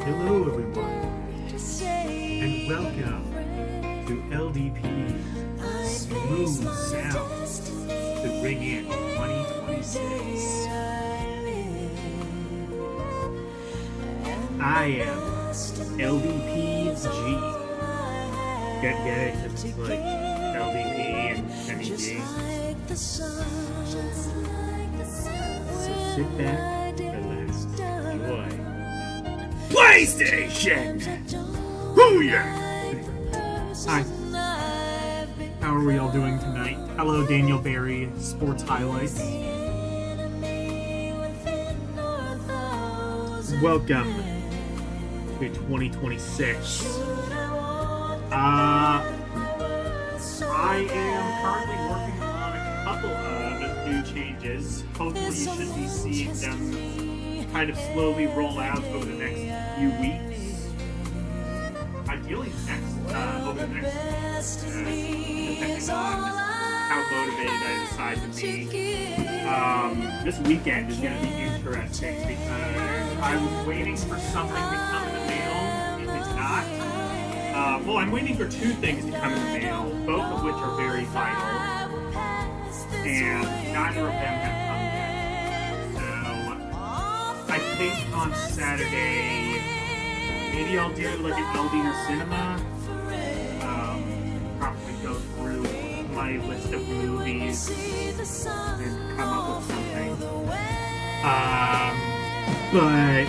Hello everyone, and welcome to LDP Smooth Sounds to Ring In 2026. I am LDPG. Get it? It's like LDP and Kenny G. So sit back, relax, enjoy. PlayStation! Oh yeah! Hi. How are we all doing tonight? Hello, Daniel Barry, Sports Highlights. Welcome to 2026. I am currently working on a couple of new changes. Hopefully you should be seeing them kind of slowly roll out over the next few weeks. Ideally over the next depending on how motivated I decide to be. This weekend is going to be interesting because I was waiting for something to come in the mail. It did not. Well, I'm waiting for two things to come in the mail, both of which are very vital, and neither of them have come yet. So I think on Saturday, maybe I'll do like an LDM cinema. Probably go through my list of movies and come up with something. But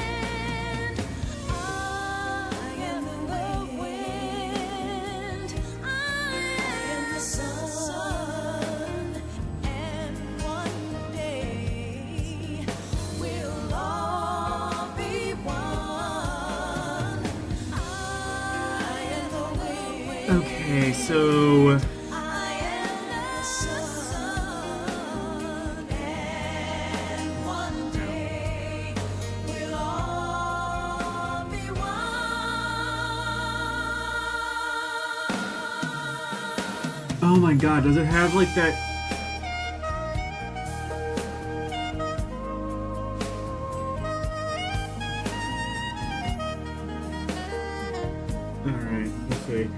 okay, so oh my god, does it have like that? Alright, let's see.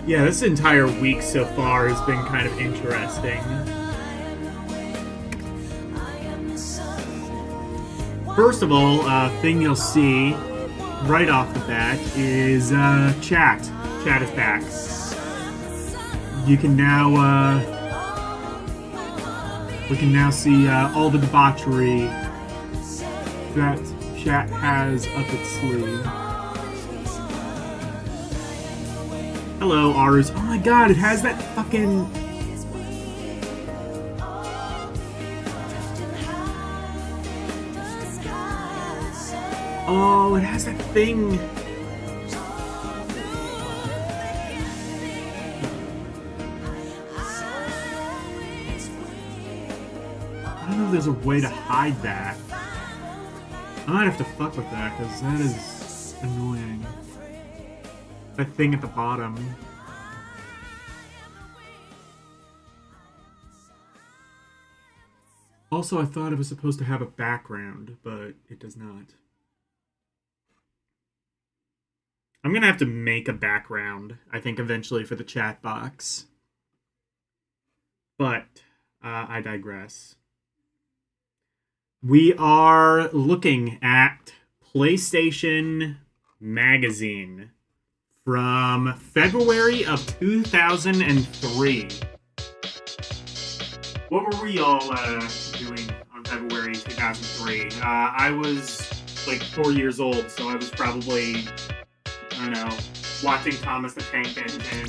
Yeah, this entire week so far has been kind of interesting. First of all, thing you'll see right off the bat is chat. Chat is back. You can now we can now see all the debauchery that chat has up its sleeve. Hello, Ars. Oh my god, it has that fucking... Oh, it has that thing. I don't know if there's a way to hide that. I might have to fuck with that, because that is annoying. That thing at the bottom. Also, I thought it was supposed to have a background, but it does not. I'm gonna have to make a background, I think, eventually for the chat box. But, I digress. We are looking at PlayStation Magazine from February of 2003. What were we all doing on February 2003? I was like 4 years old, so I was probably, I don't know, watching Thomas the Tank Engine and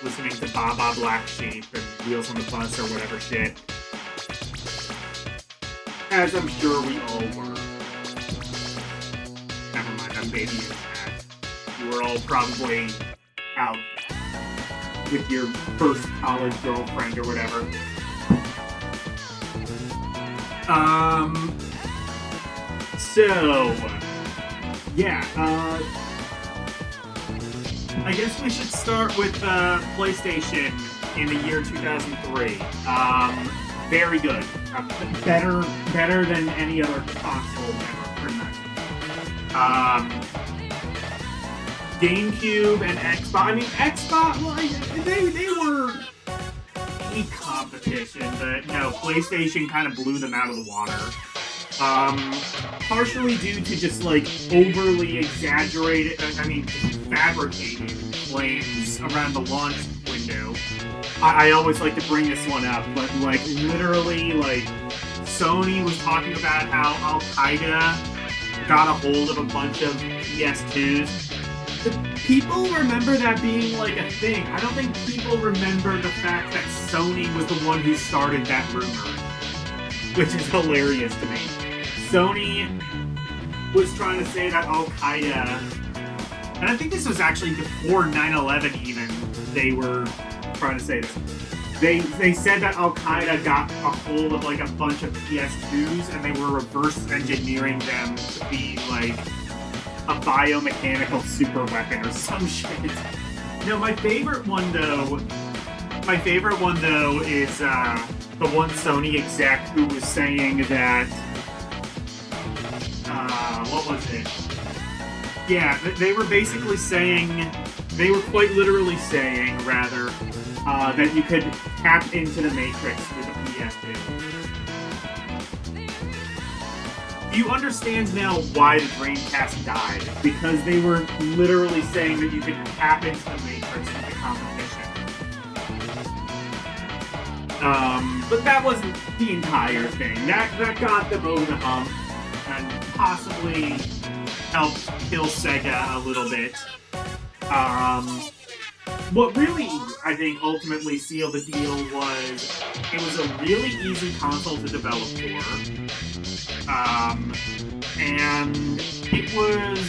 listening to Baba Black Sheep and Wheels on the Bus or whatever shit. As I'm sure we all were. Never mind, I'm babying that. You were all probably out with your first college girlfriend or whatever. So, yeah, I guess we should start with PlayStation in the year 2003. Very good. Better than any other console ever, pretty much. GameCube and Xbox. I mean, Xbox, well, they were a competition, but no, PlayStation kind of blew them out of the water. Partially due to just, like, overly exaggerated, fabricated claims around the launch window. I always like to bring this one up, but, like, literally, like, Sony was talking about how Al-Qaeda got a hold of a bunch of PS2s. People remember that being, like, a thing. I don't think people remember the fact that Sony was the one who started that rumor, which is hilarious to me. Sony was trying to say that Al-Qaeda, and I think this was actually before 9/11 even, they were trying to say this. They said that Al-Qaeda got a hold of, like, a bunch of PS2s, and they were reverse engineering them to be, like, a biomechanical super weapon or some shit. No, my favorite one though is the one Sony exec who was saying that what was it? Yeah, they were basically saying, they were quite literally saying, rather, that you could tap into the Matrix with a PS2. Do you understand now why the Dreamcast died? Because they were literally saying that you could tap into the Matrix with the competition. But that wasn't the entire thing. That got them over the hump and possibly helped kill Sega a little bit. What really, I think, ultimately sealed the deal was it was a really easy console to develop for. And it was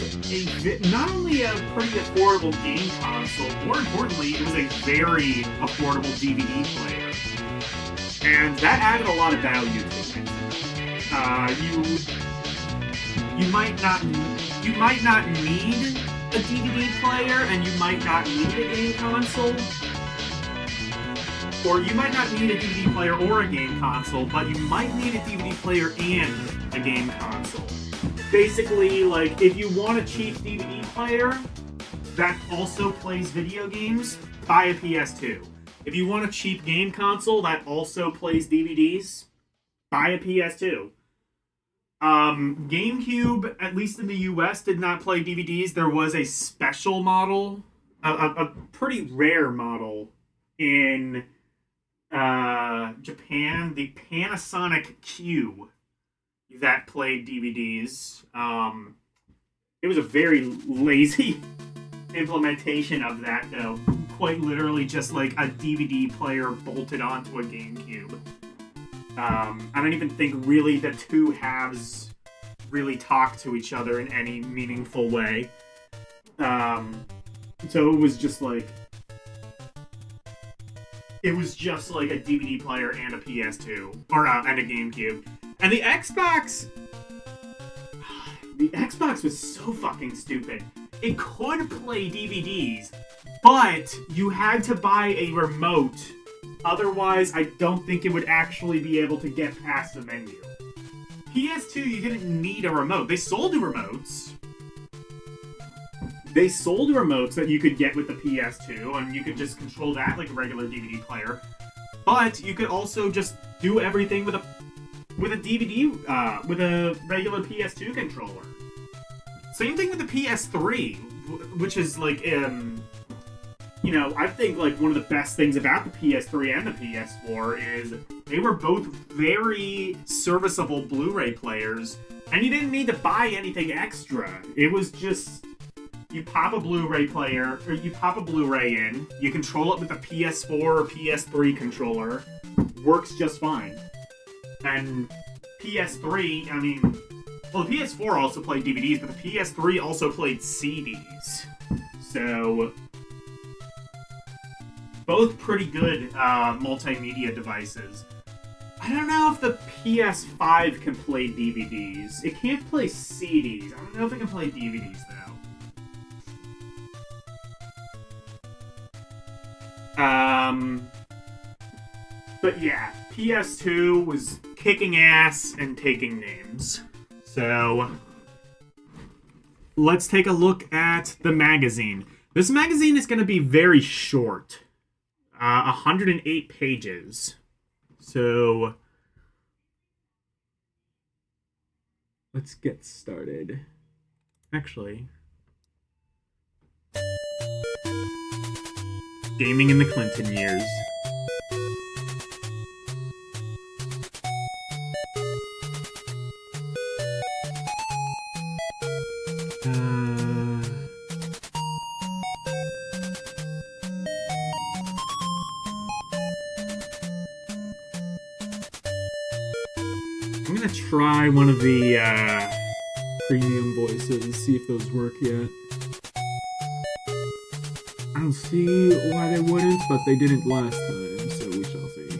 not only a pretty affordable game console, more importantly, it was a very affordable DVD player. And that added a lot of value to it. You might not need a DVD player, and you might not need a game console. Or you might not need a DVD player or a game console, but you might need a DVD player and a game console. Basically, like, if you want a cheap DVD player that also plays video games, buy a PS2. If you want a cheap game console that also plays DVDs, buy a PS2. GameCube, at least in the US, did not play DVDs. There was a special model, a pretty rare model in Japan, the Panasonic Q, that played DVDs. It was a very lazy implementation of that, though. Quite literally just like a DVD player bolted onto a GameCube. I don't even think really the two halves really talk to each other in any meaningful way. So it was just like a DVD player and a PS2, or and a GameCube. And the Xbox was so fucking stupid. It could play DVDs, but you had to buy a remote. Otherwise, I don't think it would actually be able to get past the menu. PS2, you didn't need a remote. They sold the remotes. They sold remotes that you could get with the PS2, and you could just control that like a regular DVD player. But you could also just do everything with a regular PS2 controller. Same thing with the PS3, which is like, I think like one of the best things about the PS3 and the PS4 is they were both very serviceable Blu-ray players, and you didn't need to buy anything extra. It was just, you pop a Blu-ray player, or you pop a Blu-ray in, you control it with a PS4 or PS3 controller, works just fine. And PS3, the PS4 also played DVDs, but the PS3 also played CDs. So, both pretty good multimedia devices. I don't know if the PS5 can play DVDs. It can't play CDs. I don't know if it can play DVDs, though. But yeah, PS2 was kicking ass and taking names. So let's take a look at the magazine. This magazine is going to be very short. 108 pages. So let's get started. Actually, gaming in the Clinton years. I'm gonna try one of the premium voices, see if those work yet. I don't see why they wouldn't, but they didn't last time, so we shall see.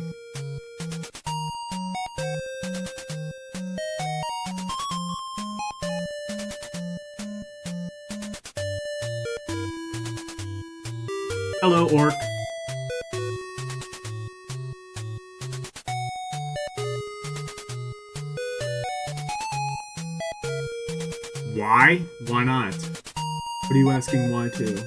Hello, Orc. Why? Why not? What are you asking why to?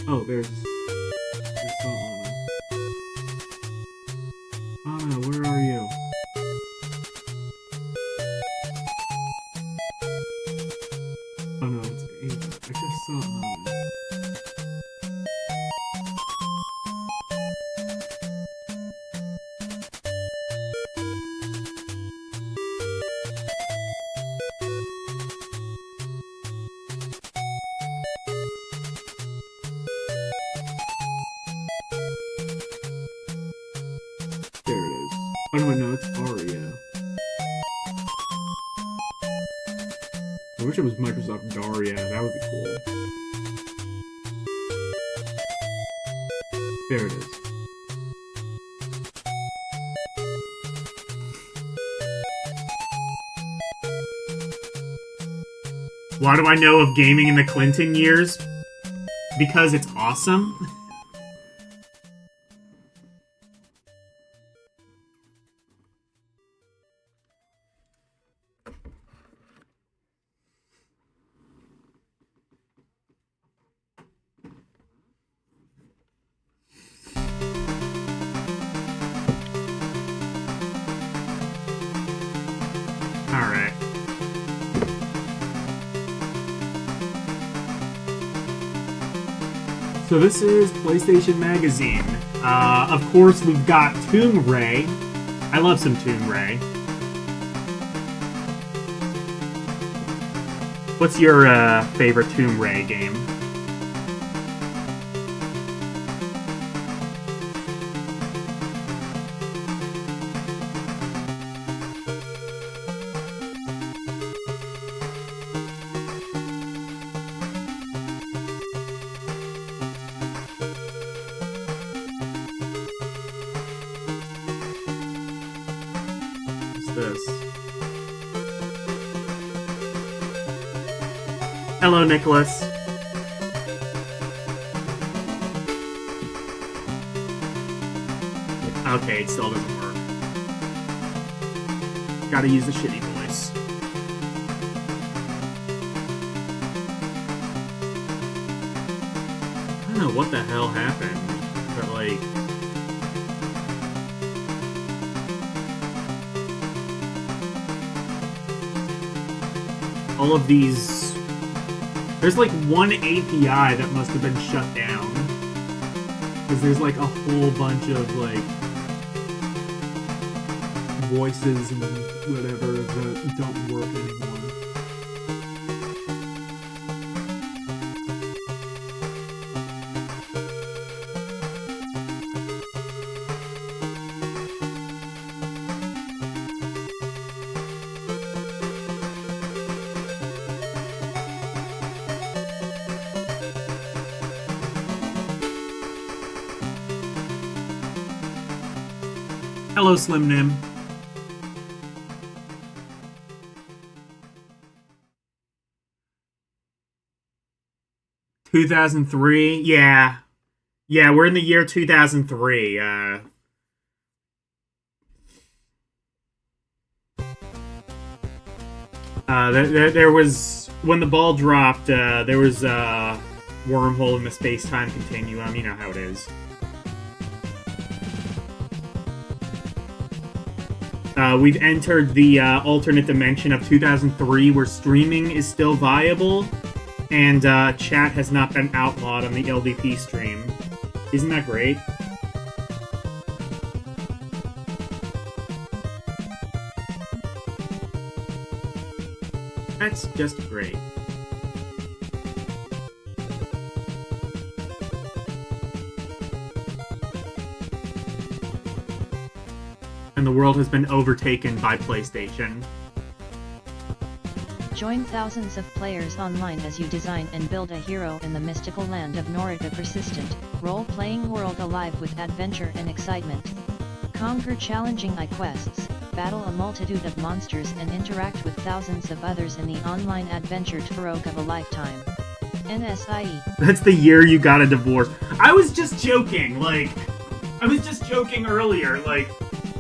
Oh, there's Anna. Anna, where are you? Oh no, it's Ava. I just saw Anna. There it is. Oh no, it's Aria. I wish it was Microsoft Daria. That would be cool. There it is. Why do I know of gaming in the Clinton years? Because it's awesome. Alright. So this is PlayStation Magazine. Of course, we've got Tomb Ray. I love some Tomb Ray. What's your favorite Tomb Ray game? This. Hello, Nicholas. Okay, it still doesn't work. Gotta use the shitty voice. I don't know what the hell happened, but like... all of these... There's like one API that must have been shut down. Because there's like a whole bunch of like voices and whatever that don't work anymore. Hello, Slim Nim. $2003? Yeah. Yeah, we're in the year 2003. There was... When the ball dropped, there was a wormhole in the space-time continuum. You know how it is. We've entered the alternate dimension of 2003 where streaming is still viable and chat has not been outlawed on the LDP stream. Isn't that great? That's just great. And the world has been overtaken by PlayStation. Join thousands of players online as you design and build a hero in the mystical land of Nora, the persistent, role-playing world alive with adventure and excitement. Conquer challenging quests, battle a multitude of monsters and interact with thousands of others in the online adventure tour of a lifetime. NSIE. That's the year you got a divorce. I was just joking, like... I was just joking earlier, like...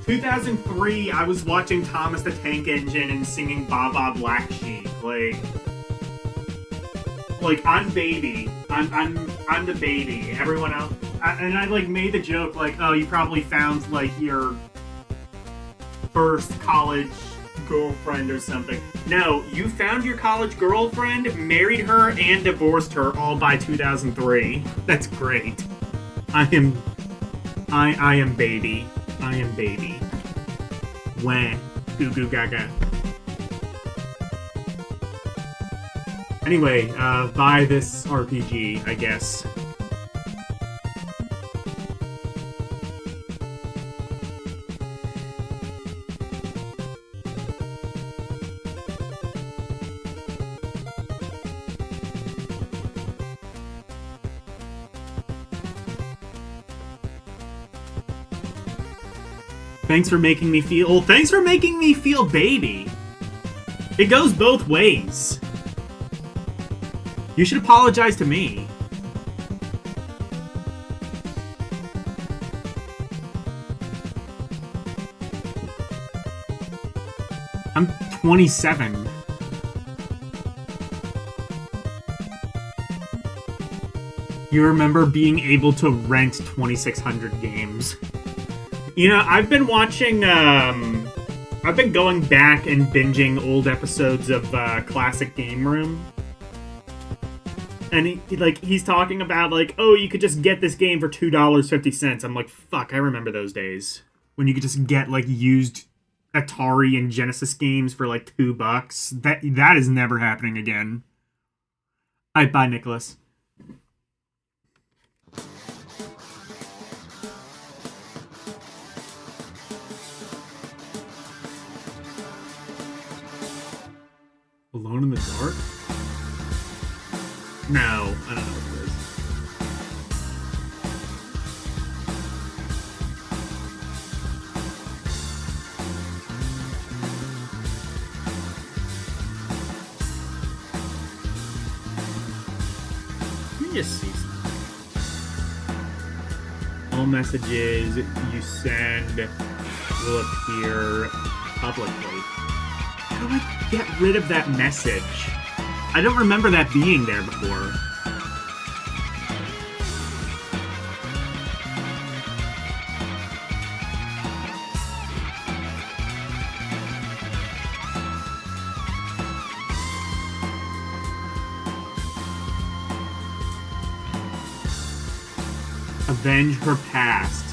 2003, I was watching Thomas the Tank Engine and singing Baba Black Sheep. Like I'm baby. I'm the baby. Everyone else, and I like made the joke like, oh, you probably found like your first college girlfriend or something. No, you found your college girlfriend, married her, and divorced her all by 2003. That's great. I am baby. I am baby. When goo goo gaga. Anyway, buy this RPG, I guess. Thanks for making me feel... Oh, thanks for making me feel baby. It goes both ways. You should apologize to me. I'm 27. You remember being able to rent 2,600 games. You know, I've been watching, I've been going back and binging old episodes of, Classic Game Room. And, he's talking about, like, oh, you could just get this game for $2.50. I'm like, fuck, I remember those days. When you could just get, like, used Atari and Genesis games for, like, $2. That is never happening again. Alright, bye, Nicholas. Alone in the Dark? No, I don't know what it is. Let me just see something. All messages you send will appear publicly. How do I get rid of that message? I don't remember that being there before. Avenge her past.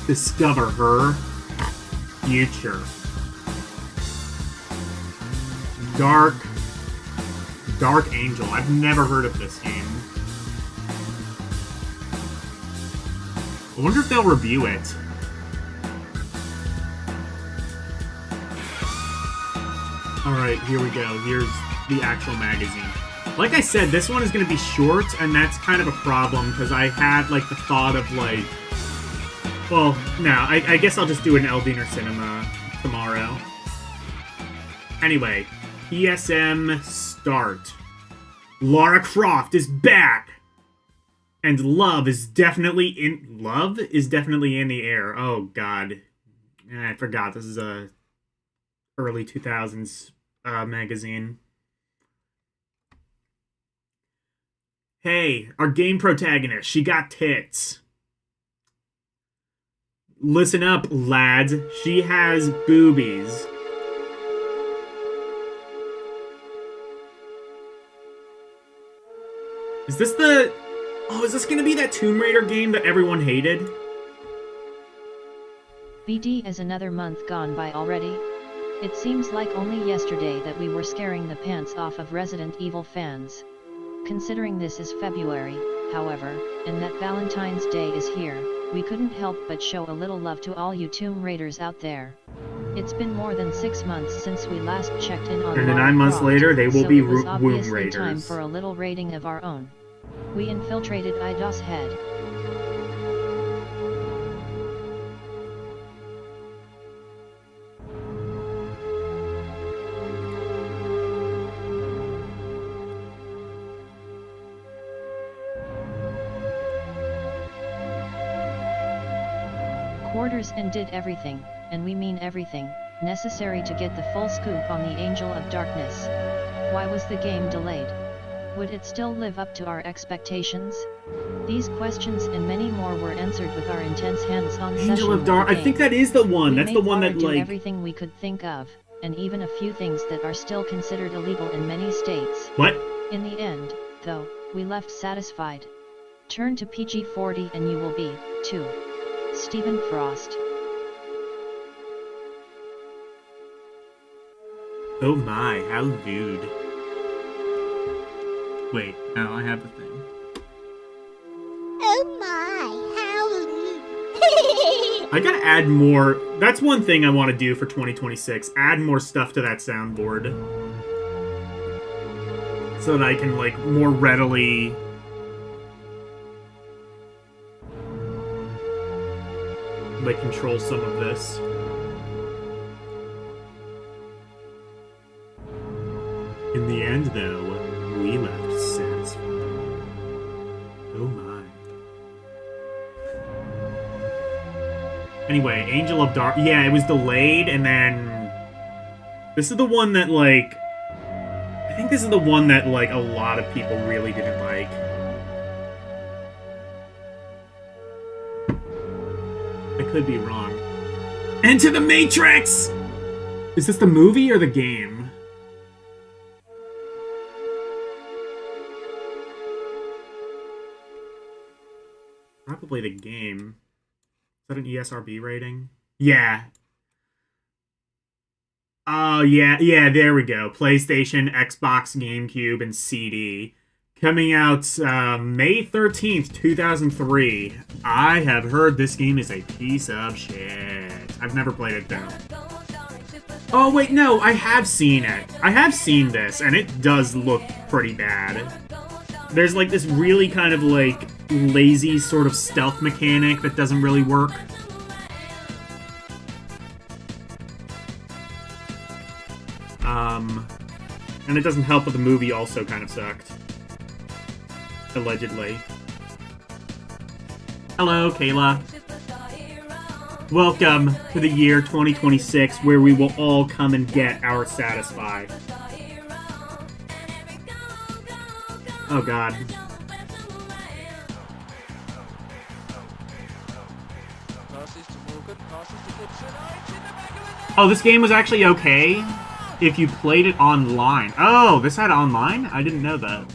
Discover her future. Dark Angel. I've never heard of this game. I wonder if they'll review it. Alright, here we go. Here's the actual magazine. Like I said, this one is going to be short, and that's kind of a problem, because I had, like, the thought of, like... Well, no, I guess I'll just do an LDM Cinema tomorrow. Anyway, ESM start. Lara Croft is back! And love is definitely in the air. Oh, God. I forgot, this is a early 2000s magazine. Hey, our game protagonist, she got tits. Listen up, lads. She has boobies. Is this the... Oh, is this gonna be that Tomb Raider game that everyone hated? BD is another month gone by already. It seems like only yesterday that we were scaring the pants off of Resident Evil fans. Considering this is February, however, and that Valentine's Day is here, we couldn't help but show a little love to all you Tomb Raiders out there. It's been more than 6 months since we last checked in on And Lara 9 months Croft, later, they will so be it was Womb obviously Raiders. time for a little raiding of our own. We infiltrated Ida's head. Quarters and did everything, and we mean everything, necessary to get the full scoop on the Angel of Darkness. Why was the game delayed? Would it still live up to our expectations? These questions and many more were answered with our intense hands-on session. Angel of Dark. I think that is the one. That's the one that, like, like... everything we could think of, and even a few things that are still considered illegal in many states. What? In the end, though, we left satisfied. Turn to PG-40 and you will be, too. Stephen Frost. Oh my, how lewd. Wait, no, I have the thing. Oh my, how lewd. I gotta add more. That's one thing I want to do for 2026. Add more stuff to that soundboard. So that I can, like, more readily... like, control some of this. In the end, though, we left satisfied. Oh my. Anyway, Angel of Dark... Yeah, it was delayed, and then... This is the one that, like... I think this is the one that, like, a lot of people really didn't like. I could be wrong. Into the Matrix! Is this the movie or the game? Probably the game. Is that an ESRB rating? Yeah. Oh, yeah, there we go. PlayStation, Xbox, GameCube, and CD. Coming out May 13th, 2003. I have heard this game is a piece of shit. I've never played it, though. Oh, wait, no, I have seen it. I have seen this, and it does look pretty bad. There's, like, this really kind of, like, lazy sort of stealth mechanic that doesn't really work. And it doesn't help that the movie also kind of sucked. Allegedly. Hello, Kayla. Welcome to the year 2026, where we will all come and get our satisfy. Oh god. Oh, this game was actually okay if you played it online. Oh, this had online? I didn't know that.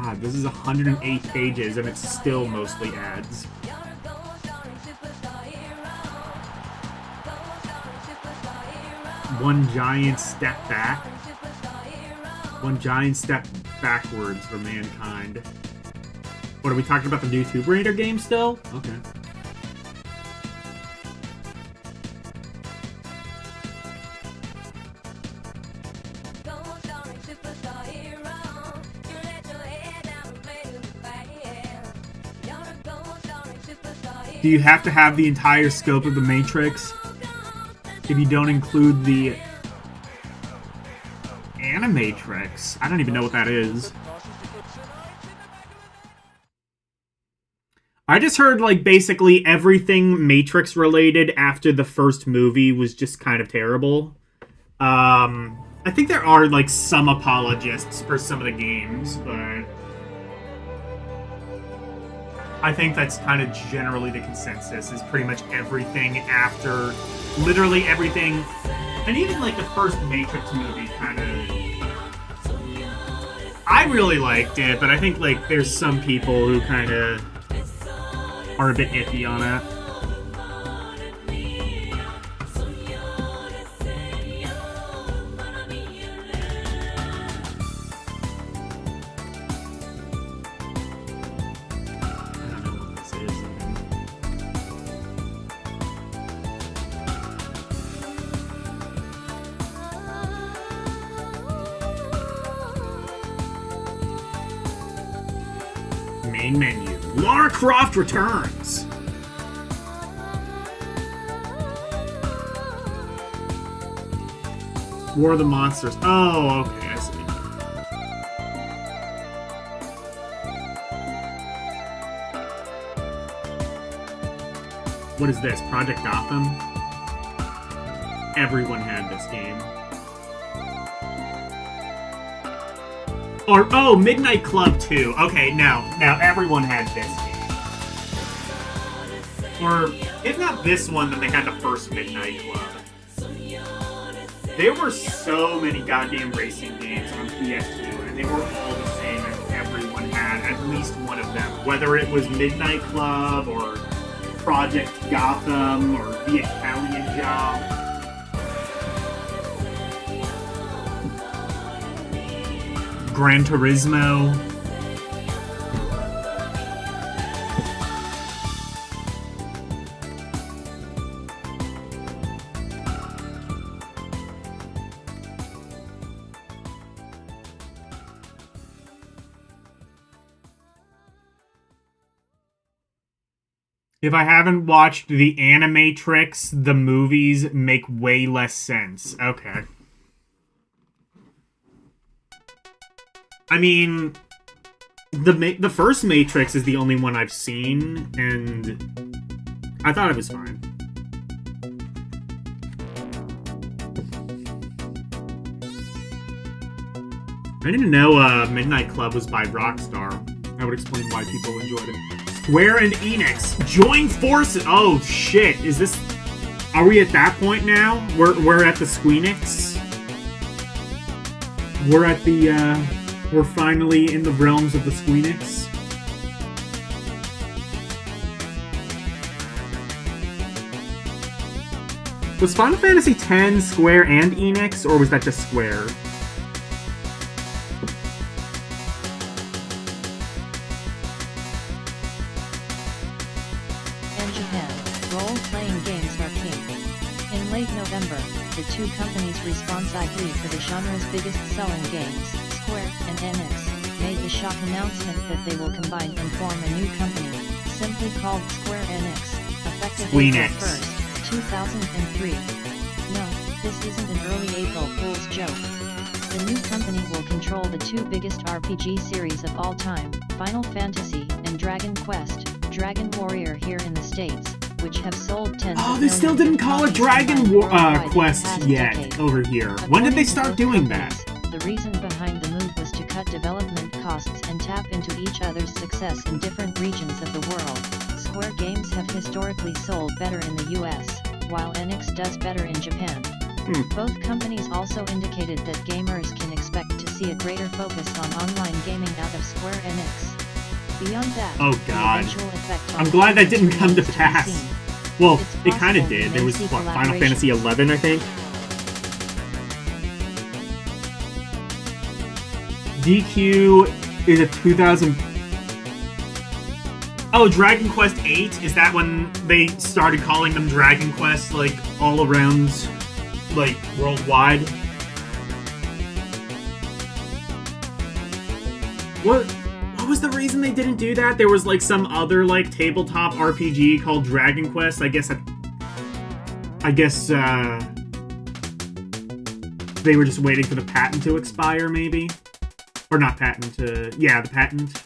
God, this is 108 pages and it's still mostly ads. One giant step back. One giant step backwards for mankind. What, are we talking about the new Tomb Raider game still? Okay. Do you have to have the entire scope of the Matrix if you don't include the Animatrix? I don't even know what that is. I just heard, like, basically everything Matrix related after the first movie was just kind of terrible. I think there are, like, some apologists for some of the games, but I think that's kind of generally the consensus, is pretty much everything after, literally everything, and even, like, the first Matrix movie kind of, I really liked it, but I think, like, there's some people who kind of are a bit iffy on it. Main menu. Lara Croft returns! War of the Monsters. Oh, okay, I see. What is this? Project Gotham? Everyone had this game. Or, oh, Midnight Club 2. Okay, now everyone had this game. Or, if not this one, then they had the first Midnight Club. There were so many goddamn racing games on PS2, and they were all the same, and everyone had at least one of them. Whether it was Midnight Club, or Project Gotham, or The Italian Job. Gran Turismo. If I haven't watched the Animatrix, the movies make way less sense. Okay. I mean, the first Matrix is the only one I've seen, and I thought it was fine. I didn't know Midnight Club was by Rockstar. That would explain why people enjoyed it. Square and Enix join forces. Oh shit! Is this? Are we at that point now? We're at the Squeenix. We're at the. We're finally in the realms of the Squeenix. Was Final Fantasy X Square and Enix, or was that just Square? In Japan, role-playing games are king. In late November, the two companies responsible for the genre's biggest-selling games, Square and Enix, made the shock announcement that they will combine and form a new company, simply called Square Enix, effective April 1st, 2003. No, this isn't an early April Fool's joke. The new company will control the two biggest RPG series of all time, Final Fantasy and Dragon Quest, Dragon Warrior here in the States, which have sold tens of millions. Oh, they still didn't call it Dragon Quest yet over here. When did they start doing that? The reason behind the move was to cut development costs and tap into each other's success in different regions of the world. Square games have historically sold better in the US, while Enix does better in Japan. Both companies also indicated that gamers can expect to see a greater focus on online gaming out of Square Enix. Beyond that, oh the god. eventual effect on I'm glad that didn't remains come to be pass. seen. Well, It's it kind of possible we did. may There was, see what, Final Fantasy XI, I think? DQ is a 2000... Oh, Dragon Quest VIII? Is that when they started calling them Dragon Quest, like, all around, like, worldwide? What was the reason they didn't do that? There was, like, some other, like, tabletop RPG called Dragon Quest. I guess, they were just waiting for the patent to expire, maybe? Or not patent, yeah, the patent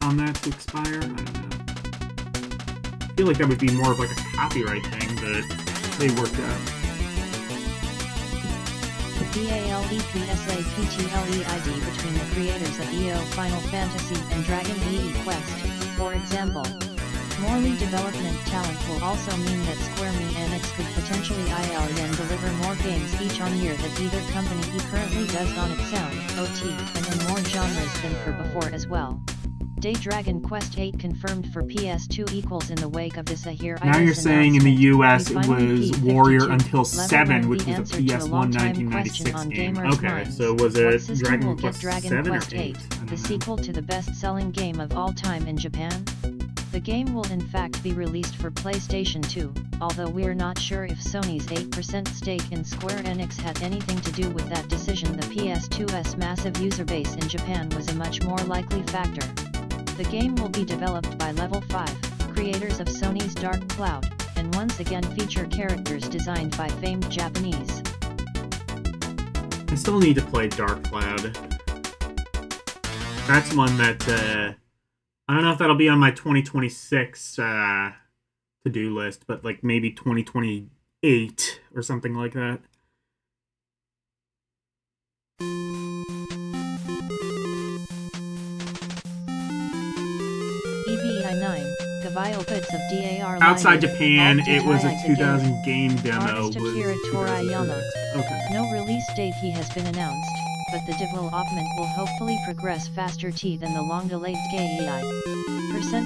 on that to expire? I don't know. I feel like that would be more of like a copyright thing, but they worked out. DALEPSAPTLEID between the creators of EO Final Fantasy and Dragon EE Quest, for example. More lead development talent will also mean that Square Enix could potentially ILN deliver more games each on year that either company currently does on its sound, OT, and in more genres than for before as well. Day Dragon Quest VIII confirmed for PS2 equals in the wake of this here. Now you're saying in the US it was Warrior Until 7, which was a PS1 1996 game. Okay, so was it Dragon Quest 7 or 8? The sequel to the best-selling game of all time in Japan? The game will in fact be released for PlayStation 2, although we're not sure if Sony's 8% stake in Square Enix had anything to do with that decision. The PS2's massive user base in Japan was a much more likely factor. The game will be developed by Level 5, creators of Sony's Dark Cloud, and once again feature characters designed by famed Japanese. I still need to play Dark Cloud. That's one that, I don't know if that'll be on my 2026 to-do list, but like maybe 2028 or something like that. Outside Japan, it was a 2000 game demo. Okay. No release date has been announced, but the development will hopefully progress faster than the long-delayed GAI.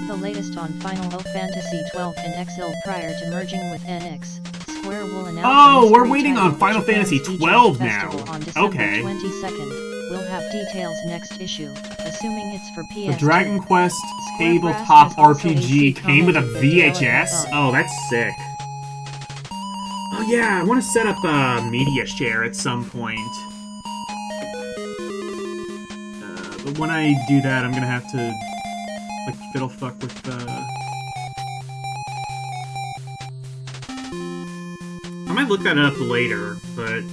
The latest on Final Fantasy XII and XL prior to merging with NX. Square will announce. Oh, we're waiting on Final Fantasy XII now. Okay. 22nd. We'll have details next issue, assuming it's for PS2. The Dragon Quest tabletop RPG came with a VHS? Oh, that's sick. Oh yeah, I want to set up a media share at some point. But when I do that, I'm gonna have to, like, fiddle fuck with, I might look that up later, but...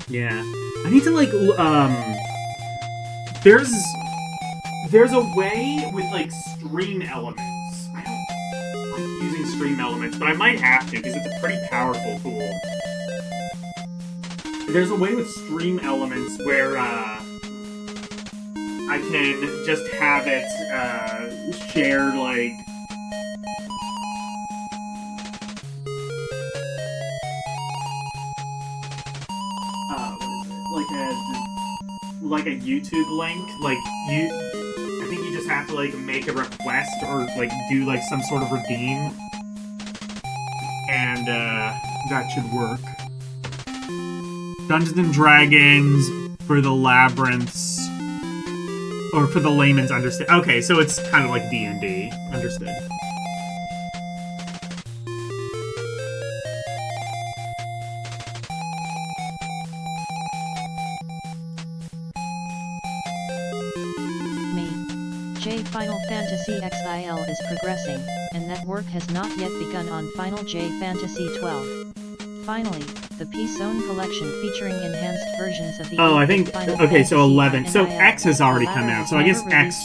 Yeah. I need to, like, there's a way with, like, stream elements. I don't like using stream elements, but I might have to, because it's a pretty powerful tool. There's a way with stream elements where, I can just have it, shared, like... like a YouTube link, like, I think you just have to, like, make a request or, like, do, like, some sort of redeem, and, that should work. Dungeons and Dragons for the Labyrinths, or for the layman's understand. Okay, so it's kind of like D&D. Understood. Final Fantasy XIL is progressing, and that work has not yet begun on Final J Fantasy 12. Finally, the P-Zone collection featuring enhanced versions of the I think, okay, so 11. So X has already come out, so I guess X...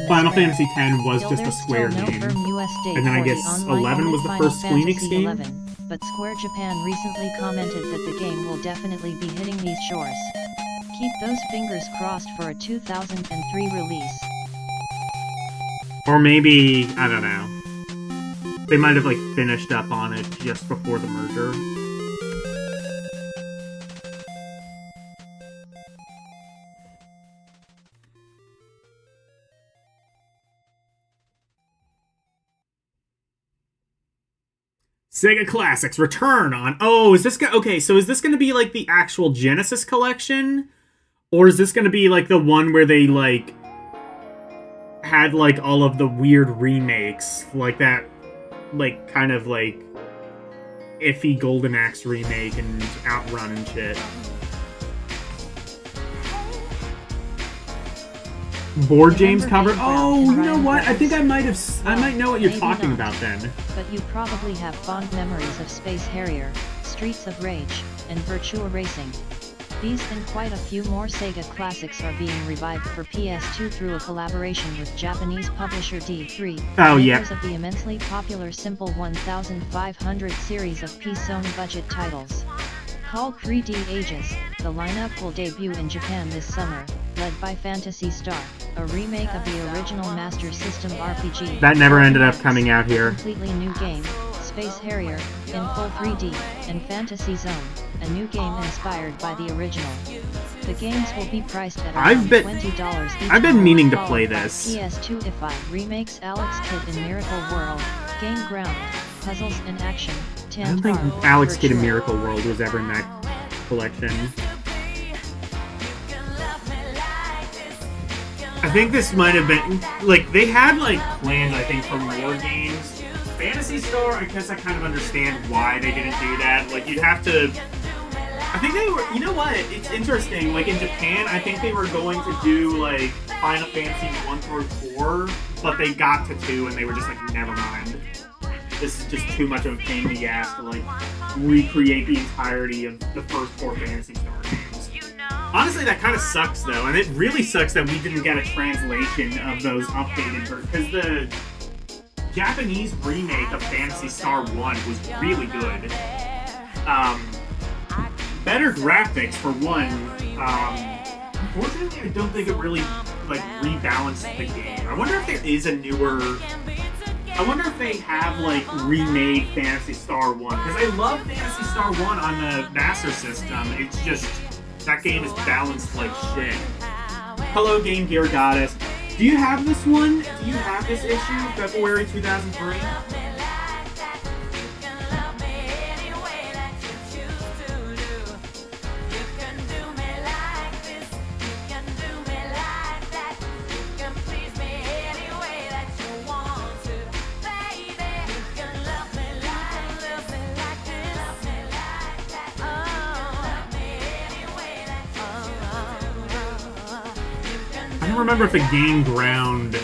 Final Fantasy X was just a Square game. And then I guess 11 was the first Squeenix game? But Square Japan recently commented that the game will definitely be hitting these shores. Keep those fingers crossed for a 2003 release. Or maybe, I don't know. They might have, like, finished up on it just before the merger. Sega Classics return on... Oh, is this... Okay, so is this going to be, like, the actual Genesis collection? Or is this going to be, like, the one where they, like... had, like, all of the weird remakes? Like that, like, kind of, like... iffy Golden Axe remake and Outrun and shit. Board James cover. Oh, you know what? I think I might know what you're talking about then. But you probably have fond memories of Space Harrier, Streets of Rage, and Virtua Racing. These and quite a few more Sega classics are being revived for PS2 through a collaboration with Japanese publisher D3, makers of the immensely popular Simple 1500 series of Sony budget titles. Call 3D Aegis, the lineup will debut in Japan this summer, led by Phantasy Star, a remake of the original Master System RPG. That never ended up coming out here. A completely new game, Space Harrier, in full 3D, and Fantasy Zone, a new game inspired by the original. The games will be priced at around $20 each. I've been meaning to play this. PS2 IFI remakes Alex Kidd in Miracle World, Game Ground, Puzzles and Action, I don't think Alex Kidd in Miracle World was ever in that collection. I think this might have been, like, they had, like, plans, I think, for more games. Phantasy Star, I guess I kind of understand why they didn't do that. Like, you'd have to... I think they were... You know what? It's interesting. Like, in Japan, I think they were going to do, like, Final Fantasy 1 through 4, but they got to 2, and they were just like, never mind. This is just too much of a pain in the ass to, like, recreate the entirety of the first 4 Phantasy Star games. Honestly, that kind of sucks, though, and it really sucks that we didn't get a translation of those updated versions, because the Japanese remake of Phantasy Star 1 was really good. Better graphics, for one. Unfortunately, I don't think it really, like, rebalanced the game. I wonder if there is a newer... I wonder if they have, like, remade Phantasy Star 1. Because I love Phantasy Star 1 on the Master System. It's just... that game is balanced like shit. Hello, Game Gear Goddess. Do you have this one? Do you have this issue? February 2003? I don't remember if the Game Ground...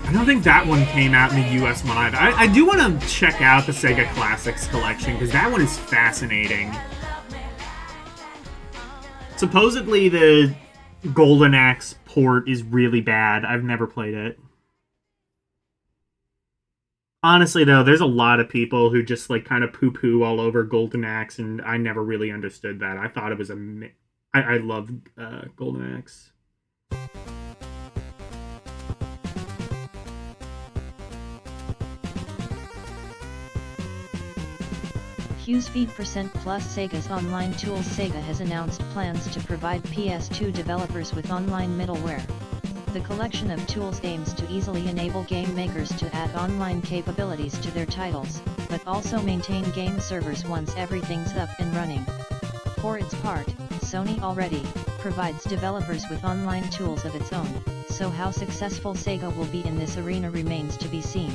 I don't think that one came out in the US one either. I do want to check out the Sega Classics collection, because that one is fascinating. Supposedly the Golden Axe port is really bad. I've never played it. Honestly, though, there's a lot of people who just, like, kind of poo-poo all over Golden Axe, and I never really understood that. I thought it was a... I love Golden Axe. HughesFeed % Plus Sega's online tools. Sega has announced plans to provide PS2 developers with online middleware. The collection of tools aims to easily enable game makers to add online capabilities to their titles, but also maintain game servers once everything's up and running. For its part, Sony already provides developers with online tools of its own, so how successful Sega will be in this arena remains to be seen.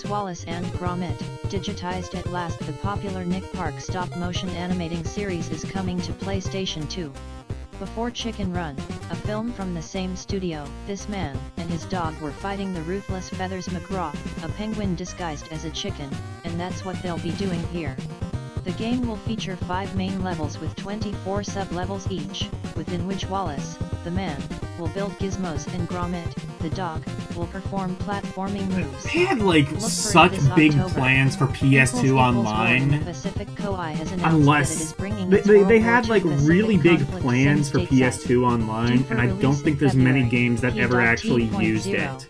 Wallace and Gromit, digitized at last. The popular Nick Park stop-motion animating series is coming to PlayStation 2. Before Chicken Run, a film from the same studio, this man and his dog were fighting the ruthless Feathers McGraw, a penguin disguised as a chicken, and that's what they'll be doing here. The game will feature 5 main levels with 24 sub-levels each, within which Wallace, the man, will build gizmos and Gromit, the dog, will perform platforming moves. They had, like, such big plans for PS2 Online. Unless they had, like, really big plans for PS2 Online, and I don't think there's many games that ever actually used it.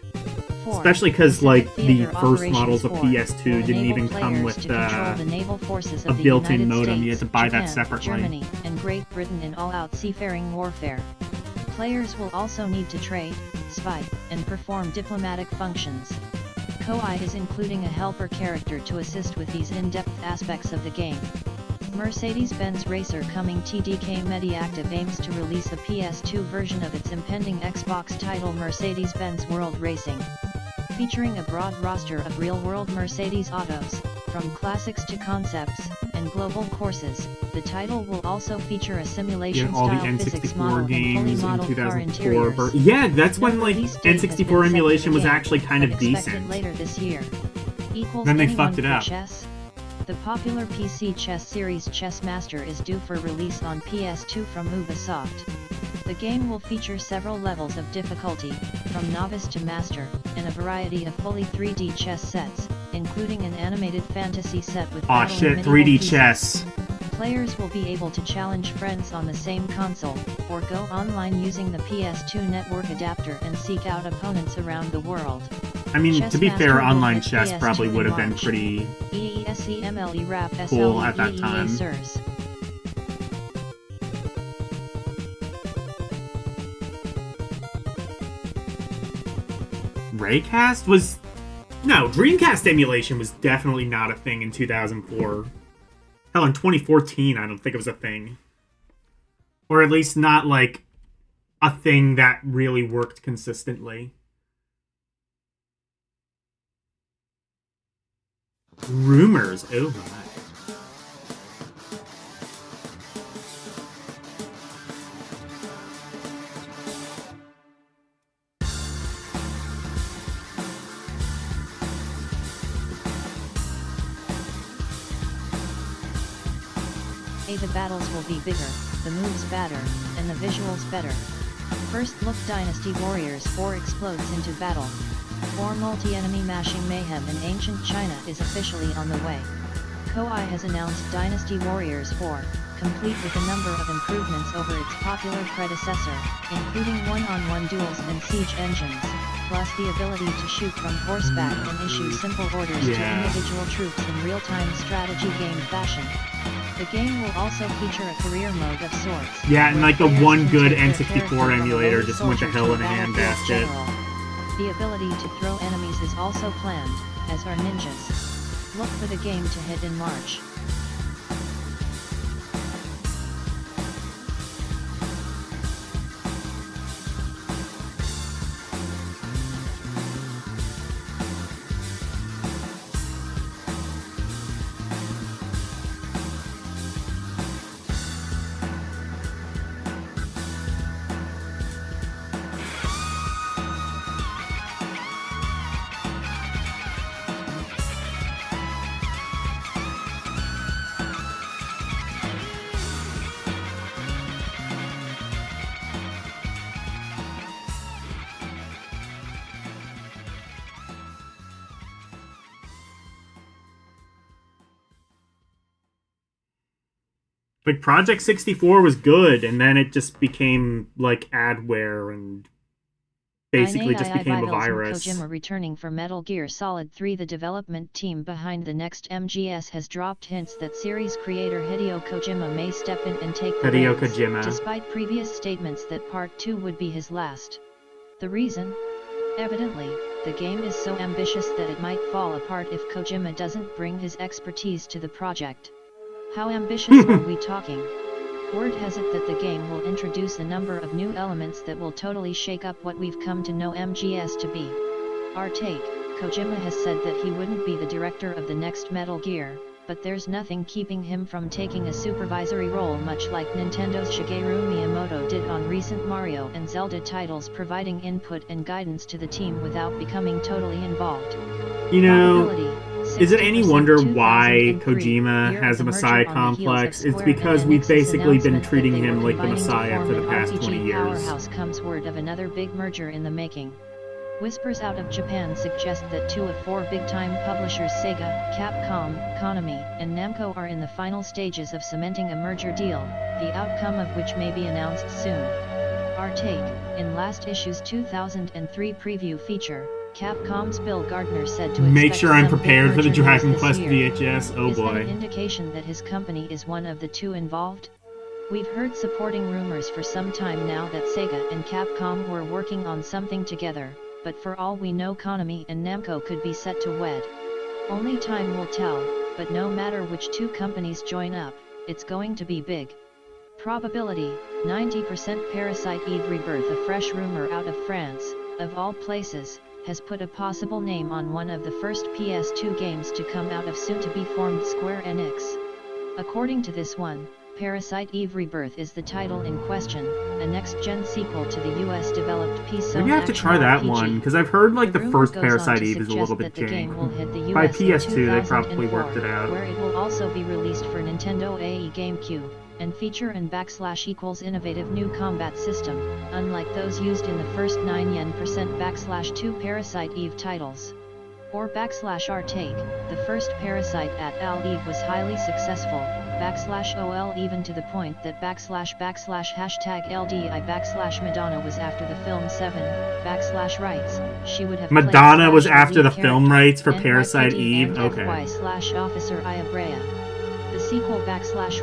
Especially because, like, the Theater first Operations models of 4 PS2 will didn't enable even come players with to control the naval forces a of the built-in United modem. You had States, to buy that Japan, separately. Germany, and Great Britain in all-out seafaring warfare. Players will also need to trade, spy, and perform diplomatic functions. Koei is including a helper character to assist with these in-depth aspects of the game. Mercedes-Benz racer coming TDK Mediactive aims to release a PS2 version of its impending Xbox title Mercedes-Benz World Racing. Featuring a broad roster of real-world Mercedes autos, from classics to concepts, and global courses, the title will also feature a simulation-style physics model and fully modeled car interiors. Yeah, that's when, like, Release date has been set for N64 emulation the was game, actually kind but of expected decent. later this year. Then they Anyone fucked it for up. Chess? The popular PC chess series Chess Master is due for release on PS2 from Ubisoft. The game will feature several levels of difficulty, from novice to master, and a variety of fully 3D chess sets, including an animated fantasy set with Aw battle shit, and medieval 3D pieces. chess. Players will be able to challenge friends on the same console, or go online using the PS2 network adapter and seek out opponents around the world. I mean, Chess to be Master fair, will online hit chess PS2 probably would in have been March. pretty EESEMLE rap cool at that time. SLEEEA. Raycast was... No, Dreamcast emulation was definitely not a thing in 2004. Hell, in 2014, I don't think it was a thing. Or at least not, like, a thing that really worked consistently. Rumors, oh my. The battles will be bigger, the moves badder, and the visuals better. First look Dynasty Warriors 4 explodes into battle. 4 multi-enemy mashing mayhem in ancient China is officially on the way. Koei has announced Dynasty Warriors 4, complete with a number of improvements over its popular predecessor, including one-on-one duels and siege engines, plus the ability to shoot from horseback and issue simple orders to individual troops in real-time strategy game fashion. The game will also feature a career mode of sorts. Yeah, and like the players one can good take their N64 character from a emulator lowly just went to soldier hell a in a battlefield handbasket. general. The ability to throw enemies is also planned, as are ninjas. Look for the game to hit in March. Like, Project 64 was good, and then it just became, like, adware, and basically just became a virus. Kojima returning for Metal Gear Solid 3. The development team behind the next MGS has dropped hints that series creator Hideo Kojima may step in and take the reins, despite previous statements that Part 2 would be his last. The reason? Evidently, the game is so ambitious that it might fall apart if Kojima doesn't bring his expertise to the project. How ambitious are we talking? Word has it that the game will introduce a number of new elements that will totally shake up what we've come to know MGS to be. Our take: Kojima has said that he wouldn't be the director of the next Metal Gear, but there's nothing keeping him from taking a supervisory role, much like Nintendo's Shigeru Miyamoto did on recent Mario and Zelda titles, providing input and guidance to the team without becoming totally involved. You know, is it any wonder why Kojima has a Messiah complex? It's because we've basically been treating him like the Messiah for the past 20 years. Powerhouse comes word of another big merger in the making. Whispers out of Japan suggest that 2 of 4 big-time publishers, Sega, Capcom, Konami, and Namco, are in the final stages of cementing a merger deal, the outcome of which may be announced soon. Our take: in last issue's 2003 preview feature, Capcom's Bill Gardner said to Make expect sure I'm some big prepared for the merger news Dragon this Quest year. VHS. Oh Is that an boy. indication that his company is one of the two involved? We've heard supporting rumors for some time now that Sega and Capcom were working on something together, but for all we know Konami and Namco could be set to wed. Only time will tell, but no matter which two companies join up, it's going to be big. Probability, 90%. Parasite Eve Rebirth, a fresh rumor out of France, of all places, has put a possible name on one of the first PS2 games to come out of soon-to-be-formed Square Enix. According to this one, Parasite Eve Rebirth is the title in question, a next-gen sequel to the US-developed PC. Maybe I have to try that one, because I've heard like the first Parasite Eve is a little bit jank. By PS2 they probably worked it out. Where it will also be released for Nintendo AE GameCube, and feature an / innovative new combat system, unlike those used in the first 9% /2 Parasite Eve titles. Or /R take, the first Parasite at Al Eve was highly successful, /OL even to the point that #LDI /Madonna was after the film 7, /rights, she would have Madonna was after the lead film rights for character, Parasite NYPD Eve? and Okay. FY/Officer Iabrea. The sequel /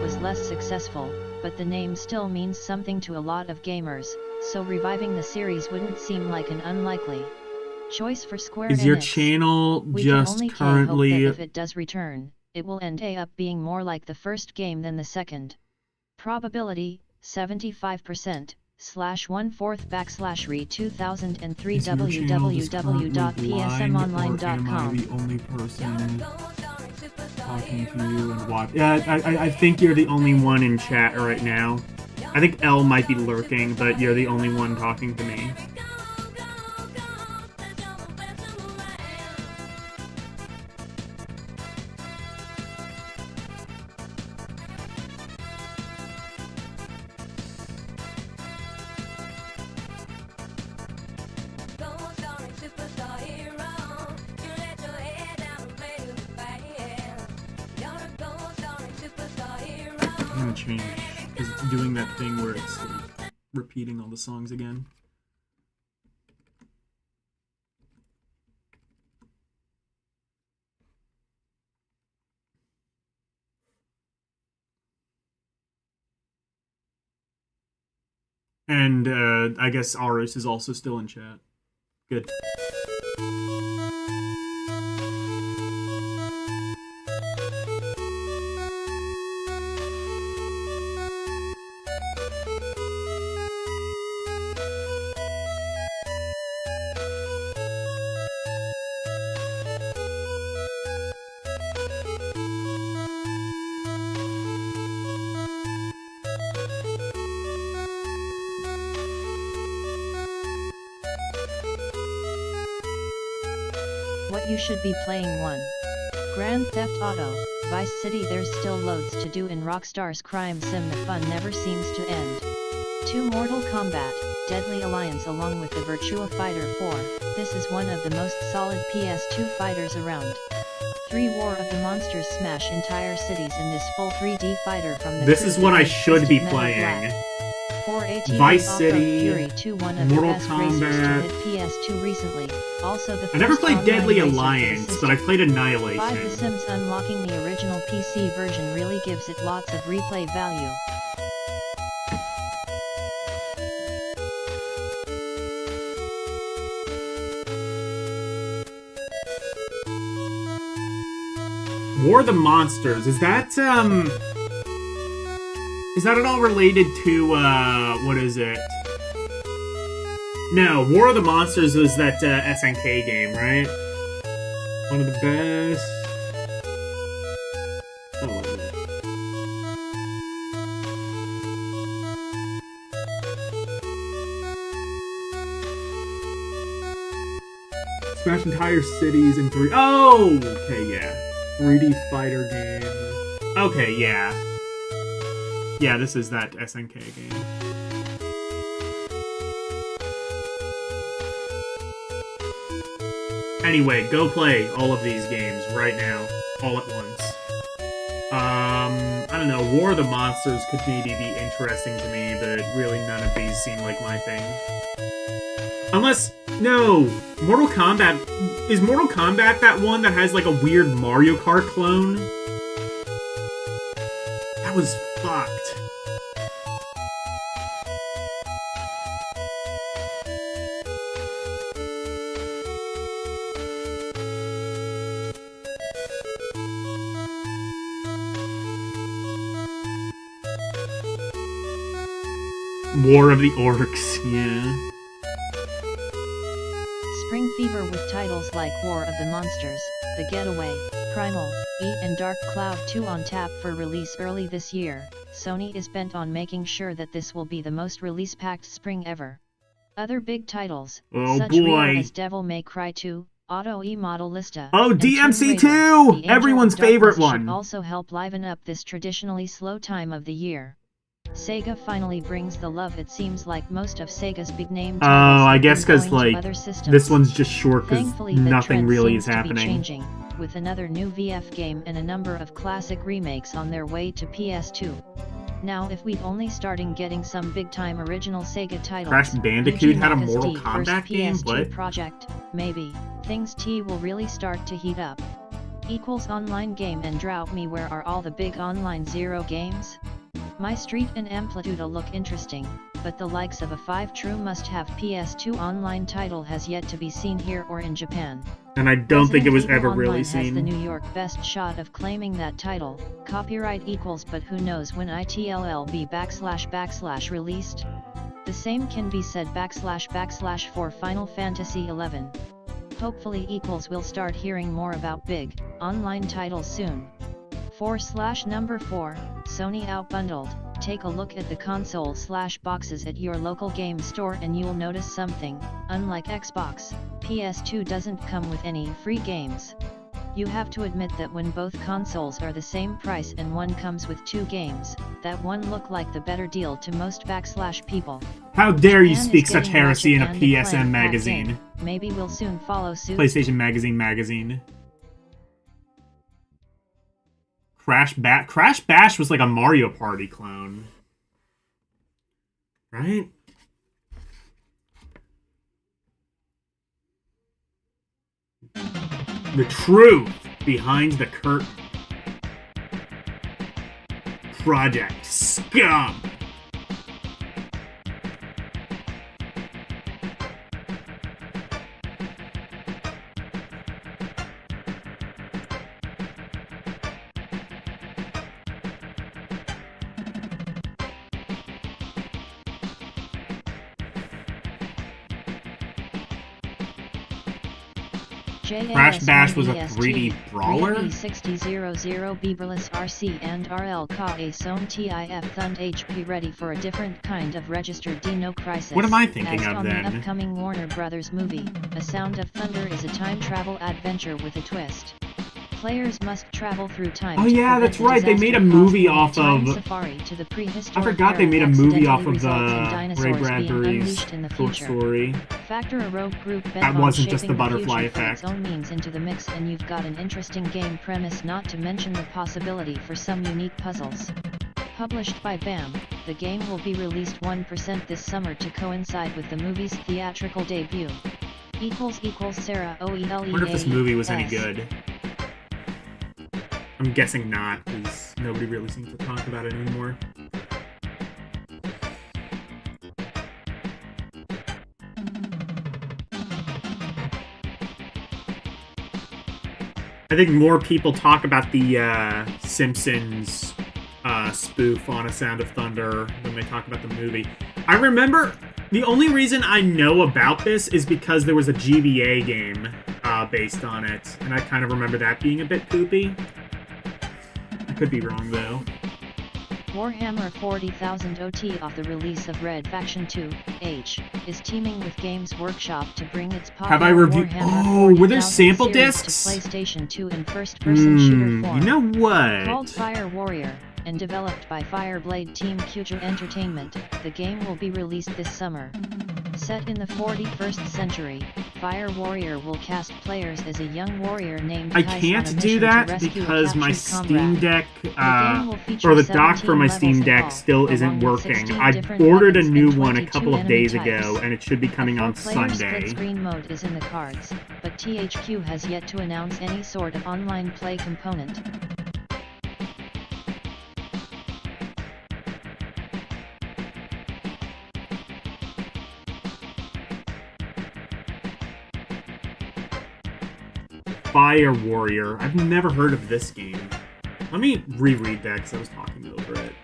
was less successful, but the name still means something to a lot of gamers, so reviving the series wouldn't seem like an unlikely choice for Square Enix. Is your channel We just can only currently... hope that if it does return, it will end up being more like the first game than the second. Probability, 75%, /1/4 /re 2003 www.psmonline.com. Am I the only person talking to you and watching? Yeah, I think you're the only one in chat right now. I think L might be lurking, but you're the only one talking to me. I'm gonna change, because it's doing that thing where it's like repeating all the songs again. And I guess Arus is also still in chat. Good. What you should be playing: 1. Grand Theft Auto, Vice City. There's still loads to do in Rockstar's crime sim, the fun never seems to end. 2. Mortal Kombat, Deadly Alliance along with the Virtua Fighter 4, this is one of the most solid PS2 fighters around. 3. War of the Monsters, smash entire cities in this full 3D fighter from the... This is what I should be playing. 4. Vice City, Fury 2, one of Mortal the best racers to Kombat. hit PS2 recently. Also the I never first played online Deadly racer for the Alliance, system. but I played 5. The Annihilation. Sims unlocking the original PC version really gives it lots of replay value. War of the Monsters, is that at all related to, what is it? No, War of the Monsters was that, SNK game, right? One of the best... Oh, smash entire cities in 3... Oh! Okay, yeah. 3D fighter game. Okay, yeah. Yeah, this is that SNK game. Anyway, go play all of these games right now, all at once. I don't know, War of the Monsters could maybe be interesting to me, but really none of these seem like my thing. Unless, no, Mortal Kombat, is Mortal Kombat that one that has like a weird Mario Kart clone? That was fucked. War of the Orcs, yeah. Spring fever with titles like War of the Monsters, The Getaway, Primal, E and Dark Cloud 2 on tap for release early this year. Sony is bent on making sure that this will be the most release-packed spring ever. Other big titles, such boy. as Devil May Cry 2, Auto E Model Lista, Oh, and DMC2! Tomb Raider, Everyone's favorite one. should also help liven up this traditionally slow time of the year. Sega finally brings the love it seems like most of Sega's big-name titles. Oh, I guess because, like, this one's just short because Thankfully, the nothing trend really seems is happening. To be changing, with another new VF game and a number of classic remakes on their way to PS2. Now if we'd only starting getting some big-time original Sega titles. Crash Bandicoot had a Yuji Mortal Naka's Kombat game? PS2 What? project, maybe, things will really start to heat up. Equals online game and drought me, where are all the big online Zero games? My Street and Amplitude look interesting, but the likes of a 5 true must-have PS2 online title has yet to be seen here or in Japan. And I don't think it was Resident ever Evil really Online seen. has the New York best shot of claiming that title, copyright equals, but who knows when it'll be / released? The same can be said / for Final Fantasy XI. Hopefully equals will start hearing more about big, online titles soon. /number 4, Sony outbundled. Take a look at the console/boxes at your local game store and you'll notice something. Unlike Xbox, PS2 doesn't come with any free games. You have to admit that when both consoles are the same price and one comes with 2 games, that one look like the better deal to most / people. How dare you Japan speak is such getting heresy in a Ratchet and PSN Clank magazine? packed in. Maybe we'll soon follow suit. PlayStation magazine. Crash Bash was like a Mario Party clone. Right? The truth behind the curtain. Project Scum. Crash Bash was a 3D brawler? 6000 Beberless RC and RL Ka a Son TIF Thund HP ready for a different kind of registered Dino Crisis. What am I thinking as of on then? The upcoming Warner Brothers movie, A Sound of Thunder is a time travel adventure with a twist. Players must travel through time. Oh yeah, that's right. They made a movie off of. I forgot they made a movie off of the Ray Bradbury's short story. Factor a rogue group bent That on wasn't just the shaping butterfly future for effect. its own means into the mix, and you've got an interesting game premise, not to mention the possibility for some unique puzzles. Published by BAM, the game will be released 1% this summer to coincide with the movie's theatrical debut. Sarah OELEA. I wonder if this movie was any good. I'm guessing not, because nobody really seems to talk about it anymore. I think more people talk about the Simpsons spoof on A Sound of Thunder than they talk about the movie. I remember, the only reason I know about this is because there was a GBA game based on it, and I kind of remember that being a bit poopy. I could be wrong, though. Warhammer 40,000 OT off the release of Red Faction 2, H, is teaming with Games Workshop to bring its popular Have I reviewed? Warhammer Oh, were there 40,000 sample series discs? to PlayStation 2 in first-person shooter form. You know what? Called Fire Warrior, and developed by Fireblade Team Future Entertainment, the game will be released this summer. Set in the 41st century, Fire Warrior will cast players as a young warrior named I Kais can't on a do mission to that rescue a because my captured Steam comrade. Deck, game will feature or the dock for 17 my levels Steam in Deck all, still isn't along with working. 16 I different ordered a weapons new and one a 22 couple of enemy days types. ago, and it should be coming on 4-player Sunday. split-screen mode is in the cards, but THQ has yet to announce any sort of online play component. Fire Warrior. I've never heard of this game. Let me reread that because I was talking over it.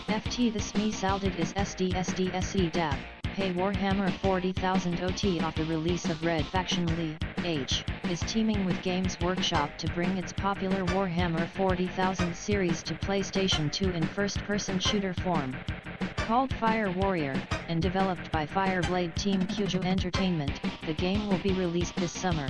FT the SME Salded is SDSDSE DAB, pay Warhammer 40,000 OT off the release of Red Faction Lee, H, is teaming with Games Workshop to bring its popular Warhammer 40,000 series to PlayStation 2 in first-person shooter form. Called Fire Warrior, and developed by Fireblade Team Kyujo Entertainment, the game will be released this summer.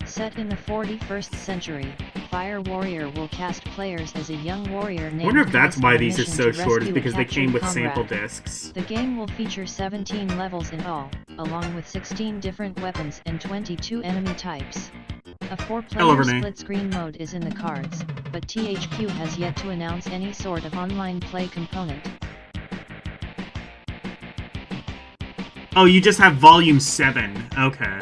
Set in the 41st century, Fire Warrior will cast players as a young warrior named I wonder if that's Kais why on a these are mission so to short, is rescue a because they came with captured sample comrade. discs. The game will feature 17 levels in all, along with 16 different weapons and 22 enemy types. A 4-player split-screen mode is in the cards, but THQ has yet to announce any sort of online play component. Oh, you just have Volume 7. Okay.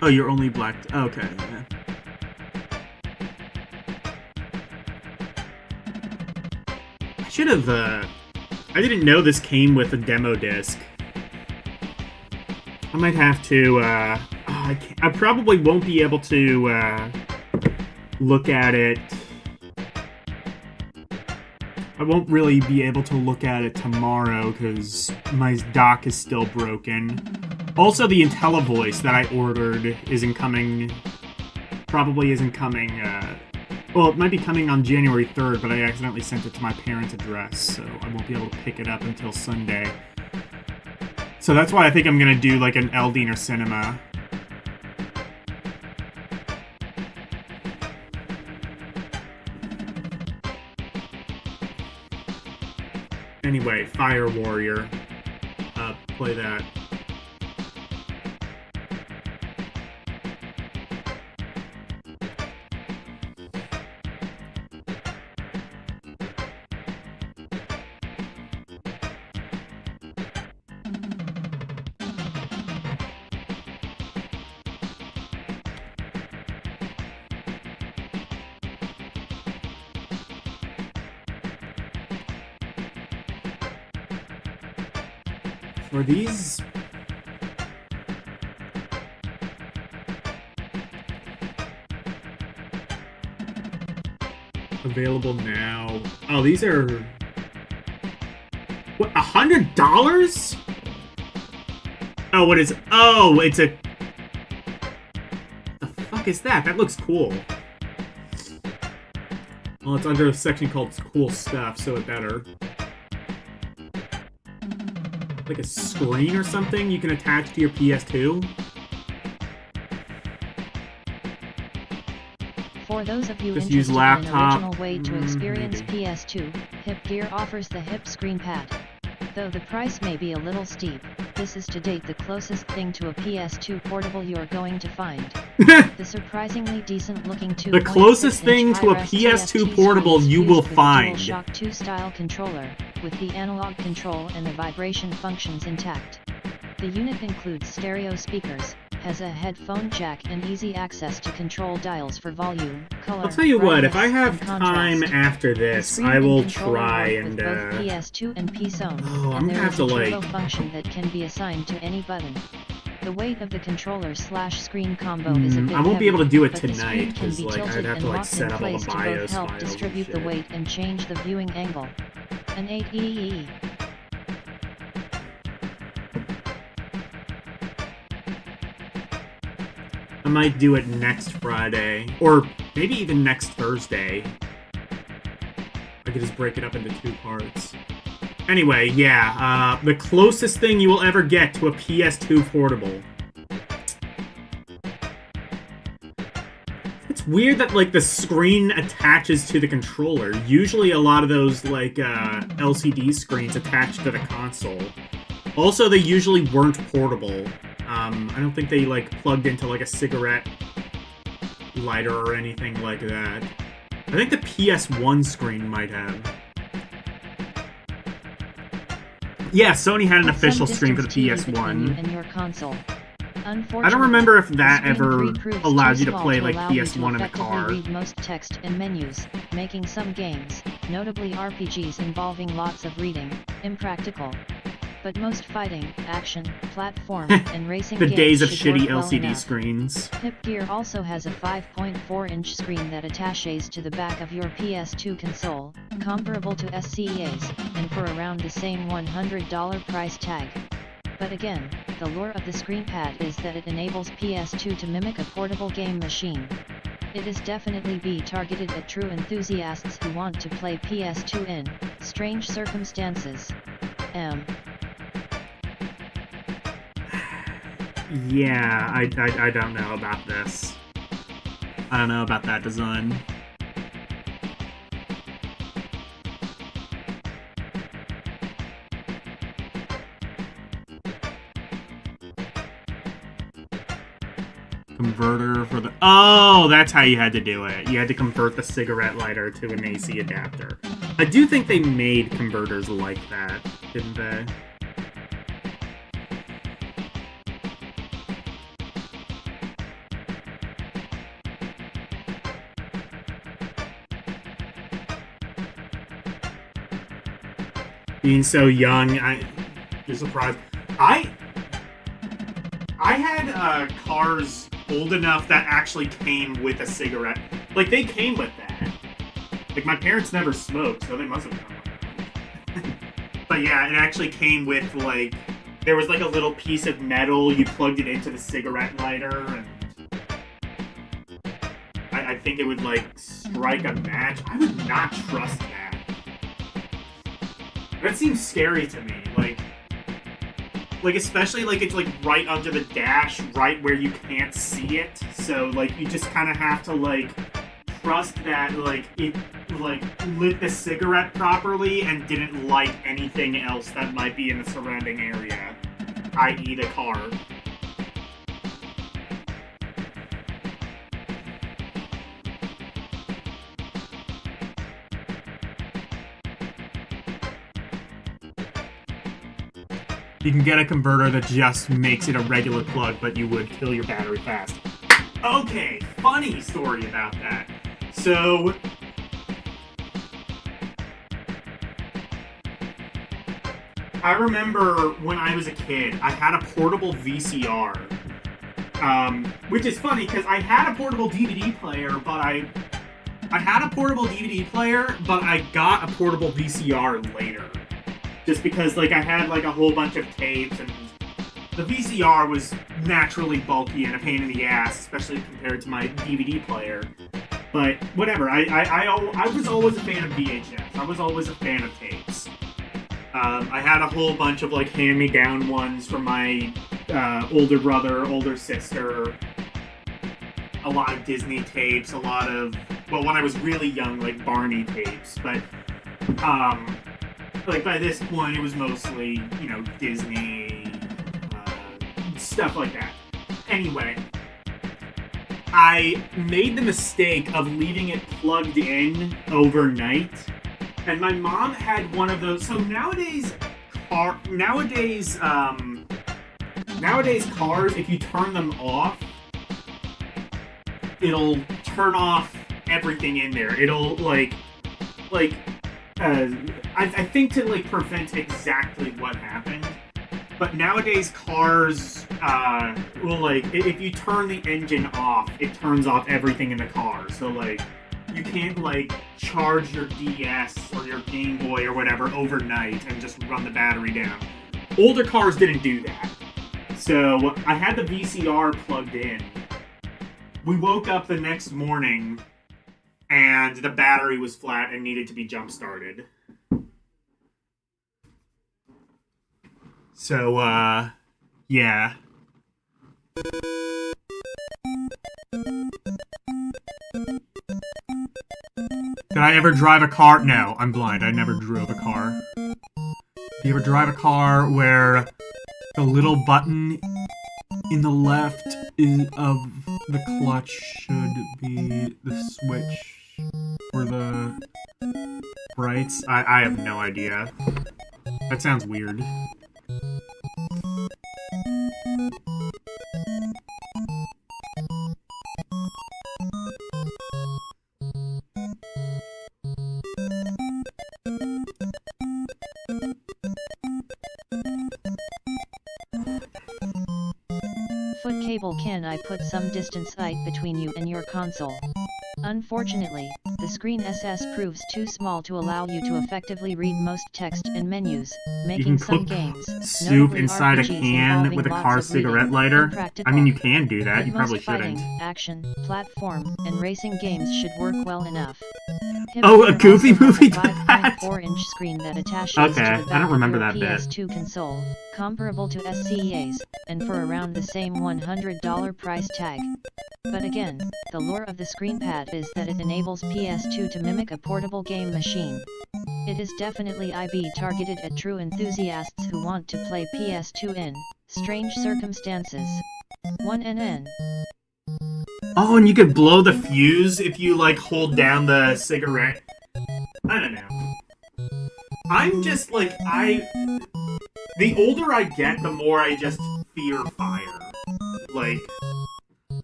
Oh, you're only black. Okay. Yeah. I should have, I didn't know this came with a demo disc. I might have to, I probably won't be able to, look at it. I won't really be able to look at it tomorrow because my dock is still broken. Also, the IntelliVoice that I ordered isn't coming, probably isn't coming, well, it might be coming on January 3rd, but I accidentally sent it to my parents' address, so I won't be able to pick it up until Sunday. So that's why I think I'm going to do like an LDM or Cinema. Anyway, Fire Warrior. Play that. Are these... available now? Oh, these are... what, $100? Oh, what is... oh, it's a... the fuck is that? That looks cool. Well, it's under a section called Cool Stuff, so it better. Like a screen or something you can attach to your PS2? For those of you Just interested use laptop. in an original way to experience Maybe. PS2, Hip Gear offers the Hip Screen Pad. Though the price may be a little steep, this is to date the closest thing to a PS2 portable you're going to find. The surprisingly decent-looking 2.6-inch The closest thing to a IRS PS2 TFT portable screen is you fused will with a find. DualShock 2 style controller, with the analog control and the vibration functions intact. The unit includes stereo speakers, has a headphone jack and easy access to control dials for volume, color, I'll tell you what, if I brightness, have and contrast. time after The this, screen I will and controller try work and, with both PS2 and P-Zone, oh, I'm and gonna there have is to, a turbo like... function that can be assigned to any button. The weight of the controller/screen combo is a bit I won't be able to heavy, do it but the tonight, screen can because, be like, I'd tilted have and to, like, locked set in up all place the to both BIOS help files and distribute the shit. weight and change the viewing angle. An 8EE. I might do it next Friday, or maybe even next Thursday. I could just break it up into 2 parts. Anyway, yeah, the closest thing you will ever get to a PS2 portable. it's weird that, like, the screen attaches to the controller. Usually a lot of those, like, LCD screens attach to the console. Also, they usually weren't portable. I don't think they, like, plugged into, like, a cigarette lighter or anything like that. I think the PS1 screen might have. Yeah, Sony had an official screen for the PS1. And your console. I don't remember if that ever allowed you to play, like, PS1 in the car. Read most text and menus, making some games, notably RPGs involving lots of reading, impractical. But most fighting, action, platform, and racing the games days of should shitty work well LCD enough. screens. Pip Gear also has a 5.4-inch screen that attaches to the back of your PS2 console, comparable to SCEA's, and for around the same $100 price tag. But again, the lure of the screenpad is that it enables PS2 to mimic a portable game machine. It is definitely be targeted at true enthusiasts who want to play PS2 in strange circumstances. Yeah, I don't know about this. I don't know about that design. Converter for the... Oh, that's how you had to do it. You had to convert the cigarette lighter to an AC adapter. I do think they made converters like that, didn't they? Being so young, you're surprised. I had cars old enough that actually came with a cigarette. Like, they came with that. Like, my parents never smoked, so they must have come with that. But yeah, it actually came with, like, there was like a little piece of metal, you plugged it into the cigarette lighter, and I think it would, like, strike a match. I would not trust that. That seems scary to me, like especially like it's like right under the dash, right where you can't see it. So like you just kind of have to like trust that like it like lit the cigarette properly and didn't light anything else that might be in the surrounding area, i.e. the car. You can get a converter that just makes it a regular plug, but you would kill your battery fast. Okay, funny story about that. So, I remember when I was a kid, I had a portable VCR. Which is funny, because I had a portable DVD player, but I got a portable VCR later. Just because, like, I had, like, a whole bunch of tapes, and the VCR was naturally bulky and a pain in the ass, especially compared to my DVD player. But, whatever, I was always a fan of VHS. I was always a fan of tapes. I had a whole bunch of, like, hand-me-down ones from my older brother, older sister. A lot of Disney tapes, a lot of, well, when I was really young, like, Barney tapes. But, like, by this point, it was mostly, you know, Disney, stuff like that. Anyway, I made the mistake of leaving it plugged in overnight, and my mom had one of those. So nowadays cars, if you turn them off, it'll turn off everything in there. It'll, I think to, like, prevent exactly what happened. But nowadays cars, will, like, if you turn the engine off, it turns off everything in the car. So, like, you can't, like, charge your DS or your Game Boy or whatever overnight and just run the battery down. Older cars didn't do that. So, I had the VCR plugged in. We woke up the next morning, and the battery was flat and needed to be jump-started. So, yeah. Did I ever drive a car? No, I'm blind. I never drove a car. Do you ever drive a car where the little button in the left of the clutch should be the switch for the brights? I have no idea. That sounds weird. Foot cable. Can I put some distance height between you and your console? Unfortunately, the screen SS proves too small to allow you to effectively read most text and menus, making some games, soup notably inside a RPGs can involving with a lots car of cigarette reading, lighter. impractical. I mean, you can do that. But You probably most fighting, shouldn't. action, platform, and racing games should work well enough. Oh, a Goofy also movie has a did that? 5.4-inch screen that attaches Okay, to the I back don't remember of that your bit. PS2 console, comparable to SCEA's, and for around the same $100 price tag. But again, the lure of the screenpad is that it enables PS2 to mimic a portable game machine. It is definitely IB targeted at true enthusiasts who want to play PS2 in strange circumstances. 1NN. Oh, and you could blow the fuse if you, like, hold down the cigarette. I don't know. I'm just, like, the older I get, the more I just fear fire. Like,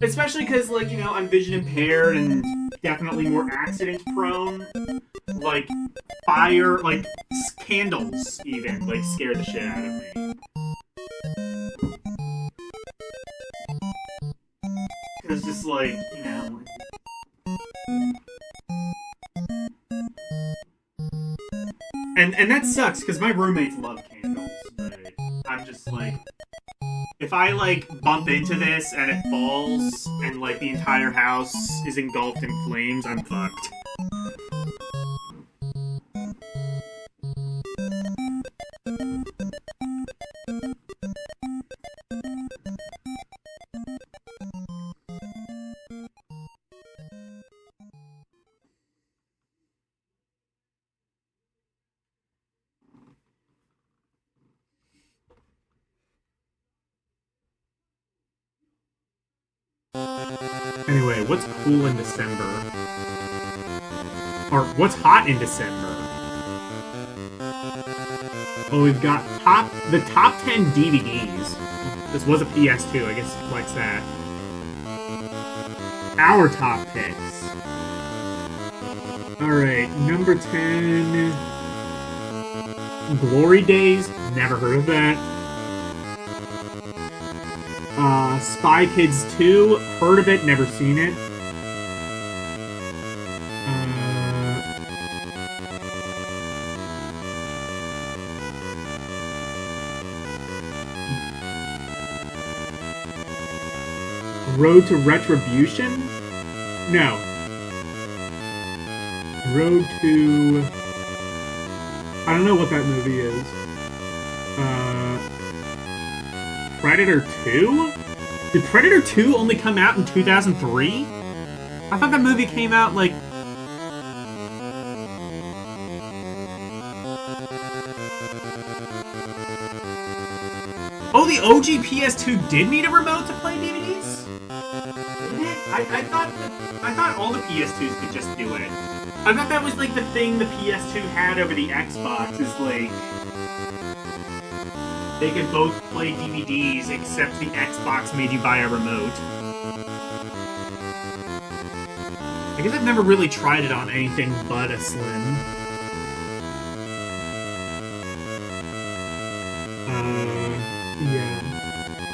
especially because, like, you know, I'm vision impaired and definitely more accident prone. Like, fire, like, candles even, like, scare the shit out of me. It's just like, you know. And that sucks, because my roommates love candles, but I'm just like, if I, like, bump into this and it falls and, like, the entire house is engulfed in flames, I'm fucked. Anyway, what's cool in December? Or what's hot in December? Well, we've got the top 10 DVDs. This was a PS2, I guess it reflects that. Our top picks. Alright, number 10... Glory Days, never heard of that. Spy Kids 2, heard of it, never seen it. Road to Retribution? No. Road to... I don't know what that movie is. Predator 2? Did Predator 2 only come out in 2003? I thought that movie came out, like... Oh, the OG PS2 did need a remote to play DVDs? Did it? I thought all the PS2s could just do it. I thought that was, like, the thing the PS2 had over the Xbox, is, like... They could both play DVDs, except the Xbox made you buy a remote. I guess I've never really tried it on anything but a Slim. Yeah.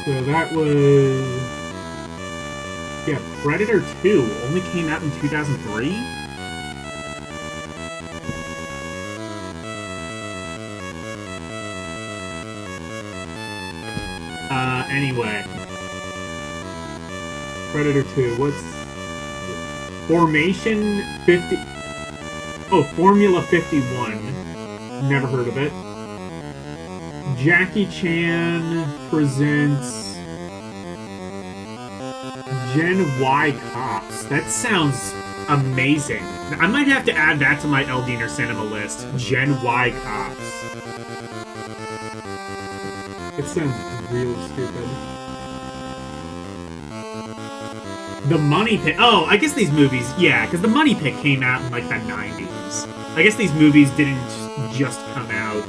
So that was... Yeah, Predator 2 only came out in 2003? Anyway. Predator 2, what's... Formation 50... Oh, Formula 51. Never heard of it. Jackie Chan presents... Gen Y Cops. That sounds amazing. I might have to add that to my LDM Cinema list. Gen Y Cops. It sounds real stupid. The Money Pit. Oh, I guess these movies, yeah, because the Money Pit came out in like the 90s. I guess these movies didn't just come out.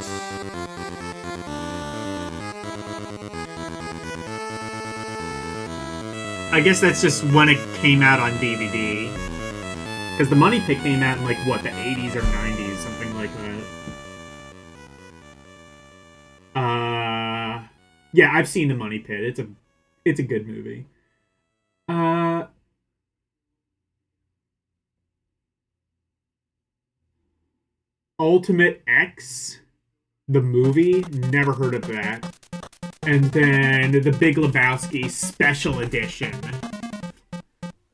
I guess that's just when it came out on DVD. Because the Money Pit came out in like, what, the 80s or 90s, something like that. Yeah, I've seen the Money Pit. It's a good movie. Ultimate X, the movie, never heard of that. And then the Big Lebowski Special Edition.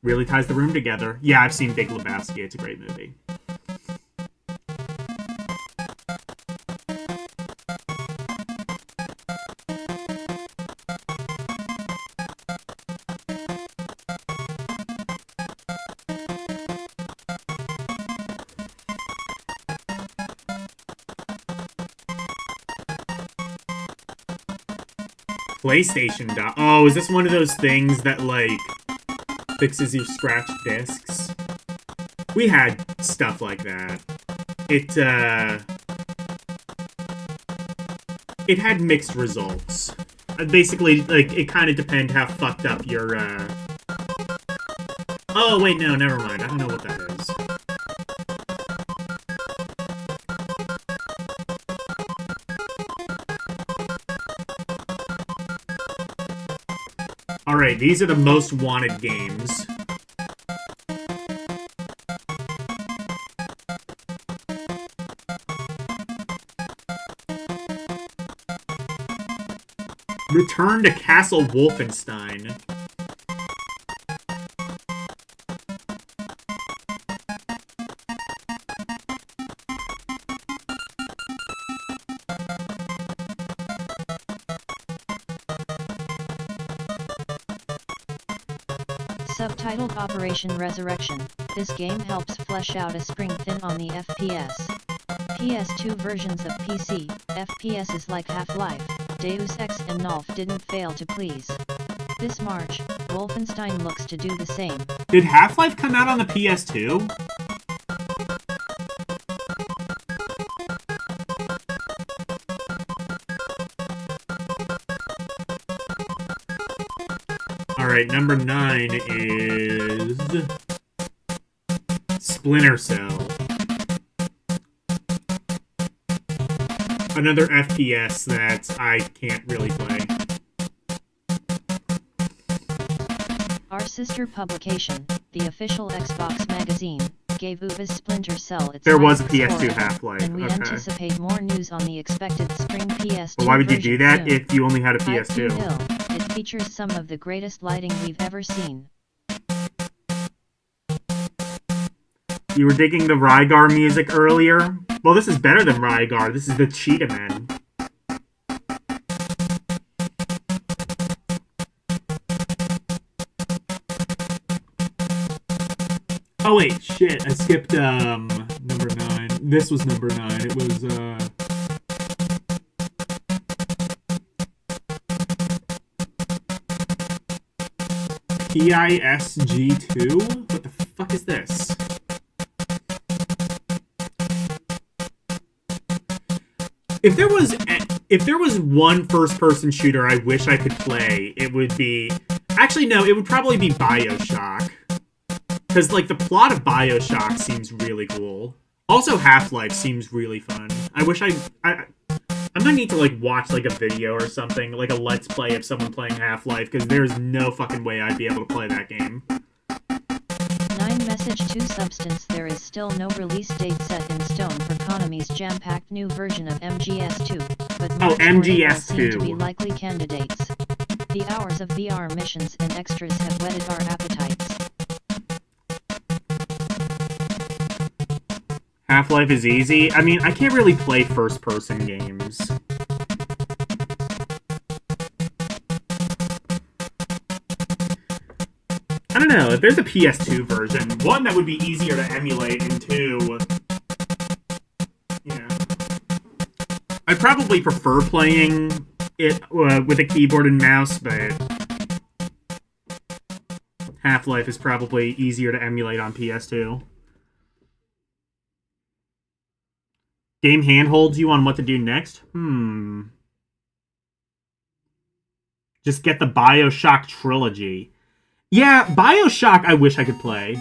Really ties the room together. Yeah, I've seen Big Lebowski. It's a great movie. PlayStation. Oh, is this one of those things that, like, fixes your scratched discs? We had stuff like that. It had mixed results. Basically, like, it kind of depends how fucked up your, Oh, wait, no, never mind. I don't know what that is. Alright, these are the most wanted games. Return to Castle Wolfenstein. Subtitled Operation Resurrection, this game helps flesh out a spring thin on the FPS. PS2 versions of PC, FPSs like Half-Life, Deus Ex and Nulf didn't fail to please. This March, Wolfenstein looks to do the same. Did Half-Life come out on the PS2? Alright, number 9 is Splinter Cell. Another FPS that I can't really play. Our sister publication, the official Xbox magazine, gave Uva's Splinter Cell its There was a highest PS2 score, Half-Life, and we okay. anticipate more news on the expected spring PS2 But why would you do that version if you only had a soon. PS2? Hype Hill. It features some of the greatest lighting we've ever seen. You were digging the Rygar music earlier? Well, this is better than Rygar. This is the Cheetah Men. Oh wait, shit, I skipped, number 9. This was number 9. It was, PISG2? What the fuck is this? If there was one first-person shooter I wish I could play, it would be... Actually, no, it would probably be BioShock. Because, like, the plot of BioShock seems really cool. Also, Half-Life seems really fun. I wish I might need to, like, watch, like, a video or something, like a Let's Play of someone playing Half-Life, because there's no fucking way I'd be able to play that game. 9 Message to Substance. There is still no release date set in stone for Konami's jam-packed new version of MGS2, but MGS2 seem to be likely candidates. The hours of VR missions and extras have whetted our appetites. Half-Life is easy. I mean, I can't really play first-person games. I don't know, if there's a PS2 version, one, that would be easier to emulate, and two, you know, I'd probably prefer playing it with a keyboard and mouse, but Half-Life is probably easier to emulate on PS2. Game handholds you on what to do next? Just get the BioShock trilogy. Yeah, BioShock I wish I could play.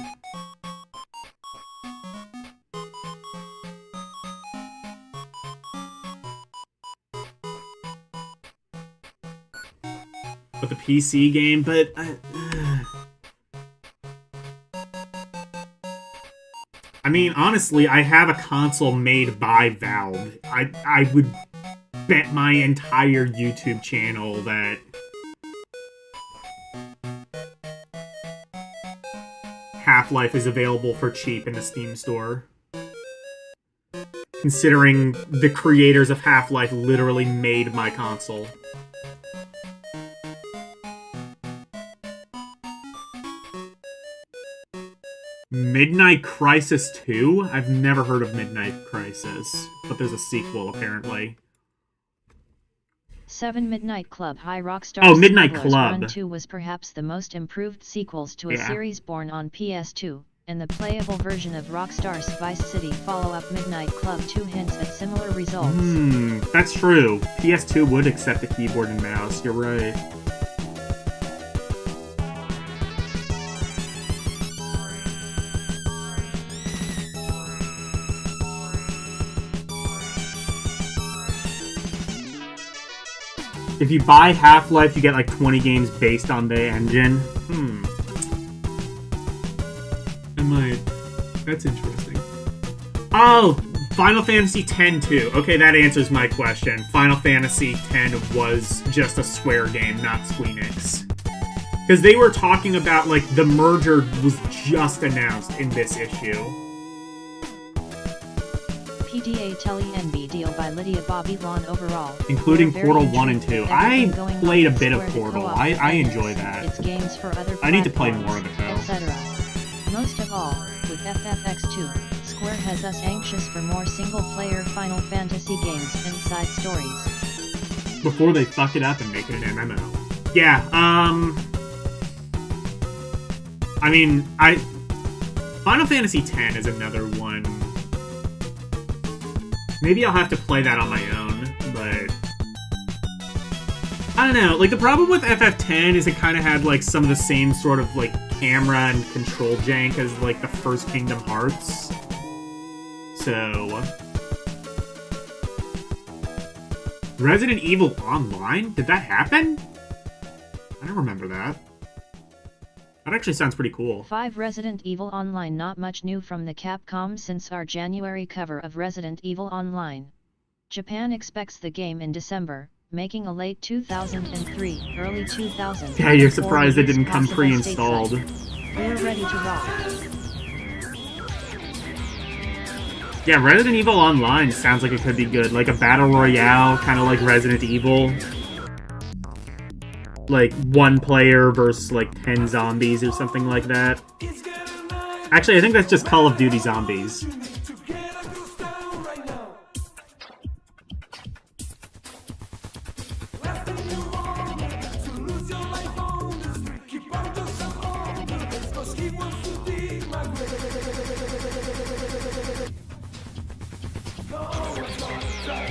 But the PC game, but... I mean, honestly, I have a console made by Valve. I would bet my entire YouTube channel that Half-Life is available for cheap in the Steam store. Considering the creators of Half-Life literally made my console. Midnight Crisis 2? I've never heard of Midnight Crisis, but there's a sequel, apparently. 7 Midnight Club High Rockstar Oh, Midnight Smugglers Club. Run 2 was perhaps the most improved sequels to a series born on PS2, and the playable version of Rockstar's Vice City follow-up Midnight Club 2 hints at similar results. That's true. PS2 would accept a keyboard and mouse, you're right. If you buy Half-Life, you get like 20 games based on the engine. That's interesting. Oh, Final Fantasy X too. Okay, that answers my question. Final Fantasy X was just a Square game, not Squeenix. Because they were talking about, like, the merger was just announced in this issue. PDA Tele-NB deal by Lydia Bobby Lawn overall. Including Portal 1 and 2. I played a bit of Portal. I enjoy that. Its games for other I need to play more of it, though. etc. Most of all, with FFX2, Square has us anxious for more single-player Final Fantasy games and side stories. Before they fuck it up and make it an MMO. Yeah, I mean, Final Fantasy X is another one. Maybe I'll have to play that on my own, but I don't know. Like, the problem with FF10 is it kind of had, like, some of the same sort of, like, camera and control jank as, like, the first Kingdom Hearts. So... Resident Evil Online? Did that happen? I don't remember that. That actually sounds pretty cool. 5 Resident Evil Online. Not much new from the Capcom since our January cover of Resident Evil Online. Japan expects the game in December, making a late 2003, early 2000. Yeah, you're surprised it didn't come pre-installed. We're ready to rock. Yeah, Resident Evil Online sounds like it could be good. Like a battle royale, kind of like Resident Evil. Like, one player versus, like, 10 zombies or something like that. Actually, I think that's just Call of Duty Zombies.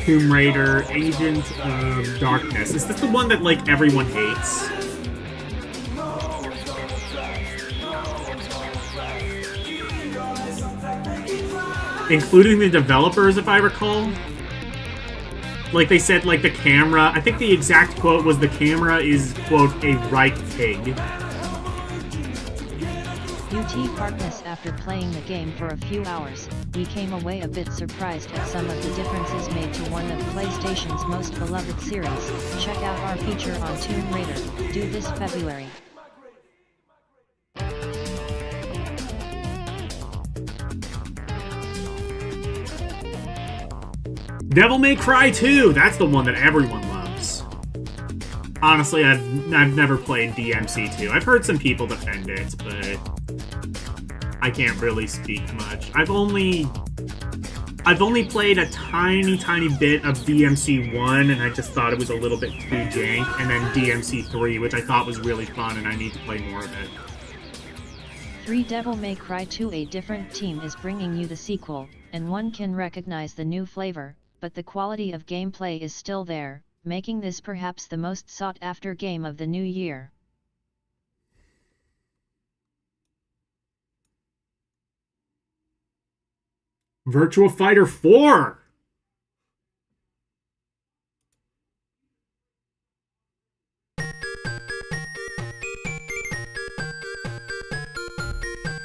Tomb Raider, Agent of Darkness. Is this the one that, like, everyone hates? Including the developers, if I recall? Like, they said, like, the camera... I think the exact quote was, the camera is, quote, a right pig. UT Harkness. After playing the game for a few hours, we came away a bit surprised at some of the differences made to one of PlayStation's most beloved series. Check out our feature on Tomb Raider, due this February. Devil May Cry 2! That's the one that everyone loves. honestly, I've never played DMC2. I've heard some people defend it, but I can't really speak much. I've only played a tiny bit of DMC1, and I just thought it was a little bit too jank, and then DMC3, which I thought was really fun, and I need to play more of it. 3 Devil May Cry 2. A different team is bringing you the sequel, and one can recognize the new flavor, but the quality of gameplay is still there, making this perhaps the most sought-after game of the new year. Virtua Fighter 4!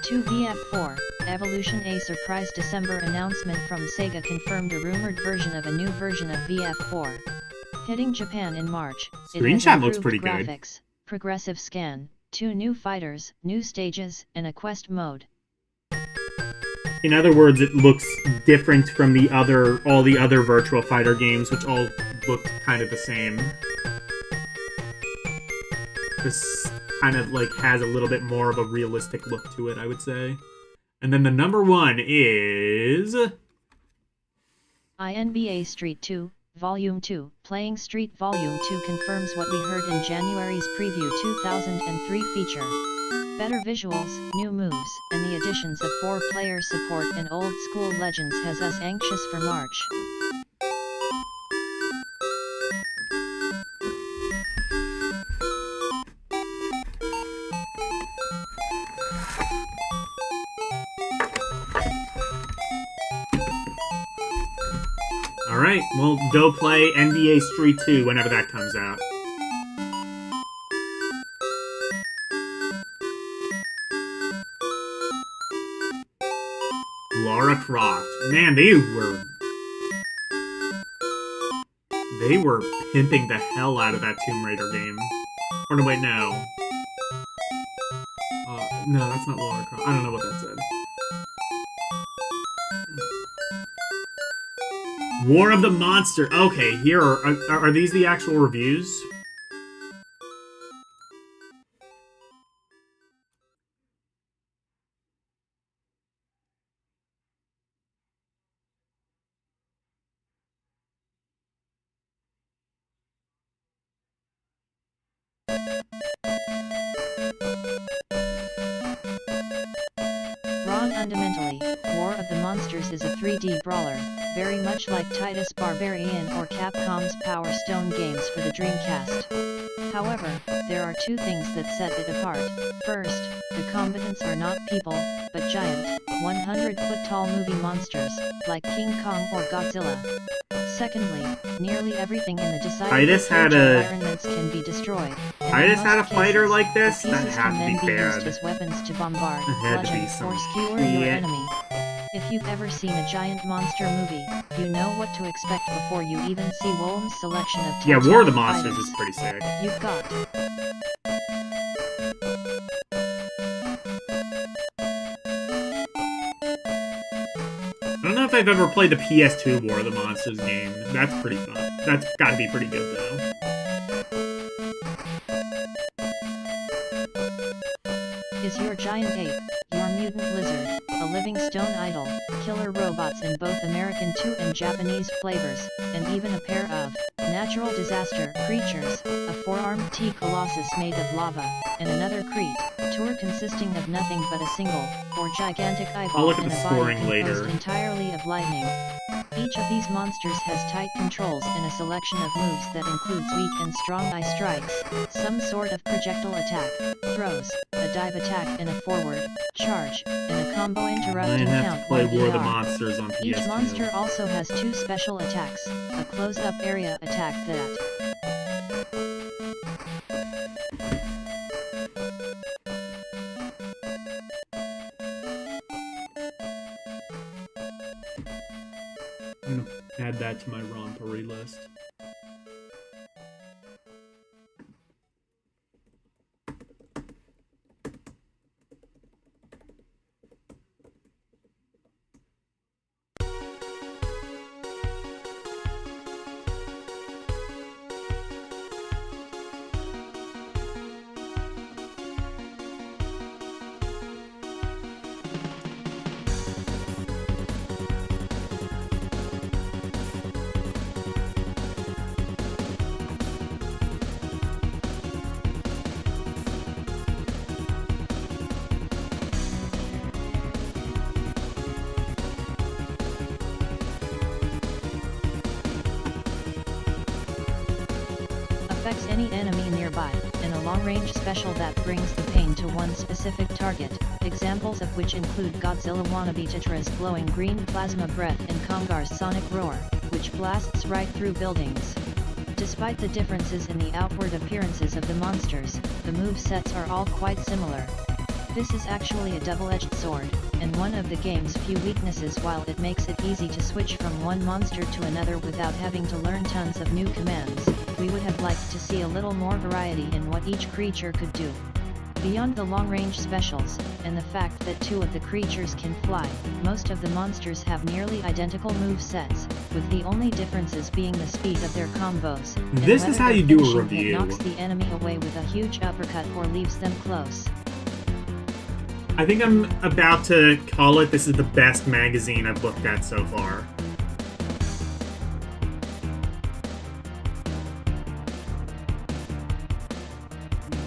To VF4, Evolution. A surprise December announcement from Sega confirmed a rumored version of a new version of VF4. Hitting Japan in March, Screenshot looks pretty good. Graphics, progressive scan, 2 new fighters, new stages, and a quest mode. In other words, it looks different from all the other Virtua Fighter games, which all looked kind of the same. This kind of like has a little bit more of a realistic look to it, I would say. And then the number 1 is NBA Street 2, Volume 2. Playing Street Volume 2 confirms what we heard in January's Preview 2003 feature. Better visuals, new moves, and the additions of 4-player support and old-school legends has us anxious for March. Alright, well, go play NBA Street 2 whenever that comes out. Lara Croft. Man, they were pimping the hell out of that Tomb Raider game. Or no, wait, no. No, that's not Lara Croft. I don't know what that said. War of the Monster. Okay, here are these the actual reviews? Fundamentally, War of the Monsters is a 3D brawler, very much like Titus Barbarian or Capcom's Power Stone games for the Dreamcast. However, there are 2 things that set it apart. First, the combatants are not people, but giant, 100-foot-tall movie monsters, like King Kong or Godzilla. Secondly, nearly everything in the decided environments can be destroyed. Titus had a fighter like this? The That pieces had can to then be be used bad. as weapons to bombard, It had to be bludgeon, some or skewer your shit. enemy. If you've ever seen a giant monster movie, you know what to expect before you even see Wolm's selection of Yeah, War of the Titanic Monsters fighters. is pretty sick. You've got I don't know if I've ever played the PS2 War of the Monsters game. That's pretty fun. That's gotta be pretty good, though. Is your giant ape, your mutant lizard, a living stone idol, killer robots in both American 2 and Japanese flavors, and even a pair of natural disaster creatures, a 4-armed T-Colossus made of lava, and another Crete, tour consisting of nothing but a single, or gigantic I'll eyeball look at and the a body scoring composed later. entirely of lightning. Each of these monsters has tight controls and a selection of moves that includes weak and strong eye strikes, some sort of projectile attack, throws, a dive attack and a forward charge, and a combo interrupting I have count to play 1 War of the ER. Monsters on Each PS2. monster also has 2 special attacks, a close-up area attack that I'm gonna add that to my rompery list. any enemy nearby, and a long-range special that brings the pain to one specific target, examples of which include Godzilla wannabe Tetra's glowing green plasma breath and Kongar's sonic roar, which blasts right through buildings. Despite the differences in the outward appearances of the monsters, the movesets are all quite similar. This is actually a double-edged sword, and one of the game's few weaknesses. While it makes it easy to switch from one monster to another without having to learn tons of new commands, we would have liked to see a little more variety in what each creature could do. Beyond the long-range specials, and the fact that two of the creatures can fly, most of the monsters have nearly identical move sets, with the only differences being the speed of their combos. This is how you do a review. It knocks the enemy away with a huge uppercut or leaves them close. I think I'm about to call it this is the best magazine I've looked at so far.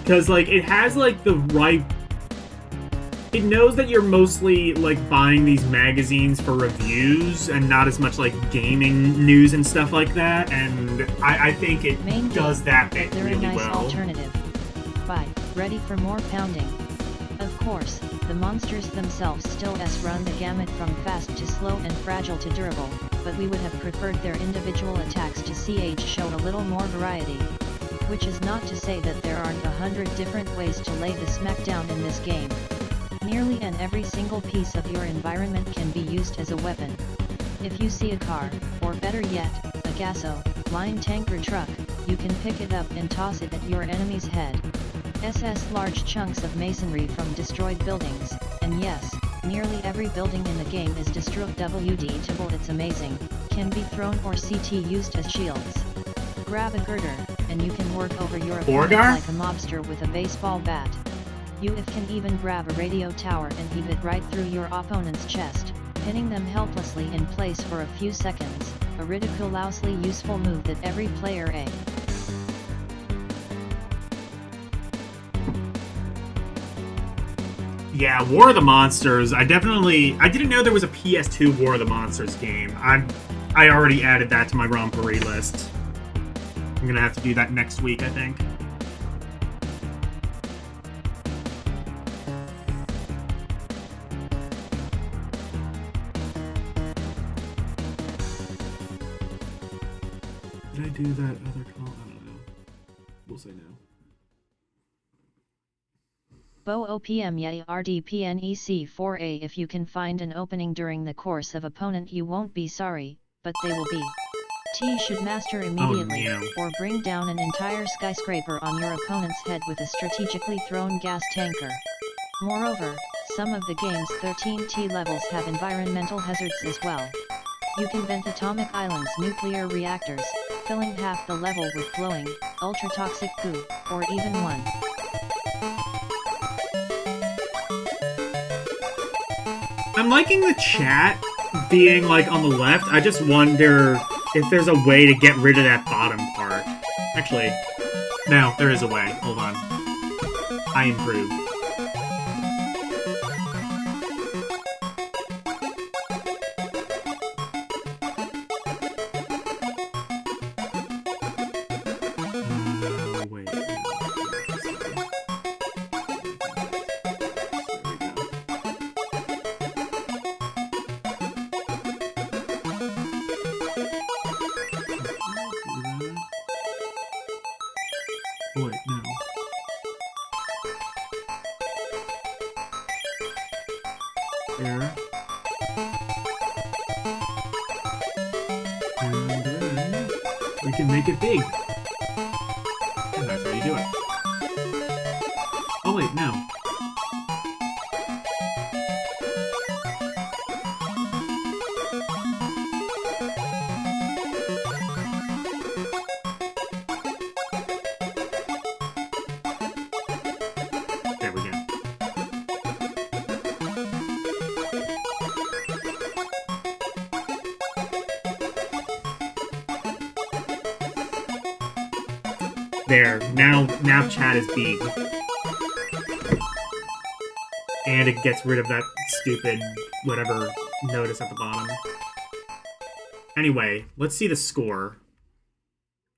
Because, like, it has, like, the right... It knows that you're mostly, like, buying these magazines for reviews and not as much, like, gaming news and stuff like that, and I think it does that bit really well. They're a nice alternative. Bye. Ready for more pounding. Of course, the monsters themselves still run the gamut from fast to slow and fragile to durable, but we would have preferred their individual attacks to show a little more variety. Which is not to say that there aren't 100 different ways to lay the smackdown in this game. Nearly and every single piece of your environment can be used as a weapon. If you see a car, or better yet, a gaso, line tank or truck, you can pick it up and toss it at your enemy's head. Large chunks of masonry from destroyed buildings, and yes, nearly every building in the game is destructible. It's amazing, can be thrown or CT used as shields. Grab a girder, and you can work over your opponent like a mobster with a baseball bat. You can even grab a radio tower and heave it right through your opponent's chest, pinning them helplessly in place for a few seconds, a ridiculously useful move that every player Yeah, War of the Monsters. I didn't know there was a PS2 War of the Monsters game. I already added that to my rompery list. I'm gonna have to do that next week, I think. Did I do that other call? I don't know. We'll say no. Bo OPM Yay RDPNEC 4A. If you can find an opening during the course of opponent, you won't be sorry, but they will be. T should master immediately, or bring down an entire skyscraper on your opponent's head with a strategically thrown gas tanker. Moreover, some of the game's 13T levels have environmental hazards as well. You can vent atomic islands' nuclear reactors, filling half the level with glowing, ultra-toxic goo, or even one. I'm liking the chat being, like, on the left. I just wonder if there's a way to get rid of that bottom part. Actually, no, there is a way. Hold on. I improved. Wait. Wait, no. There. And then we can make it big. And that's how you do it. Oh wait, no. There we go. There. Now chat is big. And it gets rid of that stupid whatever notice at the bottom. Anyway, let's see the score.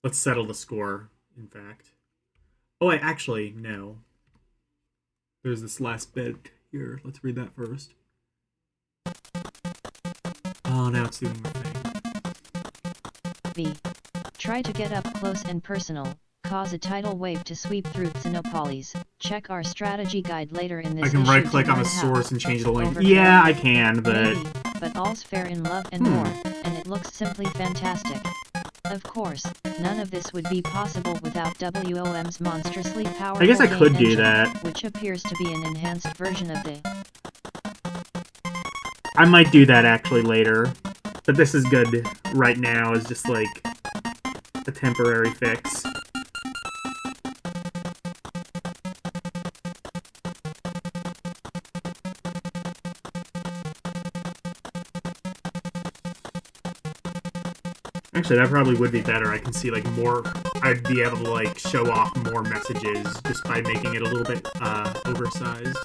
Let's settle the score, in fact. Oh, wait, actually, no. There's this last bit here. Let's read that first. Oh, now it's doing the thing. B. Try to get up close and personal. Cause a tidal wave to sweep through Xenopolis. Check our strategy guide later in this I can issue right-click to on the learn how. source and change the link. Overkill? Yeah, I can, but... Maybe, but all's fair in love and more, and it looks simply fantastic. Of course, none of this would be possible without WOM's monstrously powerful I guess I game could do engine, that. which appears to be an enhanced version of the... I might do that actually later. But this is good right now, is just like a temporary fix. Actually, that probably would be better. I can see, like, more... I'd be able to, like, show off more messages just by making it a little bit, oversized.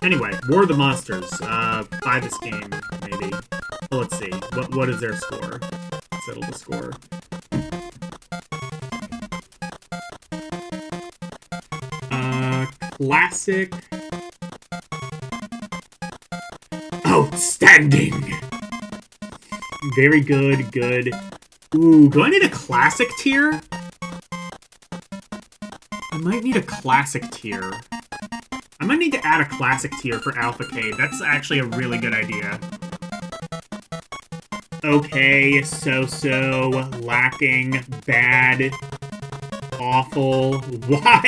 Anyway, War of the Monsters. Buy this game, maybe. Well, let's see. What is their score? Settle the score. Classic. Outstanding! Very good, good. Ooh, do I need a classic tier? I might need a classic tier. I might need to add a classic tier for Alphacade. That's actually a really good idea. Okay, so-so, lacking, bad, awful, why?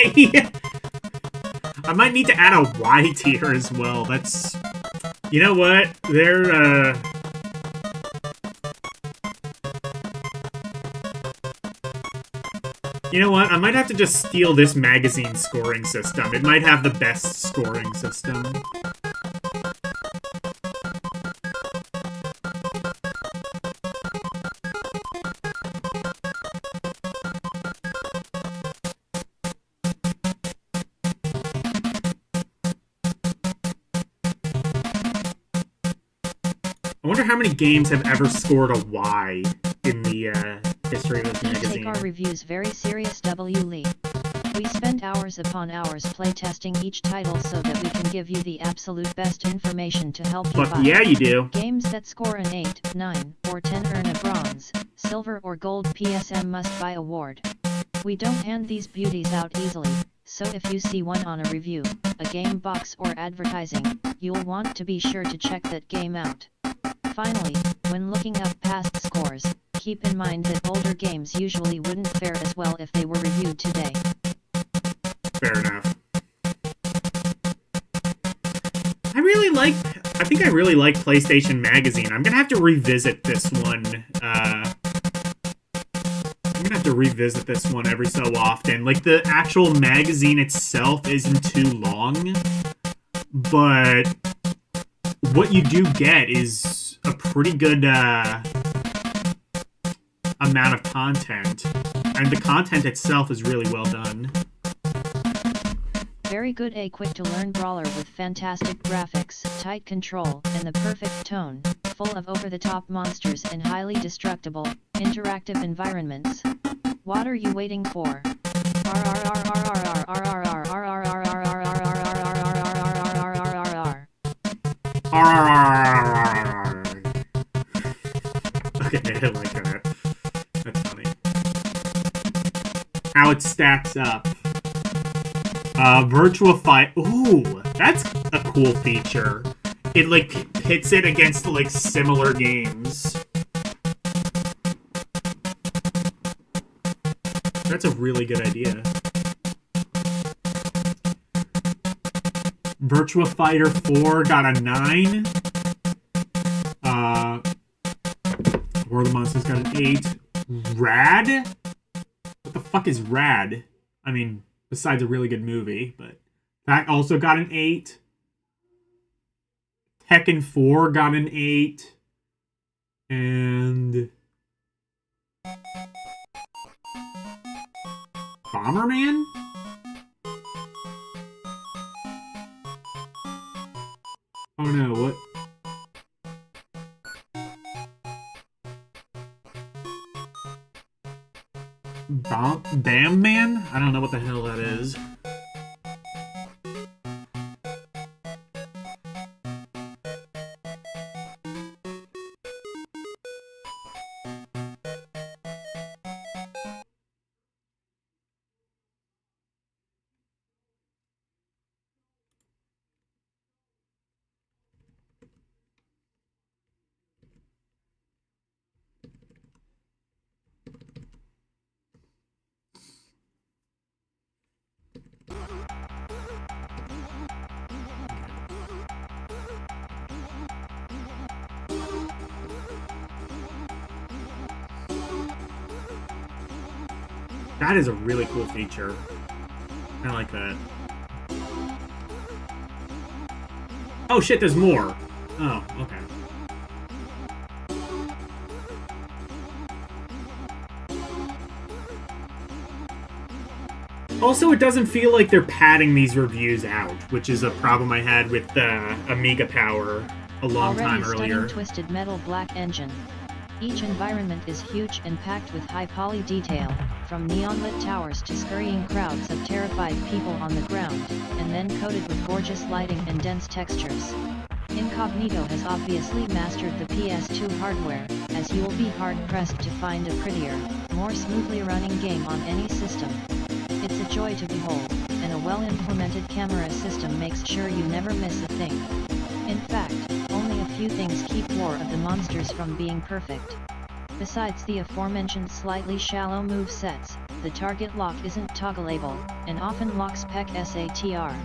I might need to add a Y tier as well. That's... You know what? They're, You know what? I might have to just steal this magazine scoring system. It might have the best scoring system. I wonder how many games have ever scored a Y in the history of this We magazine. take our reviews very serious, W. Lee. We spend hours upon hours playtesting each title so that we can give you the absolute best information to help you Fuck buy. yeah, you do. Games that score an 8, 9, or 10 earn a bronze, silver or gold PSM must-buy award. We don't hand these beauties out easily, so if you see one on a review, a game box or advertising, you'll want to be sure to check that game out. Finally, when looking up past scores, keep in mind that older games usually wouldn't fare as well if they were reviewed today. Fair enough. I think I really like PlayStation Magazine. I'm gonna have to revisit this one, I'm gonna have to revisit this one every so often. Like, the actual magazine itself isn't too long, but what you do get is a pretty good, amount of content. And the content itself is really well done. Very good, a quick-to-learn brawler with fantastic graphics, tight control, and the perfect tone, full of over-the-top monsters and highly destructible, interactive environments. What are you waiting for? Okay, I like that. That's funny. How it stacks up. Virtual fight. Ooh, that's a cool feature. It, like, pits it against, like, similar games. That's a really good idea. Virtua Fighter 4 got a 9. War of the Monsters got an 8. Rad? What the fuck is Rad? I mean, besides a really good movie, but that also got an 8. Tekken 4 got an 8. And Bomberman? Oh no, what? Bam Man? I don't know what the hell that is. That is a really cool feature. I like that. Oh shit, there's more. Oh, okay. Also, it doesn't feel like they're padding these reviews out, which is a problem I had with Amiga Power a long time earlier. Twisted metal black engine. Each environment is huge and packed with high poly detail, from neon-lit towers to scurrying crowds of terrified people on the ground, and then coated with gorgeous lighting and dense textures. Incognito has obviously mastered the PS2 hardware, as you will be hard-pressed to find a prettier, more smoothly running game on any system. It's a joy to behold, and a well-implemented camera system makes sure you never miss a thing. In fact, only a few things keep War of the Monsters from being perfect. Besides the aforementioned slightly shallow move sets, the target lock isn't toggleable, and often locks PEC SATR.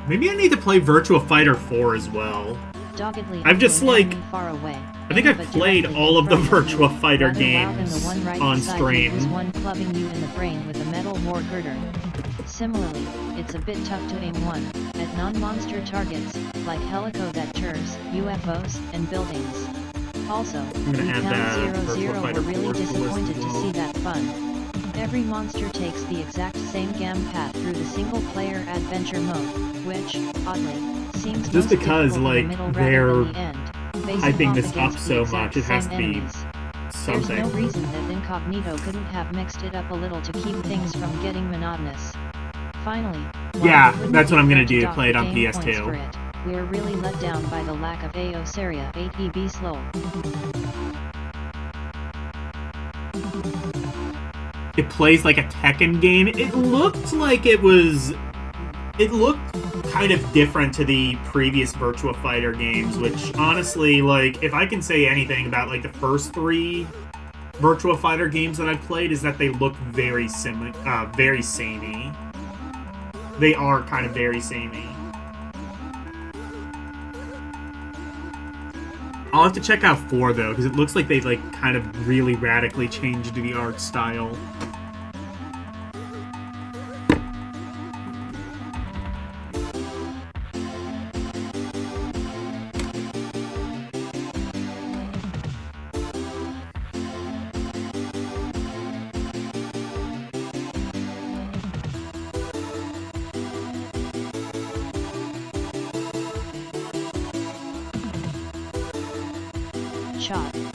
Maybe I need to play Virtua Fighter 4 as well. Doggedly I've just like... far away. I think I've played all of the Virtua Fighter games on stream. One clubbing you in the brain with a metal war girder. Similarly, it's a bit tough to aim one at non-monster targets, like helicopters, UFOs, and buildings. Also, Town 00 were really disappointed to see that fun. Every monster takes the exact same GAM path through the single-player adventure mode, which, oddly, seems just because, like, they're hyping this up so much, much, it has to be something. There's no reason that Incognito couldn't have mixed it up a little to keep things from getting monotonous. Finally, yeah, that's what I'm gonna do, play it on PS2. We're really let down by the lack of AO Seria 8EB slow. It plays like a Tekken game. It looked like it was... It looked kind of different to the previous Virtua Fighter games, which honestly, like, if I can say anything about, like, the first 3 Virtua Fighter games that I've played, is that they look very samey. They are kind of very samey. I'll have to check out 4, though, because it looks like they, like, kind of really radically changed the art style.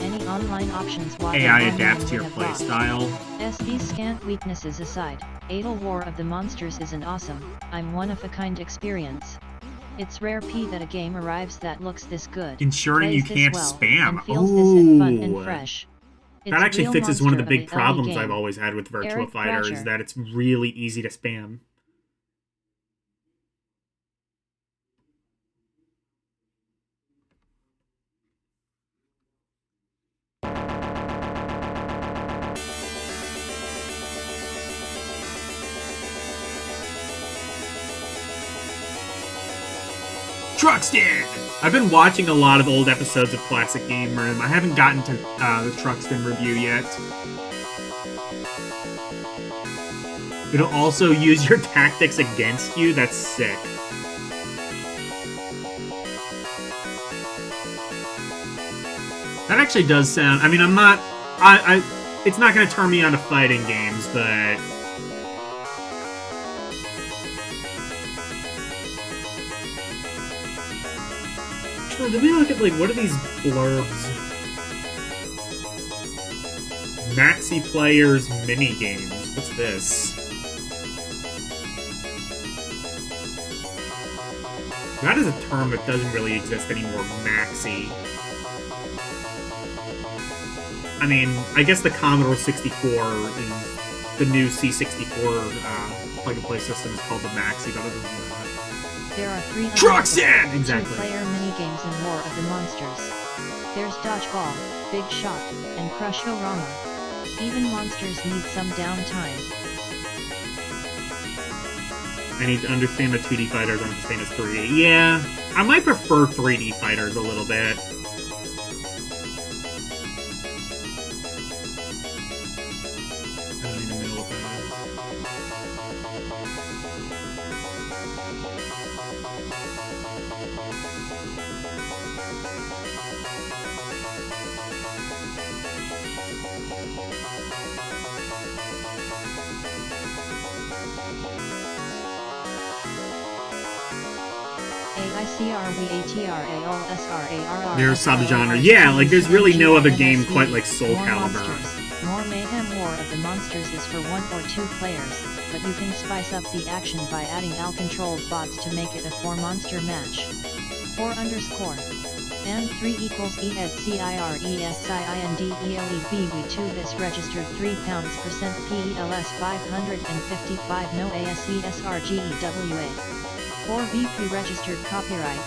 Any online options AI adapts to your playstyle. These scant weaknesses aside, Adel War of the Monsters is an awesome, I'm one-of-a-kind experience. It's rare that a game arrives that looks this good, ensuring you can't well, spam. And feels this fun and fresh. That actually fixes one of the big problems game. I've always had with Virtua Eric Fighter, Thrasher. is that it's really easy to spam. Truxton! I've been watching a lot of old episodes of Classic Game Room. I haven't gotten to the Truxton review yet. It'll also use your tactics against you? That's sick. That actually does sound... I mean, I'm not... it's not going to turn me on to fighting games, but... Oh, let me look at, like, what are these blurbs? Maxi Players Minigames. What's this? That is a term that doesn't really exist anymore, Maxi. I mean, I guess the Commodore 64 is the new C64 plug-and-play system is called the Maxi, but other than that... There are 3 Truxin! Exactly. two-player minigames in War of the Monsters. There's Dodgeball, Big Shot, and Crush-O-Rama. Even monsters need some downtime. I need to understand the 2D fighters, I'm the same as 3D. Yeah, I might prefer 3D fighters a little bit. I don't even know what that is. There's subgenre. Yeah, like there's really no other game quite like Soul Calibur. More Mayhem. War of the Monsters is for 1 or 2 players, but you can spice up the action by adding AL-controlled bots to make it a 4-monster match. 4 _ and 3 = EADCIRESIINDELEBV2. This registered £3 PELS 555 no ASESRGEWA. 4 VP registered copyright.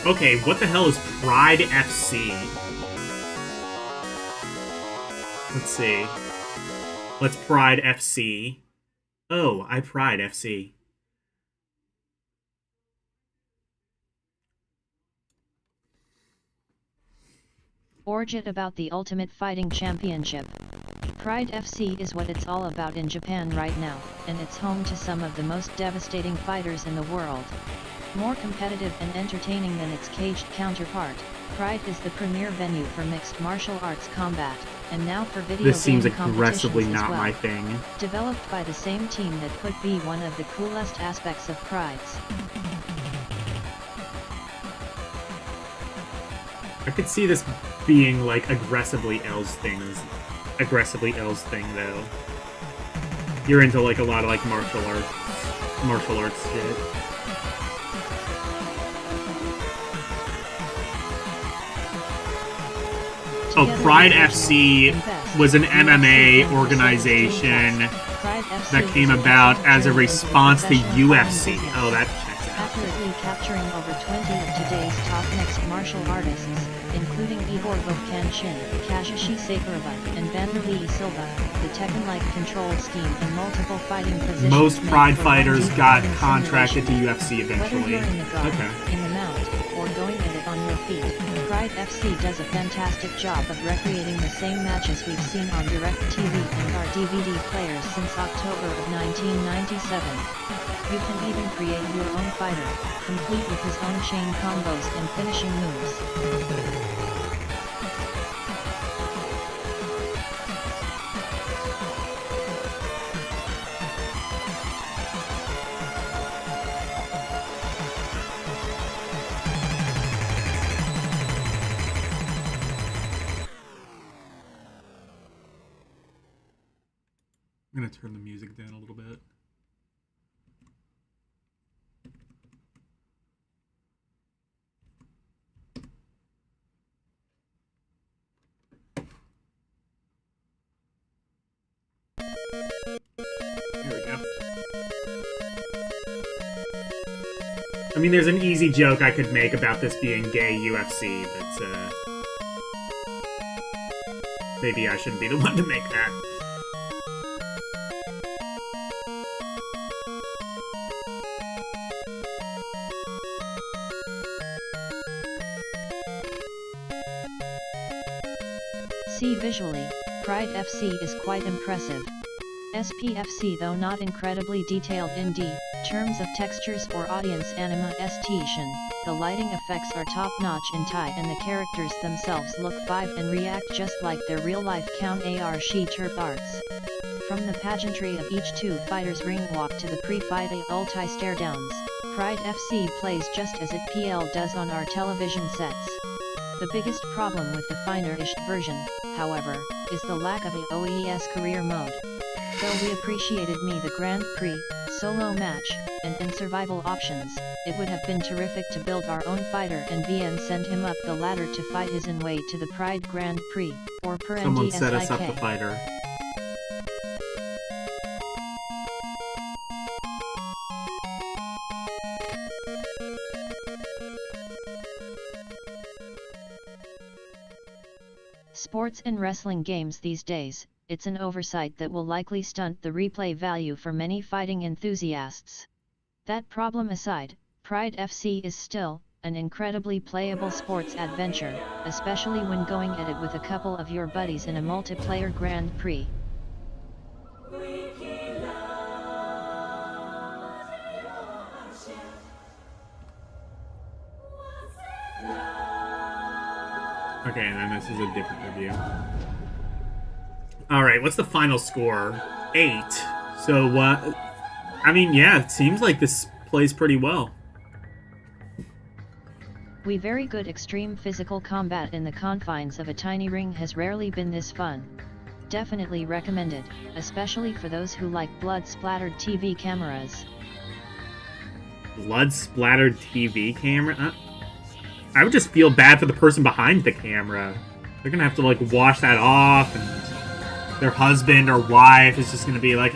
Okay, what the hell is Pride FC? Let's see. Let's Pride FC. Oh, I Pride FC. Origin about the Ultimate Fighting Championship. Pride FC is what it's all about in Japan right now, and it's home to some of the most devastating fighters in the world. More competitive and entertaining than its caged counterpart, Pride is the premier venue for mixed martial arts combat, and now for video This seems game aggressively competitions as not well. my thing. Developed by the same team that could be one of the coolest aspects of Pride's. I could see this being like aggressively L's thing though. You're into like a lot of like martial arts shit. Oh, Pride FC was an MMA organization that came about as a response to UFC. Oh, that checks out. Accurately capturing over 20 of today's top mixed martial artists, including Igor Vovkanshin, Kazushi Sakuraba, and Vanderlei Silva. The Tekken-like control scheme and multiple fighting positions. Most Pride make for fighters one got deep contracted to simulation. UFC Whether eventually. you're in the guard, Okay. in the mount, or going at it on your feet, Pride FC does a fantastic job of recreating the same matches we've seen on DirecTV and our DVD players since October of 1997. You can even create your own fighter, complete with his own chain combos and finishing moves. I'm gonna turn the music down a little bit. There we go. I mean, there's an easy joke I could make about this being gay UFC, but maybe I shouldn't be the one to make that. See visually, Pride FC is quite impressive. SPFC though not incredibly detailed in terms of textures or audience animation, the lighting effects are top-notch in Thai and the characters themselves look vibe and react just like their real-life Count AR She Terp arts. From the pageantry of each two fighters' ring walk to the pre-fight ulti stare-downs, Pride FC plays just as it PL does on our television sets. The biggest problem with the finer-ish version, however, is the lack of a OES career mode. Though we appreciated the Grand Prix, solo match, and in survival options, it would have been terrific to build our own fighter and VN send him up the ladder to fight his own way to the Pride Grand Prix, or per Someone set us up the fighter. Sports and wrestling games these days, it's an oversight that will likely stunt the replay value for many fighting enthusiasts. That problem aside, Pride FC is still an incredibly playable sports adventure, especially when going at it with a couple of your buddies in a multiplayer Grand Prix. Okay, and then this is a different review. Alright, what's the final score? 8. So, I mean, yeah, it seems like this plays pretty well. We very good extreme physical combat in the confines of a tiny ring has rarely been this fun. Definitely recommended, especially for those who like blood-splattered TV cameras. Blood-splattered TV camera? I would just feel bad for the person behind the camera. They're gonna have to, like, wash that off, and their husband or wife is just gonna be like,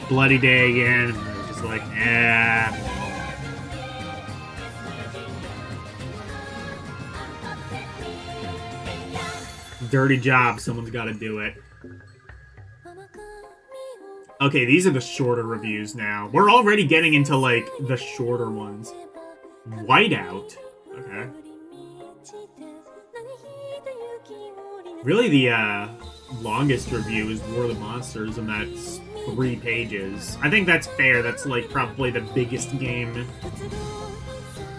bloody day again. And they're just like, dirty job, someone's gotta do it. Okay, these are the shorter reviews now. We're already getting into, like, the shorter ones. Whiteout. Okay. Really, the longest review is War of the Monsters, and that's 3 pages. I think that's fair. That's, like, probably the biggest game.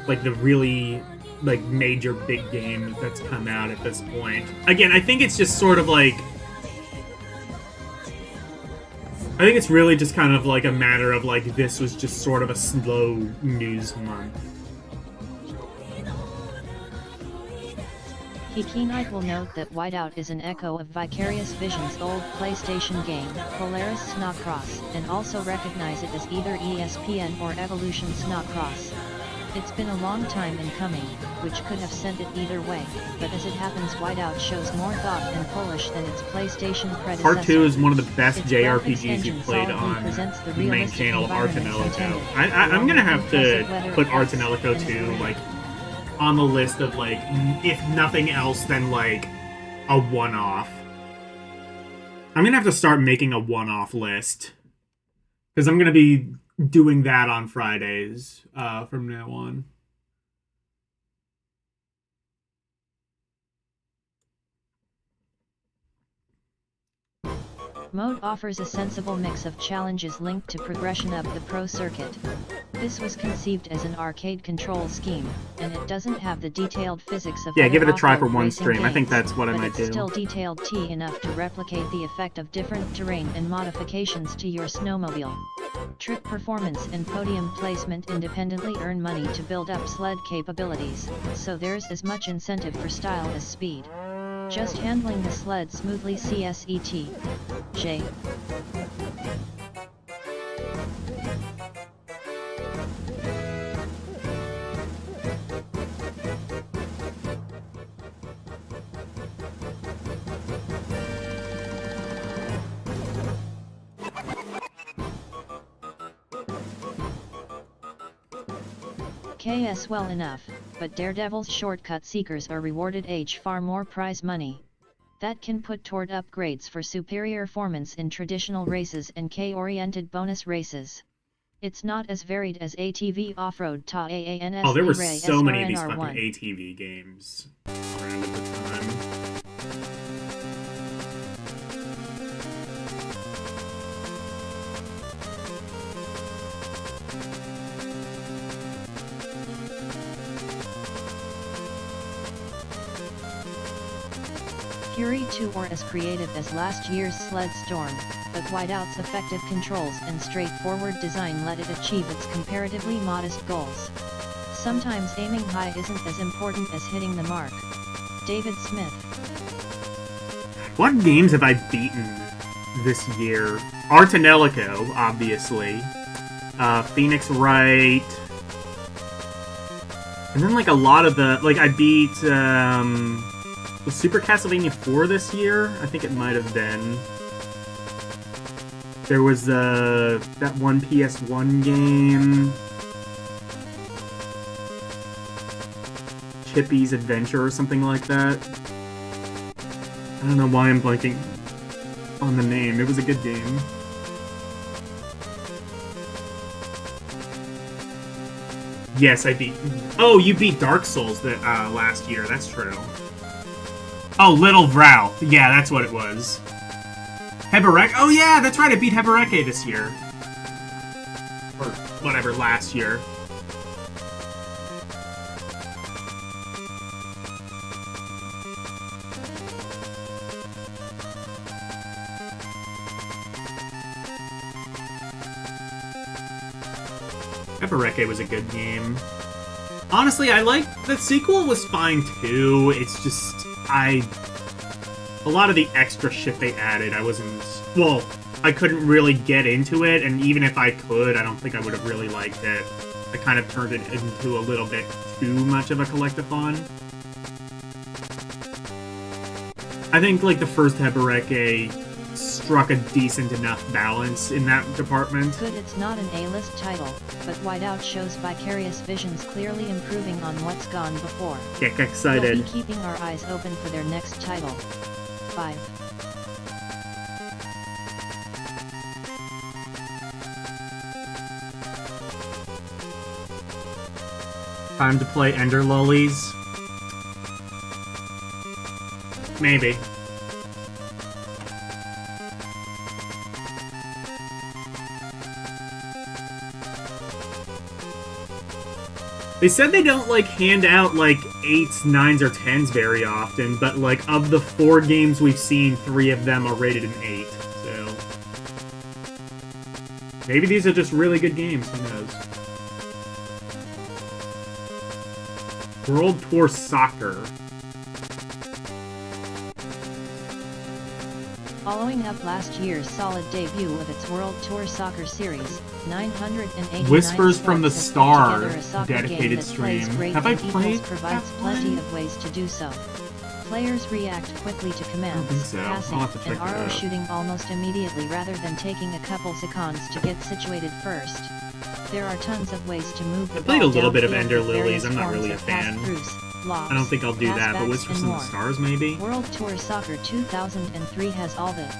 Like, the really, like, major big game that's come out at this point. Again, I think it's just sort of, like... I think it's really just kind of, like, a matter of, like, this was just sort of a slow news month. Knight will note that Whiteout is an echo of Vicarious Vision's old PlayStation game, Polaris Snowcross, and also recognize it as either ESPN or Evolution Snowcross. It's been a long time in coming, which could have sent it either way, but as it happens Whiteout shows more thought and polish than its PlayStation predecessor. Part 2 is one of the best Its JRPGs you've played on the main channel of Art and Ellico. I'm gonna have to put Art and Ellico 2, like, on the list of, like, if nothing else than, like, a one-off. I'm gonna have to start making a one-off list. Because I'm gonna be doing that on Fridays from now on. Mode offers a sensible mix of challenges linked to progression up the pro circuit. This was conceived as an arcade control scheme, and it doesn't have the detailed physics of yeah, give it a try off-road for one racing stream. games, I think that's what I might do. It's still detailed enough to replicate the effect of different terrain and modifications to your snowmobile. Trip performance and podium placement independently earn money to build up sled capabilities, so there's as much incentive for style as speed. Just handling the sled smoothly CSET. J. KS well enough, but Daredevil's shortcut seekers are rewarded far more prize money. That can put toward upgrades for superior performance in traditional races and K-oriented bonus races. It's not as varied as ATV Off-Road Ta AANS. Oh, there were so many of these fucking ATV games around at the time. Fury 2 or as creative as last year's Sled Storm, but Whiteout's effective controls and straightforward design let it achieve its comparatively modest goals. Sometimes aiming high isn't as important as hitting the mark. David Smith. What games have I beaten this year? Artanelico, obviously. Phoenix Wright. And then, like, a lot of the... Like, I beat, was Super Castlevania 4 this year? I think it might have been. There was, that one PS1 game. Chippy's Adventure or something like that. I don't know why I'm blanking on the name. It was a good game. Yes, I beat... Oh, you beat Dark Souls that last year. That's true. Oh, Little Vrou. Yeah, that's what it was. Heberek. Oh, yeah, that's right. I beat Hebereke this year. Or whatever, last year. Hebereke was a good game. Honestly, I like... The sequel was fine, too. It's just... A lot of the extra shit they added, I wasn't... Well, I couldn't really get into it, and even if I could, I don't think I would have really liked it. I kind of turned it into a little bit too much of a collectathon. I think, like, the first Hebereke struck a decent enough balance in that department. Good, it's not an A-list title, but Whiteout shows Vicarious Visions clearly improving on what's gone before. Get excited. We'll be keeping our eyes open for their next title. 5. Time to play Ender Lollies? Maybe. They said they don't, like, hand out, like, 8s, 9s, or 10s very often, but, like, of the 4 games we've seen, 3 of them are rated an 8, so... Maybe these are just really good games, who knows? World Tour Soccer. Following up last year's solid debut of its World Tour Soccer Series, 989 Whispers from the Sports Star has put together a soccer dedicated game that stream. plays great Have I and played Equals provides that plenty one? of ways to do so. Players react quickly to commands, think so. I'll passing, have to check and that RO out. shooting almost immediately rather than taking a couple seconds to get situated first. There are tons of ways to move the I played a ball little bit of downfield Ender with various Lilies. I'm not forms really a of fan. pass-throughs, lobs, I don't think I'll do that, but passbacks, Whispers and from the more. Stars, maybe? World Tour Soccer 2003 has all the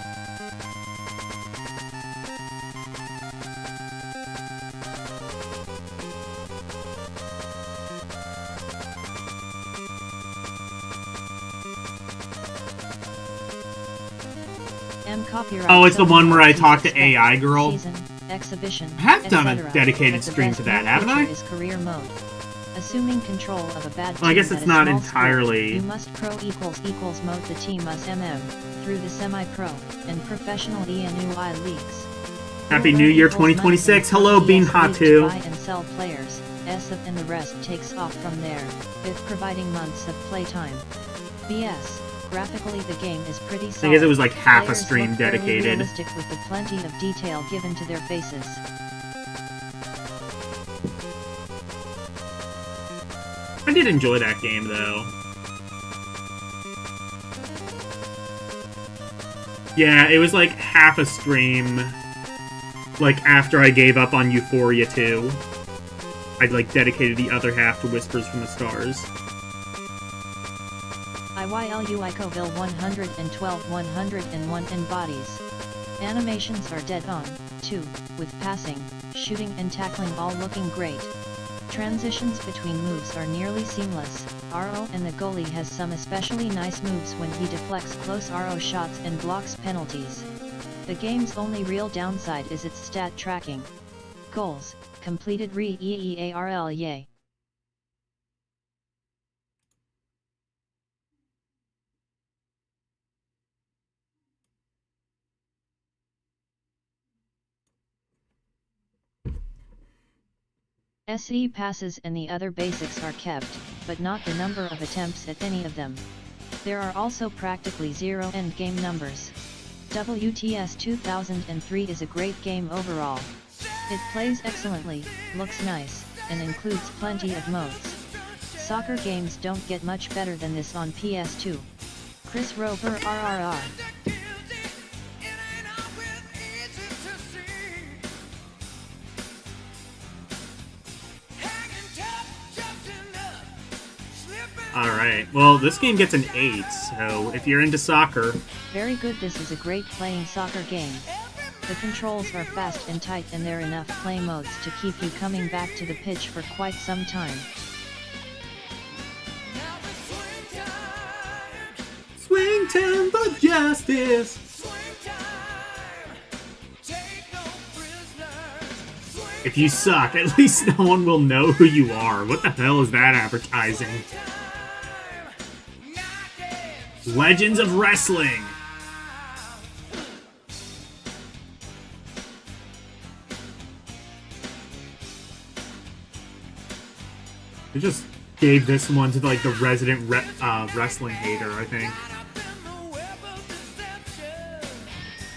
copyright. Oh, it's the one where I talk to AI girl? Season, exhibition, I have done a etc. dedicated But the stream best to that, new haven't I? feature is career mode. Assuming control of a bad Well, I team guess at it's a not small entirely- school, you must pro equals mode the team as MM through the semi-pro and professional ENUI leagues. Happy Full New Year equals money 2026. from Hello, ES Bean leagues Hot to 2. buy and sell players, SF and the rest takes off from there, with providing months of playtime. BS. Graphically the game is pretty solid. I guess it was like half a Players stream look fairly dedicated. realistic with the plenty of detail given to their faces. I did enjoy that game, though. Yeah, it was like half a stream. Like, after I gave up on Euphoria 2. I'd like dedicated the other half to Whispers from the Stars. IYLU Icoville 112 101 and bodies. Animations are dead on, too, with passing, shooting and tackling all looking great. Transitions between moves are nearly seamless. RO and the goalie has some especially nice moves when he deflects close RO shots and blocks penalties. The game's only real downside is its stat tracking. Goals, completed re-EEARL yay. SE passes and the other basics are kept, but not the number of attempts at any of them. There are also practically zero endgame numbers. WTS 2003 is a great game overall. It plays excellently, looks nice, and includes plenty of modes. Soccer games don't get much better than this on PS2. Chris Roper RRR. Alright, well, this game gets an 8, so if you're into soccer... Very good. This is a great playing soccer game. The controls are fast and tight, and there are enough play modes to keep you coming back to the pitch for quite some time. Swing time for justice! If you suck, at least no one will know who you are. What the hell is that advertising? Legends of Wrestling! They just gave this one to like the resident wrestling hater, I think.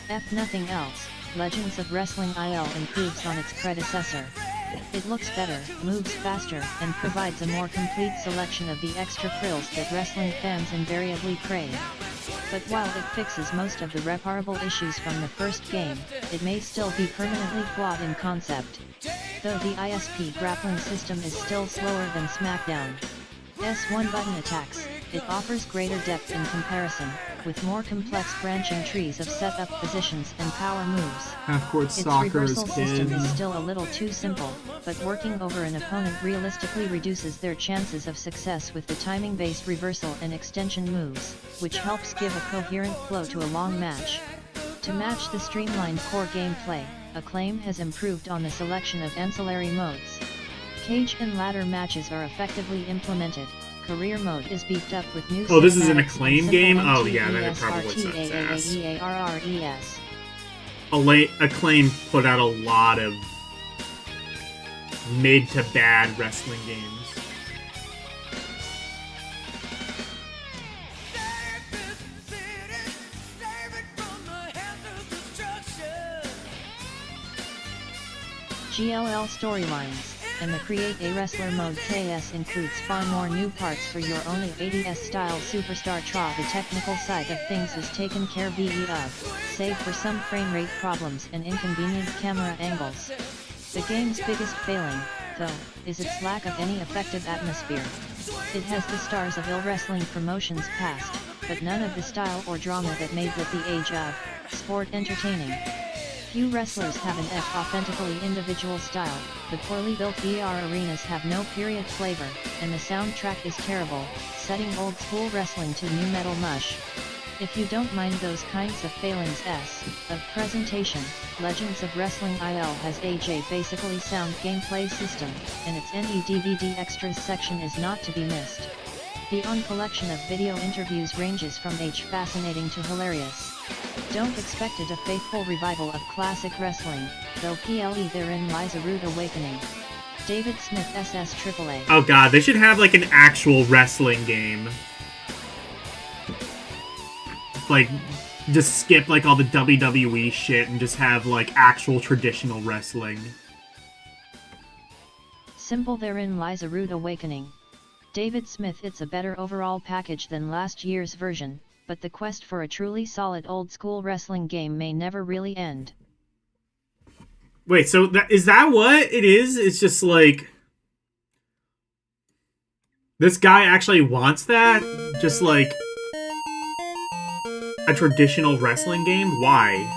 F nothing else, Legends of Wrestling IL improves on its predecessor. It looks better, moves faster, and provides a more complete selection of the extra frills that wrestling fans invariably crave. But while it fixes most of the reparable issues from the first game, it may still be permanently flawed in concept. Though the ISP grappling system is still slower than SmackDown. S1 button attacks, it offers greater depth in comparison, with more complex branching trees of setup positions and power moves. Half-court soccer its is reversal system kids. is still a little too simple, but working over an opponent realistically reduces their chances of success with the timing-based reversal and extension moves, which helps give a coherent flow to a long match. To match the streamlined core gameplay, Acclaim has improved on the selection of ancillary modes. Cage and ladder matches are effectively implemented. Career mode is beefed up with new Oh, this is an cinematics Acclaim and game? simple Oh, yeah, then it probably sucks ass. MTEAAEARRES. Acclaim put out a lot of mid to bad wrestling games. GLL storylines, and the Create a Wrestler mode KS includes far more new parts for your own 80s-style superstar tra. The technical side of things is taken care of, save for some frame rate problems and inconvenient camera angles. The game's biggest failing, though, is its lack of any effective atmosphere. It has the stars of ill wrestling promotions past, but none of the style or drama that made With the Age of Sport entertaining. Few wrestlers have an authentically individual style, the poorly built VR arenas have no period flavor, and the soundtrack is terrible, setting old school wrestling to new metal mush. If you don't mind those kinds of failings of presentation, Legends of Wrestling IL has a basically sound gameplay system, and its NE DVD extras section is not to be missed. The collection of video interviews ranges from fascinating to hilarious. Don't expect it a faithful revival of classic wrestling, though PLE therein lies a rude awakening. David Smith SS AAA. Oh god, they should have like an actual wrestling game. Like, just skip like all the WWE shit and just have like actual traditional wrestling. Simple therein lies a rude awakening. David Smith. It's a better overall package than last year's version, but the quest for a truly solid old-school wrestling game may never really end. Wait, so is that what it is? It's just like... this guy actually wants that? Just like... a traditional wrestling game? Why?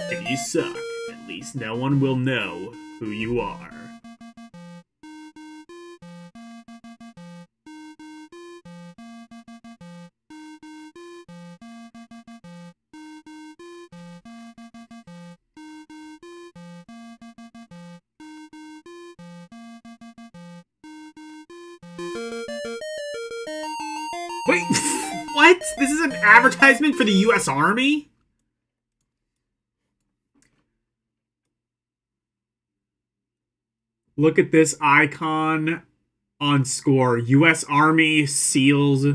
If you suck, at least no one will know who you are. Wait, what? This is an advertisement for the U.S. Army? Look at this icon on score. U.S. Army, SEALs,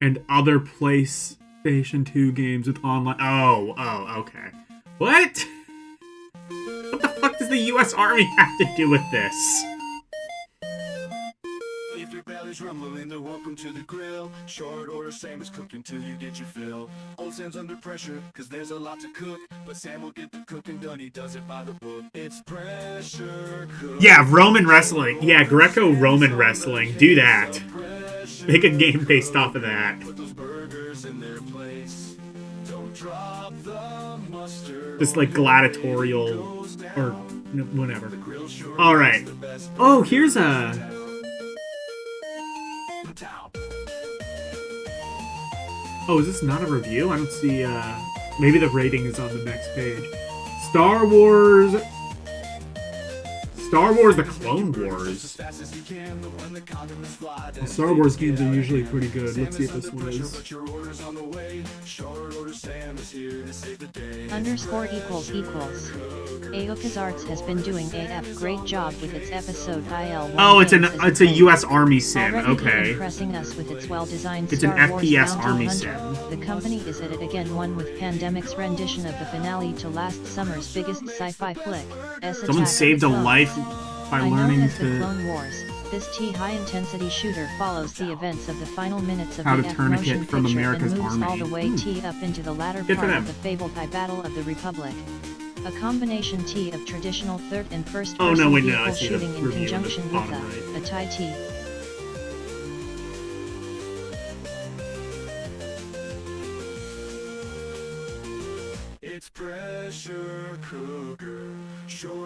and other PlayStation 2 games with online... Oh, okay. What? What the fuck does the U.S. Army have to do with this? If your belly's rumbling, then welcome to the grill. Short order, Sam is cooking till you get your fill. Old Sam's under pressure, cause there's a lot to cook. But Sam will get the cooking done, he does it by the book. It's pressure cook. Yeah, Roman wrestling. Yeah, Greco-Roman wrestling. Do that. Make a game based off of that. Put those burgers in their place. Don't drop the mustard. Just like gladiatorial or whatever. Alright. Oh, here's a... Oh, is this not a review? I don't see, maybe the rating is on the next page. Star Wars... The Clone Wars. Well, Star Wars games are usually pretty good. Let's see if this one is. _== Aoka's has been doing a great job with its episode IL-1. Oh, it's a U.S. Army sim. Okay. Impressing us with its well-designed It's an Star Wars FPS bounty Army hunter. sim. The company is at it again, one with Pandemic's rendition of the finale to last summer's biggest sci-fi flick. Someone saved a life by learning known as the to Clone Wars. This high-intensity shooter follows the events of the final minutes of how the to turn a motion kid from picture America's and moves army. all the way up into the latter Good for part them. of the fabled Battle of the Republic. A combination of traditional third and first Oh, person no, wait, no, vehicle I see the shooting in review in the conjunction with bottom right. a TIE T. It's pressure cooker.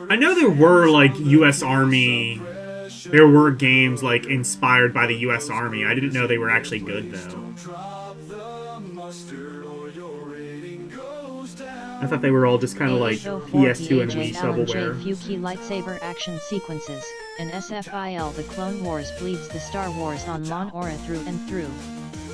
I know there were, like, U.S. Army... There were games, like, inspired by the U.S. Army. I didn't know they were actually good, though. I thought they were all just kind of like PS2 and Wii shovelware. Few key lightsaber action sequences. In SFIL, the Clone Wars bleeds the Star Wars on Lon Aura through and through.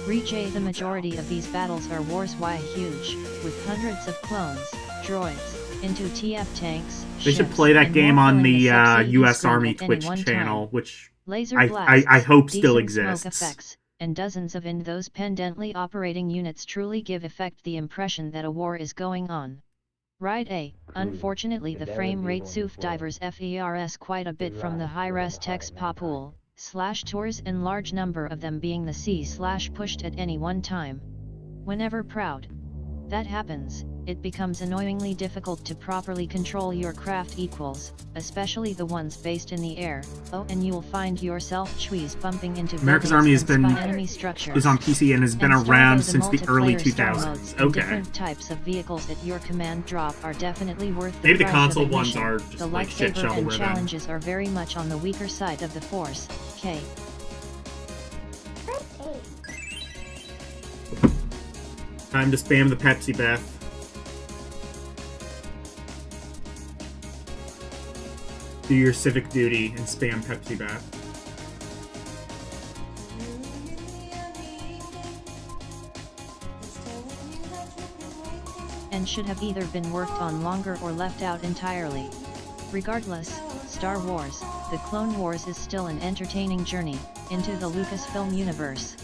Reach A. The majority of these battles are wars wide huge, with hundreds of clones, droids, into TF tanks. They should ships, play that and game more on filling the sexy U.S. screen Army at any Twitch one channel, time. which Laser I blasts, hope still decent smoke exists. effects, and dozens of those pendently operating units truly give effect the impression that a war is going on. Right A. Unfortunately the frame rate SUF divers FERS quite a bit from the high-res text pool, /tours and large number of them being the C/pushed at any one time. Whenever that happens, it becomes annoyingly difficult to properly control your craft equals, especially the ones based in the air. Oh, and you'll find yourself cheese bumping into America's Army has been enemy structures. is on PC and has been And around the since the early multiplayer star modes 2000s. and Okay. different types of vehicles at your command drop are definitely worth the Maybe the price console of ones admission. are just The like shit lightsaber and shovelware then. challenges are very much on the weaker side of the Force. K. Time to spam the Pepsi Beth. Do your civic duty and spam Pepsi Beth. And should have either been worked on longer or left out entirely. Regardless, Star Wars, The Clone Wars is still an entertaining journey into the Lucasfilm universe.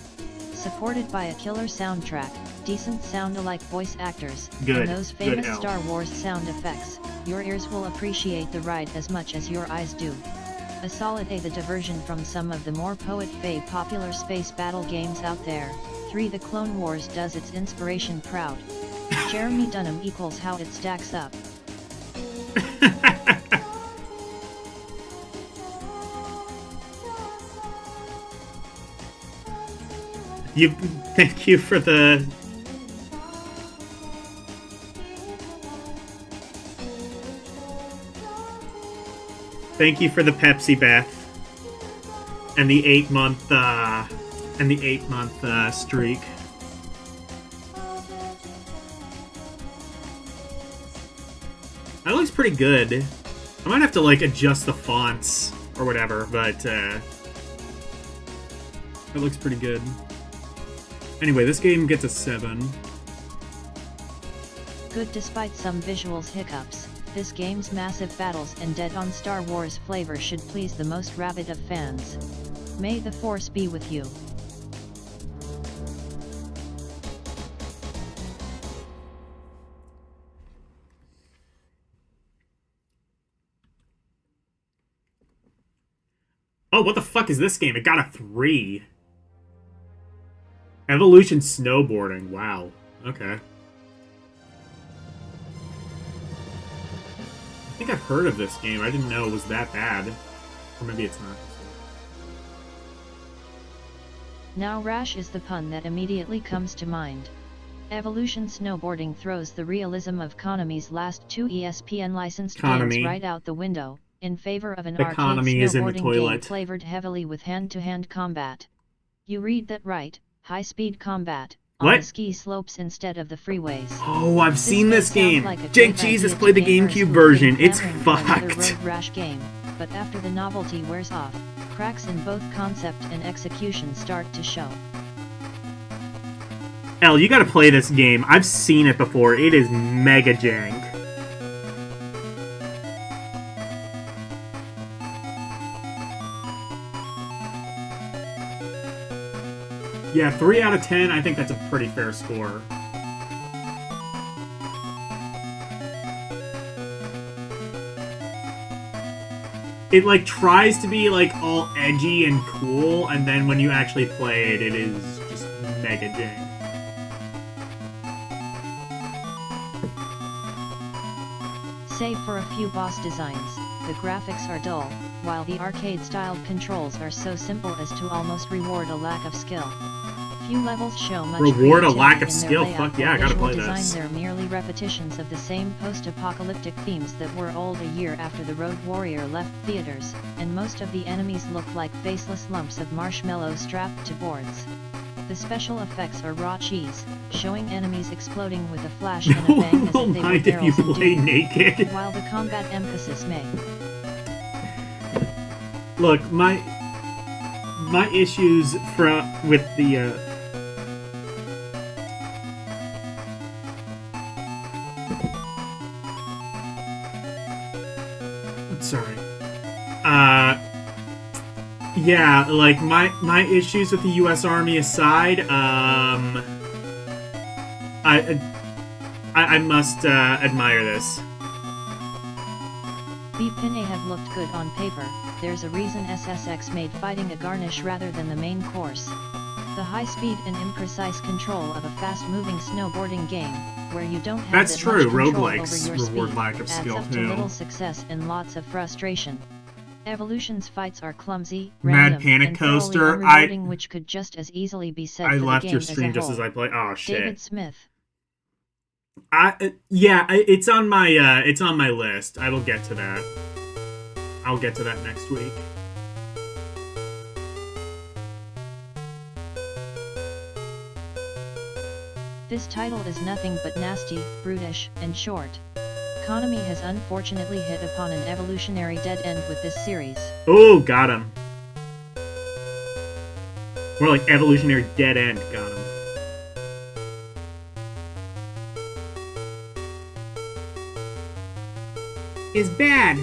Supported by a killer soundtrack, decent sound-alike voice actors, Good, and those good famous L. Star Wars sound effects, your ears will appreciate the ride as much as your eyes do. A solid A. The diversion from some of the more poet-fade popular space battle games out there. 3. The Clone Wars does its inspiration proud. Jeremy Dunham equals how it stacks up. Thank you for the... Thank you for the Pepsi Beth. And the 8-month, streak. That looks pretty good. I might have to, like, adjust the fonts or whatever, but, it looks pretty good. Anyway, this game gets a 7. Good despite some visuals hiccups. This game's massive battles and dead-on Star Wars flavor should please the most rabid of fans. May the Force be with you. Oh, what the fuck is this game? It got a 3. Evolution Snowboarding. Wow. Okay. I think I've heard of this game. I didn't know it was that bad. Or maybe it's not. Now rash is the pun that immediately comes to mind. Evolution Snowboarding throws the realism of Konami's last 2 ESPN licensed games right out the window, in favor of an arcade snowboarding game flavored heavily with hand-to-hand combat. You read that right, high-speed combat, on the ski slopes instead of the freeways. Oh, I've seen this game! Jake Jesus played the GameCube version, it's fucked! Road Rash game, but after the novelty wears off, cracks in both concept and execution start to show. Elle, you gotta play this game. I've seen it before. It is mega jank. Yeah, 3 out of 10, I think that's a pretty fair score. It, like, tries to be, like, all edgy and cool, and then when you actually play it, it is just mega jank. Save for a few boss designs, the graphics are dull, while the arcade-styled controls are so simple as to almost reward a lack of skill. Few levels show much reward a lack of in their skill? layout Fuck yeah, I gotta play design. this. They're merely repetitions of the same post-apocalyptic themes that were old a year after The Road Warrior left theaters, and most of the enemies look like faceless lumps of marshmallow strapped to boards. The special effects are raw cheese, showing enemies exploding with a flash and a bang as if they were if you barrels and play doom, naked. while the combat emphasis may. Look, my issues with the sorry. Yeah, like my issues with the U.S. Army aside, I must admire this. B-Pin may have looked good on paper, there's a reason SSX made fighting a garnish rather than the main course. The high-speed and imprecise control of a fast-moving snowboarding game, where you don't have That's that true. much control Roguelikes over your reward speed, lack of skill adds up too. to little success and lots of frustration. Evolution's fights are clumsy, Mad random, Panic and thoroughly Coaster, unrewarding, which could just as easily be said I for the left game your stream as a just as whole. I play. Oh shit. David Smith. It's on my list. I will get to that. I'll get to that next week. This title is nothing but nasty, brutish, and short. Konami has unfortunately hit upon an evolutionary dead end with this series. Oh, got him. More like evolutionary dead end. Got him. Is bad.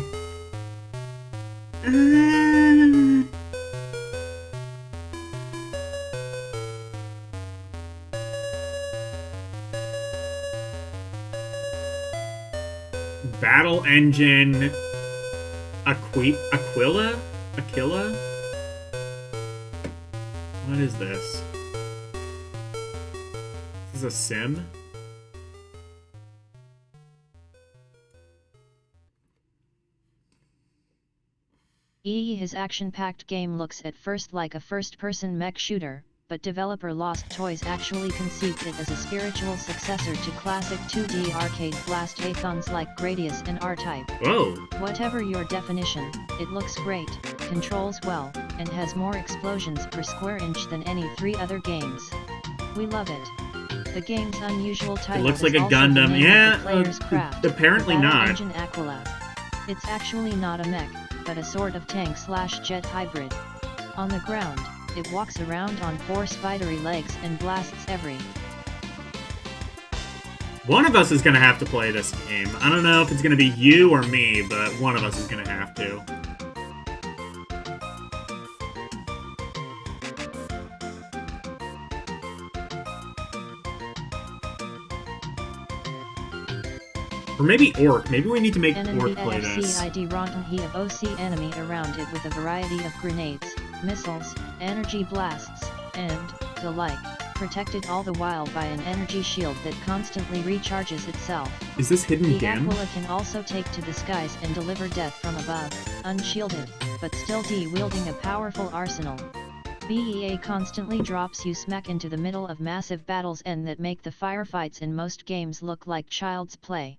Battle Engine Aquila? What is this? Is this a sim? His action-packed game looks at first like a first-person mech shooter, but developer Lost Toys actually conceived it as a spiritual successor to classic 2D arcade blast-a-thons like Gradius and R-Type. Whoa! Whatever your definition, it looks great, controls well, and has more explosions per square inch than any 3 other games. We love it. The game's unusual title It looks like is a also Gundam. the name Yeah, of the player's craft, apparently the Battle not. Engine Aquila. It's actually not a mech, but a sort of tank/jet hybrid. On the ground, it walks around on 4 spidery legs and blasts every One of us is gonna have to play this game. I don't know if it's gonna be you or me, but one of us is gonna have to. Or maybe Orc. Maybe we need to make Orc play this. NNBFCID Ronton of OC enemy around it with a variety of grenades, missiles, energy blasts, and the like, protected all the while by an energy shield that constantly recharges itself. Is this hidden the again? Aquila can also take to the skies and deliver death from above, unshielded, but still wielding a powerful arsenal. BEA constantly drops you smack into the middle of massive battles and that make the firefights in most games look like child's play.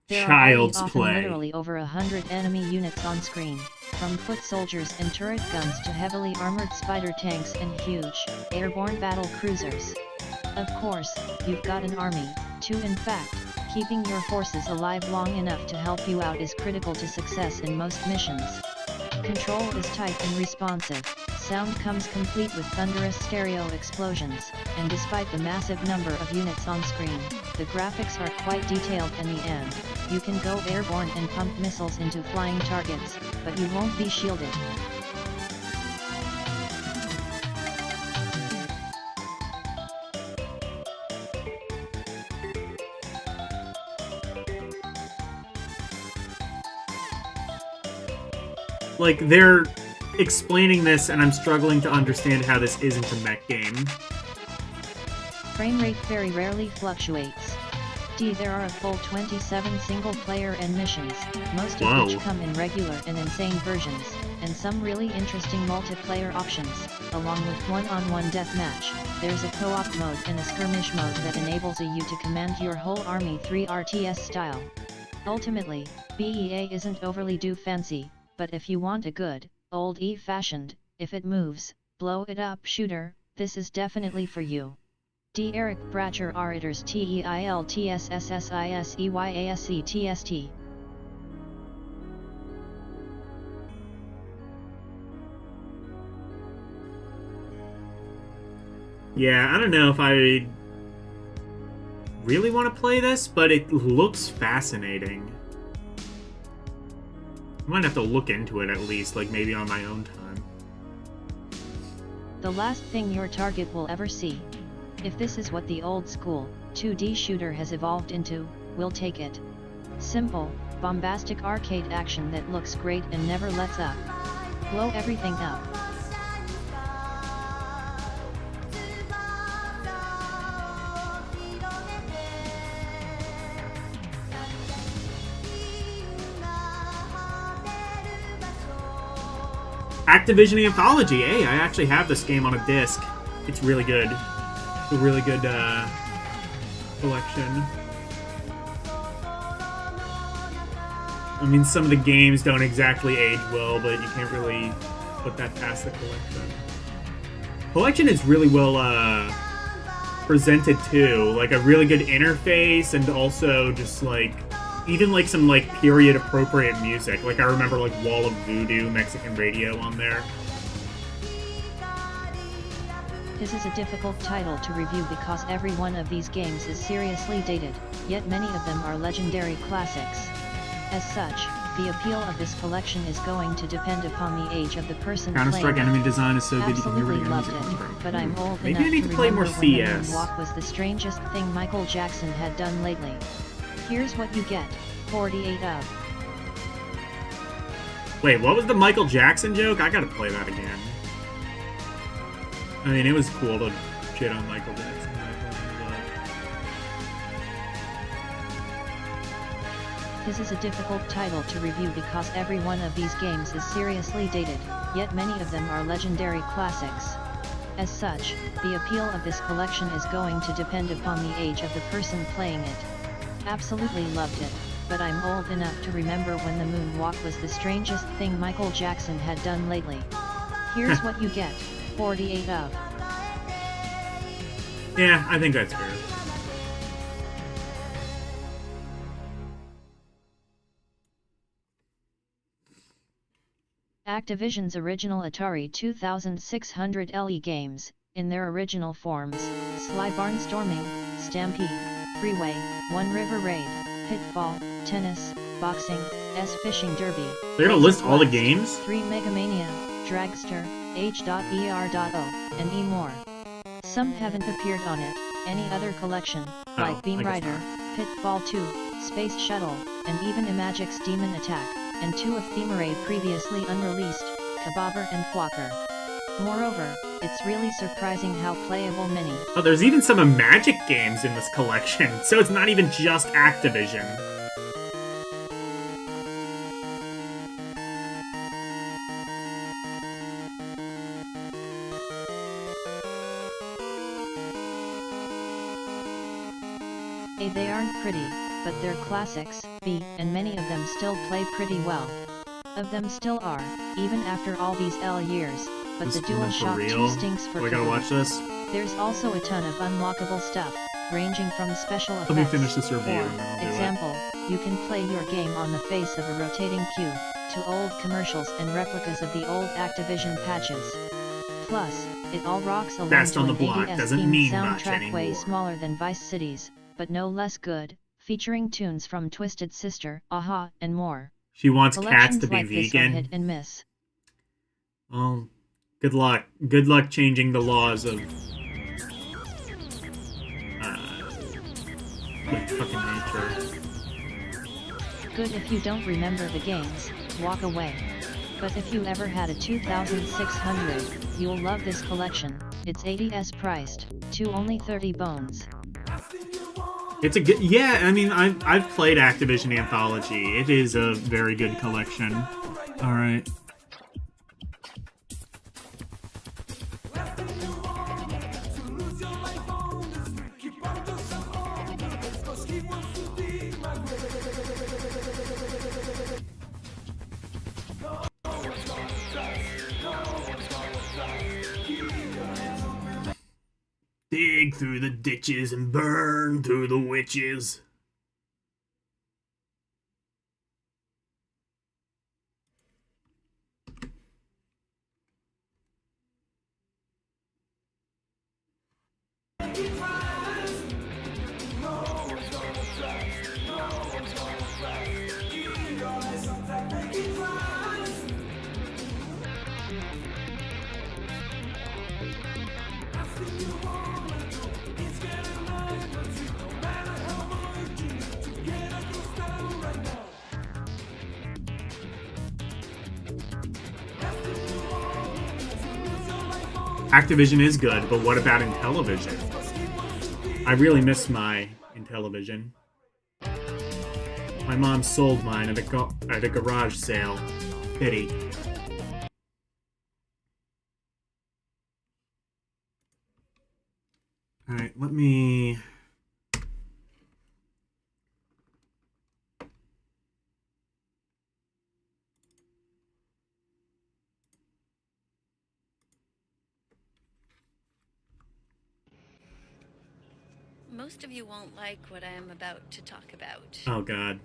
There are often literally over 100 enemy units on screen, from foot soldiers and turret guns to heavily armored spider tanks and huge, airborne battle cruisers. Of course, you've got an army, too. In fact, keeping your forces alive long enough to help you out is critical to success in most missions. Control is tight and responsive, sound comes complete with thunderous stereo explosions, and despite the massive number of units on screen, the graphics are quite detailed in the end. You can go airborne and pump missiles into flying targets, but you won't be shielded. Like, they're explaining this, and I'm struggling to understand how this isn't a mech game. Frame rate very rarely fluctuates. There are a full 27 single-player and missions, most of which come in regular and insane versions, and some really interesting multiplayer options, along with one-on-one deathmatch. There's a co-op mode and a skirmish mode that enables you to command your whole army 3 RTS style. Ultimately, BEA isn't overly fancy, but if you want a good, old-fashioned, if it moves, blow it up shooter, this is definitely for you. Eric Bratcher Orators TEILTSSSISEYASETST. Yeah, I don't know if I really want to play this, but it looks fascinating. I might have to look into it at least, like maybe on my own time. The last thing your target will ever see. If this is what the old-school, 2D shooter has evolved into, we'll take it. Simple, bombastic arcade action that looks great and never lets up. Blow everything up. Activision Anthology! Hey, I actually have this game on a disc. It's really good. A really good collection. I mean, some of the games don't exactly age well, but you can't really put that past the collection. Collection is really well presented too, like a really good interface, and also just like even like some like period appropriate music. Like I remember like Wall of Voodoo Mexican radio on there. This is a difficult title to review because every one of these games is seriously dated, yet many of them are legendary classics. As such, the appeal of this collection is going to depend upon the age of the person playing. Counter-Strike enemy design is so good you can hear Absolutely it loved it, but I'm old Maybe enough I need to play more remember when the CS. moonwalk was the strangest thing Michael Jackson had done lately. Here's what you get, 48 of. Wait, what was the Michael Jackson joke? I gotta play that again. I mean, it was cool to shit on Michael Jackson. This is a difficult title to review because every one of these games is seriously dated, yet many of them are legendary classics. As such, the appeal of this collection is going to depend upon the age of the person playing it. Absolutely loved it, but I'm old enough to remember when the moonwalk was the strangest thing Michael Jackson had done lately. Here's what you get, 48 of. Yeah, I think that's fair. Activision's original Atari 2600 LE games, in their original forms, Sly Barnstorming, Stampede, Freeway, 1 River Raid, Pitfall, Tennis, Boxing, S Fishing Derby. They're gonna list all the games? 3 Megamania, Dragster, H.ER.O, and E more. Some haven't appeared on it. Any other collection, like Beam Rider, Pitfall 2, Space Shuttle, and even Imagic's Demon Attack, and 2 of Themerade previously unreleased, Kabobber and Thwacker. Moreover, it's really surprising how playable many. Oh, there's even some Magic games in this collection, so it's not even just Activision. A, they aren't pretty, but they're classics. B, and many of them still play pretty well. Of them still are, even after all these years, but This the DualShock 2 stinks for I gotta kicking. watch this. There's also a ton of unlockable stuff, ranging from special effects. Let me finish this review For and then I'll do it. example, you can play your game on the face of a rotating cube, to old commercials and replicas of the old Activision patches. Plus, it all rocks along Best to on the an block 80s doesn't themed mean much soundtrack way anymore. smaller than Vice City's, but no less good, featuring tunes from Twisted Sister, Aha, and more. She wants cats Collections to be like this are hit vegan. and miss. Well, good luck. Good luck changing the laws of... like fucking nature. Good if you don't remember the games, walk away. But if you ever had a 2600, you'll love this collection. It's 80s priced, to only 30 bones. It's a good... Yeah, I mean, I've played Activision Anthology. It is a very good collection. Alright. Dig through the ditches and burn through the witches. Activision is good, but what about Intellivision? I really miss my Intellivision. My mom sold mine at a garage sale. Pity. Alright, let me... Most of you won't like what I am about to talk about. Oh, God.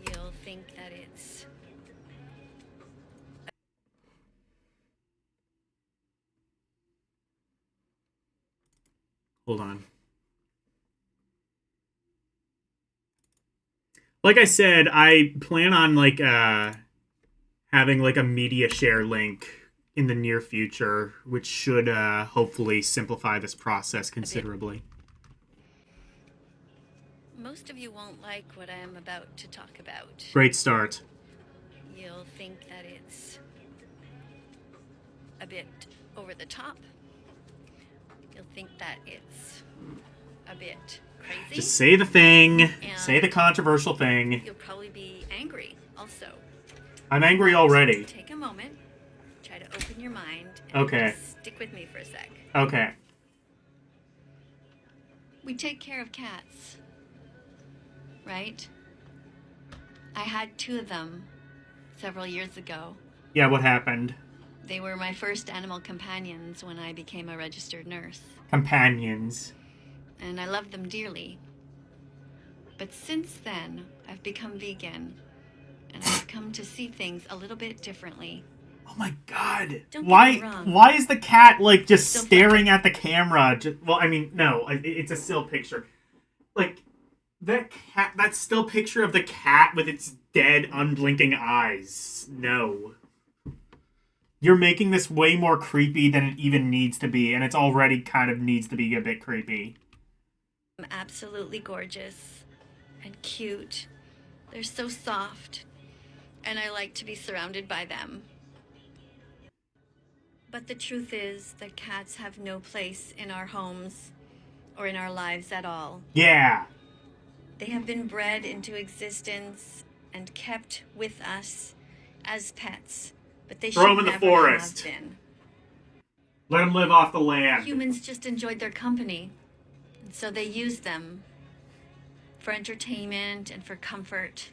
You'll think that it's... Hold on. Like I said, I plan on, like, having, like, a media share link in the near future, which should, hopefully simplify this process considerably. Most of you won't like what I am about to talk about. Great start. You'll think that it's a bit over the top. You'll think that it's a bit crazy. Just say the thing. And Say the controversial thing. you'll probably be angry also. I'm angry already. Take a moment, try to open your mind, and Okay. stick with me for a sec. Okay. We take care of cats, right? I had 2 of them several years ago. Yeah, what happened? They were my first animal companions when I became a registered nurse, Companions. and I loved them dearly. But since then, I've become vegan, and I've come to see things a little bit differently. Oh my God. Don't get me wrong. Why is the cat, like, just Still staring at the camera? Well, I mean, no, it's a still picture. like, that cat, that still picture of the cat with its dead, unblinking eyes. No. You're making this way more creepy than it even needs to be, and it's already kind of needs to be a bit creepy. Absolutely gorgeous and cute. They're so soft, and I like to be surrounded by them. But the truth is that cats have no place in our homes or in our lives at all. Yeah. They have been bred into existence and kept with us as pets, but they Throw should 'em in the never forest. have been. Let them live off the land. Humans just enjoyed their company, and so they used them for entertainment and for comfort.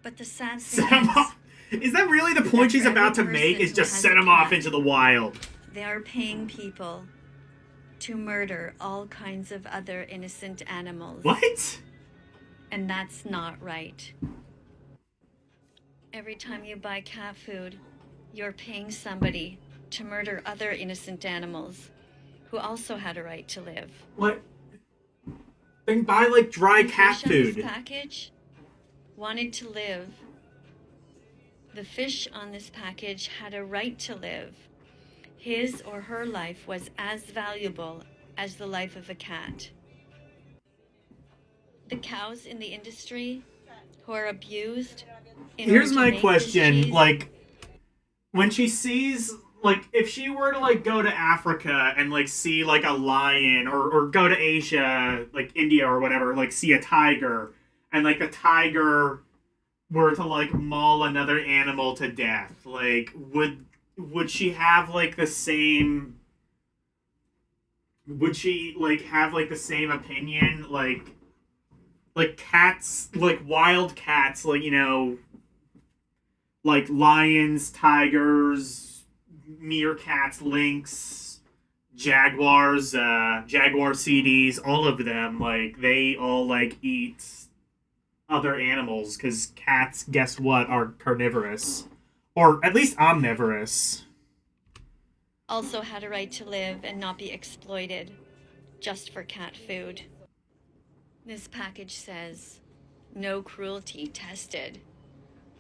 But the sad thing Set 'em is, off. Is that really the point she's for about to every make? person Is who just has set a them off cat, into the wild. they are paying people to murder all kinds of other innocent animals. What? And that's not right. Every time you buy cat food, you're paying somebody to murder other innocent animals who also had a right to live. What? Then buy, like, dry The cat fish on this food. package wanted to live. The fish on this package had a right to live. His or her life was as valuable as the life of a cat. The cows in the industry who are abused. Here's my question, like, when she sees, like, if she were to, like, go to Africa and, like, see, like, a lion, or go to Asia, like, India or whatever, like, see a tiger, and, like, the tiger were to, like, maul another animal to death, like, would she have, like, the same... Would she, like, have, like, the same opinion? Like, cats, like, wild cats, like, you know... Like lions, tigers, meerkats, lynx, jaguars, jaguar CDs, all of them, like, they all, like, eat other animals, because cats, guess what, are carnivorous. Or at least omnivorous. Also had a right to live and not be exploited just for cat food. This package says, no cruelty tested,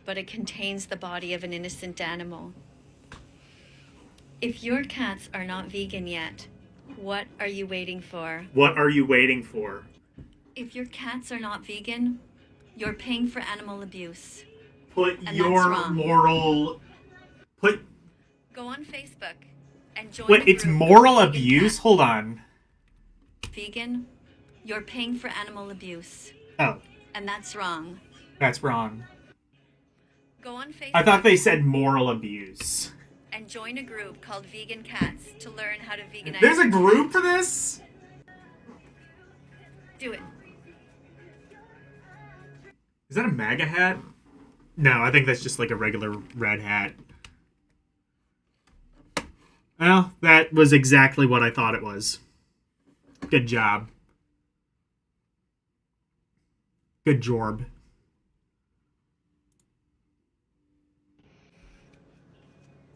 but it contains the body of an innocent animal. If your cats are not vegan yet, what are you waiting for? What are you waiting for? If your cats are not vegan, you're paying for animal abuse. Put And your that's wrong. moral... Put... Go on Facebook and join What, the it's group moral Vegan abuse? Cat. Hold on. Vegan, you're paying for animal abuse. Oh, And that's wrong. that's wrong. Go on Facebook I thought they said moral abuse. and join a group called Vegan Cats to learn how to veganize. There's a your group cat. for this? Do it. Is that a MAGA hat? No, I think that's just like a regular red hat. Well, that was exactly what I thought it was. Good job. Good jorb.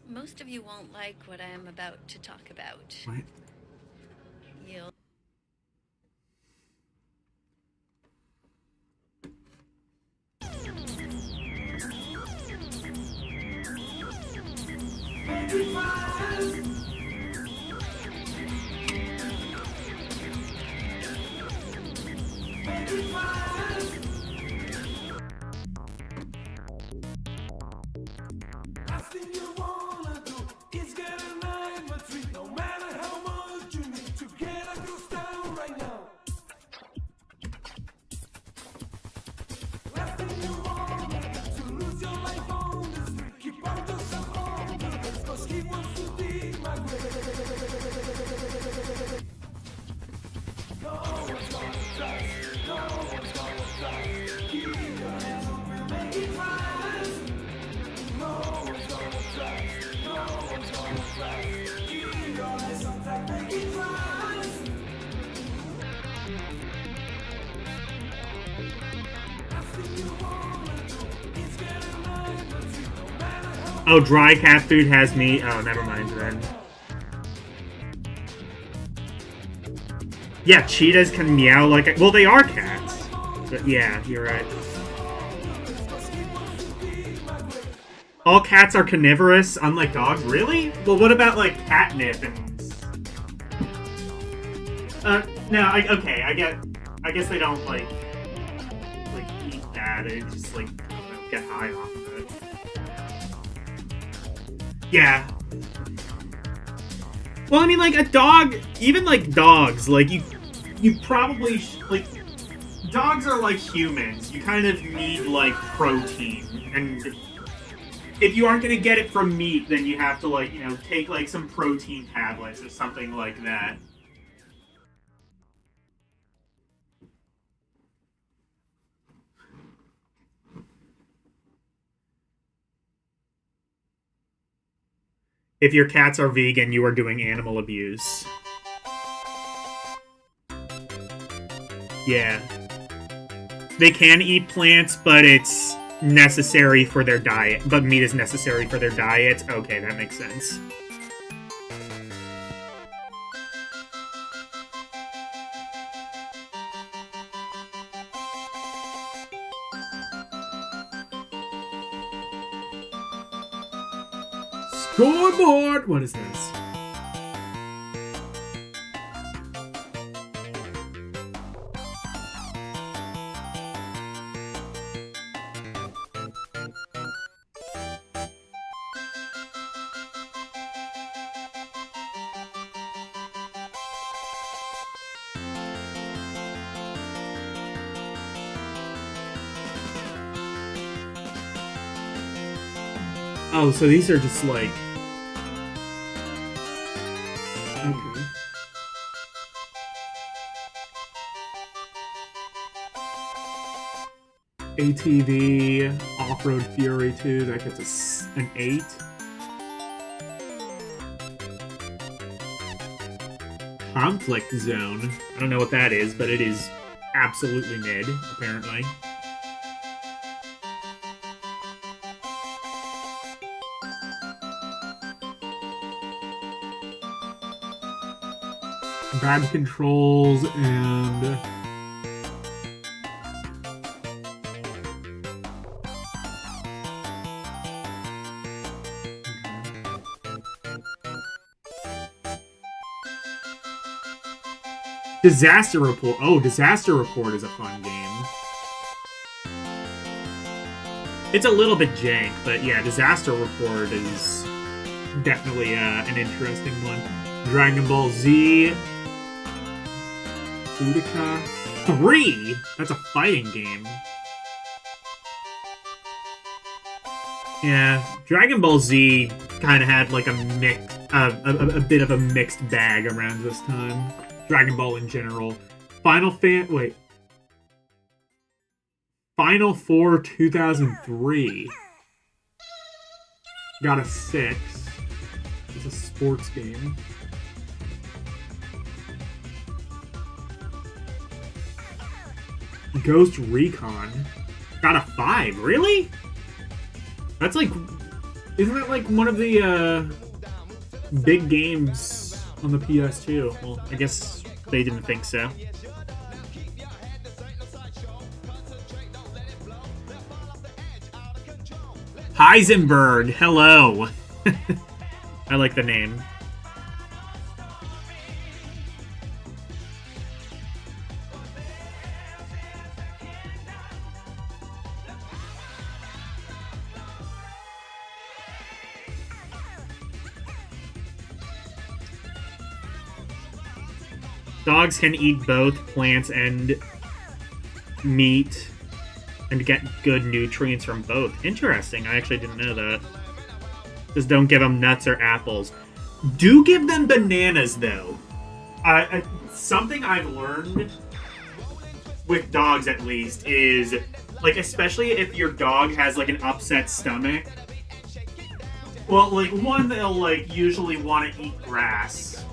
Most of you won't like what I am about to talk about. What? You'll Last thing you wanna do is get a 9-3. No matter how much you need to get a girl's down right now. Last thing you wanna do to lose your life on the street. Keep on yourself on the list, 'cause he wants to be my grave. No one's gonna trust, no one's gonna trust. Keep your hands up and make it rise. No one's gonna trust, no one's gonna trust. Keep your eyes on track, make it rise. Last thing you wanna do is get a 9-3. No matter how Oh, dry cat food has meat. Oh, never mind then. Yeah, cheetahs can meow like... Well, they are cats. But yeah, you're right. All cats are carnivorous, unlike dogs? Really? Well, what about, like, catnip and... no, okay, I guess they don't, like, eat that. They just, like, I don't know, get high off of it. Yeah. Well, I mean, like, a dog, even, like, dogs, like, you probably, like, dogs are like humans. You kind of need, like, protein, and if you aren't going to get it from meat, then you have to, like, you know, take, like, some protein tablets or something like that. If your cats are vegan, you are doing animal abuse. Yeah. They can eat plants, but it's necessary for their diet. But meat is necessary for their diet. Okay, that makes sense. Scoreboard! What is this? Oh, so these are just like... Okay. ATV, Off-Road Fury 2, that gets an 8. Conflict Zone. I don't know what that is, but it is absolutely mid, apparently. Bad controls and... Disaster Report. Oh, Disaster Report is a fun game. It's a little bit jank, but yeah, Disaster Report is definitely an interesting one. Dragon Ball Z. Utica 3? That's a fighting game. Yeah, Dragon Ball Z kind of had like a mix, a bit of a mixed bag around this time. Dragon Ball in general. Final 4 2003. Got a 6. It's a sports game. Ghost Recon. Got a 5. Really? That's like... Isn't that like one of the big games on the PS2? Well, I guess they didn't think so. Heisenberg, hello. I like the name. Dogs can eat both plants and meat and get good nutrients from both. Interesting. I actually didn't know that. Just don't give them nuts or apples. Do give them bananas, though. Something I've learned with dogs, at least, is, like, especially if your dog has, like, an upset stomach. Well, like, one, they'll, like, usually want to eat grass.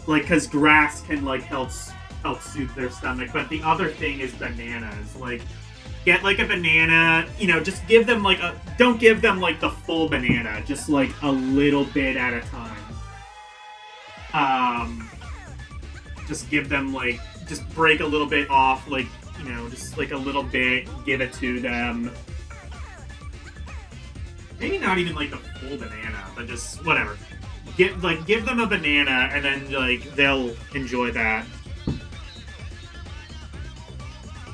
Like, because grass can, like, help soothe their stomach. But the other thing is bananas. Like, get, like, a banana, you know, just give them, like, don't give them, like, the full banana. Just, like, a little bit at a time. Just give them, like, just break a little bit off, like, you know, just like a little bit, give it to them. Maybe not even like the full banana, but just whatever. Give them a banana, and then like they'll enjoy that.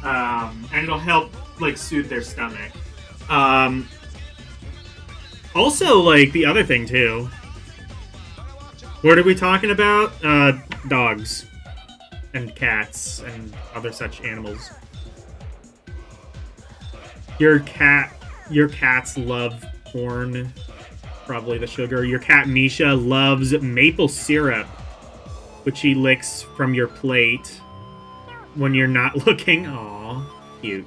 And it'll help like soothe their stomach. Also, like the other thing too. What are we talking about? Dogs and cats and other such animals. Your cats love corn, probably the sugar. Your cat Misha loves maple syrup, which he licks from your plate when you're not looking. Aw, cute.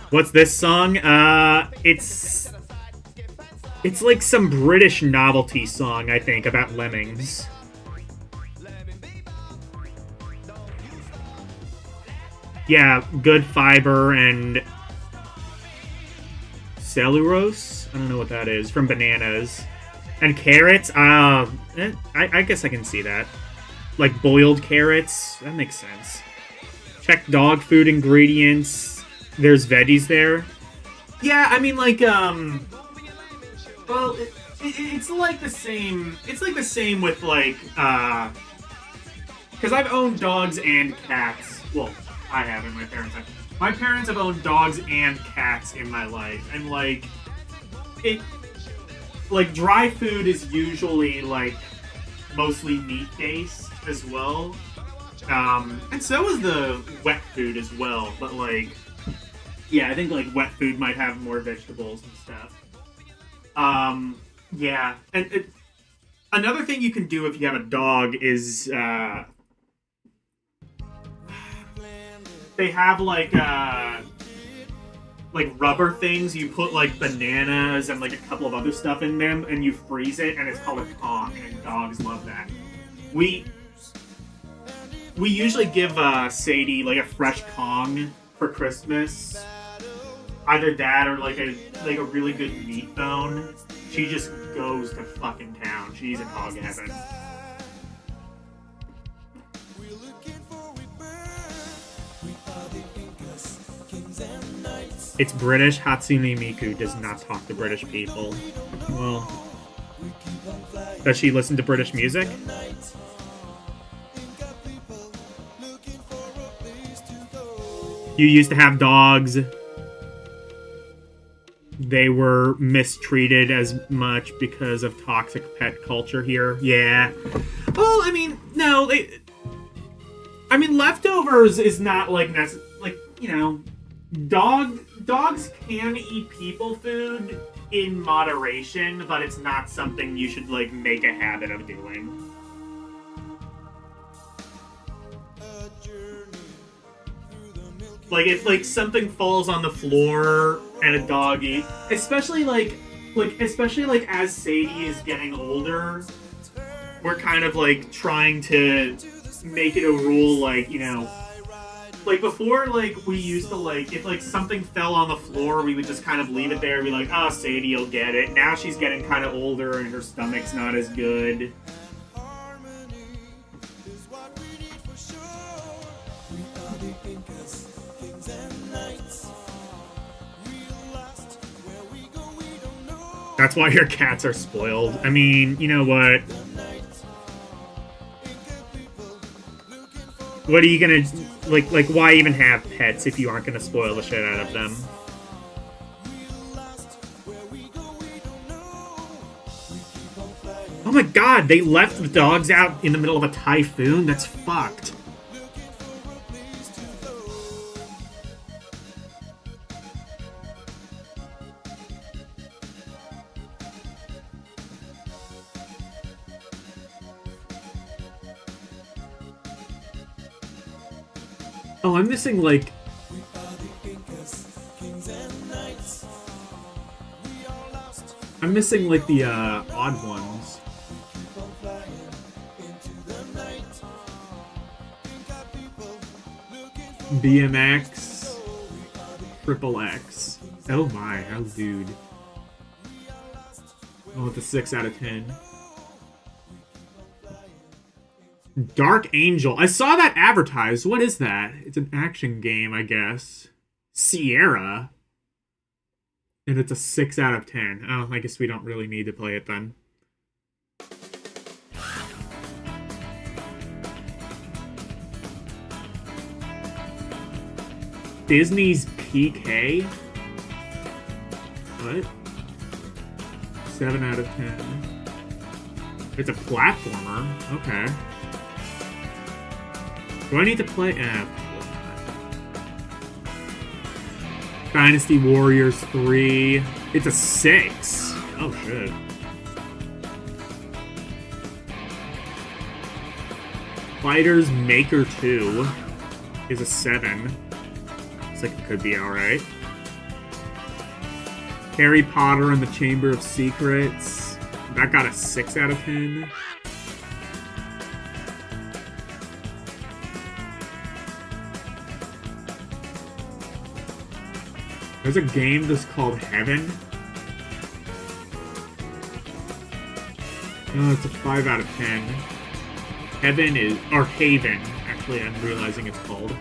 What's this song? It's like some British novelty song, I think, about lemmings. Yeah, good fiber and cellulose? I don't know what that is. From bananas. And carrots? I guess I can see that. Like boiled carrots? That makes sense. Check dog food ingredients. There's veggies there. Yeah, I mean, like, well, it's like the same. It's like the same with, like, because I've owned dogs and cats. Well, I haven't. My parents have. My parents have owned dogs and cats in my life, and like, dry food is usually like mostly meat based as well, and so is the wet food as well. But like, yeah, I think like wet food might have more vegetables and stuff. Yeah, and another thing you can do if you have a dog is they have like rubber things. You put like bananas and like a couple of other stuff in them, and you freeze it, and it's called a Kong, and dogs love that. We usually give Sadie like a fresh Kong for Christmas. Either that or like a really good meat bone. She just goes to fucking town. She's in hog heaven. It's British. Hatsune Miku does not talk to British people. Well, does she listen to British music? You used to have dogs. They were mistreated as much because of toxic pet culture here. Yeah. Well, I mean, no. Leftovers is not like you know, dogs can eat people food in moderation, but it's not something you should like make a habit of doing. Like if like something falls on the floor and a dog eats, especially as Sadie is getting older, we're kind of like trying to make it a rule, like, you know, like before, like we used to like if like something fell on the floor, we would just kind of leave it there and be like, oh, Sadie will get it. Now she's getting kind of older and her stomach's not as good. That's why your cats are spoiled. I mean, you know what? What are you gonna... Like, why even have pets if you aren't gonna spoil the shit out of them? Oh my god, they left the dogs out in the middle of a typhoon? That's fucked. Oh, I'm missing, like... I'm missing, like, the, odd ones. BMX. Triple X. Oh my, oh dude. Oh, it's a 6 out of 10. Dark Angel. I saw that advertised. What is that? It's an action game, I guess. Sierra. And it's a 6 out of 10. Oh, I guess we don't really need to play it then. Disney's PK? What? 7 out of 10. It's a platformer. Okay. Do I need to play? Dynasty Warriors 3. It's a 6. Oh, shit. Fighters Maker 2 is a 7. Looks like it could be alright. Harry Potter and the Chamber of Secrets. That got a 6 out of 10. There's a game that's called Heaven. Oh, it's a 5 out of 10. Heaven is... or Haven, actually, I'm realizing it's called.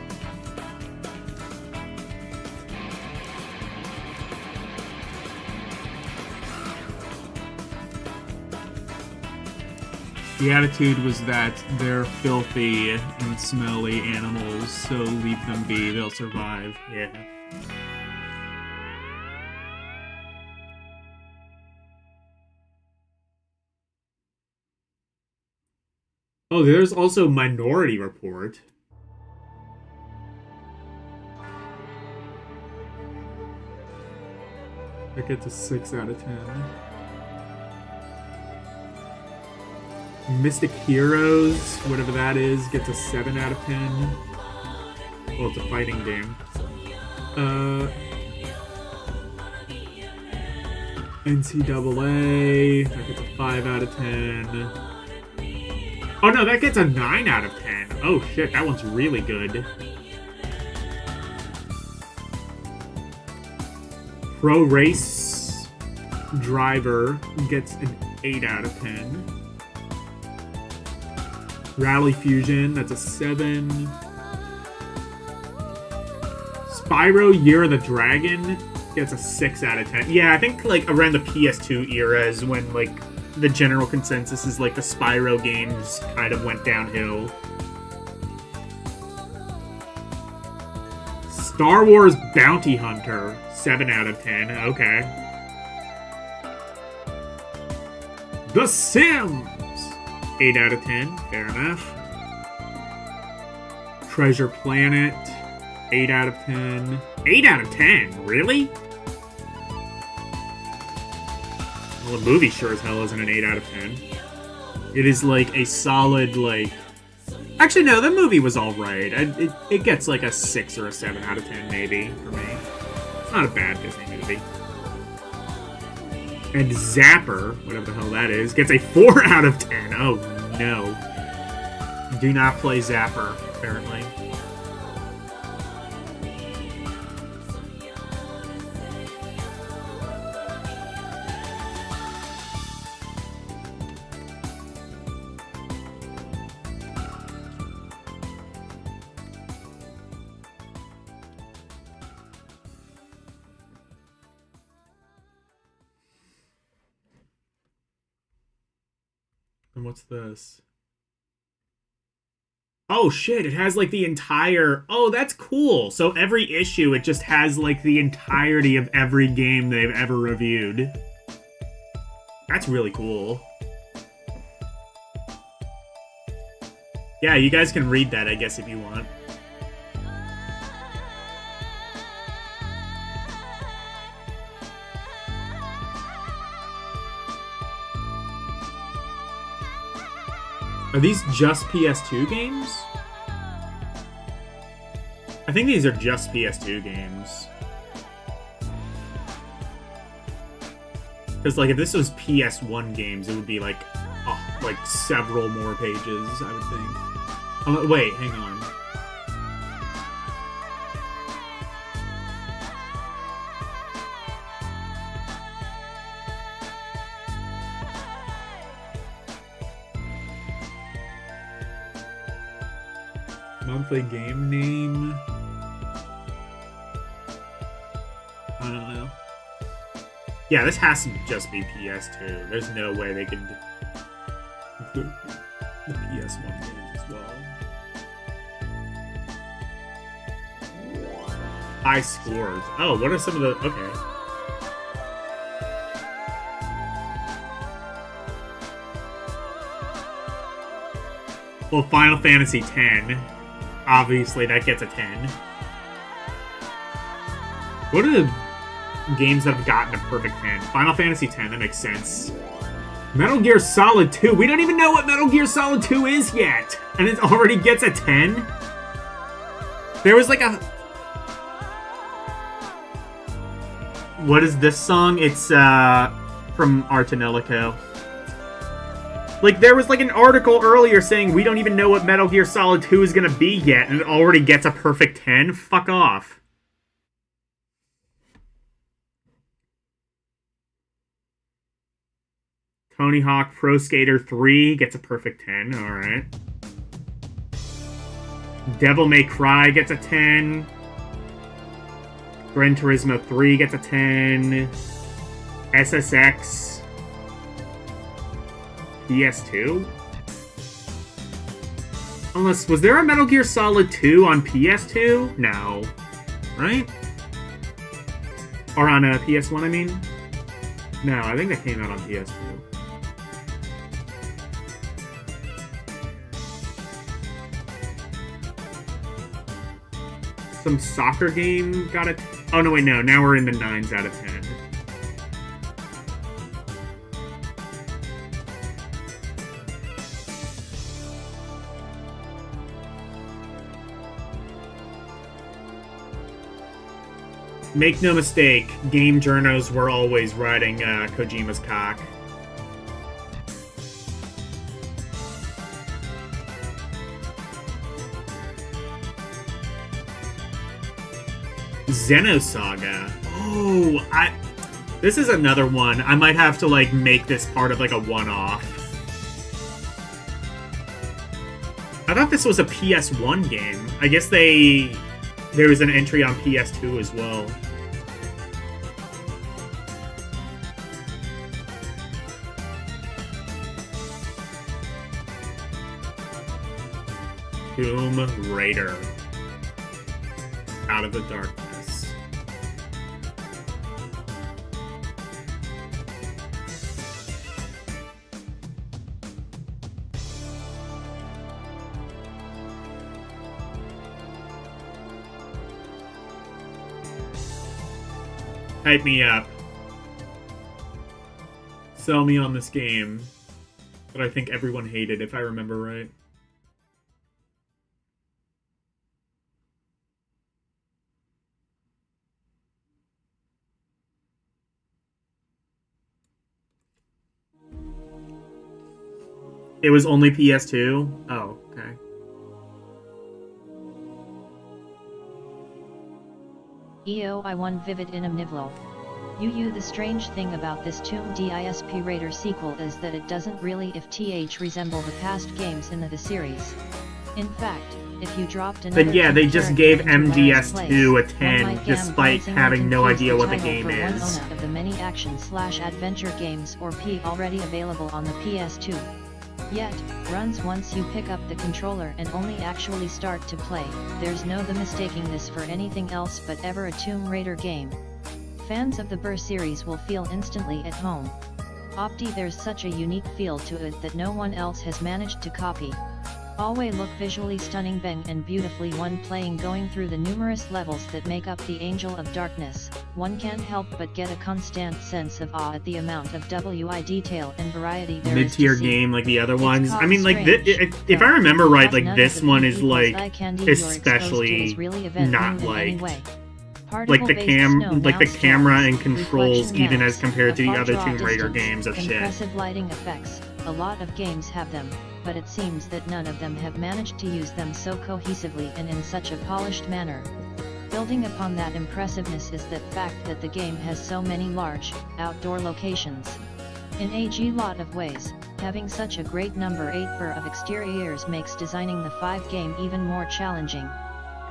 The attitude was that they're filthy and smelly animals, so leave them be, they'll survive. Yeah. Oh, there's also Minority Report. That gets a 6 out of 10. Mystic Heroes, whatever that is, gets a 7 out of 10. Well, it's a fighting game. NCAA, that gets a 5 out of 10. Oh no, that gets a 9 out of 10. Oh shit, that one's really good. Pro Race Driver gets an 8 out of 10. Rally Fusion, that's a 7. Spyro Year of the Dragon gets a 6 out of 10. Yeah, I think like around the PS2 era is when like the general consensus is like the Spyro games kind of went downhill. Star Wars Bounty Hunter, 7 out of 10. Okay. The Sims, 8 out of 10. Fair enough. Treasure Planet, 8 out of 10. 8 out of 10? Really? Well, the movie sure as hell isn't an 8 out of 10. It is like a solid, like... Actually, no, the movie was alright. It gets like a 6 or a 7 out of 10, maybe, for me. It's not a bad Disney movie. And Zapper, whatever the hell that is, gets a 4 out of 10. Oh, no. Do not play Zapper, apparently. And what's this? Oh shit, it has like the entire... Oh, that's cool. So every issue, it just has like the entirety of every game they've ever reviewed. That's really cool. Yeah, you guys can read that, I guess, if you want. Are these just PS2 games? I think these are just PS2 games. Because, like, if this was PS1 games, it would be, like, oh, like, several more pages, I would think. Oh, wait, hang on. Monthly game name. I don't know. Yeah, this has to just be PS2. There's no way they could include the PS1 games as well. High scores. Oh, what are some of the... Okay. Well, Final Fantasy X. Obviously, that gets a 10. What are the games that have gotten a perfect 10? Final Fantasy X, that makes sense. Metal Gear Solid 2. We don't even know what Metal Gear Solid 2 is yet. And it already gets a 10? There was like a... What is this song? It's from Artanelico. Like, there was like an article earlier saying we don't even know what Metal Gear Solid 2 is gonna be yet, and it already gets a perfect 10? Fuck off. Tony Hawk Pro Skater 3 gets a perfect 10, alright. Devil May Cry gets a 10. Gran Turismo 3 gets a 10. SSX. PS2? Unless, was there a Metal Gear Solid 2 on PS2? No. Right? Or on a PS1, I mean? No, I think that came out on PS2. Some soccer game got it. Oh, no, wait, no. Now we're in the 9s out of 10. Make no mistake, game journos were always riding Kojima's cock. Xenosaga. Oh, this is another one. I might have to, like, make this part of, like, a one-off. I thought this was a PS1 game. I guess there was an entry on PS2 as well. Tomb Raider. Out of the Darkness. Hype me up. Sell me on this game that I think everyone hated, if I remember right. It was only PS2? Oh, okay. EO I1 Vivid Inimnivlo. The strange thing about this Tomb Disp Raider sequel is that it doesn't really resemble the past games in the series. In fact, if you dropped another... But yeah, they just gave MGS2 a 10, despite having no idea what the game is. One of the many action/adventure games or P already available on the PS2. Yet, runs once you pick up the controller and only actually start to play, there's no mistaking this for anything else but ever a Tomb Raider game. Fans of the Burr series will feel instantly at home. There's such a unique feel to it that no one else has managed to copy. Always look visually stunning bang and beautifully one playing going through the numerous levels that make up the Angel of Darkness, one can't help but get a constant sense of awe at the amount of WI detail and variety there is to see. Mid-tier game like the other ones. I mean, like, if I remember right, like, this one is, like, especially not like the camera and controls even as compared to the other Tomb Raider games of shit. Impressive lighting effects, a lot of games have them, but it seems that none of them have managed to use them so cohesively and in such a polished manner. Building upon that impressiveness is the fact that the game has so many large, outdoor locations. In a lot of ways, Having such a great number 8 of exteriors makes designing the 5 game even more challenging.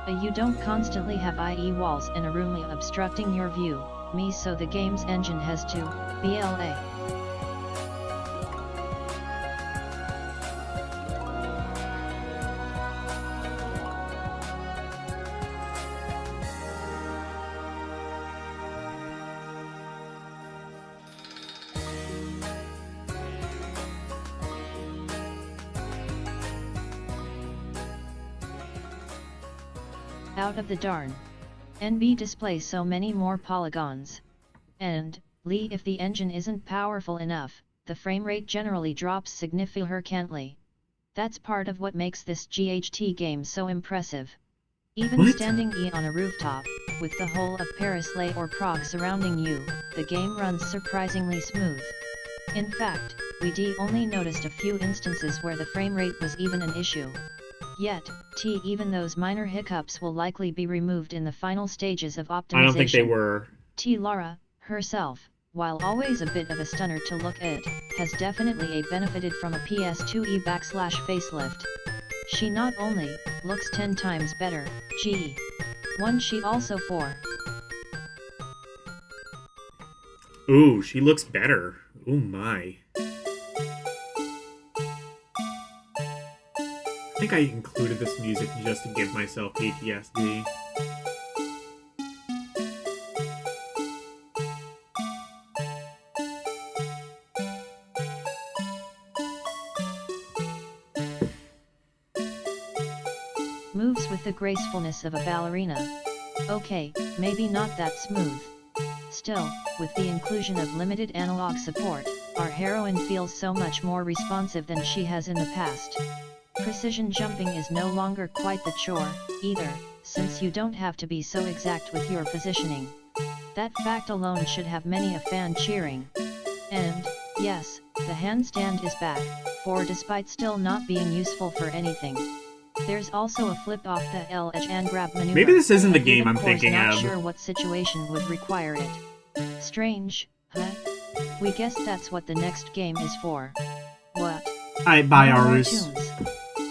You don't constantly have IE walls in a room obstructing your view, so the game's engine has to BLA. Out of the darn. NB displays so many more polygons. And, if the engine isn't powerful enough, the frame rate generally drops significantly. That's part of what makes this GHT game so impressive. Even standing on a rooftop, with the whole of Paris or Prague surrounding you, the game runs surprisingly smooth. In fact, we only noticed a few instances where the frame rate was even an issue. Yet, even those minor hiccups will likely be removed in the final stages of optimization. I don't think they were. Lara, herself, while always a bit of a stunner to look at, has definitely benefited from a PS2 facelift. She not only looks 10 times better, she also 4. Ooh, she looks better. Ooh my. I think I included this music just to give myself PTSD. Moves with the gracefulness of a ballerina. Okay, maybe not that smooth. Still, with the inclusion of limited analog support, our heroine feels so much more responsive than she has in the past. Precision jumping is no longer quite the chore, either, since you don't have to be so exact with your positioning. That fact alone should have many a fan cheering. And, yes, the handstand is back, despite still not being useful for anything. There's also a flip off the edge and grab maneuver. Maybe this isn't the game I'm thinking not of. Sure what situation would require it. Strange, huh? We guess that's what the next game is for. What? I buy ours.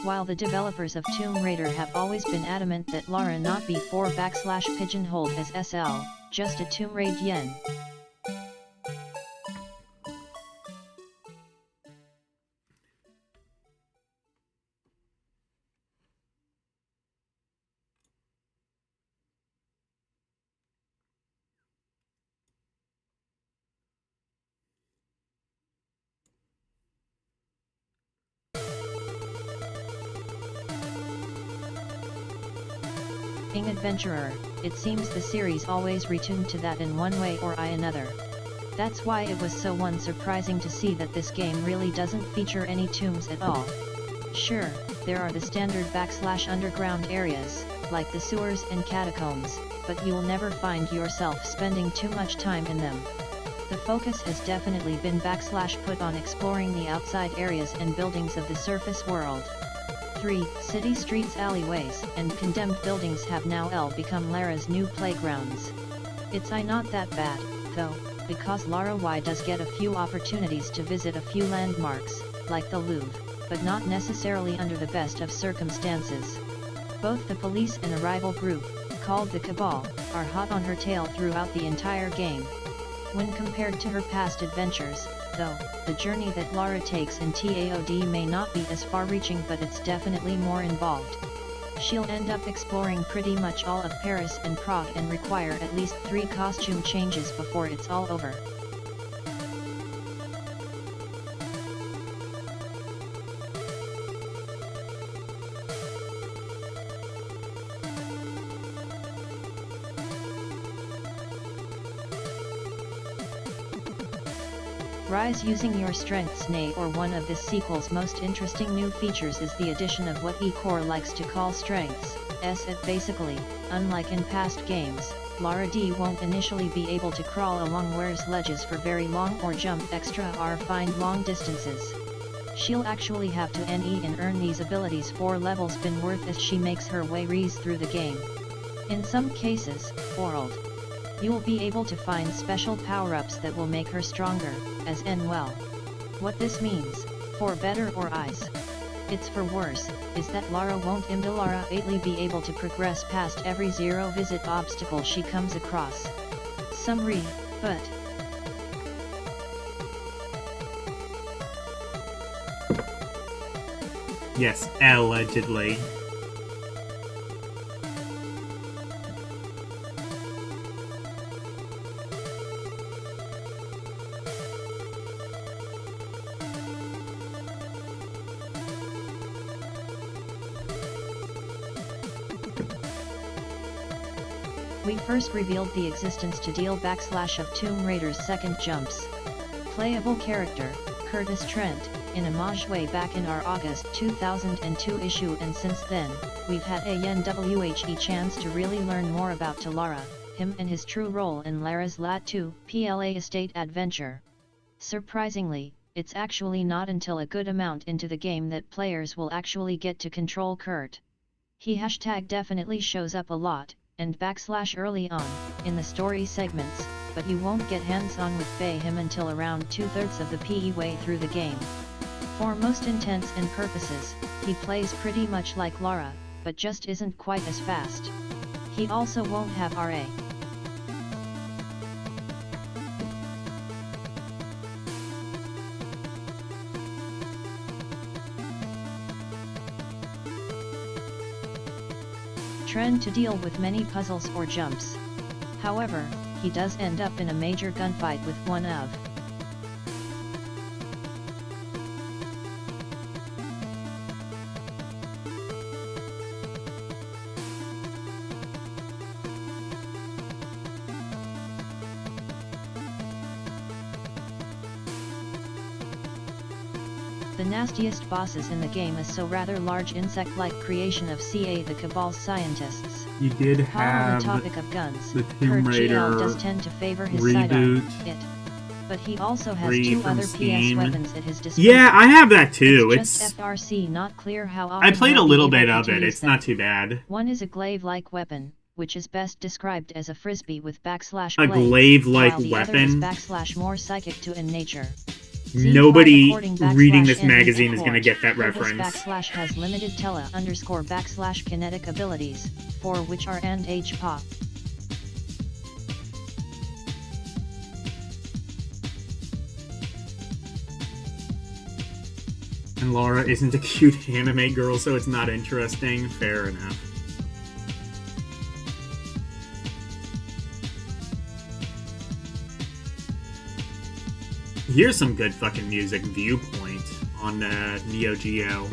While the developers of Tomb Raider have always been adamant that Lara not be pigeonholed as SL, just a Tomb Raid yen. Adventurer, it seems the series always retuned to that in one way or another. That's why it was so surprising to see that this game really doesn't feature any tombs at all. Sure, there are the standard underground areas, like the sewers and catacombs, but you'll never find yourself spending too much time in them. The focus has definitely been put on exploring the outside areas and buildings of the surface world. 3. City streets, alleyways, and condemned buildings have now become Lara's new playgrounds. It's not that bad, though, because Lara does get a few opportunities to visit a few landmarks, like the Louvre, but not necessarily under the best of circumstances. Both the police and a rival group, called the Cabal, are hot on her tail throughout the entire game. When compared to her past adventures, though, the journey that Lara takes in TAOD may not be as far-reaching, but it's definitely more involved. She'll end up exploring pretty much all of Paris and Prague and require at least 3 costume changes before it's all over. Rise using your strengths. One of this sequel's most interesting new features is the addition of what eCore likes to call strengths. Basically, unlike in past games, Lara won't initially be able to crawl along ledges for very long or jump extra or find long distances. She'll actually have to and earn these abilities for levels been worth as she makes her way through the game. In some cases, you'll be able to find special power-ups that will make her stronger, as well. What this means, For better or eyes. It's for worse, is that Lara won't immediately be able to progress past every zero-visit obstacle she comes across. Summary, but... Yes, allegedly. We first revealed the existence to deal backslash of Tomb Raider's second jumps. Playable character, Curtis Trent, in homage way back in our August 2002 issue, and since then, we've had a NWHE chance to really learn more about Lara, him and his true role in Lara's Lat 2 PLA Estate adventure. Surprisingly, it's actually not until a good amount into the game that players will actually get to control Kurt. He definitely shows up a lot, and backslash early on, in the story segments, but you won't get hands-on with him until around 2/3 of the PE way through the game. For most intents and purposes, he plays pretty much like Lara, but just isn't quite as fast. He also won't have RA. Trend to deal with many puzzles or jumps. However, he does end up in a major gunfight with one of the nastiest bosses in the game, is so rather large insect-like creation of CA the Cabal's scientists. You did While have on the topic of guns, the Kurt Tomb Raider GL does tend to favor his sidearm, reboot. it. But he also has Free two from other Steam. PS weapons at his disposal. Yeah, I have that too. It's just FRC not clear how often I played a he'll be little able bit to of it. use It's them. not too bad. One is a glaive-like weapon, which is best described as a frisbee with backslash A blade, glaive-like while the other is weapon? backslash more psychic to in nature. Nobody Z5 reading this _ND magazine is going to core. get that Curtis reference. backslash has limited __ kinetic abilities, for which are and H pop. And Lara isn't a cute anime girl, so it's not interesting. Fair enough. Here's some good fucking music. Viewpoint on Neo Geo.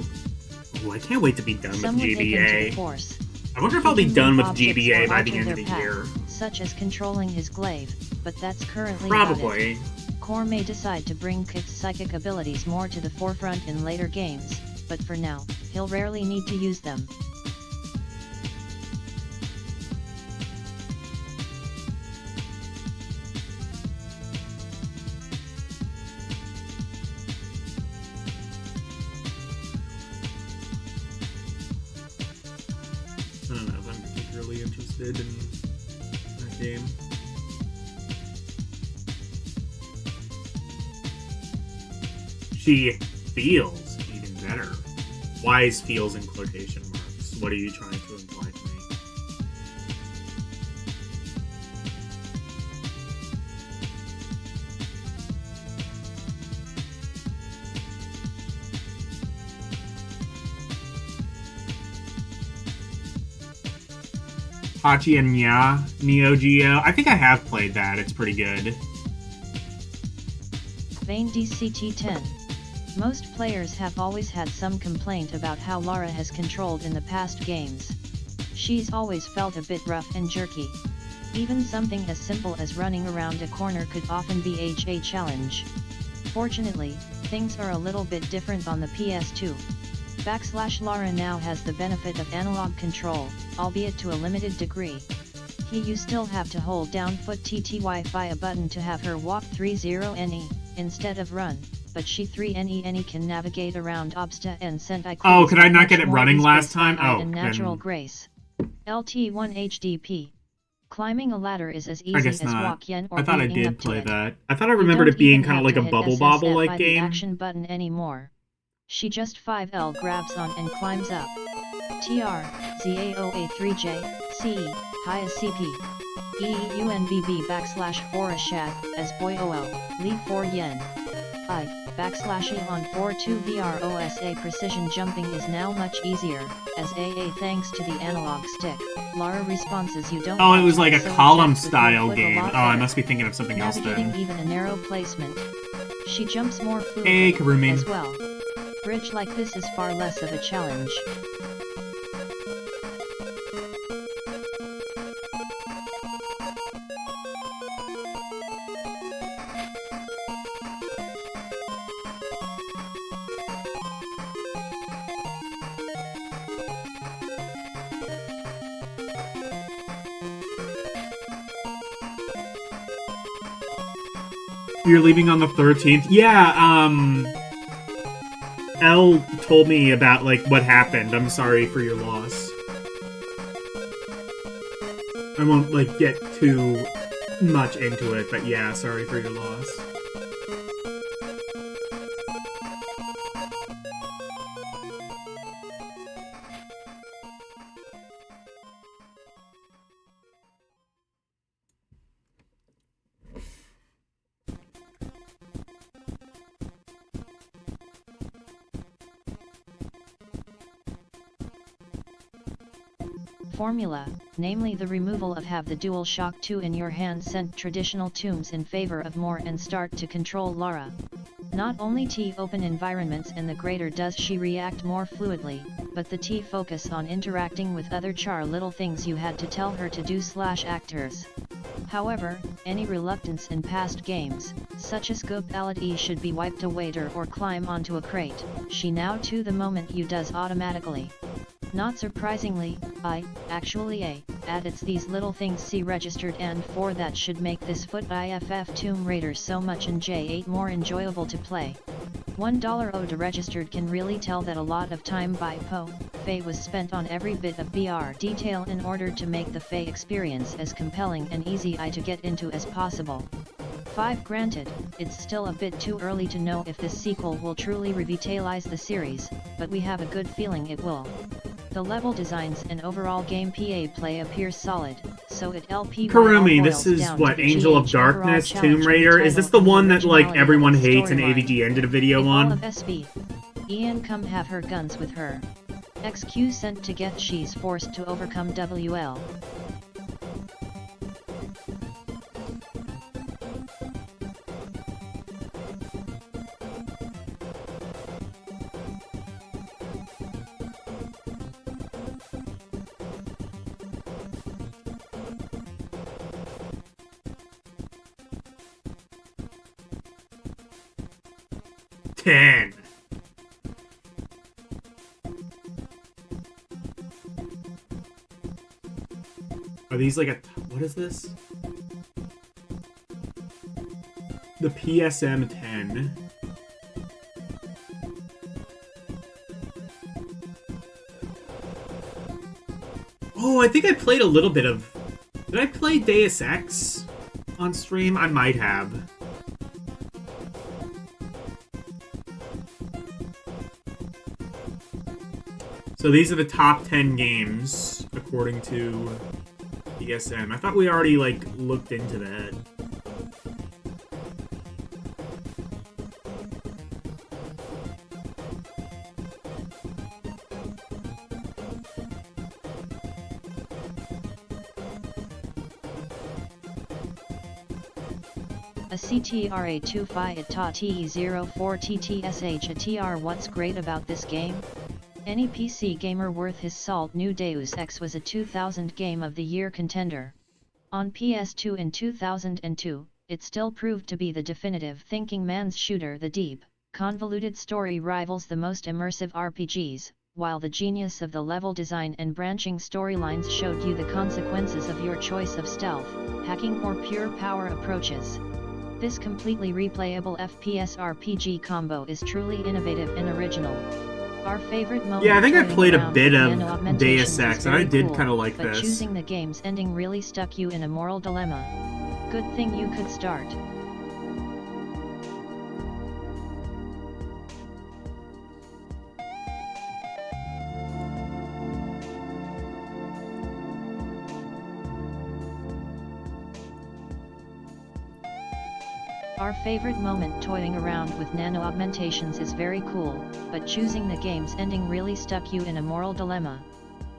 Oh, I can't wait to be done Some with would take him to the GBA. force. I wonder if I'll be He can done move with objects GBA or by the alter end their of the path, year. such as controlling his glaive, but that's currently about Probably. it. Core may decide to bring Kit's psychic abilities more to the forefront in later games, but for now, he'll rarely need to use them. I don't know if I'm particularly interested in that game. She feels even better. Wise feels in quotation marks. What are you trying to imply to me? Hachi and Nya, Neo Geo. I think I have played that. It's pretty good. Vane DCT-10. Most players have always had some complaint about how Lara has controlled in the past games. She's always felt a bit rough and jerky. Even something as simple as running around a corner could often be a challenge. Fortunately, things are a little bit different on the PS2. Lara now has the benefit of analog control, albeit to a limited degree. You still have to hold down foot TTY a button to have her walk 30 NE, instead of run, but she 3 NE can navigate around obsta and sent Oh, could I not get it running last time? Oh, and natural then... grace. LT1 HDP. Climbing a ladder is as easy I guess as not. walk yen or I thought I being did up to play it. that. I thought I You remembered don't it being even kind of have like to a hit Bubble SSF Bobble by like the game. action button anymore. She just 5L grabs on and climbs up. TR, ZAOA3J, CE, high as CP. EUNBB /4 Ashat, as boy OL, Li 4 Yen. I, /A on 4-2 VROSA precision jumping is now much easier, as AA thanks to the analog stick. Lara responses you don't. Oh, it was like a so column eject with your style foot a game. lot Oh, I better. must be thinking of something else Navigating then. even a narrow placement. She jumps more Hey, fluidly Karumi. as well. Bridge like this is far less of a challenge. You're leaving on the 13th? Yeah, Elle told me about, like, what happened. I'm sorry for your loss. I won't, like, get too much into it, but yeah, sorry for your loss. Formula, namely the removal of have the Dual Shock 2 in your hand sent traditional tombs in favor of more and start to control Lara. Not only T open environments and the greater does she react more fluidly, but the T focus on interacting with other char little things you had to tell her to do / actors. However, any reluctance in past games, such as Goop LD should be wiped away or climb onto a crate, she now to the moment you does automatically. Not surprisingly, it's these little things C registered and for that should make this foot IFF Tomb Raider so much and J8 more enjoyable to play. $1 ode registered can really tell that a lot of time by Faye was spent on every bit of BR detail in order to make the Faye experience as compelling and easy to get into as possible. 5 Granted, it's still a bit too early to know if this sequel will truly revitalize the series, but we have a good feeling it will. The level designs and overall gameplay appears solid, so it LP Karumi, this is what, Angel of Darkness, Tomb Raider? Is this the one that, like, everyone hates and AVGN did a video on? Of SB. Ian come have her guns with her. XQ sent to get she's forced to overcome WL. Ten. Are these like a... what is this? The PSM 10. Oh, I think I played a little bit of... did I play Deus Ex on stream? I might have. So these are the top 10 games, according to PSM. I thought we already, like, looked into that. A CTRA25 at TE04 TTSH a TR. What's great about this game? Any PC gamer worth his salt knew Deus Ex was a 2000 Game of the Year contender. On PS2 in 2002, it still proved to be the definitive thinking man's shooter. The deep, convoluted story rivals the most immersive RPGs, while the genius of the level design and branching storylines showed you the consequences of your choice of stealth, hacking or pure power approaches. This completely replayable FPS RPG combo is truly innovative and original. Our favorite moment. Yeah, I think I toying played a around bit with of piano augmentation Deus Ex, is and I very did cool, kind of like but this. choosing the game's ending really stuck you in a moral dilemma. Good thing you could start. Our favorite moment toying around with nano augmentations is very cool, but choosing the game's ending really stuck you in a moral dilemma.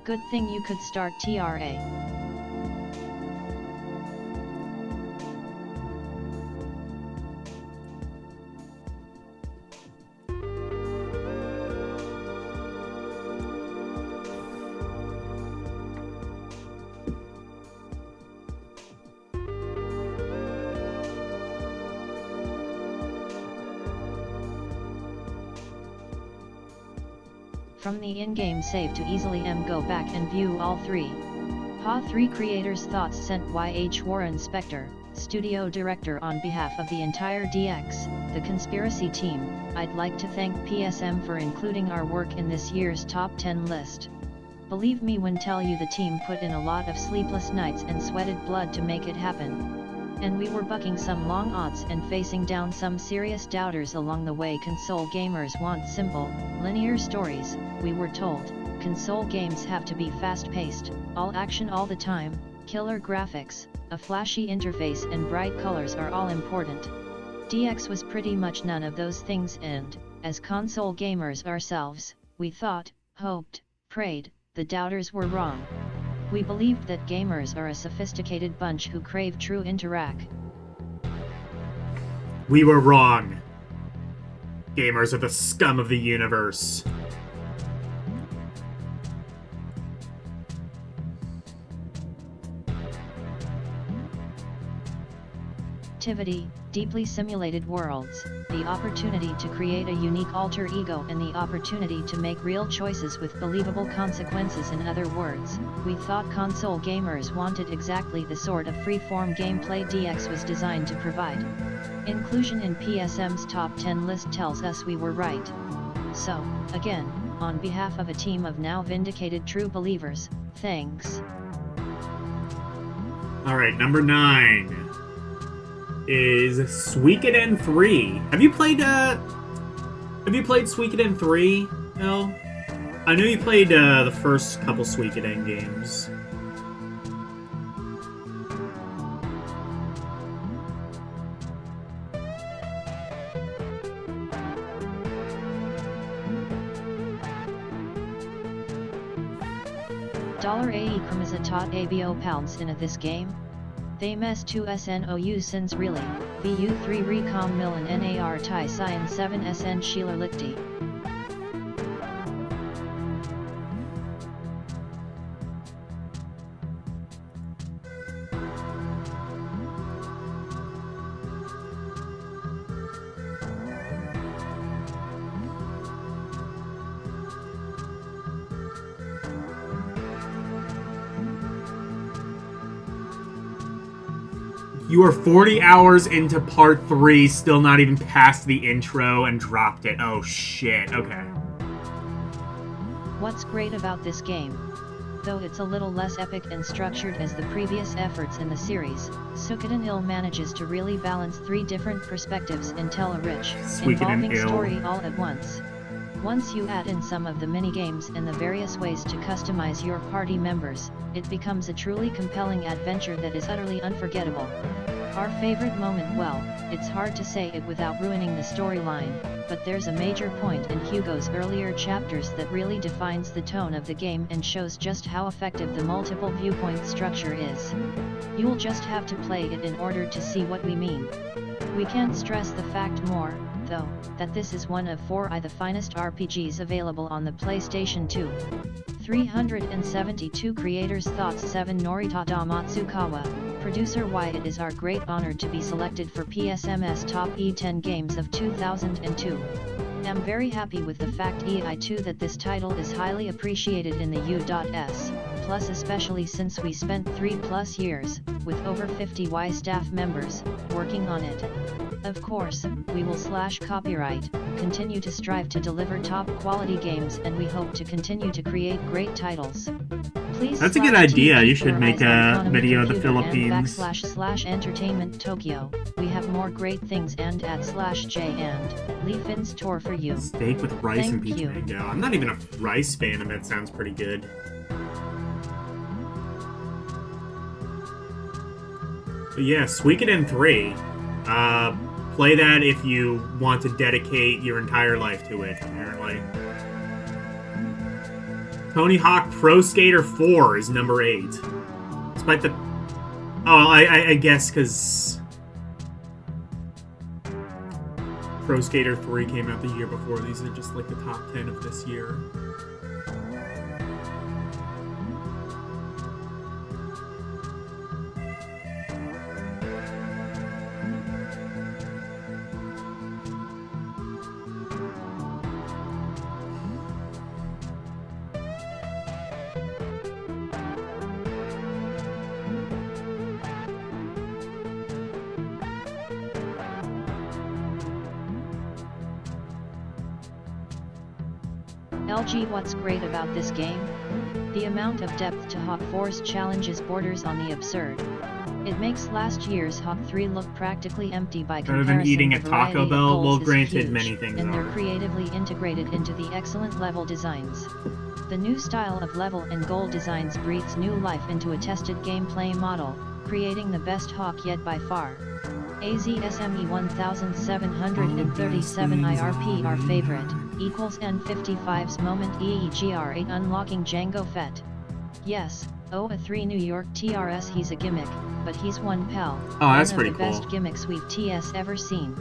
Good thing you could start TRA. From the in-game save to easily go back and view all three. PA3 creators' thoughts sent YH Warren Spector, studio director. On behalf of the entire DX, the conspiracy team, I'd like to thank PSM for including our work in this year's top 10 list. Believe me when tell you the team put in a lot of sleepless nights and sweated blood to make it happen. And we were bucking some long odds and facing down some serious doubters along the way. Console gamers want simple, linear stories, we were told. Console games have to be fast-paced, all action all the time, killer graphics, a flashy interface and bright colors are all important. DX was pretty much none of those things, and, as console gamers ourselves, we thought, hoped, prayed, the doubters were wrong. We believed that gamers are a sophisticated bunch who crave true interact. We were wrong. Gamers are the scum of the universe. Activity, deeply simulated worlds, the opportunity to create a unique alter ego and the opportunity to make real choices with believable consequences. In other words, we thought console gamers wanted exactly the sort of free-form gameplay DX was designed to provide. Inclusion in PSM's top 10 list tells us we were right. So, again, on behalf of a team of now vindicated true believers, thanks. Alright, number 9. Is Suikoden 3. Have you played Suikoden 3? No? I know you played the first couple Suikoden games. $AE kramizatot abo pounds in this game? They mess 2 SNOU sins really, VU3 recom mil and NAR Thai Cyan 7 SN Sheeler Lichty. You are 40 hours into part 3, still not even past the intro, and dropped it. Oh shit, okay. What's great about this game? Though it's a little less epic and structured as the previous efforts in the series, Suikoden Ill manages to really balance 3 different perspectives and tell a rich, involving story all at once. Once you add in some of the mini-games and the various ways to customize your party members, it becomes a truly compelling adventure that is utterly unforgettable. Our favorite moment, well, it's hard to say it without ruining the storyline, but there's a major point in Hugo's earlier chapters that really defines the tone of the game and shows just how effective the multiple viewpoint structure is. You'll just have to play it in order to see what we mean. We can't stress the fact more, though, that this is one of 4 the finest RPGs available on the PlayStation 2. 372 creators' thoughts. 7 Noritata Matsukawa, producer. Why it is our great honor to be selected for PSM's top E10 games of 2002. I'm very happy with the fact EI2 that this title is highly appreciated in the U.S. Plus, especially since we spent 3+ years, with over 50 Y staff members, working on it. Of course, we will /copyright, continue to strive to deliver top quality games, and we hope to continue to create great titles. Please. That's a good idea. You should make a video of the Philippines. / Entertainment Tokyo. We have more great things and @/J and Lee Finn's tour for you. Steak with rice and Thank pizza you. mango. I'm not even a rice fan, and that sounds pretty good. But yeah, Suikoden 3. Play that if you want to dedicate your entire life to it, apparently. Tony Hawk Pro Skater 4 is number 8. Despite the... Oh, I guess because... Pro Skater 3 came out the year before. These are just like the top 10 of this year. LG, what's great about this game? The amount of depth to Hawk 4's challenges borders on the absurd. It makes last year's Hawk 3 look practically empty by comparison. Better than eating at The Taco variety of Bell? goals Well, is granted, huge, many things and they're are. creatively integrated into the excellent level designs. The new style of level and goal designs breathes new life into a tested gameplay model, creating the best Hawk yet by far. AZSME 1737 IRP our favorite, equals N55's moment EEGR8 unlocking Django Fett. Yes, oh a 3 New York TRS, he's a gimmick, but he's one pal. Oh, that's one pretty of the cool. best gimmicks we've TS ever seen.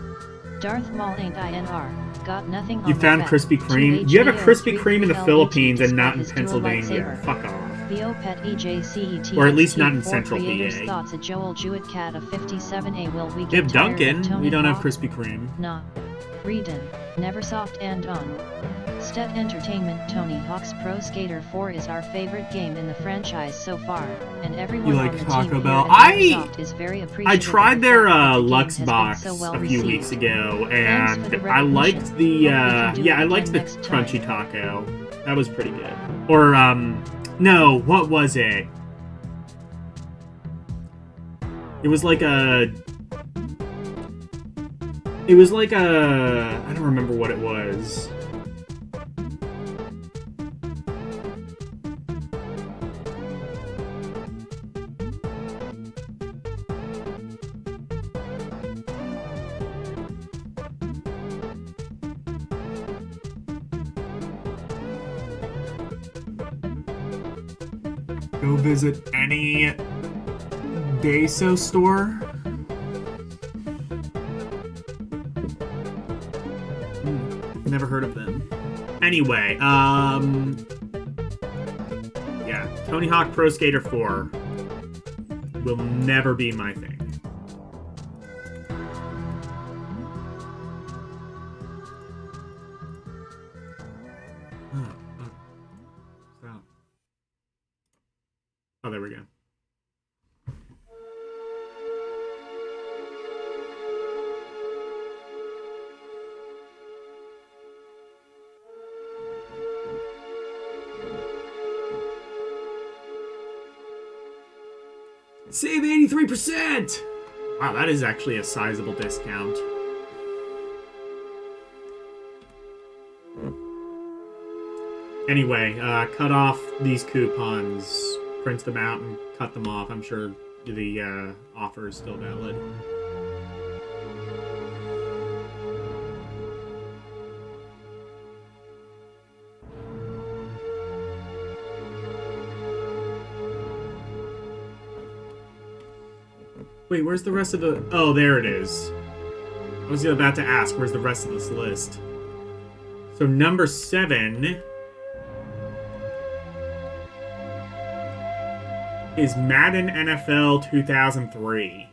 Darth Maul ain't INR, got nothing on You the found Fett. Krispy Kreme? You have a Krispy Kreme in the 2HBO3 Philippines and despite not in his dual Pennsylvania. lightsaber. Fuck off. Theopet EJCET Or at least not in Central creators PA. thoughts a Joel Jewett cat of 57A will we We get have tired of Dunkin'. Tony We don't have Hawk? Krispy Kreme. Nah. Reden, Neversoft and on. Stet Entertainment. Tony Hawk's Pro Skater 4 is our favorite game in the franchise so far, and everyone You like on the Taco team Bell? here at Neversoft is very appreciative. I tried of the their fact that the game Lux has box been so well a few received. weeks ago, Thanks for and the I liked recognition. the Hope we can do yeah, it I liked again the next time. crunchy taco. That was pretty good. Or no, what was it? It was like a I don't remember what it was. Go visit any Daiso store. Never heard of them. Anyway, yeah, Tony Hawk Pro Skater 4 will never be my thing. Stop. Oh, there we go. Save 83%! Wow, that is actually a sizable discount. Anyway, cut off these coupons, print them out, and cut them off. I'm sure the offer is still valid. Wait, where's the rest of the... Oh, there it is. I was about to ask, where's the rest of this list? So number 7 is Madden NFL 2003.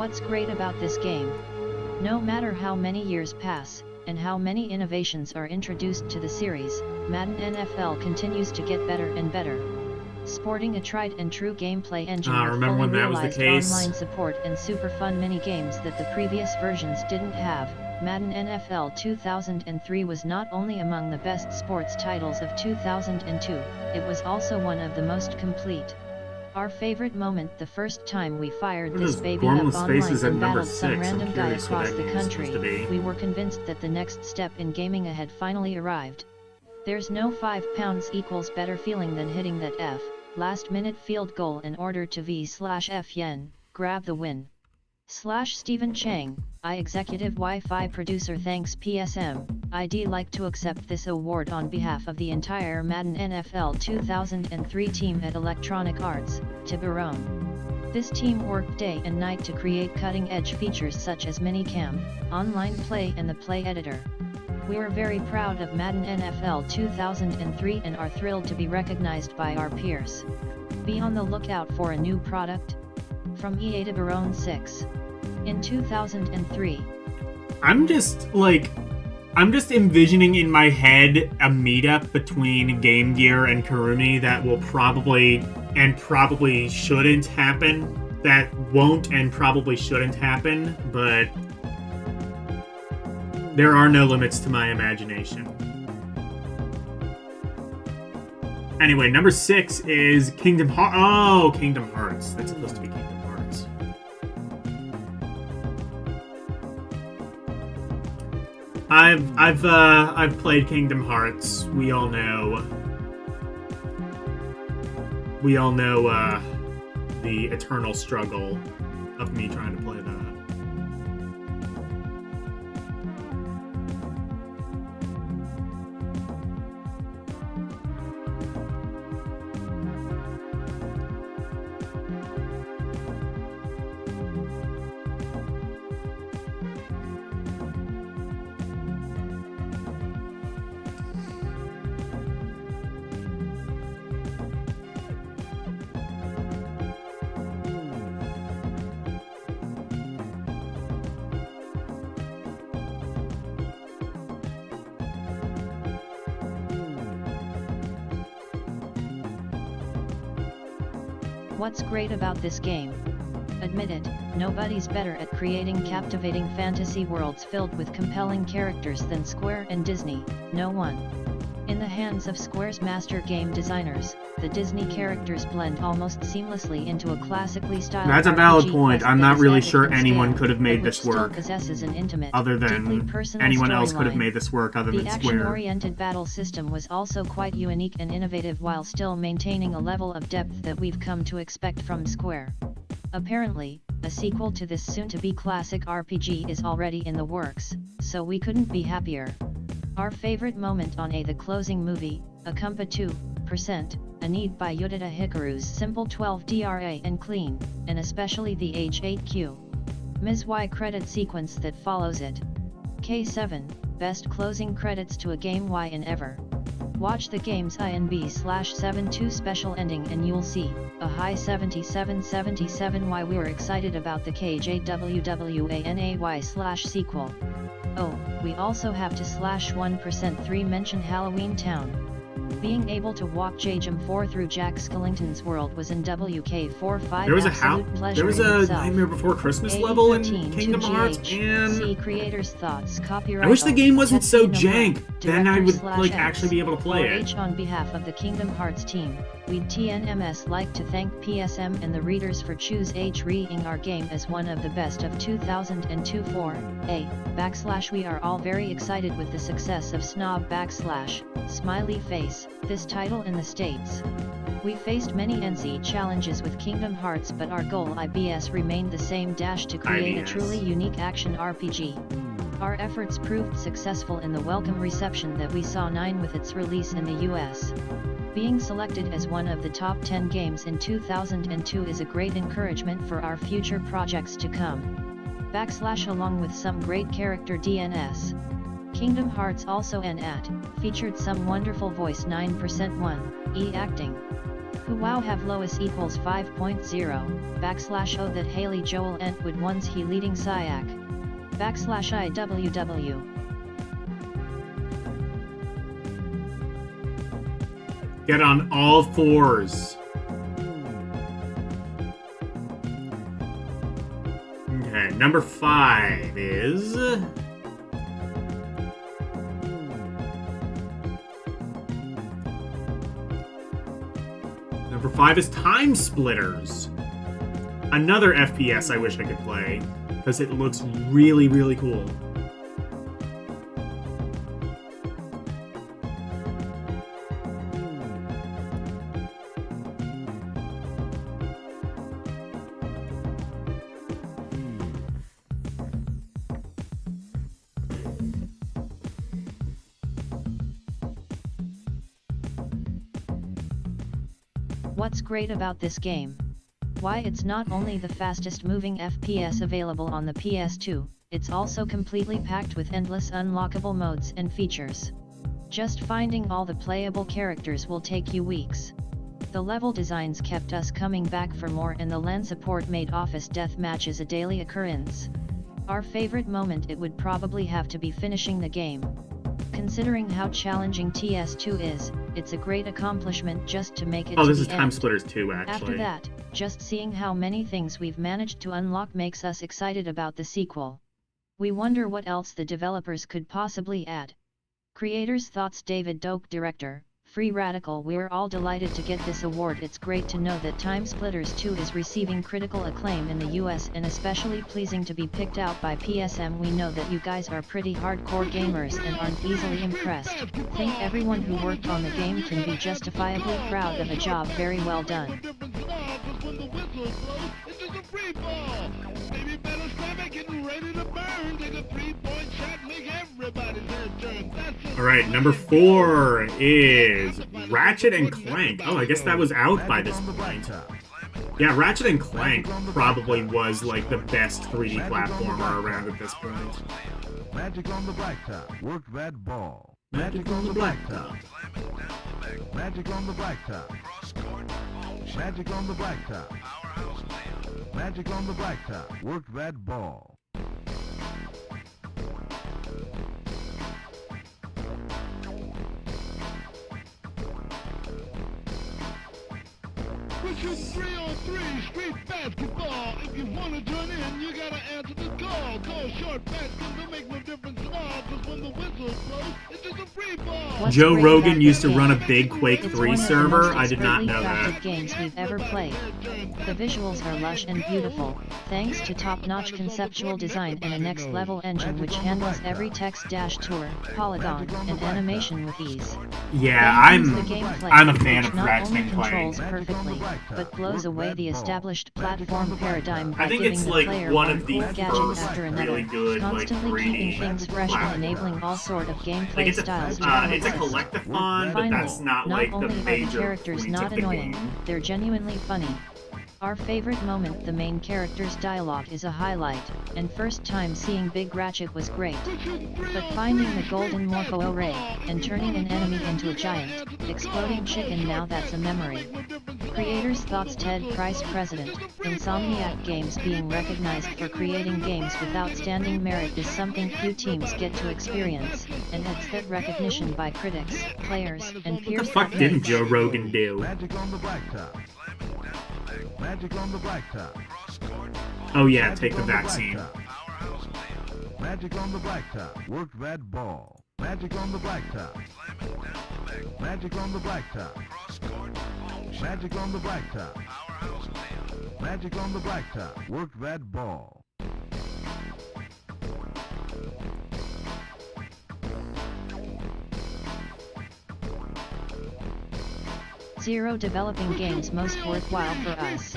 What's great about this game? No matter how many years pass, and how many innovations are introduced to the series, Madden NFL continues to get better and better. Sporting a tried and true gameplay engine with remember fully when that was the realized case? online support and super fun mini-games that the previous versions didn't have, Madden NFL 2003 was not only among the best sports titles of 2002, it was also one of the most complete. Our favorite moment the first time we fired What are this those baby up formless online faces at and number battled some 6? I'm random guy curious what across that the game is supposed country, to be. we were convinced that the next step in gaming ahead finally arrived. There's no 5 pounds equals better feeling than hitting that last-minute field goal in order to v/f yen, grab the win. Stephen Chang, Executive Wi-Fi Producer. Thanks PSM, I'd like to accept this award on behalf of the entire Madden NFL 2003 team at Electronic Arts, Tiburon. This team worked day and night to create cutting-edge features such as Minicam, online play and the play editor. We are very proud of Madden NFL 2003 and are thrilled to be recognized by our peers. Be on the lookout for a new product from EA Tiburon 6. In 2003. I'm just envisioning in my head a meetup between Game Gear and Karuni that will probably shouldn't happen. That won't and probably shouldn't happen, but there are no limits to my imagination. Anyway, number 6 is Kingdom Hearts. Oh, Kingdom Hearts. That's supposed to be Kingdom Hearts. I've played Kingdom Hearts. We all know the eternal struggle of me trying to play that. What's great about this game? Admit it, nobody's better at creating captivating fantasy worlds filled with compelling characters than Square and Disney, no one. In the hands of Square's master game designers, the Disney characters blend almost seamlessly into a classically styled That's a valid RPG point. quest I'm that not is really epic sure in anyone scale, could have made but which this still work. possesses an intimate, Other deeply than personal anyone else could have storyline. made this work other The than Square. action-oriented battle system was also quite unique and innovative while still maintaining a level of depth that we've come to expect from Square. Apparently, a sequel to this soon-to-be classic RPG is already in the works, so we couldn't be happier. Our favorite moment on the closing movie, Akumpa 2%, a need by Yudita Hikaru's simple 12 DRA and clean, and especially the H8Q. Ms. Y credit sequence that follows it. K7, best closing credits to a game Y in ever. Watch the game's INB/72 special ending and you'll see a high 77 why we were excited about the KJWWANAY/sequel. Oh, we also have to /1% mention Halloween Town. Being able to walk JGM 4 through Jack Skellington's world was in WK45 There was absolute pleasure there was in a itself. Nightmare Before Christmas level in 13 Kingdom Hearts, and See creators' thoughts. Copyright. I wish the game wasn't so Tetsuya Nomura, jank. Then I would Director/X. actually be able to play it. H on behalf of the Kingdom Hearts team, we'd TNMS like to thank PSM and the readers for choose reading our game as one of the best of 2002 for /we are all very excited with the success of Snob / smiley face, this title in the States. We faced many NC challenges with Kingdom Hearts, but our goal IBS remained the same to create a IBS. truly unique action RPG. Our efforts proved successful in the welcome reception that we saw with its release in the US. Being selected as one of the top 10 games in 2002 is a great encouragement for our future projects to come. / along with some great character DNS. Kingdom Hearts also featured some wonderful voice 9% acting. Who wow have Lois equals 5.0, backslash O that Haley Joel Entwood ones he leading Syak. Backslash IWW. Get on all fours. Okay, number 5 is... Number 5 is Time Splitters. Another FPS I wish I could play, because it looks really, really cool. What's great about this game? Why, it's not only the fastest moving FPS available on the PS2, it's also completely packed with endless unlockable modes and features. Just finding all the playable characters will take you weeks. The level designs kept us coming back for more, and the LAN support made office death matches a daily occurrence. Our favorite moment, it would probably have to be finishing the game. Considering how challenging TS2 is, it's a great accomplishment just to make it to the end. Oh, this is Time Splitters 2, actually. After that, just seeing how many things we've managed to unlock makes us excited about the sequel. We wonder what else the developers could possibly add. Creators' thoughts. David Doak, director, Free Radical. We're all delighted to get this award. It's great to know that Time Splitters 2 is receiving critical acclaim in the US, and especially pleasing to be picked out by PSM. We know that you guys are pretty hardcore gamers and aren't easily impressed. Think everyone who worked on the game can be justifiably proud of a job very well done. Alright, number 4 is Ratchet and Clank. Oh, I guess that was out by this point. Yeah, Ratchet and Clank probably was like the best 3D platformer around at this point. Magic on the blacktop, work that ball. Magic on the blacktop. Magic on the blacktop. Magic on the blacktop. Magic on the blacktop, work that ball. This is 3-on-3 street basketball. If you want to join in, you gotta answer the call. Call short baskets, don't make no difference at all. Cause when the whistle blows, it's just a free ball. Joe Rogan used to run a big Quake 3 server. I did not know that. Games we've ever played. The visuals are lush and beautiful, thanks to top-notch conceptual design and a next-level engine which handles every text-tour, polygon, and animation with ease. Yeah, I'm a fan of Ratchet and Clank. Controls perfectly, but blows away the established platform paradigm by I think giving it's the like player one one of the cool gadget first after another, really good like constantly 3D keeping things fresh and enabling all sort of gameplay styles to it's a coexist. collectathon, but that's not like the only are the major characters point not of the annoying, game. they're genuinely funny. Our favorite moment, the main character's dialogue, is a highlight, and first time seeing Big Ratchet was great. But finding the golden morpho array, and turning an enemy into a giant, exploding chicken, now that's a memory. Creators' thoughts. Ted Price, president, Insomniac Games. Being recognized for creating games with outstanding merit is something few teams get to experience, and it's that recognition by critics, players, and peers. What the fuck didn't Joe Rogan do? Magic on the blacktop. Magic on the blacktop. Oh yeah, take the vaccine. Magic on the blacktop, work that ball. Magic on the blacktop. Magic on the blacktop. Magic on the blacktop. Magic on the blacktop, work that ball. Zero developing games most worthwhile for us.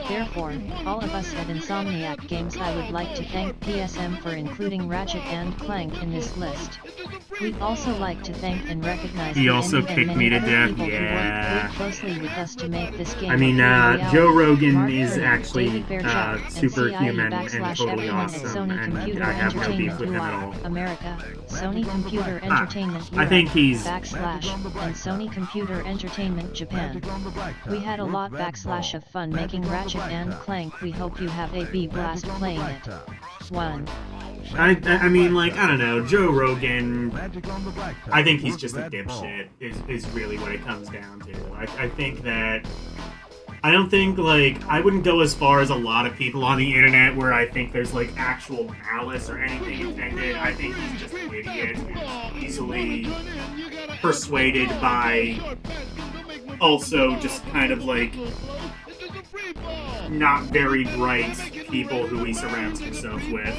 Therefore, all of us at Insomniac Games, I would like to thank PSM for including Ratchet and Clank in this list. We'd also like to thank and recognize He the also Andy and kicked me many to other death, people yeah. who worked closely with us to make this game I mean, a true reality. Joe Rogan Mark is Kernan, actually David Fairchild, and superhuman CIE and totally everyone awesome, at Sony and Computer I have no beef Entertainment with him at UI, all. America, Sony Computer Entertainment I think he's / and Sony Computer Entertainment Japan. Magic on the blacktop. We had a Work lot that backslash ball. of fun Magic making on the Ratchet and blacktop. Clank. We hope you have a B blast Magic on the playing it. blacktop. 1. I mean, like, I don't know, Joe Rogan, Magic on the blacktop. I think he's Work just a that ball. dipshit, is really what it comes down to. I think that, I don't think, like, I wouldn't go as far as a lot of people on the internet where I think there's, like, actual malice or anything intended. I think he's just an idiot who's easily persuaded by also just kind of, like, not very bright people who he surrounds himself with.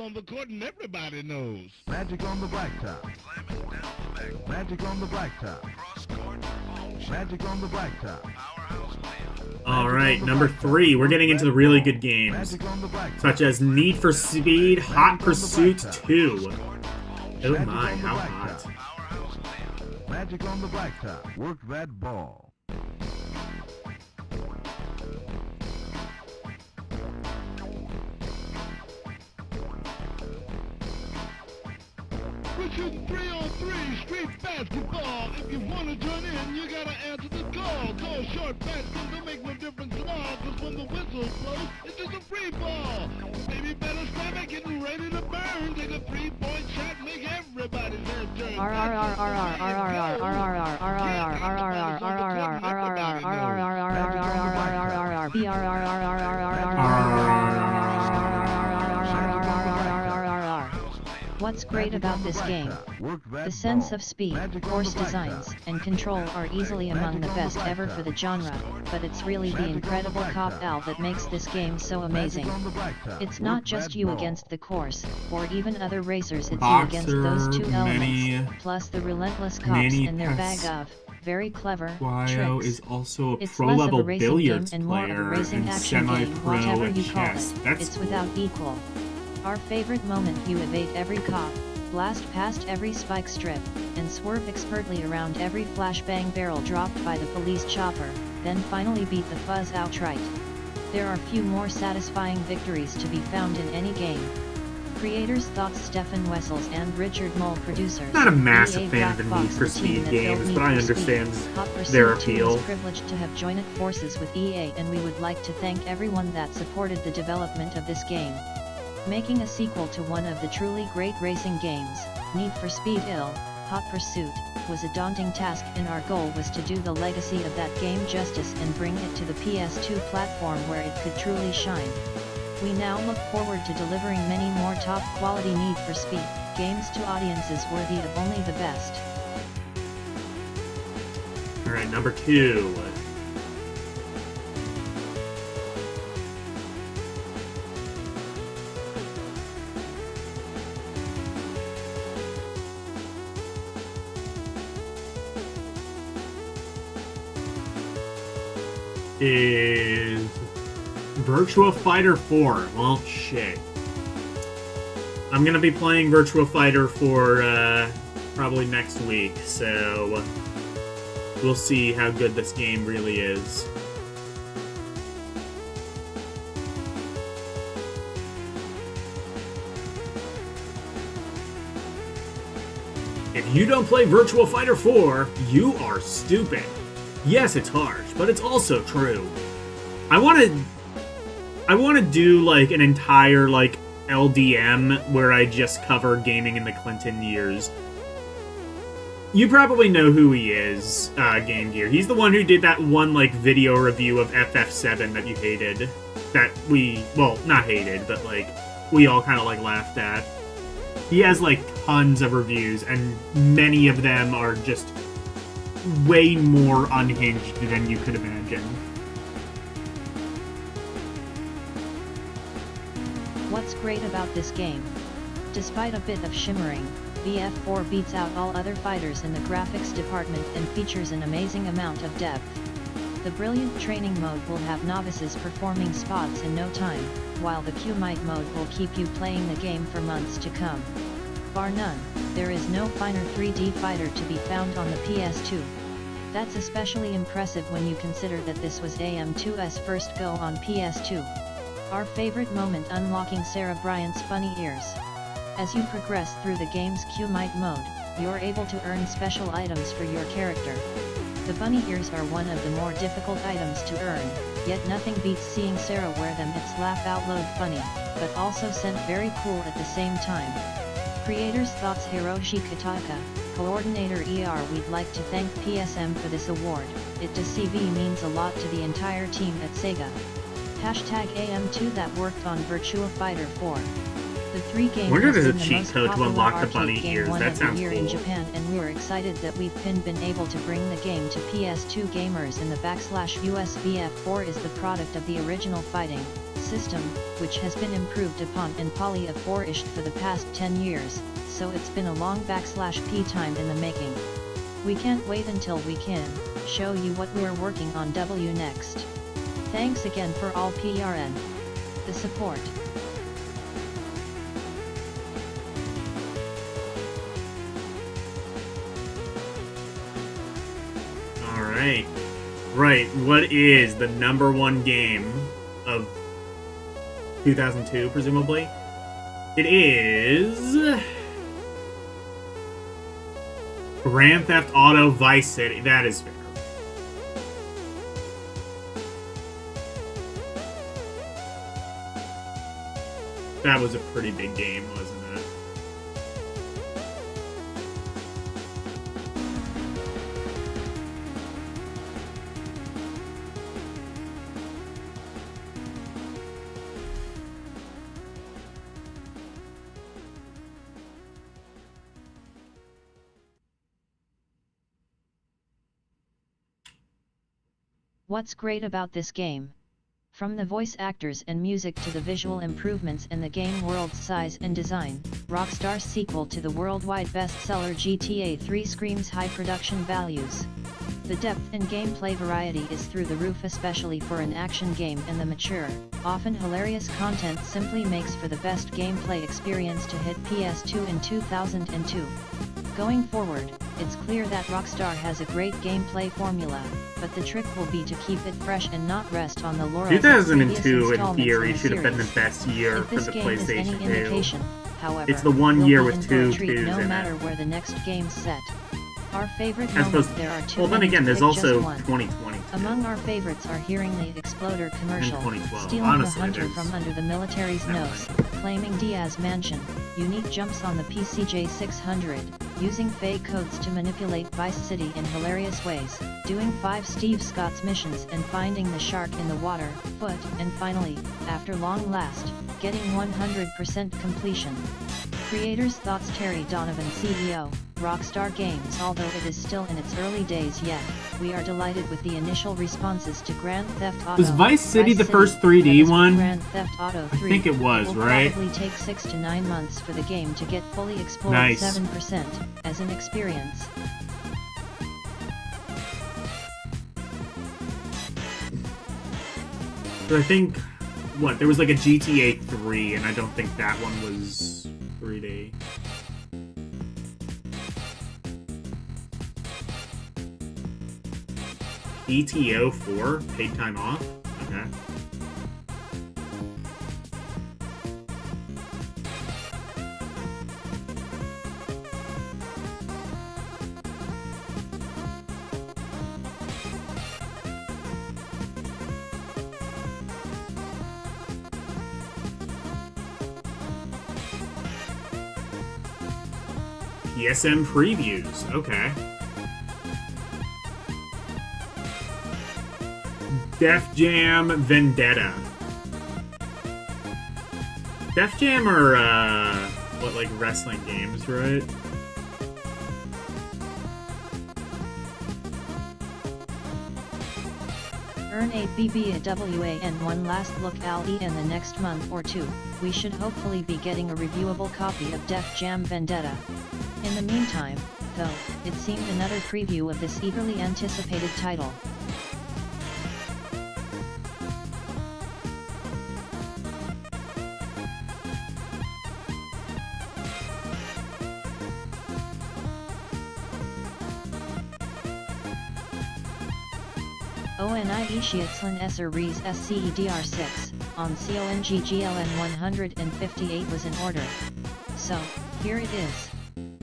On the court and everybody knows. Magic on the blacktop. Magic on the blacktop. Magic on the blacktop. Alright, number 3, we're getting into the really good games, Magic on the blacktop. such as Need for Speed Hot Pursuit 2. Oh Magic my, on the how blacktop. hot. Magic on the blacktop. Work that ball. We're shooting 3-on-3 street basketball. If you want to join in, you gotta answer the call. Call short baskets don't make no difference at all. Cause when the whistle blows, it's just a free ball. Baby, better stop it, getting ready to burn. Take a 3-point shot, make everybody's head turn. What's great about this game? The sense of speed, course designs, and control are easily among the best ever for the genre, but it's really the incredible cop-out that makes this game so amazing. It's not just you against the course, or even other racers, it's you against those two elements, plus the relentless cops and their bag of very clever Guayo tricks. is also a It's pro-level less of a racing billiards game and more of a player racing and action game, semi-pro whatever at you call chess. it. That's It's cool. without equal. Our favorite moment: you evade every cop, blast past every spike strip, and swerve expertly around every flashbang barrel dropped by the police chopper, then finally beat the fuzz outright. There are few more satisfying victories to be found in any game. Creators thoughts: Stefan Wessels and Richard Mole. Producers: Not a massive EA fan of the Black Need Box, for the team Speed that built games, Need but I for Speed. understand Hot Pursuit their 2 appeal. is privileged to have joined forces with EA, and we would like to thank everyone that supported the development of this game. Making a sequel to one of the truly great racing games, Need for Speed Hot Pursuit, was a daunting task, and our goal was to do the legacy of that game justice and bring it to the PS2 platform where it could truly shine. We now look forward to delivering many more top-quality Need for Speed games to audiences worthy of only the best. Alright, number 2. Is Virtua Fighter 4. Well, shit. I'm gonna be playing Virtua Fighter for probably next week, so we'll see how good this game really is. If you don't play Virtua Fighter 4, you are stupid. Yes, it's harsh, but it's also true. I want to do like an entire like LDM where I just cover gaming in the Clinton years. You probably know who he is, Game Gear. He's the one who did that one like video review of FF7 that you hated. That we, well, not hated, but like we all kind of like laughed at. He has like tons of reviews, and many of them are just way more unhinged than you could imagine. What's great about this game? Despite a bit of shimmering, VF4 beats out all other fighters in the graphics department and features an amazing amount of depth. The brilliant training mode will have novices performing spots in no time, while the Q-Mite mode will keep you playing the game for months to come. Bar none, there is no finer 3D fighter to be found on the PS2. That's especially impressive when you consider that this was AM2's first go on PS2. Our favorite moment: unlocking Sarah Bryant's funny ears. As you progress through the game's Q-Mite mode, you're able to earn special items for your character. The bunny ears are one of the more difficult items to earn, yet nothing beats seeing Sarah wear them. It's laugh out loud funny, but also sent very cool at the same time. Creators thoughts Hiroshi Kitaka, Coordinator ER. We'd like to thank PSM for this award, it to CV means a lot to the entire team at Sega. Hashtag AM2 that worked on Virtua Fighter 4. The 3 game wonder if has there's been a the cheat most code to popular unlock the arcade bunny game ears. one That of the sounds year cool. in Japan, and we're excited that we've been able to bring the game to PS2 gamers in the /US. VF4 is the product of the original fighting system, which has been improved upon and poly of 4-ish for the past 10 years, so it's been a long /P time in the making. We can't wait until we can show you what we're working on next. Thanks again for all PRN. The support. Alright. Right, what is the #1 game of 2002, presumably? It is Grand Theft Auto Vice City. That is fair. That was a pretty big game, wasn't it? What's great about this game? From the voice actors and music to the visual improvements and the game world's size and design, Rockstar's sequel to the worldwide bestseller GTA 3 screams high production values. The depth and gameplay variety is through the roof, especially for an action game, and the mature, often hilarious content simply makes for the best gameplay experience to hit PS2 in 2002. Going forward, it's clear that Rockstar has a great gameplay formula, but the trick will be to keep it fresh and not rest on the laurels of previous 2002, in installments theory, in the should have been the series. best year If for this the game is any PlayStation 2. indication, however, It's the one we'll year be with in for two a treat twos no in matter it. where the next game's set. Our favorite As moments, opposed, there are too well, then many again, to there's pick also just one. 2020. Among our favorites are hearing the Exploder commercial, 2012. stealing Honestly, the hunter there's from under the military's no nose, claiming Diaz Mansion, unique jumps on the PCJ600, using fake codes to manipulate Vice City in hilarious ways, doing 5 Steve Scott's missions and finding the shark in the water, foot, and finally, after long last, getting 100% completion. Creators thoughts Terry Donovan, CEO, Rockstar Games. Although it is still in its early days yet, we are delighted with the initial responses to Grand Theft Auto. Was Vice City the first 3D As with one? Grand Theft Auto 3, I think it was, will right? probably take 6 to 9 months for the game to get fully explored. Nice. 7% as an experience. So I think, what, there was like a GTA 3, and I don't think that one was 3D. ETO 4, paid time off? Okay. PSM previews, okay. Def Jam Vendetta. Def Jam are, what, like wrestling games, right? Earn a BB a WA and one last look LD in the next month or two. We should hopefully be getting a reviewable copy of Def Jam Vendetta. In the meantime, though, it seemed another preview of this eagerly anticipated title. ONI Ishiatslin Esser Rees SCEDR6, on CONGGLN 158 was in order. So, here it is.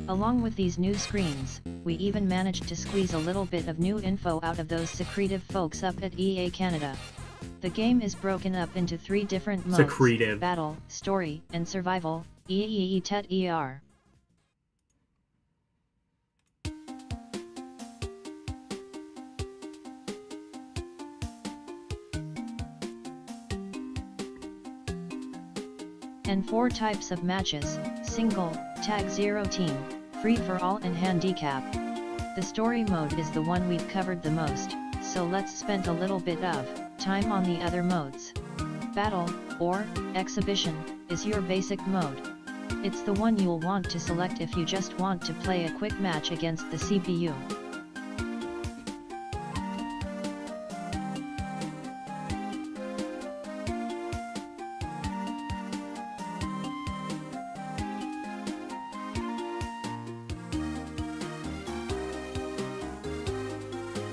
Along with these new screens, we even managed to squeeze a little bit of new info out of those secretive folks up at EA Canada. The game is broken up into 3 different modes: Secretive. Battle, Story, and Survival, EEETET-ER. And 4 types of matches: Single, Tag 0 Team, Free for All and Handicap. The story mode is the one we've covered the most, so let's spend a little bit of time on the other modes. Battle, or Exhibition, is your basic mode. It's the one you'll want to select if you just want to play a quick match against the CPU.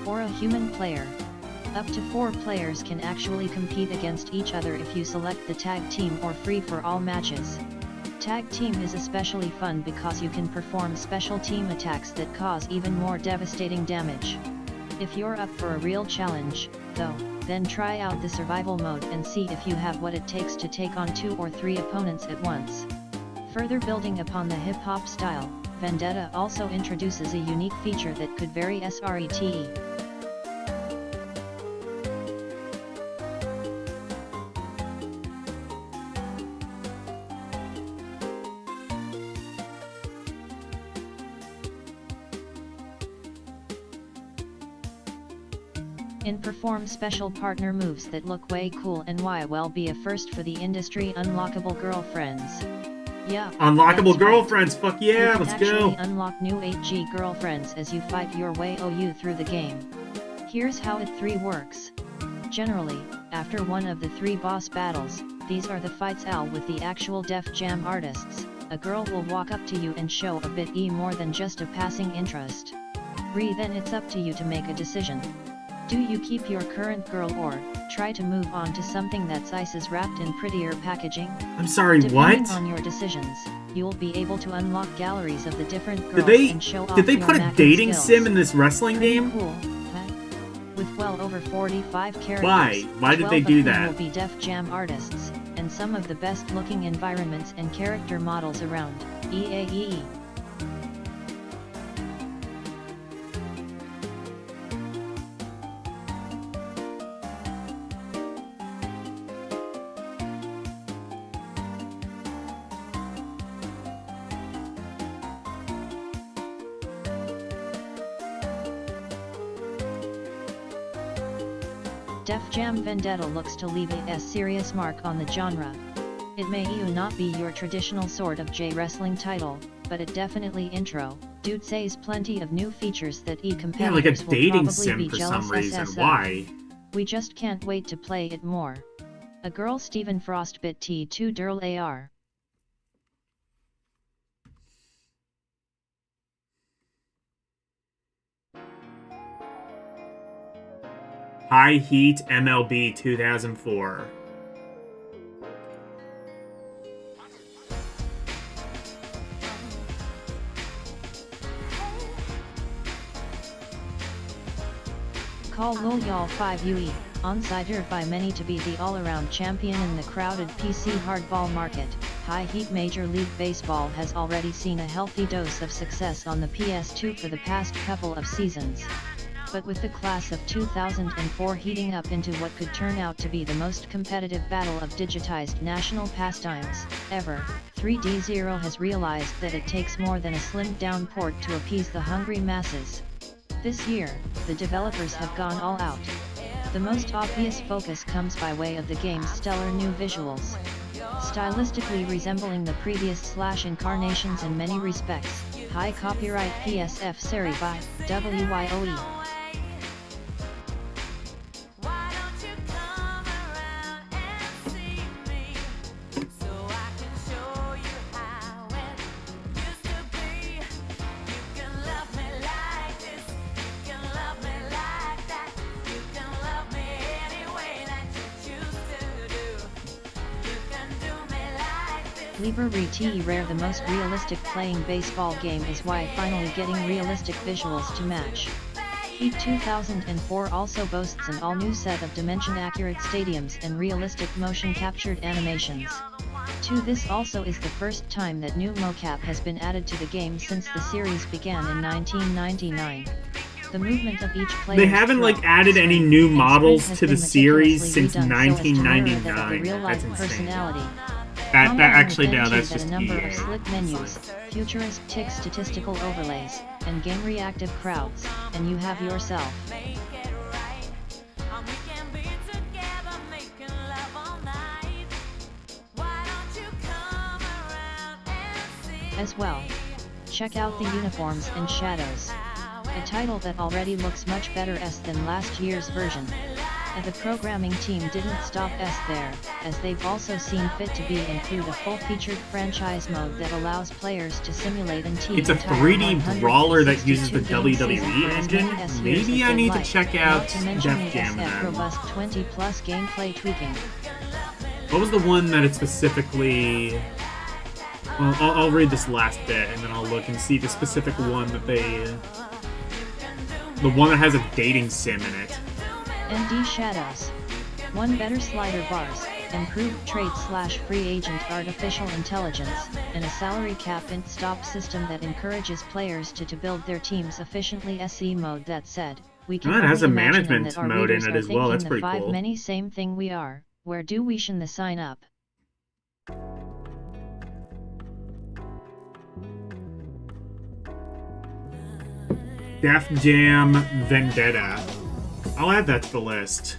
Or a human player. Up to 4 players can actually compete against each other if you select the tag team or free-for-all matches. Tag team is especially fun because you can perform special team attacks that cause even more devastating damage. If you're up for a real challenge, though, then try out the survival mode and see if you have what it takes to take on 2 or 3 opponents at once. Further building upon the hip-hop style, Vendetta also introduces a unique feature that could vary SRETE. And perform special partner moves that look way cool and well be a first for the industry. Unlockable girlfriends. Yeah, Unlockable girlfriends, right. Fuck yeah, let's go! You can actually unlock new 8G girlfriends as you fight your way through the game. Here's how it 3 works. Generally, after one of the 3 boss battles, these are the fights with the actual Def Jam artists, a girl will walk up to you and show a bit more than just a passing interest. Then it's up to you to make a decision. Do you keep your current girl or try to move on to something that's ices wrapped in prettier packaging? I'm sorry, Depending what? on your decisions, you'll be able to unlock galleries of the different girls and show off Did they your put a macking dating skills. sim in this wrestling Pretty game? Cool, huh? With well over 45 characters. Why? Why did they 12 do of whom that? will be Def Jam artists, and some of the best looking environments and character models around. EAEE. Def Jam Vendetta looks to leave a serious mark on the genre. It may not be your traditional sort of J-wrestling title, but it definitely intro. Dude says plenty of new features that competitors Yeah, like a will dating probably sim be for jealous some reason. of. Why? We just can't wait to play it more. A girl Stephen Frostbit T2 Durl AR. High Heat MLB 2004. Call Lil Y'all 5 UE, considered by many to be the all-around champion in the crowded PC hardball market. High Heat Major League Baseball has already seen a healthy dose of success on the PS2 for the past couple of seasons. But with the class of 2004 heating up into what could turn out to be the most competitive battle of digitized national pastimes ever, 3D0 has realized that it takes more than a slimmed-down port to appease the hungry masses. This year, the developers have gone all out. The most obvious focus comes by way of the game's stellar new visuals. Stylistically resembling the previous Slash incarnations in many respects, high copyright PSF Seri by WYOE. Lieber Rete Rare, the most realistic playing baseball game, is why finally getting realistic visuals to match. Heat 2004 also boasts an all-new set of dimension-accurate stadiums and realistic motion-captured animations. This also is the first time that new mocap has been added to the game since the series began in 1999. The movement of each player. They haven't like added any new models to the series since 1999. That's insane. That actually, no, that's just a number EA. of slick menus, futuristic statistical overlays, and game reactive crowds, and you have yourself. As well, check out the uniforms and shadows. A title that already looks much better than last year's version. And the programming team didn't stop there, as they've also seen fit to include a full-featured franchise mode that allows players to simulate and team. It's a 3D brawler that uses the WWE engine. Maybe I need to check out Def Jam then. Robust 20+ gameplay tweaking. What was the one that it specifically... Well, I'll read this last bit and then I'll look and see the specific one that they... The one that has a dating sim in it. MD Shadows. One better slider bars, improved trade/free agent artificial intelligence, and a salary cap and stop system that encourages players to build their teams efficiently. SE mode. That said, we can it has a only imagine management that our mode in readers it are as well. That's thinking pretty the cool. many same thing we are. Where do we shun the sign up? Def Jam Vendetta. I'll add that to the list.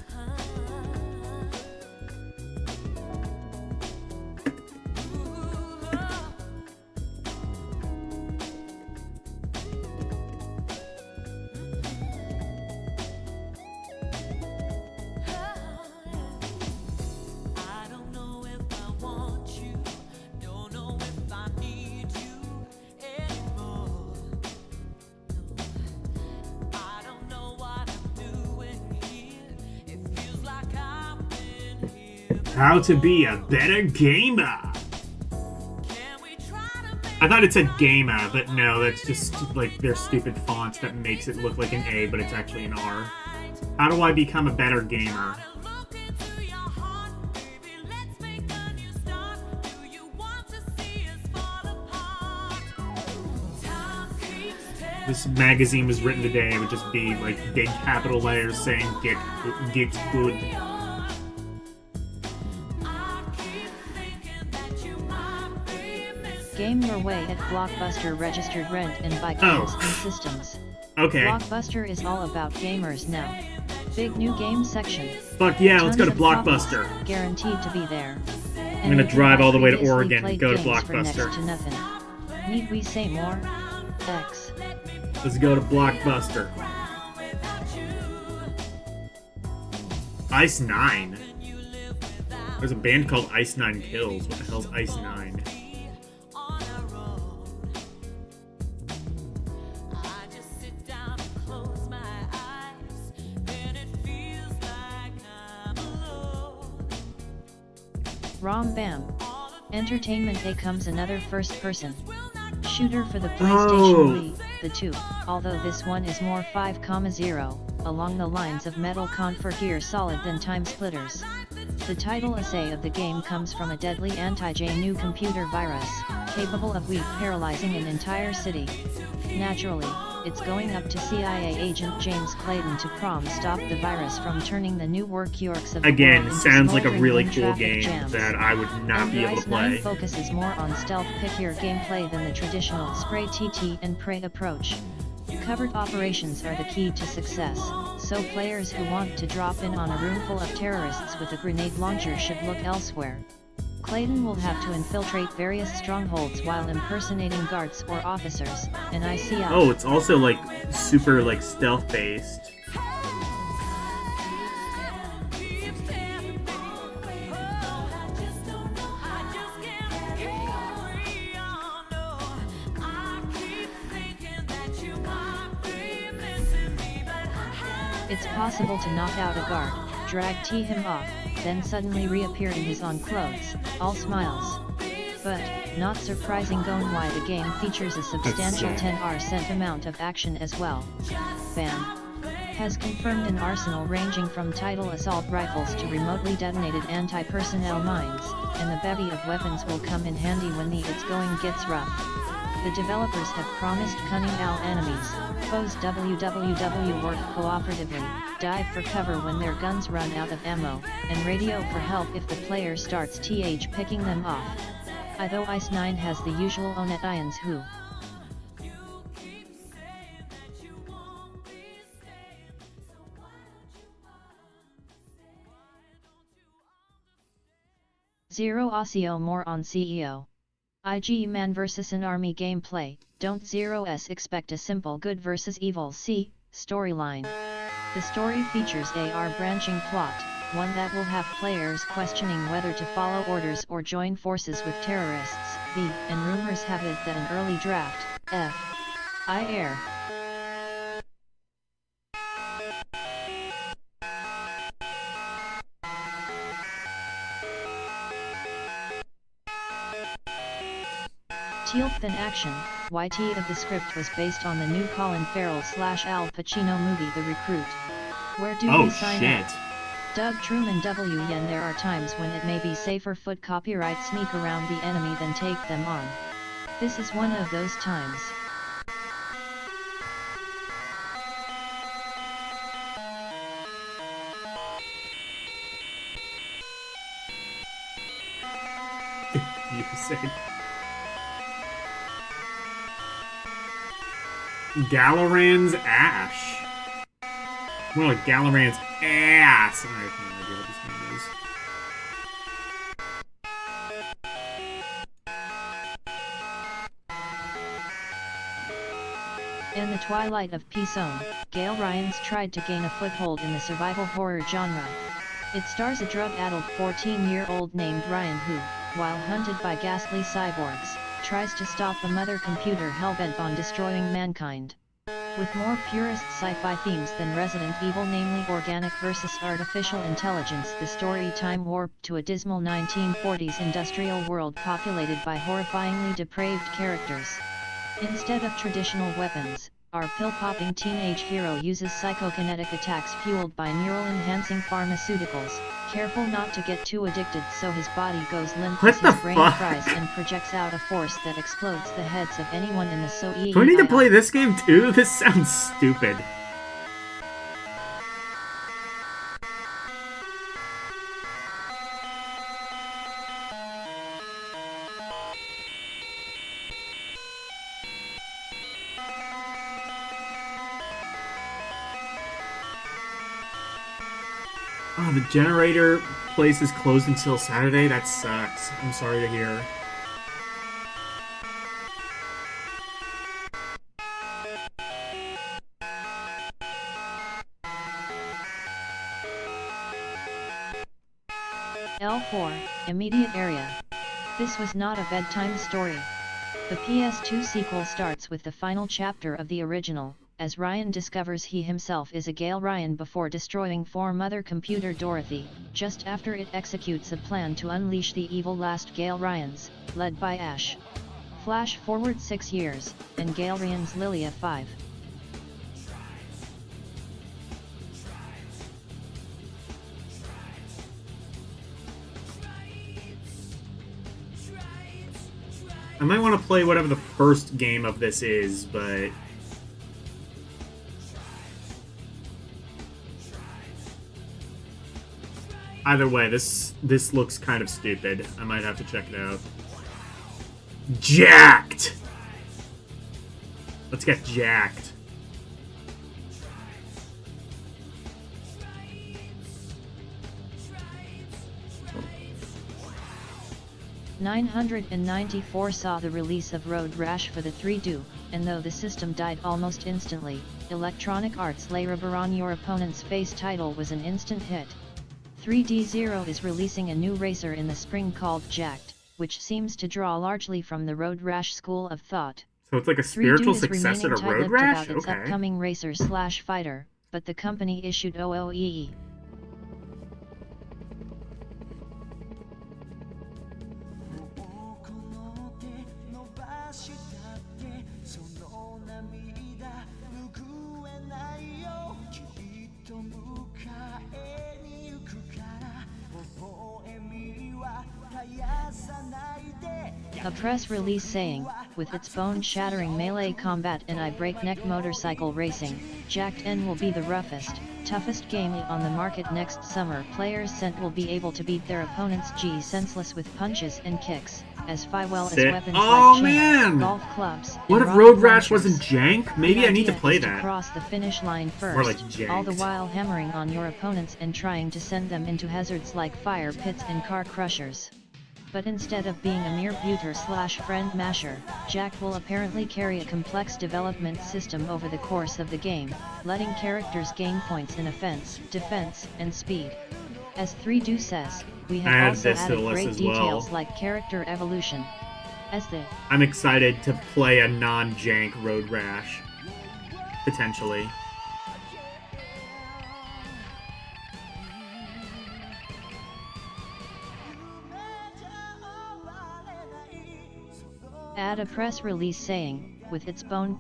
How to be a better gamer. I thought it said gamer, but no, that's just like their stupid fonts that makes it look like an A, but it's actually an R. How do I become a better gamer? This magazine was written today, it would just be like big capital letters saying get good. Game your way at Blockbuster registered rent and buy games and systems. Okay. Blockbuster is all about gamers now. Big new game section. Fuck yeah, let's go to Tons of copies, Blockbuster. guaranteed to be there. I'm gonna drive all the way to Oregon and go to Blockbuster. Next to nothing. Need we say more? X. Let's go to Blockbuster. Ice 9. There's a band called Ice 9 Kills. What the hell's Ice 9? Rom Bam. Entertainment Day comes another first-person shooter for the PlayStation Wii, the 2, although this one is more 5,0, along the lines of Metal Gear Solid than Time Splitters. The title essay of the game comes from a deadly anti-GNU computer virus, capable of paralyzing an entire city. Naturally, it's going up to CIA agent James Clayton to stop the virus from turning the New Yorks of the Again, world into sounds like a smoldering really wind cool traffic game jams. that I would not be able to Ice 9 play. focuses more on stealth pickier gameplay than the traditional spray TT and pray approach. Covert operations are the key to success, so players who want to drop in on a room full of terrorists with a grenade launcher should look elsewhere. Clayton will have to infiltrate various strongholds while impersonating guards or officers, and ICI. Oh, it's also like super like stealth based. It's possible to knock out a guard, drag him off, then suddenly reappear in his own clothes, all smiles. But, not surprising given why the game features a substantial 10% amount of action as well. BAM! Has confirmed an arsenal ranging from tidal assault rifles to remotely detonated anti-personnel mines, and the bevy of weapons will come in handy when the it's going gets rough. The developers have promised cunning AL enemies, foes WWW work cooperatively, dive for cover when their guns run out of ammo, and radio for help if the player starts picking them off. Although Ice 9 has the usual Onet Ions who Zero Osseo more on CEO. IG Man vs an Army gameplay, don't Zero-S expect a simple good versus evil storyline. The story features a branching plot, one that will have players questioning whether to follow orders or join forces with terrorists, and rumors have it that an early draft, air. Teal'c in action, YT of the script was based on the new Colin Farrell/Al Pacino movie The Recruit. Where do we sign up? Doug Truman W. Yen. There are times when it may be safer foot copyright sneak around the enemy than take them on. This is one of those times. You said Galaran's Ash. More like Galaran's ass. I have no idea what this name is. In the twilight of P-Zone, Gale Ryans tried to gain a foothold in the survival horror genre. It stars a drug-addled 14-year-old named Ryan who, while hunted by ghastly cyborgs, tries to stop a mother computer hell-bent on destroying mankind. With more purist sci-fi themes than Resident Evil, namely organic versus artificial intelligence, the story time warped to a dismal 1940s industrial world populated by horrifyingly depraved characters. Instead of traditional weapons, our pill-popping teenage hero uses psychokinetic attacks fueled by neural-enhancing pharmaceuticals, careful not to get too addicted so his body goes limp as his brain fries and projects out a force that explodes the heads of anyone in the so-e. Do I need to play this game too? This sounds stupid. Oh, the generator place is closed until Saturday? That sucks. I'm sorry to hear. L4, immediate area. This was not a bedtime story. The PS2 sequel starts with the final chapter of the original, as Ryan discovers he himself is a Gale Ryan before destroying mother computer Dorothy, just after it executes a plan to unleash the evil last Gale Ryans, led by Ash. Flash forward 6 years, and Gale Ryan's Lilia 5. I might want to play whatever the first game of this is, but... either way, this looks kind of stupid. I might have to check it out. Jacked! Let's get jacked. '94 saw the release of Road Rash for the 3DO, and though the system died almost instantly, Electronic Arts' Lay Rubber on Your Opponent's Face title was an instant hit. 3D Zero is releasing a new racer in the spring called Jacked, which seems to draw largely from the Road Rash school of thought. So it's like a spiritual successor to Road Rash? About its upcoming racer/fighter, but the company issued OOEE. A press release saying, with its bone-shattering melee combat and breakneck motorcycle racing, Jacked N will be the roughest, toughest game on the market next summer. Players sent will be able to beat their opponents senseless with punches and kicks, as well as Sick. weapons Oh, like man! chains, golf clubs, What and if Road rocket Rash launchers. wasn't jank? Maybe The I need to idea play is that. to cross the finish line More like first, janked. all the while hammering on your opponents and trying to send them into hazards like fire pits and car crushers. But instead of being a mere buter/friend masher, Jack will apparently carry a complex development system over the course of the game, letting characters gain points in offense, defense, and speed. As 3Do says, we have also added great details like character evolution. I'm excited to play a non-jank Road Rash. Potentially. Add a press release saying, with its bone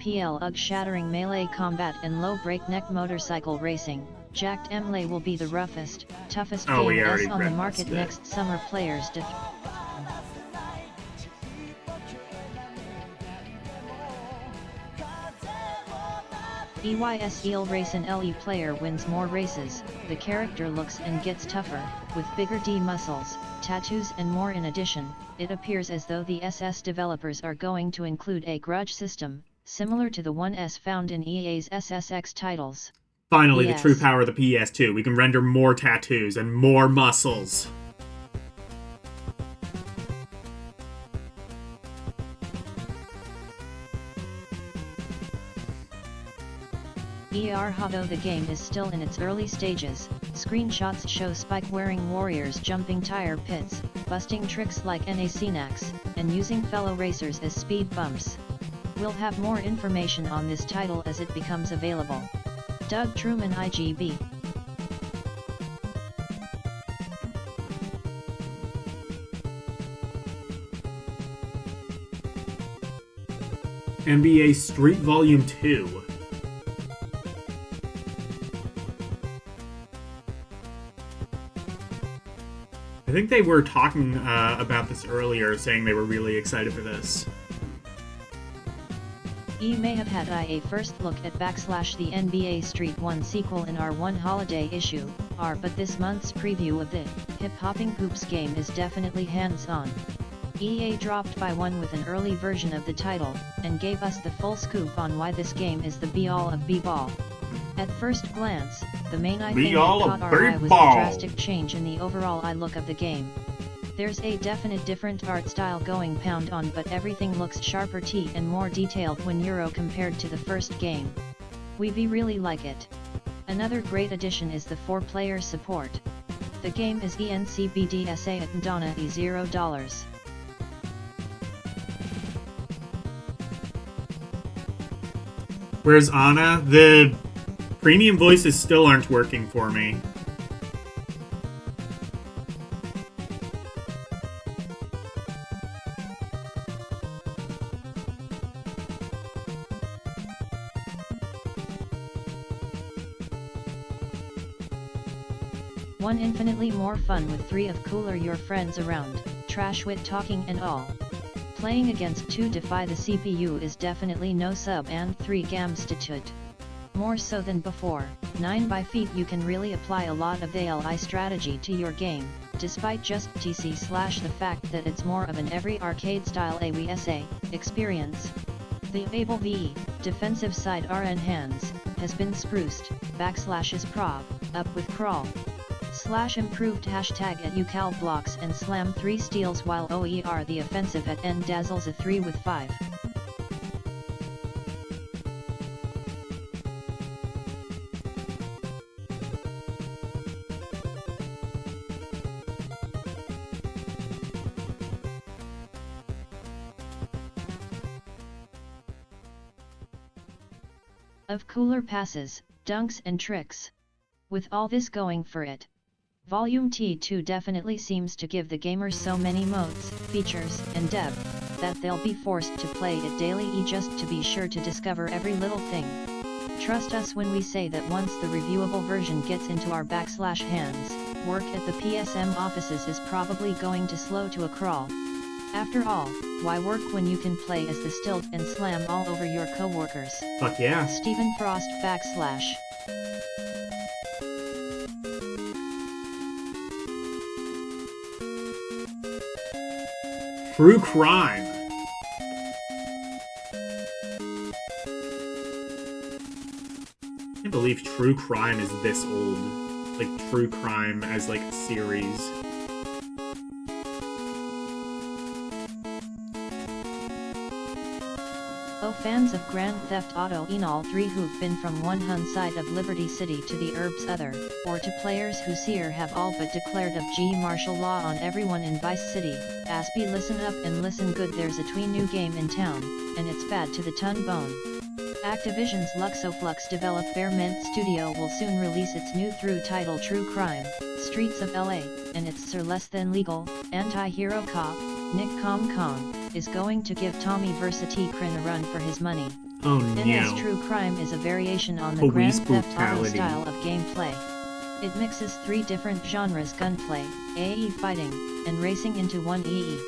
shattering melee combat and low breakneck motorcycle racing, Jacked Emlay will be the roughest, toughest game on the market next summer. Players EYSEL race and LE player wins more races, the character looks and gets tougher, with bigger D muscles, tattoos and more. In addition, it appears as though the SS developers are going to include a grudge system, similar to the one found in EA's SSX titles. Finally, the true power of the PS2. We can render more tattoos and more muscles. Although the game is still in its early stages, screenshots show spike-wearing warriors jumping tire pits, busting tricks like NACNAX, and using fellow racers as speed bumps. We'll have more information on this title as it becomes available. Doug Truman, IGB. NBA Street Volume 2. I think they were talking about this earlier, saying they were really excited for this. You may have had a first look at the NBA Street 1 sequel in our one holiday issue, but this month's preview of the hip-hopping hoops game is definitely hands-on. EA dropped by one with an early version of the title, and gave us the full scoop on why this game is the be-all of b-ball. At first glance, the main thing that caught our eye was the drastic change in the overall look of the game. There's a definite different art style going pound on, but everything looks sharper and more detailed when compared to the first game. We really like it. Another great addition is the 4-player support. The game is ENCBDSA at Ndana $0. Where's Anna? The premium voices still aren't working for me. One infinitely more fun with 3 of cooler your friends around, trash wit talking and all. Playing against 2 defy the CPU is definitely no sub and 3 gamstitute. More so than before, 9 by feet you can really apply a lot of ALI strategy to your game, despite just the fact that it's more of an every arcade style AWSA experience. The Able VE, defensive side RN hands, has been spruced, /is prov, up with crawl. /improved hashtag at UCal blocks and slam 3 steals while OER the offensive at N dazzles a 3 with 5. Of cooler passes, dunks and tricks. With all this going for it, Volume T2 definitely seems to give the gamers so many modes, features, and depth, that they'll be forced to play it daily just to be sure to discover every little thing. Trust us when we say that once the reviewable version gets into our hands, Work at the PSM offices is probably going to slow to a crawl. After all, why work when you can play as the stilt and slam all over your coworkers? Fuck yeah. Stephen Frost /. True crime. I can't believe True Crime is this old. Like, True Crime as, like, a series. Oh, fans of Grand Theft Auto in all 3 who've been from one Hun side of Liberty City to the Herbs other, or to players who see or have all but declared of G martial law on everyone in Vice City, Aspie listen up and listen good, there's a new game in town, and it's bad to the ton bone. Activision's Luxoflux developed Bear Mint Studio will soon release its new through title True Crime, Streets of LA, and its Sir Less Than Legal, anti-hero cop, Nick Kong, is going to give Tommy Versatile a run for his money. Oh no. NS True Crime is a variation on the Police Grand Theft Auto brutality. style of gameplay. It mixes 3 different genres: gunplay, AE fighting, and racing into one EE.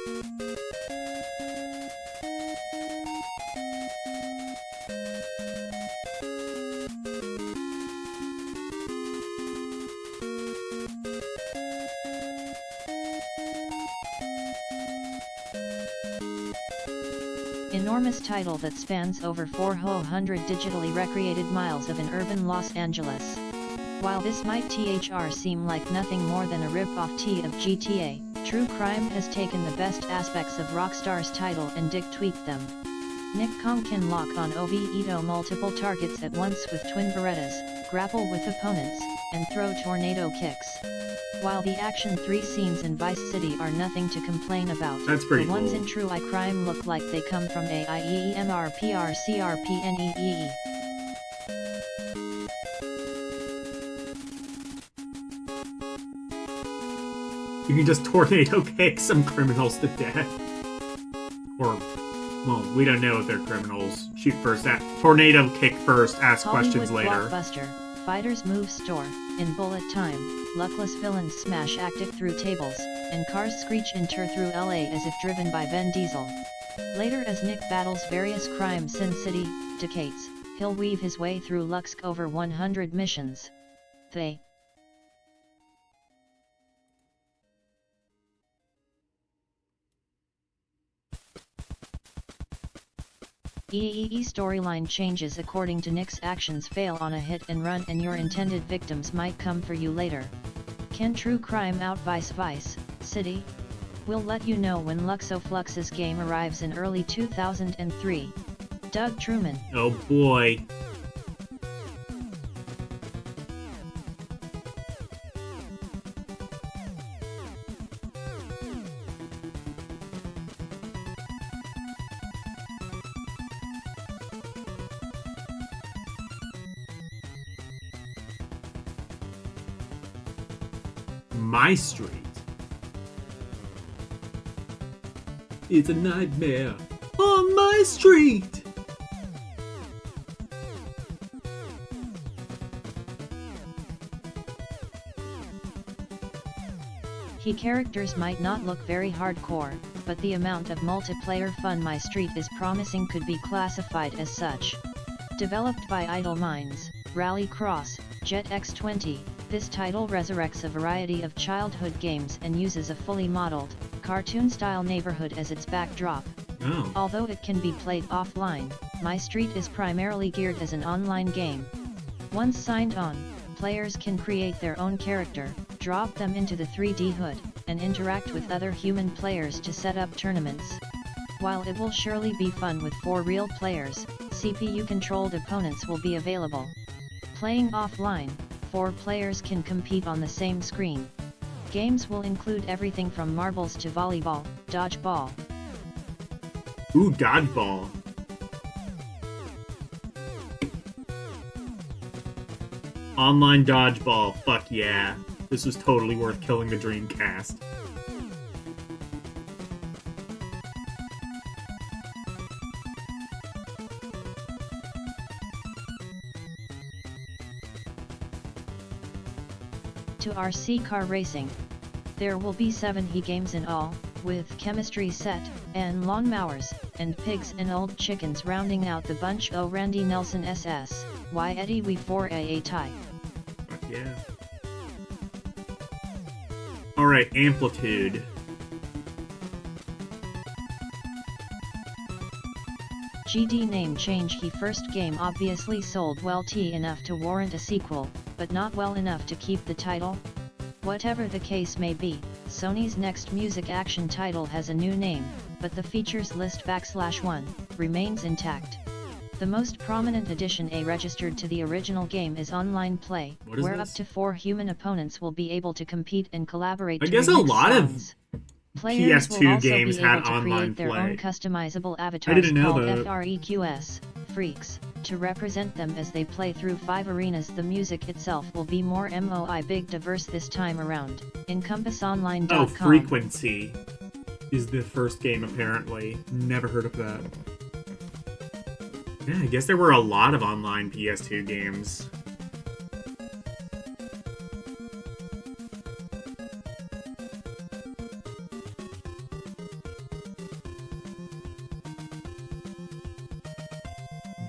Enormous title that spans over 400 digitally recreated miles of an urban Los Angeles. While this might seem like nothing more than a rip-off of GTA, True Crime has taken the best aspects of Rockstar's title and tweaked them. Nick Kong can lock on OVEdo multiple targets at once with twin Berettas, grapple with opponents, and throw tornado kicks. While the Action 3 scenes in Vice City are nothing to complain about, That's pretty the ones cool. in True Crime look like they come from AIEMRPRCRPNEE. You can just tornado kick some criminals to death. Or, well, we don't know if they're criminals. Shoot first, tornado kick first, ask questions Hollywood later. blockbuster, Fighters Move Store, in bullet time, luckless villains smash active through tables, and cars screech and tear through LA as if driven by Vin Diesel. Later, as Nick battles various crime Sin City decades, he'll weave his way through Lux's over 100 missions. They EEE storyline changes according to Nick's actions fail on a hit and run, and your intended victims might come for you later. Can True Crime out Vice City? We'll let you know when Luxoflux's game arrives in early 2003. Doug Truman. Oh boy. My street. It's a nightmare on my street. Key characters might not look very hardcore, but the amount of multiplayer fun My Street is promising could be classified as such. Developed by Idle Minds, Rally Cross, Jet X20, this title resurrects a variety of childhood games and uses a fully modeled, cartoon-style neighborhood as its backdrop. Oh. Although it can be played offline, My Street is primarily geared as an online game. Once signed on, players can create their own character, drop them into the 3D hood, and interact with other human players to set up tournaments. While it will surely be fun with 4 real players, CPU-controlled opponents will be available. Playing offline, 4 players can compete on the same screen. Games will include everything from marbles to volleyball, dodgeball. Ooh, dodgeball. Online dodgeball, fuck yeah. This was totally worth killing the Dreamcast. to RC car racing. There will be 70 games in all, with chemistry set, and lawnmowers, and pigs and old chickens rounding out the bunch. Oh Randy Nelson SS, Y Eddie we 4AA tie. Fuck yeah. Alright, Amplitude. GD name change. He first game obviously sold well enough to warrant a sequel, but not well enough to keep the title? Whatever the case may be, Sony's next music action title has a new name, but the features list /1 remains intact. The most prominent addition registered to the original game is online play, where up to 4 human opponents will be able to compete and collaborate. I to guess a remix lot songs. Players will PS2 also games be had able to online create their play. own customizable I avatars didn't know called that. FREQs, freaks, to represent them as they play through 5 arenas. The music itself will be more MOI big diverse this time around. EncompassOnline.com. Oh, Frequency is the first game apparently. Never heard of that. Yeah, I guess there were a lot of online PS2 games.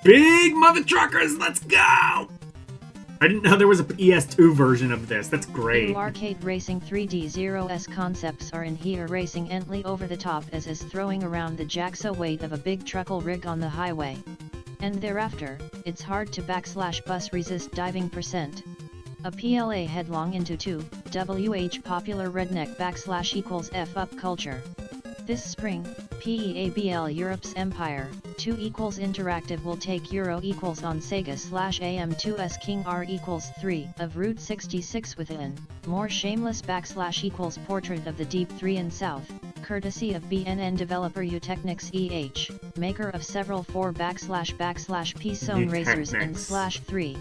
Big mother truckers, let's go! I didn't know there was a PS2 version of this. That's great. New arcade racing 3D Zero's concepts are in here. Racing Ently over the top as is throwing around the jackso weight of a big truckle rig on the highway. And thereafter, it's hard to /bus resist diving %. A PLA headlong into 2, WH popular redneck /F up culture. This spring, PEABL Europe's Empire, 2 equals interactive will take Euro equals on Sega /AM2S King R equals 3 of Route 66 within, more shameless /equals portrait of the Deep 3 and South, courtesy of BNN developer Utechnics EH, maker of several 4 /P Zone racers and /3.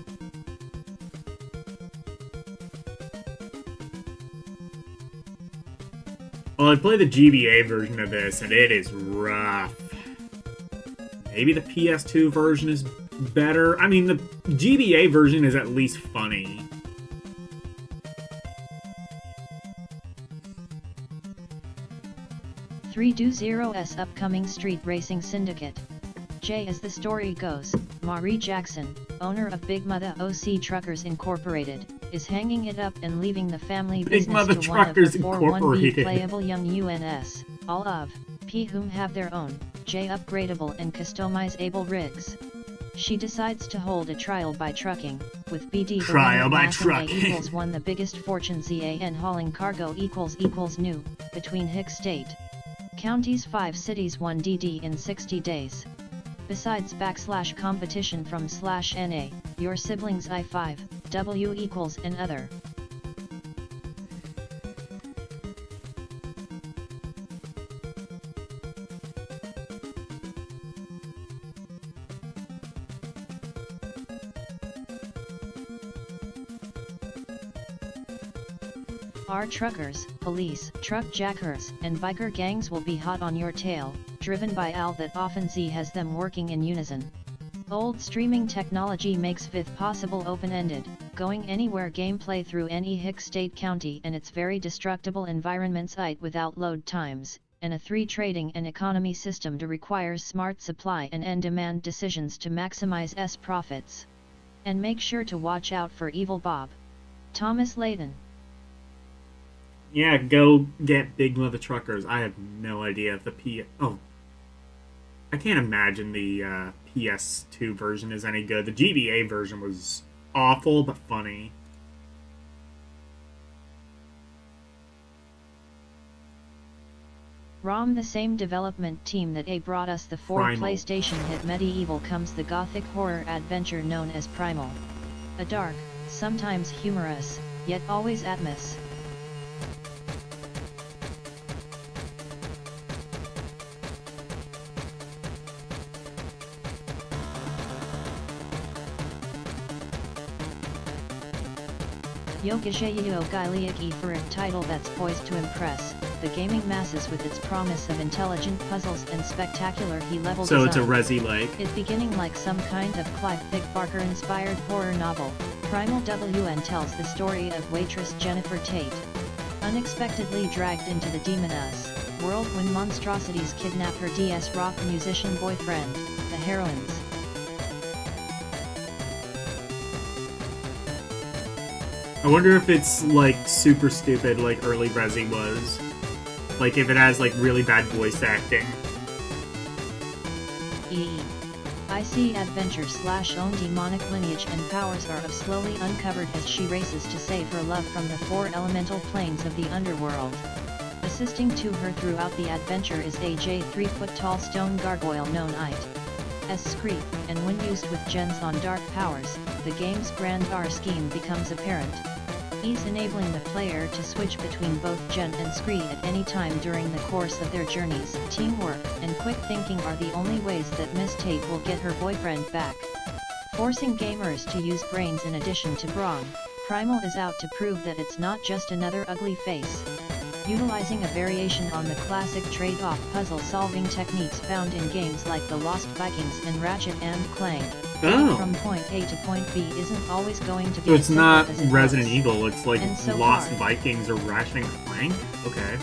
Well, I played the GBA version of this, and it is rough. Maybe the PS2 version is better. I mean, the GBA version is at least funny. .320's upcoming street racing syndicate. Jay, as the story goes, Maury Jackson, owner of Big Mother OC Truckers Incorporated, is hanging it up and leaving the family Big business Mother to Truckers one of her 4 1B Incorporated. playable young UNS, all of P whom have their own, J upgradable and customizable rigs. She decides to hold a trial by trucking, with BD the Trial by winner trucking. equals 1 the biggest fortune ZAN hauling cargo equals new, between Hick State. Counties 5 cities 1 DD in 60 days. Besides /competition from /NA, your siblings I5, W equals and other. Our truckers, police, truck jackers, and biker gangs will be hot on your tail, driven by Al that often Z has them working in unison. Old streaming technology makes VITH possible open-ended, going anywhere gameplay through any Hick State county and its very destructible environment site without load times, and a 3 trading and economy system to requires smart supply and end demand decisions to maximize S profits. And make sure to watch out for Evil Bob. Thomas Layton. Yeah, go get Big Mother Truckers. I have no idea if the I can't imagine the PS2 version is any good. The GBA version was awful, but funny. ROM, the same development team that brought us the 4 Primal. PlayStation hit Medieval, comes the gothic horror adventure known as Primal. A dark, sometimes humorous, yet always atmos. Yogajeyo Giliaki for a title that's poised to impress, the gaming masses with its promise of intelligent puzzles and spectacular level So design. it's a Resi-like. It beginning like some kind of Clive Thick Barker-inspired horror novel, Primal WN tells the story of waitress Jennifer Tate, unexpectedly dragged into the Demon-Us world when monstrosities kidnap her DS rock musician boyfriend, the heroines. I wonder if it's like super stupid like early Resi was. Like if it has like really bad voice acting. IC adventure/own demonic lineage and powers are of slowly uncovered as she races to save her love from the 4 elemental planes of the underworld. Assisting to her throughout the adventure is a 3-foot-tall stone gargoyle known as Screep, and when used with gens on dark powers, the game's grand R scheme becomes apparent. Ease enabling the player to switch between both Gen and Scree at any time during the course of their journeys. Teamwork and quick thinking are the only ways that Miss Tate will get her boyfriend back. Forcing gamers to use brains in addition to brawn, Primal is out to prove that it's not just another ugly face. Utilizing a variation on the classic trade-off puzzle-solving techniques found in games like The Lost Vikings and Ratchet and Clank. Oh. From point A to point B isn't always going to be So it's not as it Resident looks. Evil, it's like And so Lost far- Vikings or Ratchet and Clank? Okay.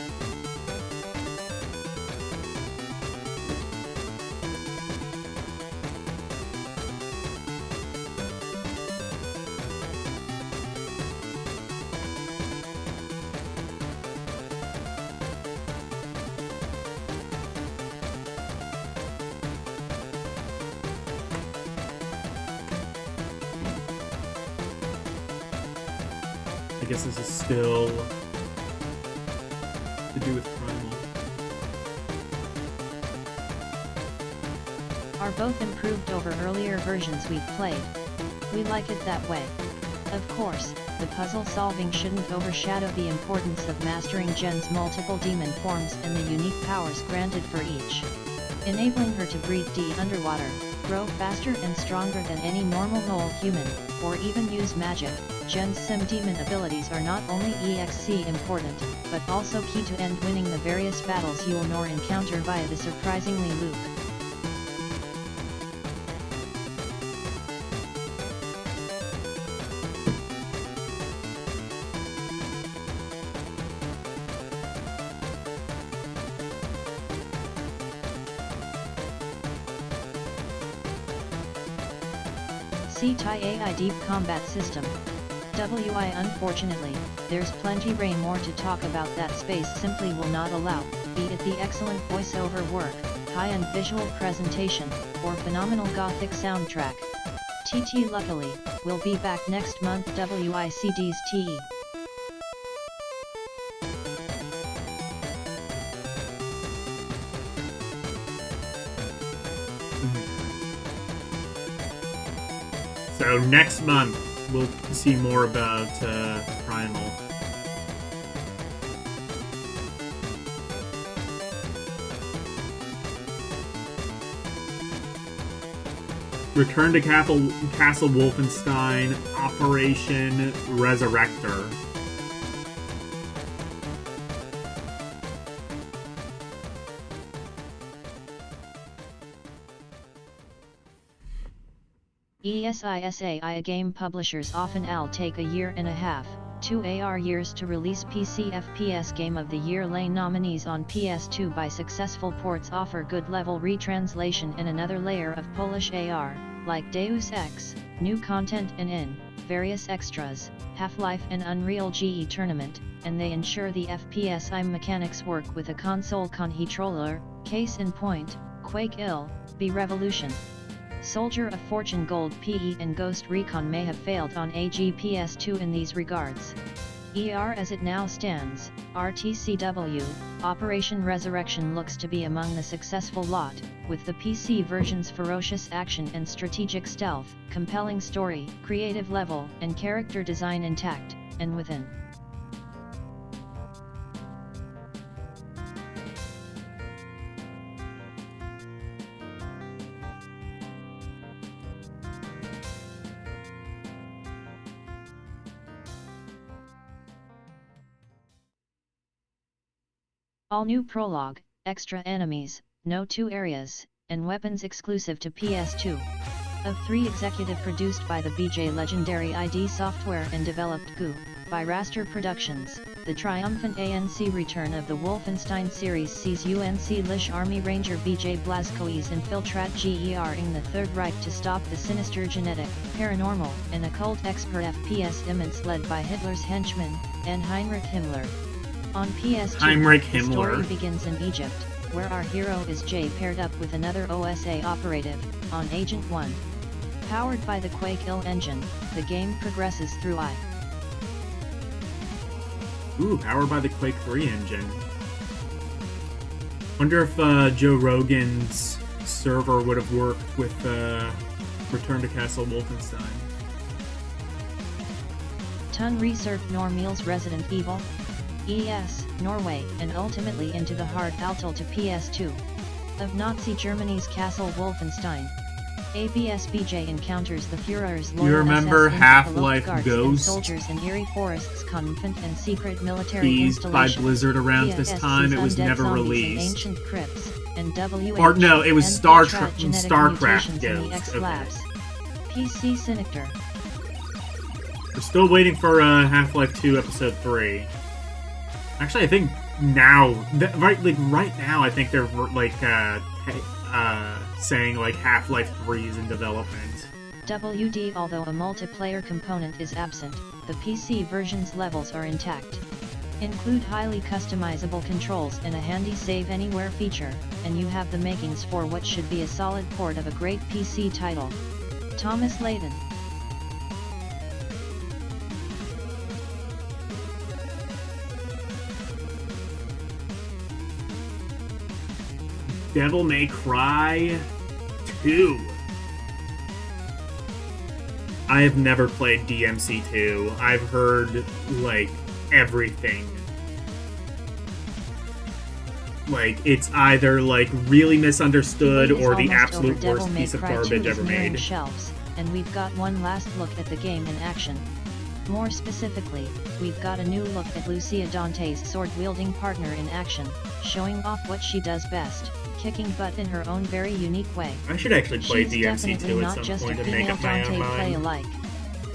I guess this is still to do with Primal. Are both improved over earlier versions we've played. We like it that way. Of course, the puzzle solving shouldn't overshadow the importance of mastering Jen's multiple demon forms and the unique powers granted for each. Enabling her to breathe underwater, grow faster and stronger than any normal mole human, or even use magic. Jen's sim demon abilities are not only EXC important, but also key to end winning the various battles you'll nor encounter via the surprisingly Luke. C-Tai AI Deep Combat System. WI Unfortunately, there's plenty more to talk about that space simply will not allow, be it the excellent voiceover work, high-end visual presentation, or phenomenal gothic soundtrack. TT luckily, will be back next month WICD's TE. So next month, we'll see more about Primal. Return to Castle Wolfenstein, Operation Resurrector. ESISAI game publishers often take a year and a half, 2 AR years to release PC FPS Game of the Year lane nominees on PS2 by successful ports offer good level retranslation and another layer of Polish AR, like Deus Ex, new content and various extras, Half-Life and Unreal GE Tournament, and they ensure the FPSI mechanics work with a console controller. Case in point, Quake Ill, B Revolution. Soldier of Fortune Gold PE and Ghost Recon may have failed on AGPS2 in these regards. ER as it now stands, RTCW, Operation Resurrection looks to be among the successful lot, with the PC version's ferocious action and strategic stealth, compelling story, creative level, and character design intact, and within. All new prologue, extra enemies, no 2 areas, and weapons exclusive to PS2. Of 3 executive produced by the BJ Legendary ID Software and developed GU by Raster Productions, the triumphant ANC return of the Wolfenstein series sees UNC Lish Army Ranger BJ Blazkowicz infiltrate GER-ing the Third Reich to stop the sinister genetic, paranormal, and occult expert FPS immense led by Hitler's henchman, and Heinrich Himmler. On PS2, the story begins in Egypt, where our hero is Jay paired up with another OSA operative, on Agent 1. Powered by the Quake Ill engine, the game progresses through Ooh, powered by the Quake 3 engine. Wonder if Joe Rogan's server would have worked with Return to Castle Wolfenstein. Ton reserved Normils Resident Evil, ES, Norway, and ultimately into the hard Altel to PS2. Of Nazi Germany's Castle Wolfenstein, ABSBJ encounters the Führer's loyal you remember SS Half-Life guards Ghost? and soldiers in eerie forests, convent and secret military Teased by installations. Blizzard around this time, it was undead never zombies in released. ancient crypts, and WH Or no, it was and StarCraft mutations in the Ghost. X Okay. Labs. PC Synictor. We're still waiting for Half-Life 2 Episode 3. Actually, I think now, right now, I think they're like saying like Half-Life 3 is in development. WD. Although a multiplayer component is absent, the PC version's levels are intact. Include highly customizable controls and a handy save anywhere feature, and you have the makings for what should be a solid port of a great PC title. Thomas Layden. Devil May Cry 2. I have never played DMC2. I've heard, like, everything. Like, it's either, like, really misunderstood or the absolute worst piece of garbage ever made. Shelves, and we've got one last look at the game in action. More specifically, we've got a new look at Lucia Dante's sword-wielding partner in action, showing off what she does best, kicking butt in her own very unique way. I should actually play She's DMC2 at some point and make up my own play mind. alike.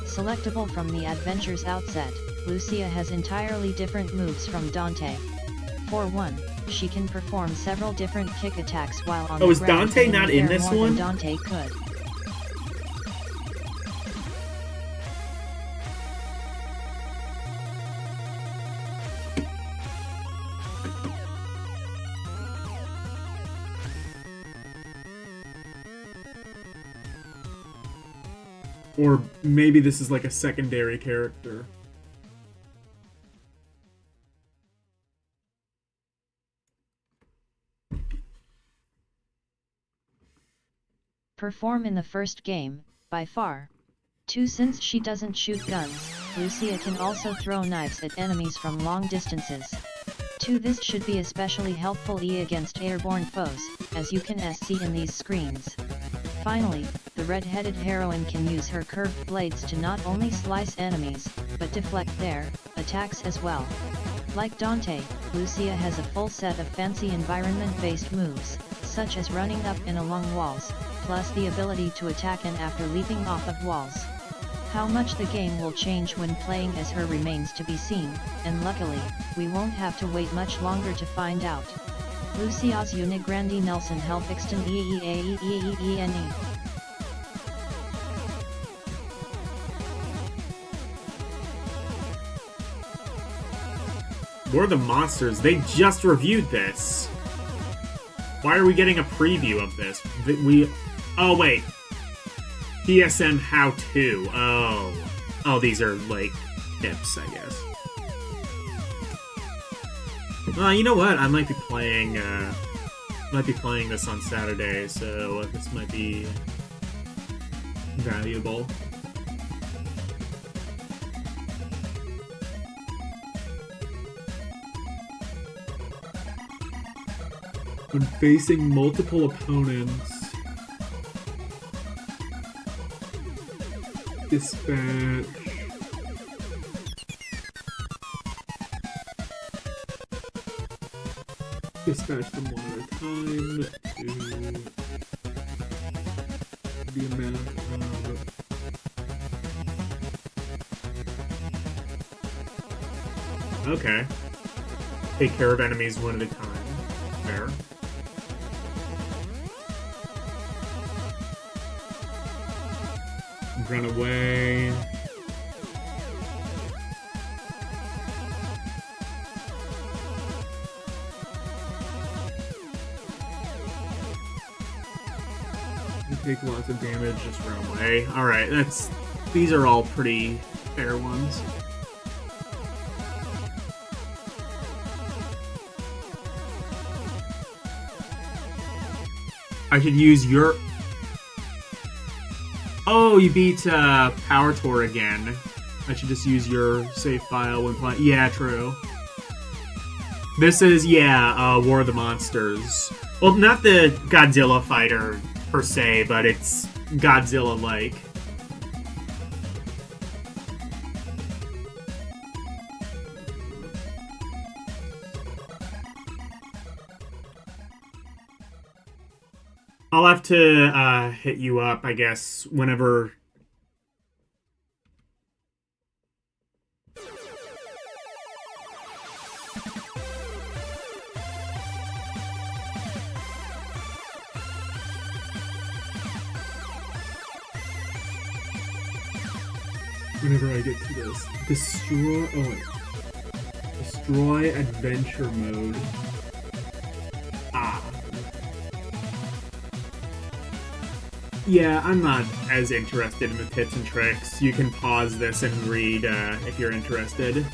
Selectable from the adventure's outset, Lucia has entirely different moves from Dante. For one, she can perform several different kick attacks while on the ground. Oh, is Dante not in this more one? than Dante could. Or maybe this is like a secondary character. Perform in the first game, by far. 2. Since she doesn't shoot guns, Lucia can also throw knives at enemies from long distances. 2. This should be especially helpful against airborne foes, as you can see in these screens. Finally, the red-headed heroine can use her curved blades to not only slice enemies, but deflect their attacks as well. Like Dante, Lucia has a full set of fancy environment-based moves, such as running up and along walls, plus the ability to attack and after leaping off of walls. How much the game will change when playing as her remains to be seen, and luckily, we won't have to wait much longer to find out. Lucia's Unigrandi Nelson Helfixton EEAEEEENE. War of the Monsters, they just reviewed this. Why are we getting a preview of this? Oh wait. PSM How To. Oh, these are like tips, I guess. You know what? I might be playing this on Saturday, so this might be valuable. When facing multiple opponents, dispatch. Dispatch them one at a time to the amount of... Okay. Take care of enemies one at a time. Fair. Run away. You take lots of damage, just run away. Alright, these are all pretty fair ones. I should use your... Oh, you beat Power Tour again. I should just use your save file when playing. Yeah, true. This is, yeah, War of the Monsters. Well, not the Godzilla fighter per se, but it's Godzilla-like. I'll have to hit you up, I guess, whenever... Whenever I get to this. Destroy adventure mode. Yeah, I'm not as interested in the tips and tricks. You can pause this and read if you're interested.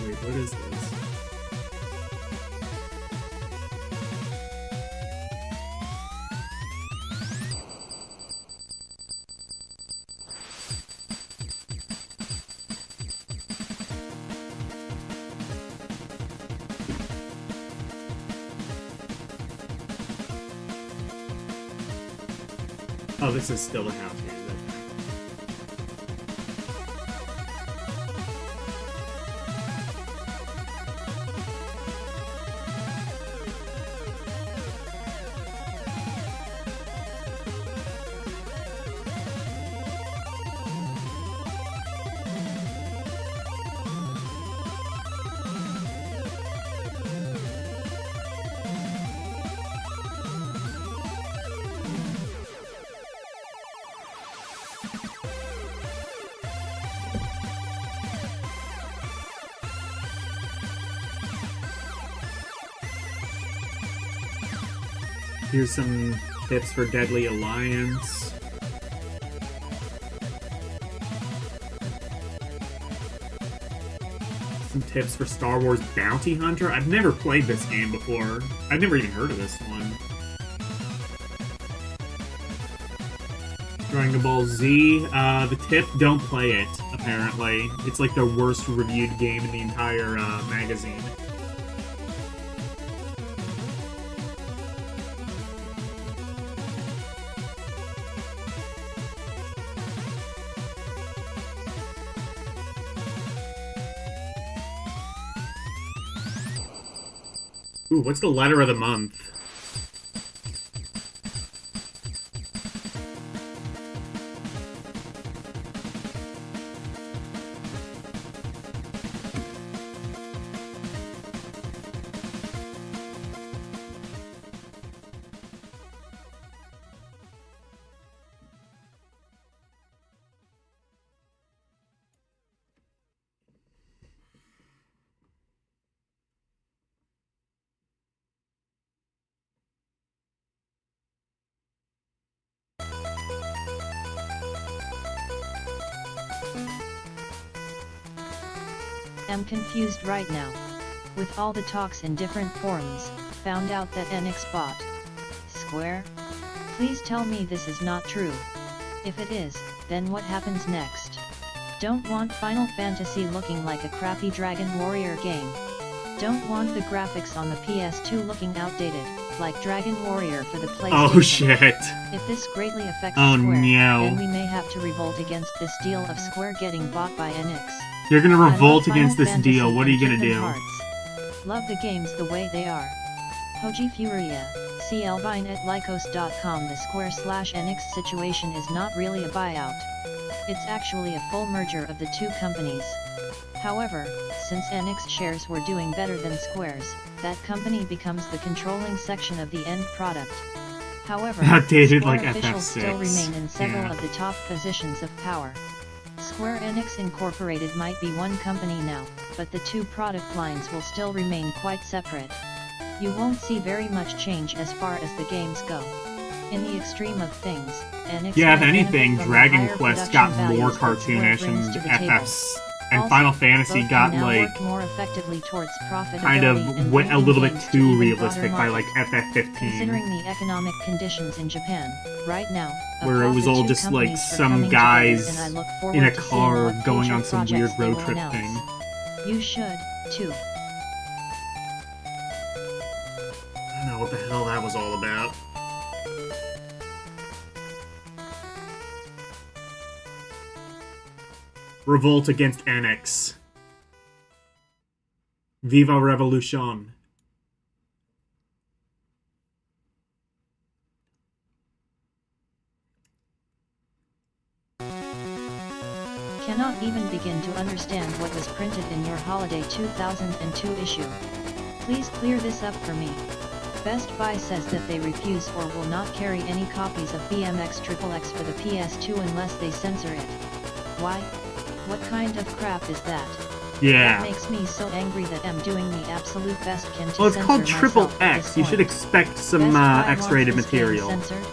Wait, what is this? Oh, this is still a house music. Here's some tips for Deadly Alliance. Some tips for Star Wars Bounty Hunter. I've never played this game before. I've never even heard of this one. Dragon Ball Z. The tip, don't play it, apparently. It's like the worst reviewed game in the entire magazine. Ooh, what's the letter of the month? I'm confused right now. With all the talks in different forums, found out that NX bought Square? Please tell me this is not true. If it is, then what happens next? Don't want Final Fantasy looking like a crappy Dragon Warrior game. Don't want the graphics on the PS2 looking outdated, like Dragon Warrior for the PlayStation. Oh shit. If this greatly affects Oh, Square, no. then we may have to revolt against this deal of Square getting bought by NX. You're gonna I revolt love against Final this Fantasy deal. What are you and gonna Kingdom do? Hearts. Love the games the way they are. Hoji Furia, see Elvine at lycos.com. The Square/NX situation is not really a buyout. It's actually a full merger of the two companies. However, since NX shares were doing better than Square's, that company becomes the controlling section of the end product. However, Outdated Square like officials FF6. still remain in several Yeah. of the top positions of power. Square Enix Incorporated might be one company now, but the two product lines will still remain quite separate. You won't see very much change as far as the games go. In the extreme of things, NX Yeah, if might benefit anything, from the Dragon higher Quest production got more values that Square cartoonish brings and to the table. FF's and Also, Final Fantasy both got can now like work more effectively towards profitability kind of and went a bringing little bit games to too even realistic broader by like market. FF15. Considering the economic conditions in Japan, right now, Where it applaud was the all two just like companies for some coming guys together, and I look forward in a to seeing car what going future on some weird projects they road will trip announce. thing. You should, too. I don't know what the hell that was all about. Revolt against NX. Viva Revolution. Cannot even begin to understand what was printed in your holiday 2002 issue. Please clear this up for me. Best Buy says that they refuse or will not carry any copies of BMX XXX for the PS2 unless they censor it. Why? What kind of crap is that? Yeah. That makes me so angry that I'm doing the absolute best can to Well, it's censor called Triple myself at X. this You should point. expect some Best Buy wants X-rated this game material. censored?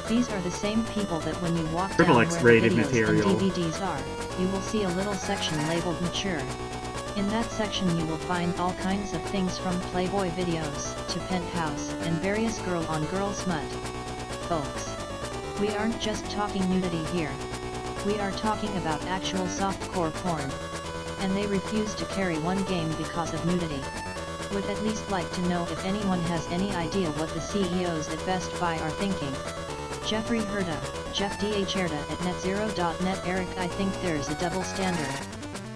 These are the same people that when you walk Triple down X-rated where the videos material. and DVDs are, you will see a little section labeled mature. In that section you will find all kinds of things from Playboy videos, to Penthouse, and various girl-on-girl smut. Folks, we aren't just talking nudity here. We are talking about actual softcore porn. And they refuse to carry one game because of nudity. Would at least like to know if anyone has any idea what the CEOs at Best Buy are thinking. Jeffrey Herda, Jeff Herda at netzero.net. Eric, I think there's a double standard.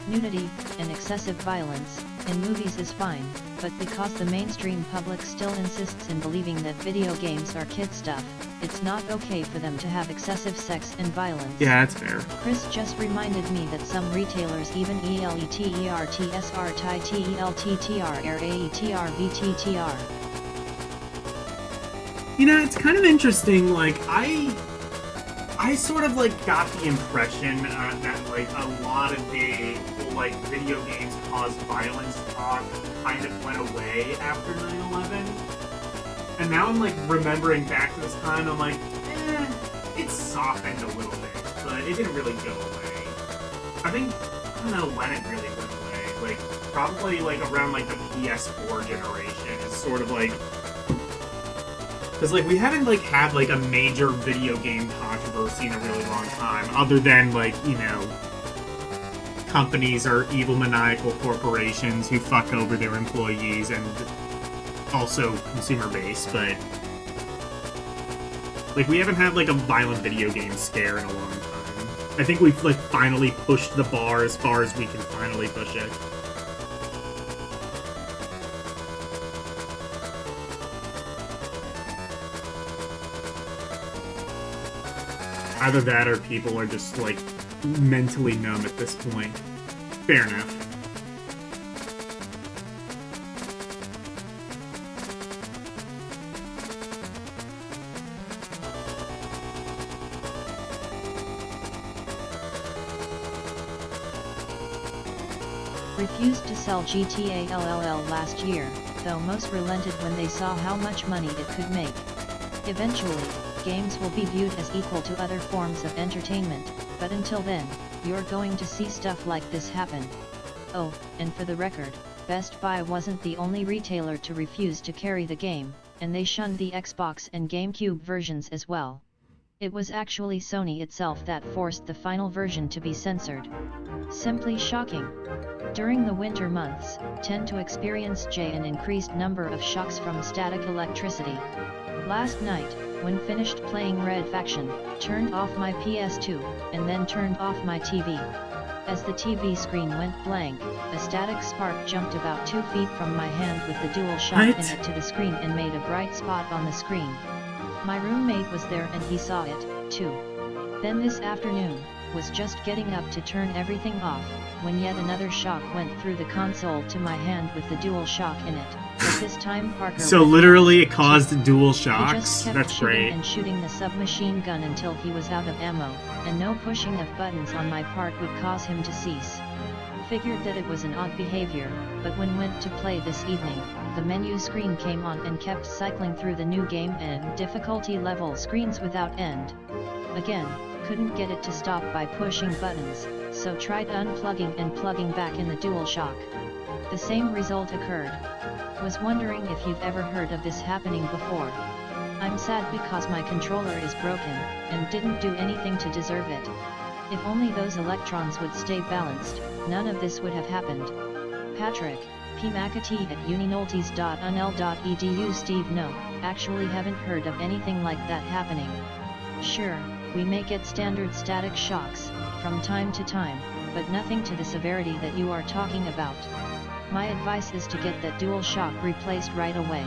Nudity, and excessive violence, in movies is fine, but because the mainstream public still insists in believing that video games are kid stuff, it's not okay for them to have excessive sex and violence. Yeah, that's fair. Chris just reminded me that some retailers even ELETERTSR You know, it's kind of interesting, like, I sort of, like, got the impression that, like, a lot of the, like, video games caused violence talk kind of went away after 9/11. And now I'm, like, remembering back to this time, I'm like, it softened a little bit, but it didn't really go away. I don't know when it really went away. Like, probably, like, around, like, the PS4 generation is sort of, like... Because, like, we haven't, like, had, like, a major video game controversy in a really long time, other than, like, you know, companies or evil maniacal corporations who fuck over their employees and also consumer base, but... Like, we haven't had, like, a violent video game scare in a long time. I think we've, like, finally pushed the bar as far as we can finally push it. Either that or people are just, like, mentally numb at this point. Fair enough. refused to sell GTA LLL last year, though most relented when they saw how much money it could make. Eventually, games will be viewed as equal to other forms of entertainment, but until then, you're going to see stuff like this happen. Oh, and for the record, Best Buy wasn't the only retailer to refuse to carry the game, and they shunned the Xbox and GameCube versions as well. It was actually Sony itself that forced the final version to be censored. Simply shocking. During the winter months, tend to experience an increased number of shocks from static electricity. Last night, when finished playing Red Faction, turned off my PS2, and then turned off my TV. As the TV screen went blank, a static spark jumped about 2 feet from my hand with the dual shock in it to the screen and made a bright spot on the screen. My roommate was there and he saw it, too. Then this afternoon, was just getting up to turn everything off, when yet another shock went through the console to my hand with the dual shock in it. But this time Parker So literally it caused dual shocks? He just kept That's shooting great. and shooting the submachine gun until he was out of ammo, and no pushing of buttons on my part would cause him to cease. Figured that it was an odd behavior, but when went to play this evening, the menu screen came on and kept cycling through the new game and difficulty level screens without end. Again, couldn't get it to stop by pushing buttons, so tried unplugging and plugging back in the DualShock. The same result occurred. Was wondering if you've ever heard of this happening before. I'm sad because my controller is broken, and didn't do anything to deserve it. If only those electrons would stay balanced, none of this would have happened. Patrick, P. McAtee at uninolties.unl.edu. Steve, no, actually haven't heard of anything like that happening. Sure, we may get standard static shocks, from time to time, but nothing to the severity that you are talking about. My advice is to get that dual shock replaced right away.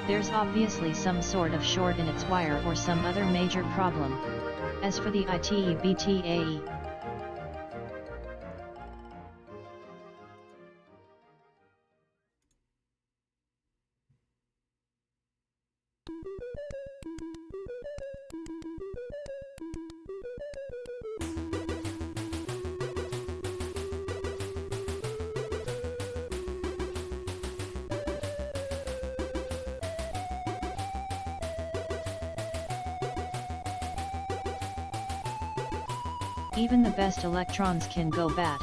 There's obviously some sort of short in its wire or some other major problem. As for the ITEBTAE, even the best electrons can go bad.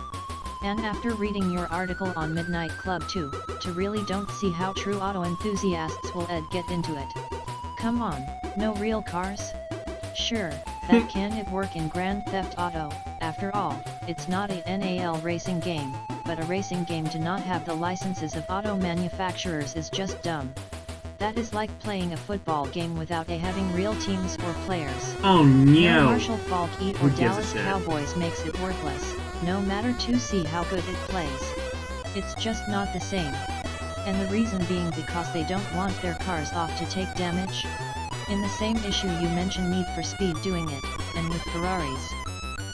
And after reading your article on Midnight Club 2, to really don't see how true auto enthusiasts will get into it. Come on, no real cars? Sure, that can work in Grand Theft Auto. After all, it's not a NAL racing game, but a racing game to not have the licenses of auto manufacturers is just dumb. That is like playing a football game without having real teams or players. Oh no! Marshall Falk or Who gives a Dallas shit? Cowboys makes it worthless, no matter to see how good it plays. It's just not the same. And the reason being because they don't want their cars off to take damage. In the same issue you mention Need for Speed doing it, and with Ferraris.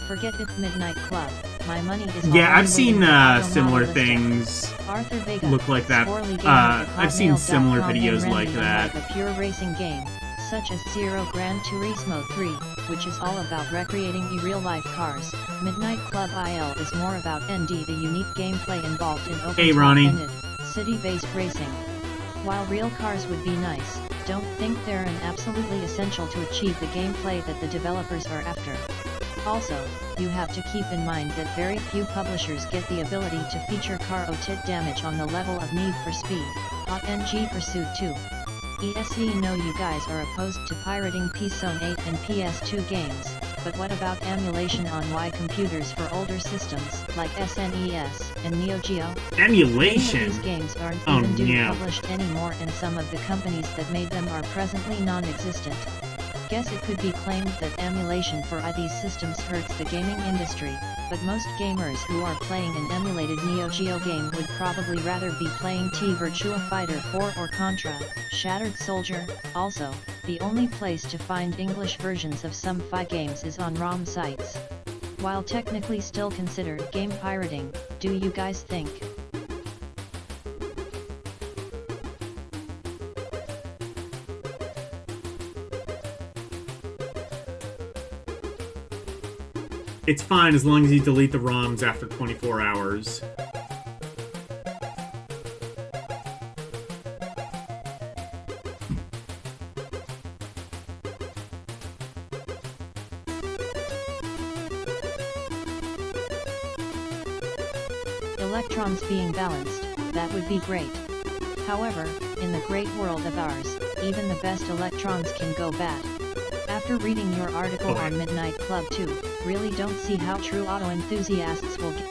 Forget it, Midnight Club. My money is Yeah, all I've seen waiting for similar Automobilistic. things Arthur Vega, look like that. Sporly Gamer at I've seen similar hotmail.com videos and like rendering that. like a pure racing game, such as Zero Gran Turismo 3, which is all about recreating real-life cars. Midnight Club IL is more about ND, the unique gameplay involved in Hey, Ronnie. open-ended, city-based racing. While real cars would be nice, don't think they're an absolutely essential to achieve the gameplay that the developers are after. Also, you have to keep in mind that very few publishers get the ability to feature car OTIT damage on the level of Need for Speed, Hot NG Pursuit 2. ESE know you guys are opposed to pirating PSON 8 and PS2 games, but what about emulation on Y computers for older systems, like SNES and Neo Geo? Emulation? Many of these games aren't Oh, even being no. published anymore and some of the companies that made them are presently non-existent. Guess it could be claimed that emulation for these systems hurts the gaming industry, but most gamers who are playing an emulated Neo Geo game would probably rather be playing T Virtua Fighter 4 or Contra, Shattered Soldier. Also, the only place to find English versions of some FI games is on ROM sites. While technically still considered game pirating, do you guys think? It's fine as long as you delete the ROMs after 24 hours. Electrons being balanced, that would be great. However, in the great world of ours, even the best electrons can go bad. After reading your article on Midnight Club 2, really don't see how true auto enthusiasts will get.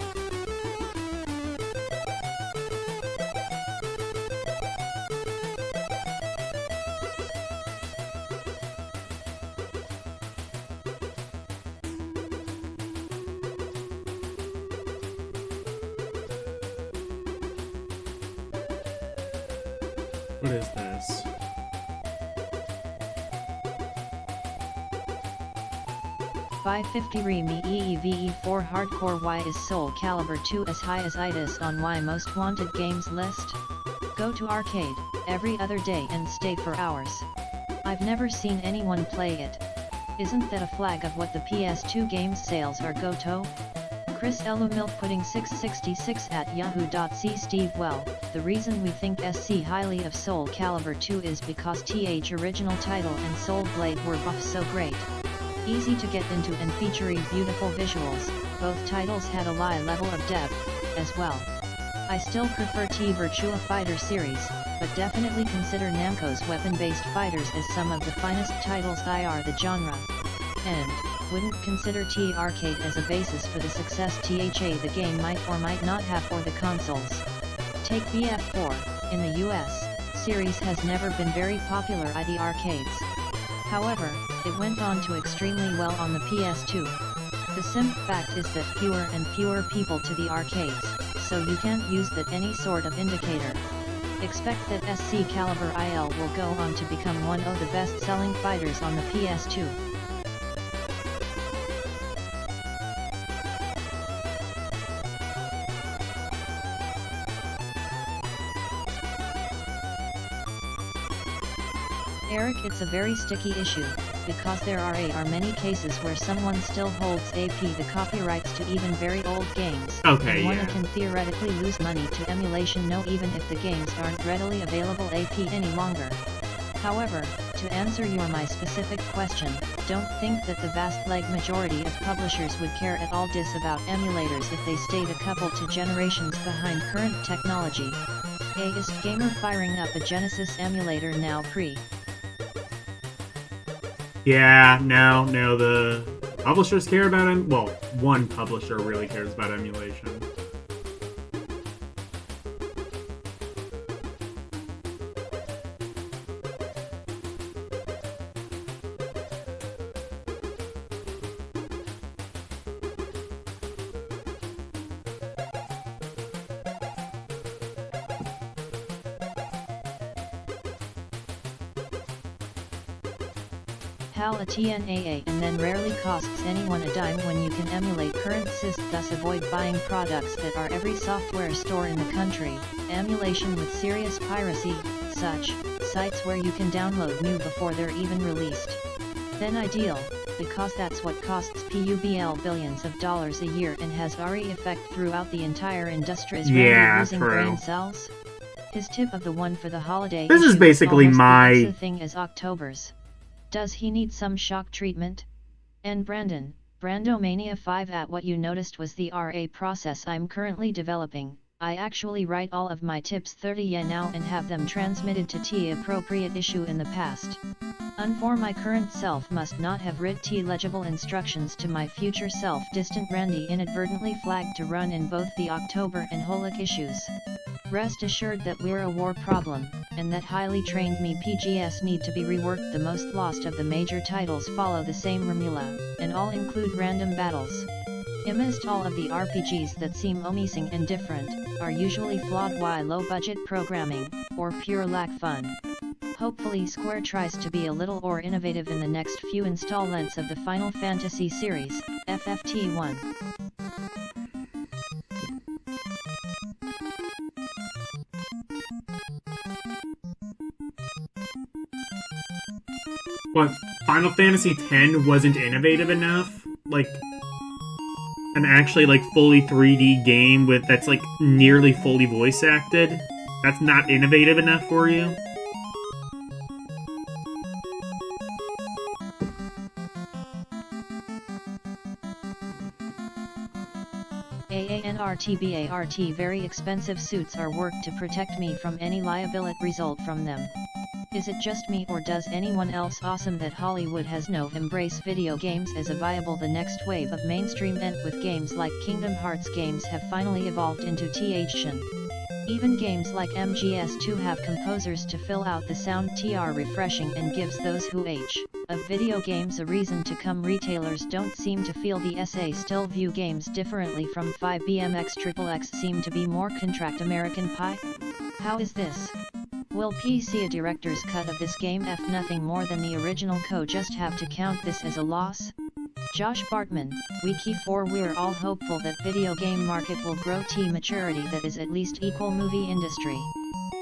What is this? $550 Remi EEVE4 Hardcore. Why is Soul Calibur 2 as high as itis on Why Most Wanted Games list? Go to arcade every other day and stay for hours. I've never seen anyone play it. Isn't that a flag of what the PS2 games sales are? Goto? Chris Elu Milk Pudding 666 at yahoo.c. Steve, well, the reason we think SC highly of Soul Calibur 2 is because TH original title and Soul Blade were both so great. Easy to get into and featuring beautiful visuals, both titles had a high level of depth, as well. I still prefer T Virtua Fighter series, but definitely consider Namco's weapon-based fighters as some of the finest titles in the genre. And wouldn't consider T Arcade as a basis for the success THA the game might or might not have for the consoles. Take BF4, in the US, series has never been very popular at the arcades. However, it went on to extremely well on the PS2. The simple fact is that fewer and fewer people to the arcades, so you can't use that any sort of indicator. Expect that SC Calibur IL will go on to become one of the best-selling fighters on the PS2. Eric, it's a very sticky issue, because there are many cases where someone still holds the copyrights to even very old games. Okay, and one yeah. can theoretically lose money to emulation even if the games aren't readily available any longer. However, to answer my specific question, don't think that the vast majority of publishers would care at all about emulators if they stayed a couple to generations behind current technology. Is Gamer firing up a Genesis emulator now pre? Yeah, no, the publishers care about well, one publisher really cares about emulation. HAL a TNAA and then rarely costs anyone a dime when you can emulate current systems, thus avoid buying products that are every software store in the country, emulation with serious piracy, such sites where you can download new before they're even released. Then ideal, because that's what costs PUBL billions of dollars a year and has already effect throughout the entire industry. Is Randy losing brain cells? His tip of the one for the holiday This is basically my the thing is October's. Does he need some shock treatment? And Brandomania 5 at what you noticed was the RA process I'm currently developing. I actually write all of my tips 30 yen now and have them transmitted to T appropriate issue in the past. For my current self must not have writ T legible instructions to my future self. Distant Randy inadvertently flagged to run in both the October and Holic issues. Rest assured that we're a war problem, and that highly trained me PGS need to be reworked. The most lost of the major titles follow the same formula, and all include random battles. Amidst all of the RPGs that seem amusing and different, are usually flawed while low-budget programming, or pure lack fun. Hopefully Square tries to be a little more innovative in the next few installments of the Final Fantasy series, FFT1. What, Final Fantasy X wasn't innovative enough? Like, an actually, like, fully 3D game that's, like, nearly fully voice acted? That's not innovative enough for you? AANRTBART very expensive suits are worked to protect me from any liability result from them. Is it just me, or does anyone else awesome that Hollywood has no embrace video games as a viable the next wave of mainstream, and with games like Kingdom Hearts games have finally evolved into THN. Even games like MGS2 have composers to fill out the sound TR refreshing and gives those who of video games a reason to come. Retailers don't seem to feel the SA still view games differently from 5BMX XXX seem to be more contract American Pie? How is this? Will PC a director's cut of this game F nothing more than the original co just have to count this as a loss? Josh Bartman, Wiki 4. We're all hopeful that video game market will grow to maturity that is at least equal movie industry.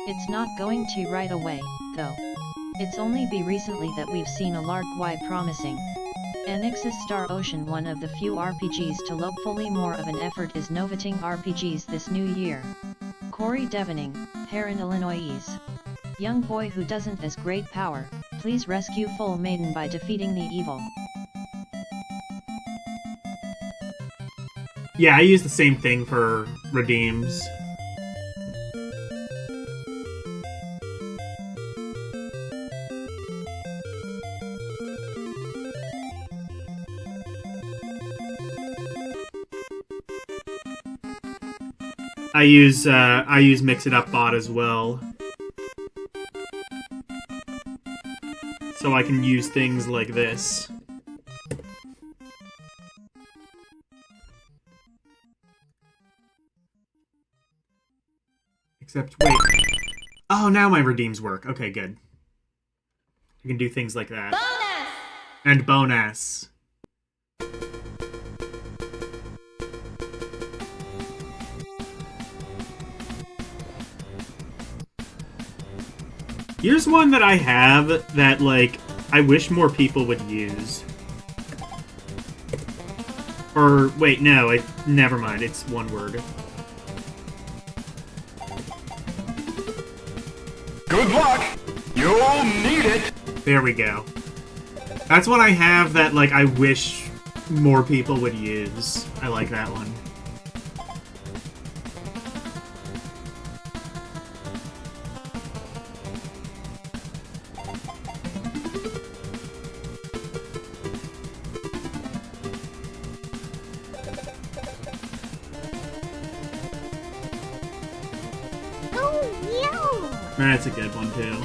It's not going to right away, though. It's only be recently that we've seen a large Y promising. Enix's Star Ocean, one of the few RPGs to look fully more of an effort is novating RPGs this new year. Corey Devening, Heron, Illinois. Young boy who doesn't as great power, please rescue Full Maiden by defeating the evil. Yeah, I use the same thing for redeems. I use Mix It Up Bot as well. So I can use things like this. Except, wait. Oh, now my redeems work. Okay, good. I can do things like that. Bonus! And bonus. Here's one that I have that, like, I wish more people would use. Or, wait, no, never mind, it's one word. Good luck! You'll need it! There we go. That's what I have that, like, I wish more people would use. I like that one. That's a good one, too.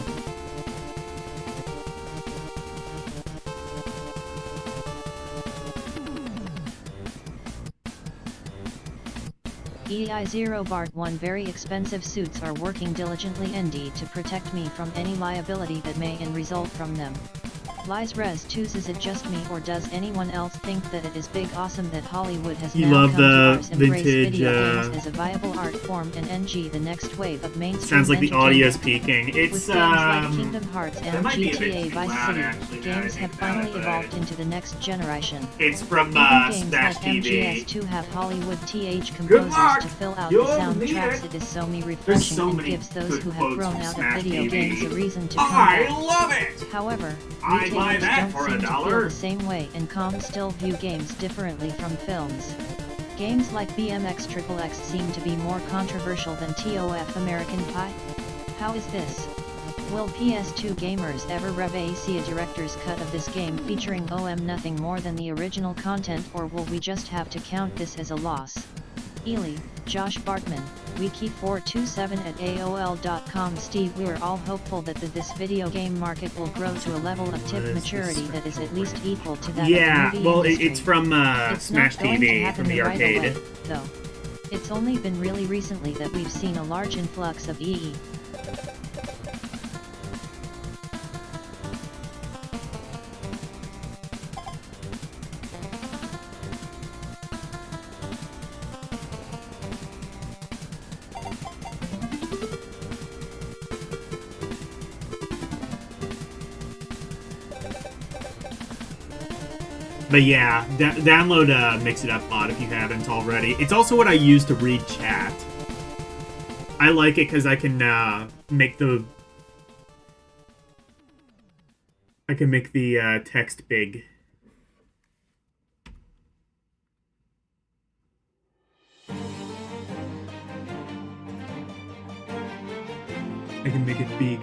EI0 Bart 1. Very expensive suits are working diligently ND to protect me from any liability that may result from them. Lies Res 2's. Is it just me, or does anyone else think that it is big awesome that Hollywood has you now love come the to ours embrace vintage, video games as a viable art form and NG the next wave of mainstream sounds like the audio's peaking. It's with games like Kingdom Hearts and might be a bit GTA too Vice loud, City, actually, games have finally evolved into the next generation. It's from Even games Smash like TV. MGS2 have Hollywood TH composers to fill out the soundtracks. It is so refreshing and gives those who have grown out of video games a reason to come back. I love it! However, I buy retailers that don't for seem to feel $1. the same way, and comms still view games differently from films. Games like BMX XXX seem to be more controversial than TOF American Pie. How is this? Will PS2 gamers ever see a director's cut of this game featuring nothing more than the original content, or will we just have to count this as a loss? Ely, Josh Bartman, Wiki427 at AOL.com. Steve, we're all hopeful that this video game market will grow to a level of tip maturity that is at least equal to that of the movie industry. It's from Smash TV, from the arcade. Away, though. It's only been really recently that we've seen a large influx of EE. But yeah, download Mix It Up Bot if you haven't already. It's also what I use to read chat. I like it because I can make the text big. I can make it big.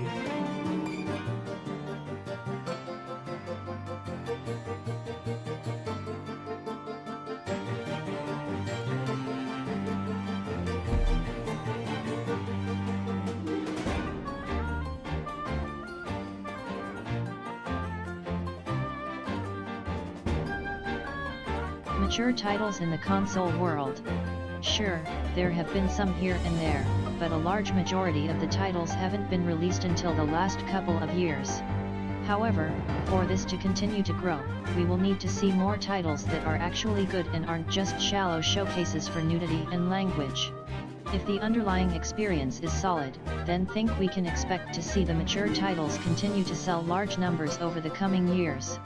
Mature titles in the console world. Sure, there have been some here and there, but a large majority of the titles haven't been released until the last couple of years. However, for this to continue to grow, we will need to see more titles that are actually good and aren't just shallow showcases for nudity and language. If the underlying experience is solid, then think we can expect to see the mature titles continue to sell large numbers over the coming years.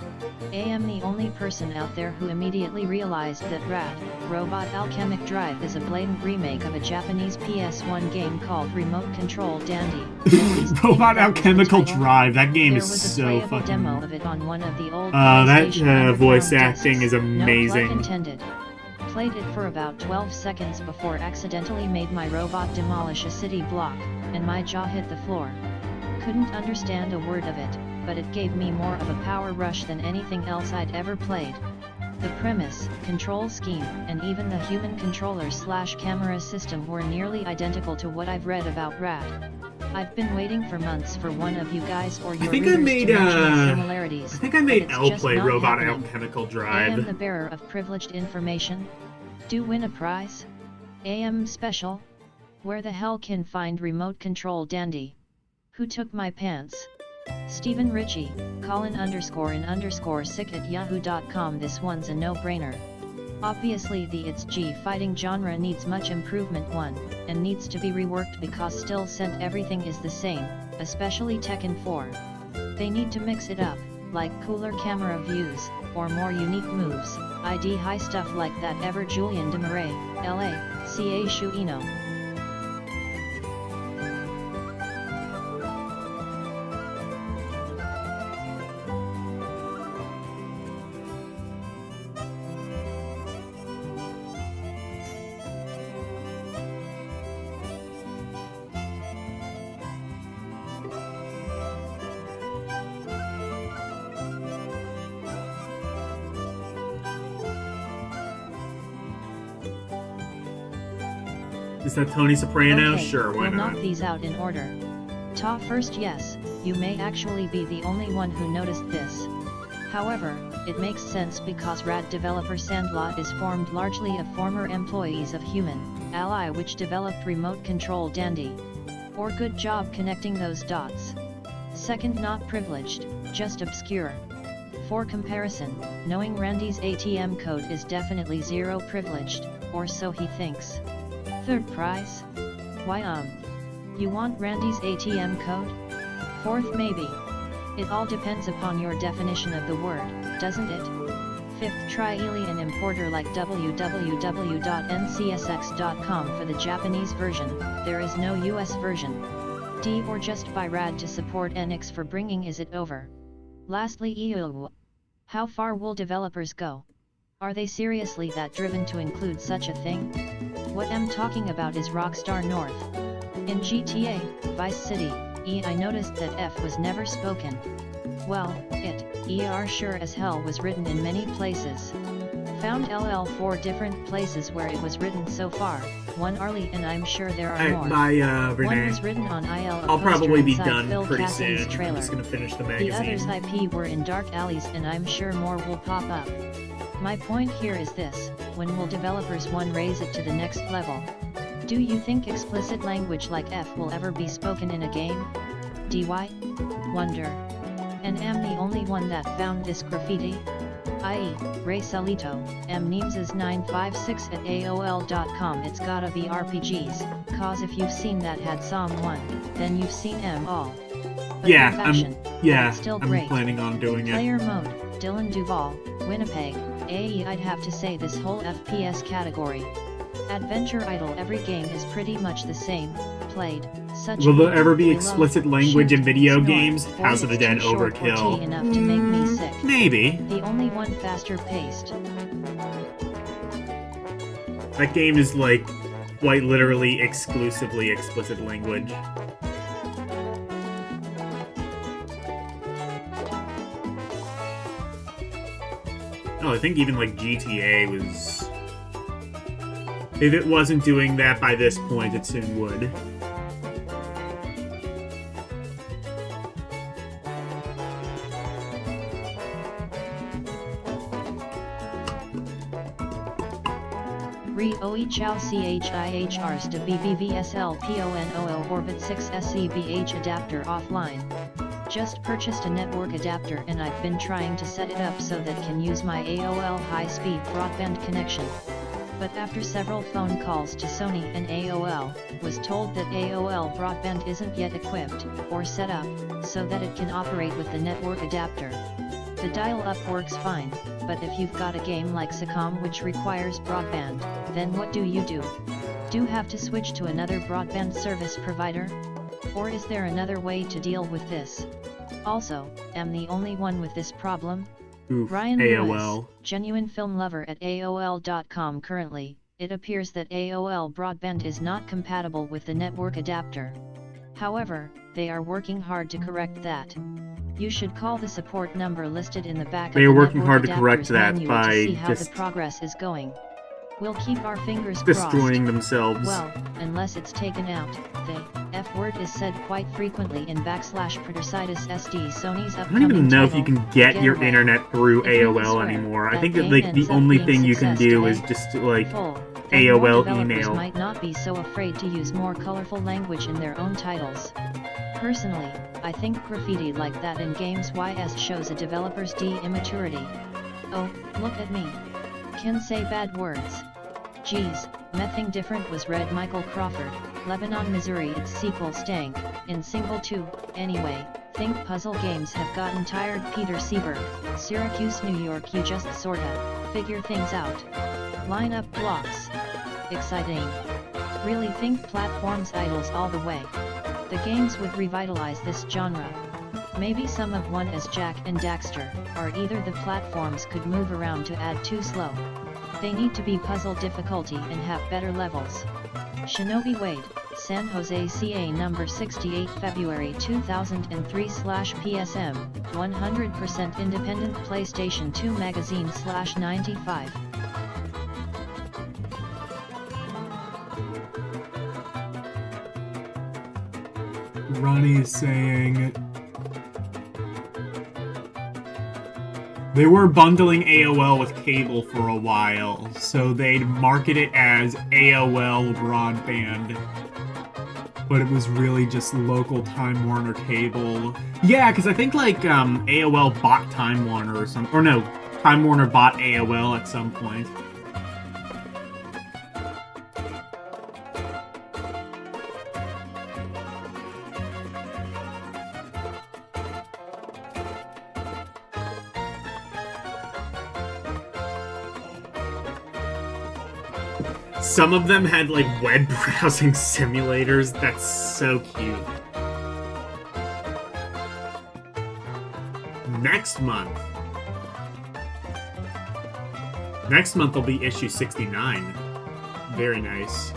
I am the only person out there who immediately realized that Rad, Robot Alchemic Drive is a blatant remake of a Japanese PS1 game called Remote Control Dandy. Robot Alchemical Drive, that game There is was a so playable fucking... demo of it on one of the old that PlayStation voice underground acting discs. is amazing. No pun intended. Played it for about 12 seconds before accidentally made my robot demolish a city block, and my jaw hit the floor. Couldn't understand a word of it, but it gave me more of a power rush than anything else I'd ever played. The premise, control scheme, and even the human controller/camera system were nearly identical to what I've read about Rad. I've been waiting for months for one of you guys or your readers to mention the similarities. I think I made but it's L just play not Robot happening. Alchemical I Drive. am the bearer of privileged information. Do win a prize? AM special? Where the hell can find Remote Control Dandy? Who took my pants? Stephen Ritchie, Colin_in_sick@yahoo.com. This one's a no-brainer. Obviously the It's G fighting genre needs much improvement and needs to be reworked because still sent everything is the same, especially Tekken 4. They need to mix it up, like cooler camera views, or more unique moves, ID high stuff like that ever Julian de Marais, LA, CA Shuino. Is that Tony Soprano? Okay, Sure, why we'll not? knock these out in order. Ta first, yes, you may actually be the only one who noticed this. However, it makes sense because Rad developer Sandlot is formed largely of former employees of Human Ally, which developed Remote Control Dandy. Or good job connecting those dots. Second, not privileged, just obscure. For comparison, knowing Randy's ATM code is definitely zero privileged, or so he thinks. Third prize? Why you want Randy's ATM code? Fourth maybe. It all depends upon your definition of the word, doesn't it? Fifth, try alien importer like www.ncsx.com for the Japanese version, there is no US version. D, or just buy Rad to support NX for bringing is it over. Lastly, EU. How far will developers go? Are they seriously that driven to include such a thing? What I'm talking about is Rockstar North. In GTA, Vice City, I noticed that F was never spoken. Well, ER sure as hell was written in many places. Found LL 4 different places where it was written so far, one Arlie and I'm sure there are more. Bye, One Renee. was written on IL. I'll probably be inside done Phil pretty Cassidy's soon. trailer. I'm just gonna finish the The magazine. others IP were in dark alleys and I'm sure more will pop up. My point here is this, when will developers raise it to the next level? Do you think explicit language like F will ever be spoken in a game? DY? Wonder. And am the only one that found this graffiti? I.e., Ray Salito, mnemes956@aol.com. It's gotta be RPGs, cause if you've seen that had Psalm 1, then you've seen them all. But Yeah, in fashion, that's still I'm great. planning on doing it. Player mode, Dylan Duvall, Winnipeg, AE. I'd have to say this whole FPS category. Adventure Idol, every game is pretty much the same, played, such Will there ever be below, explicit language in shift, video snort, games? voice House of the is Dead too short or overkill. tea enough to make me sick. Maybe. The only one faster paced. That game is like quite literally exclusively explicit language. Oh, I think even like GTA was... If it wasn't doing that by this point, it soon would. Re OE Chow CHIHRs to BBVSL orbit 6 SEBH adapter offline. Just purchased a network adapter and I've been trying to set it up so that can use my AOL high-speed broadband connection. But after several phone calls to Sony and AOL, was told that AOL broadband isn't yet equipped or set up so that it can operate with the network adapter. The dial-up works fine, but if you've got a game like SOCOM which requires broadband, then what do you do? Do you have to switch to another broadband service provider? Or is there another way to deal with this? Also, am the only one with this problem? Oof, Ryan AOL. Lewis, genuine film lover at AOL.com. Currently, it appears that AOL broadband is not compatible with the network adapter. However, they are working hard to correct that. You should call the support number listed in the back They of are the working network hard to correct adapter's that manual by to see how the just progress is going. We'll keep our fingers destroying crossed. themselves. Well, unless it's taken out, the F word is said quite frequently in /Pretercitus SD. Sony's I upcoming don't even know if you title, can get your Getaway. internet through If you AOL swear, anymore. I that think that game like the ends up only being thing you can success do today. is just like Full. Then more AOL developers email. might not be so afraid to use more colorful language in their own titles. Personally, I think graffiti like that in games YS shows a developer's immaturity. Oh, look at me. Can say bad words. Geez, nothing different was read Michael Crawford, Lebanon, Missouri. Its sequel stank, in single 2, anyway. Think puzzle games have gotten tired. Peter Seberg, Syracuse, New York. You just sorta figure things out. Line up blocks. Exciting. Really think platforms idols all the way. The games would revitalize this genre. Maybe some of one as Jack and Daxter, or either the platforms could move around to add too slow. They need to be puzzle difficulty and have better levels. Shinobi Wade, San Jose CA number 68 February 2003/PSM, 100% independent PlayStation 2 magazine /95. Ronnie is saying they were bundling AOL with cable for a while, so they'd market it as AOL broadband, but it was really just local Time Warner cable. Yeah, because I think like AOL bought Time Warner or something, or no, Time Warner bought AOL at some point. Some of them had like web browsing simulators. That's so cute. Next month. Next month will be issue 69. Very nice.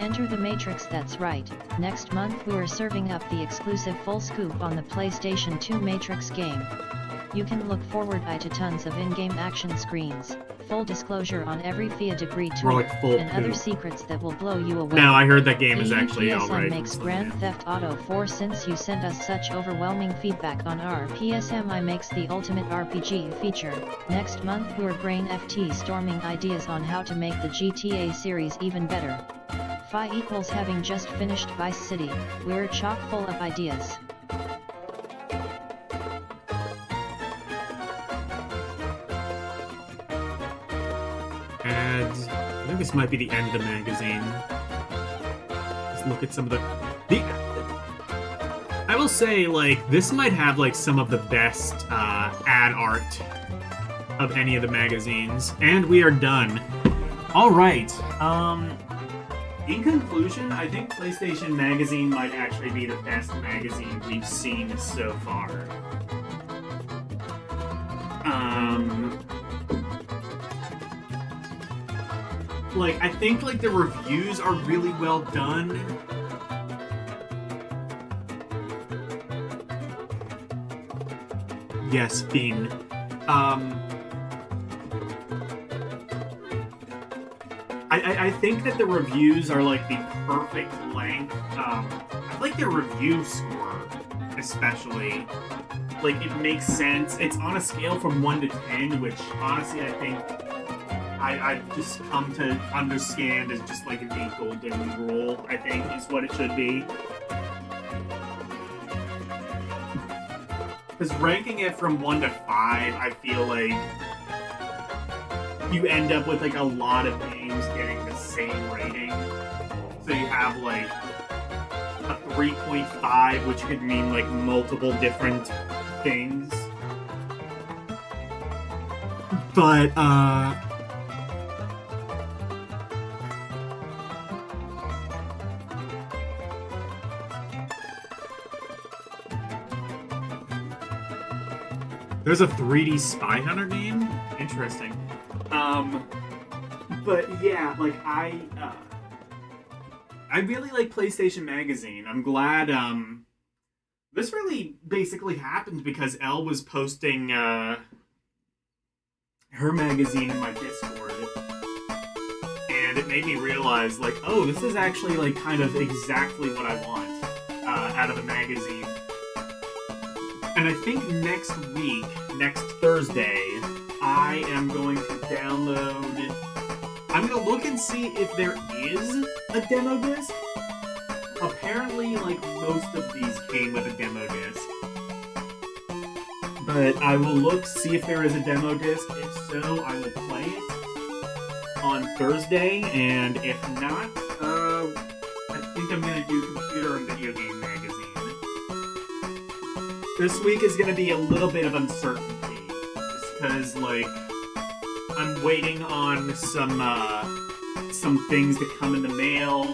Enter the Matrix. That's right. Next month we're serving up the exclusive full scoop on the PlayStation 2 Matrix game. You can look forward to tons of in-game action screens, full disclosure on every FIA degree tool, like full and other poop. secrets that will blow you away. No, I heard that game is actually PSM alright. makes Grand Theft Auto 4. Since you sent us such overwhelming feedback on our PSMI makes the ultimate RPG feature. Next month we're brain FT storming ideas on how to make the GTA series even better. Phi equals having just finished Vice City, we're chock full of ideas. Ads. I think this might be the end of the magazine. Let's look at some of the I will say, like, this might have, like, some of the best ad art of any of the magazines. And we are done. Alright, in conclusion, I think PlayStation Magazine might actually be the best magazine we've seen so far. Like, I think, like, the reviews are really well done. Yes, Finn. I think that the reviews are, like, the perfect length. I like the review score, especially. like, it makes sense. It's on a scale from 1 to 10, which, honestly, I think I've just come to understand as just, like, the golden rule, I think, is what it should be. Because ranking it from 1 to 5, I feel like you end up with, like, a lot of games getting the same rating. So you have, like, a 3.5, which could mean, like, multiple different things. But, there's a 3D Spy Hunter game? Interesting. But yeah, like, I really like PlayStation Magazine. I'm glad, this really basically happened because Elle was posting, her magazine in my Discord. And it made me realize, like, oh, this is actually, like, kind of exactly what I want, out of a magazine. And I think next week, next Thursday, I am going to download... I'm going to look and see if there is a demo disc. Apparently, like, most of these came with a demo disc. But I will look, see if there is a demo disc. If so, I will play it on Thursday. And if not, I think I'm going to do Computer and Video Game Magazine. This week is going to be a little bit of uncertainty, just because, like, I'm waiting on some things to come in the mail.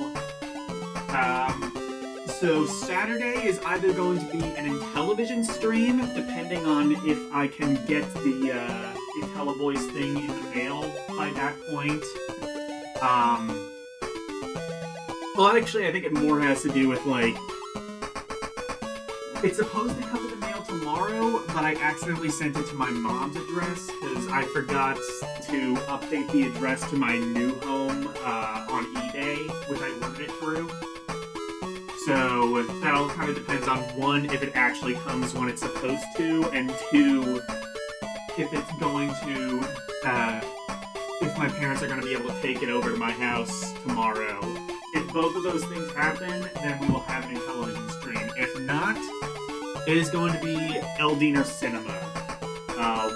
So Saturday is either going to be an Intellivision stream, depending on if I can get the IntelliVoice thing in the mail by that point. Well, actually, I think it more has to do with, like, it's supposed to come in the mail tomorrow, but I accidentally sent it to my mom's address because I forgot to update the address to my new home on eBay, which I ordered it through. So that all kind of depends on, one, if it actually comes when it's supposed to, and two, if it's going to, if my parents are going to be able to take it over to my house tomorrow. If both of those things happen, then we will have an Intellivision stream. If not, it is going to be LDM Cinema.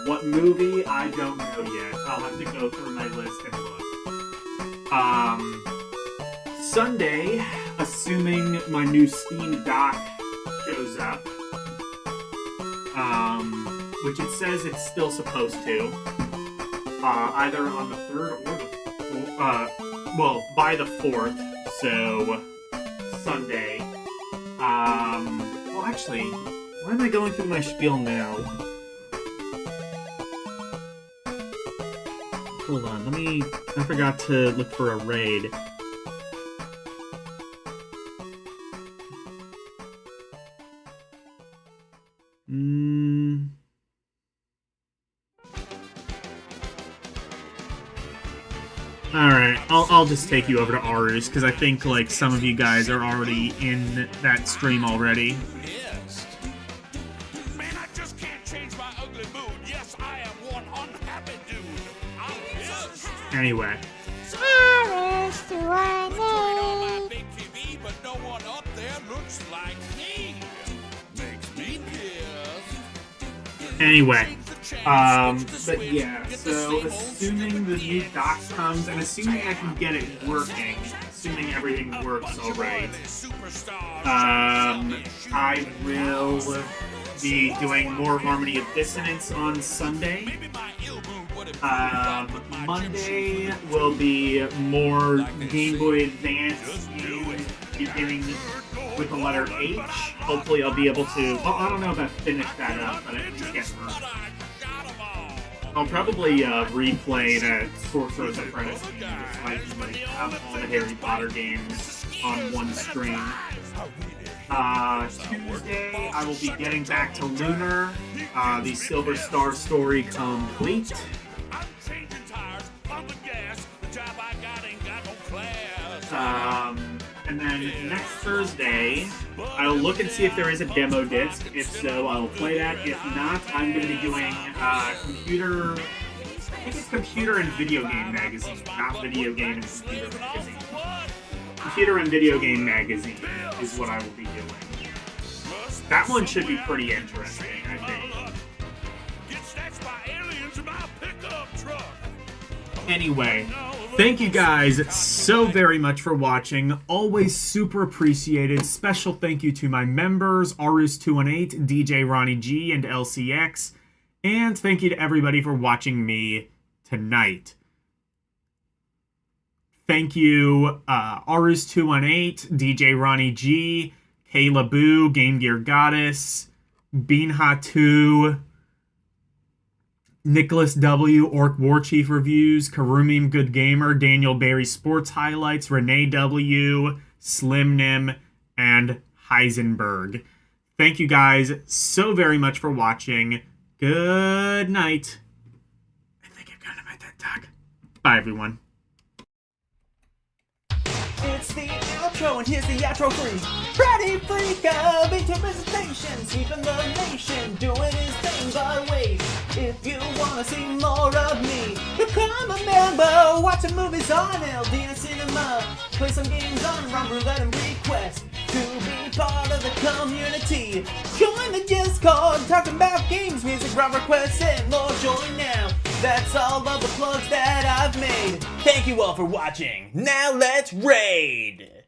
What movie? I don't know yet. I'll have to go through my list and look. Sunday, assuming my new Steam dock shows up, which it says it's still supposed to, either on the 3rd or well, by the 4th, so Sunday. Well, actually, why am I going through my spiel now? Hold on, I forgot to look for a raid. Alright, I'll just take you over to Aru's, because I think, like, some of you guys are already in that stream already. Yes. Man, I just can't change my ugly mood. Yes, I am one unhappy dude. I'm pissed. Anyway. Alice to Turn on my one big TV, but no one up there looks like me. Makes me pissed. Anyway. But yeah, so assuming the new dock comes, and assuming I can get it working, assuming everything works alright, I will be doing more Harmony of Dissonance on Sunday. Monday will be more Game Boy Advance games, beginning with the letter H. Hopefully I'll be able to, well, I don't know if I finished that up, but I can just get through. I'll probably replay that Sorcerer's Apprentice game, so I can, like, have all the Harry Potter games on one stream. Tuesday, I will be getting back to Lunar, the Silver Star story complete. And then next Thursday, I'll look and see if there is a demo disc. If so, I will play that. If not, I'm going to be doing computer... I think it's Computer and Video Game Magazine, not Video Game and Computer Magazine. Computer and Video Game Magazine is what I will be doing. That one should be pretty interesting, I think. Get snatched by aliens in my pickup truck. Anyway, thank you guys so very much for watching. Always super appreciated. Special thank you to my members, Arus218, DJ Ronnie G, and LCX. And thank you to everybody for watching me tonight. Thank you, Arus218, DJ Ronnie G, Kayla Boo, Game Gear Goddess, Beanha2, Nicholas W, Orc War Chief Reviews, Karumim Good Gamer, Daniel Barry Sports Highlights, Renee W, Slim Nim, and Heisenberg. Thank you guys so very much for watching. Good night. I think I've gotten my TED Talk. Bye, everyone. It's the outro, and here's the outro freak. Freddy Freaka, into presentation, sweeping the nation, doing his thing. But wait, if you wanna see more of me, become a member. Watch some movies on LDM Cinema, play some games on Rum Roulette and Request. To be part of the community, join the Discord, talking about games, music, round requests, and more. Join now. That's all of the plugs that I've made. Thank you all for watching. Now let's raid!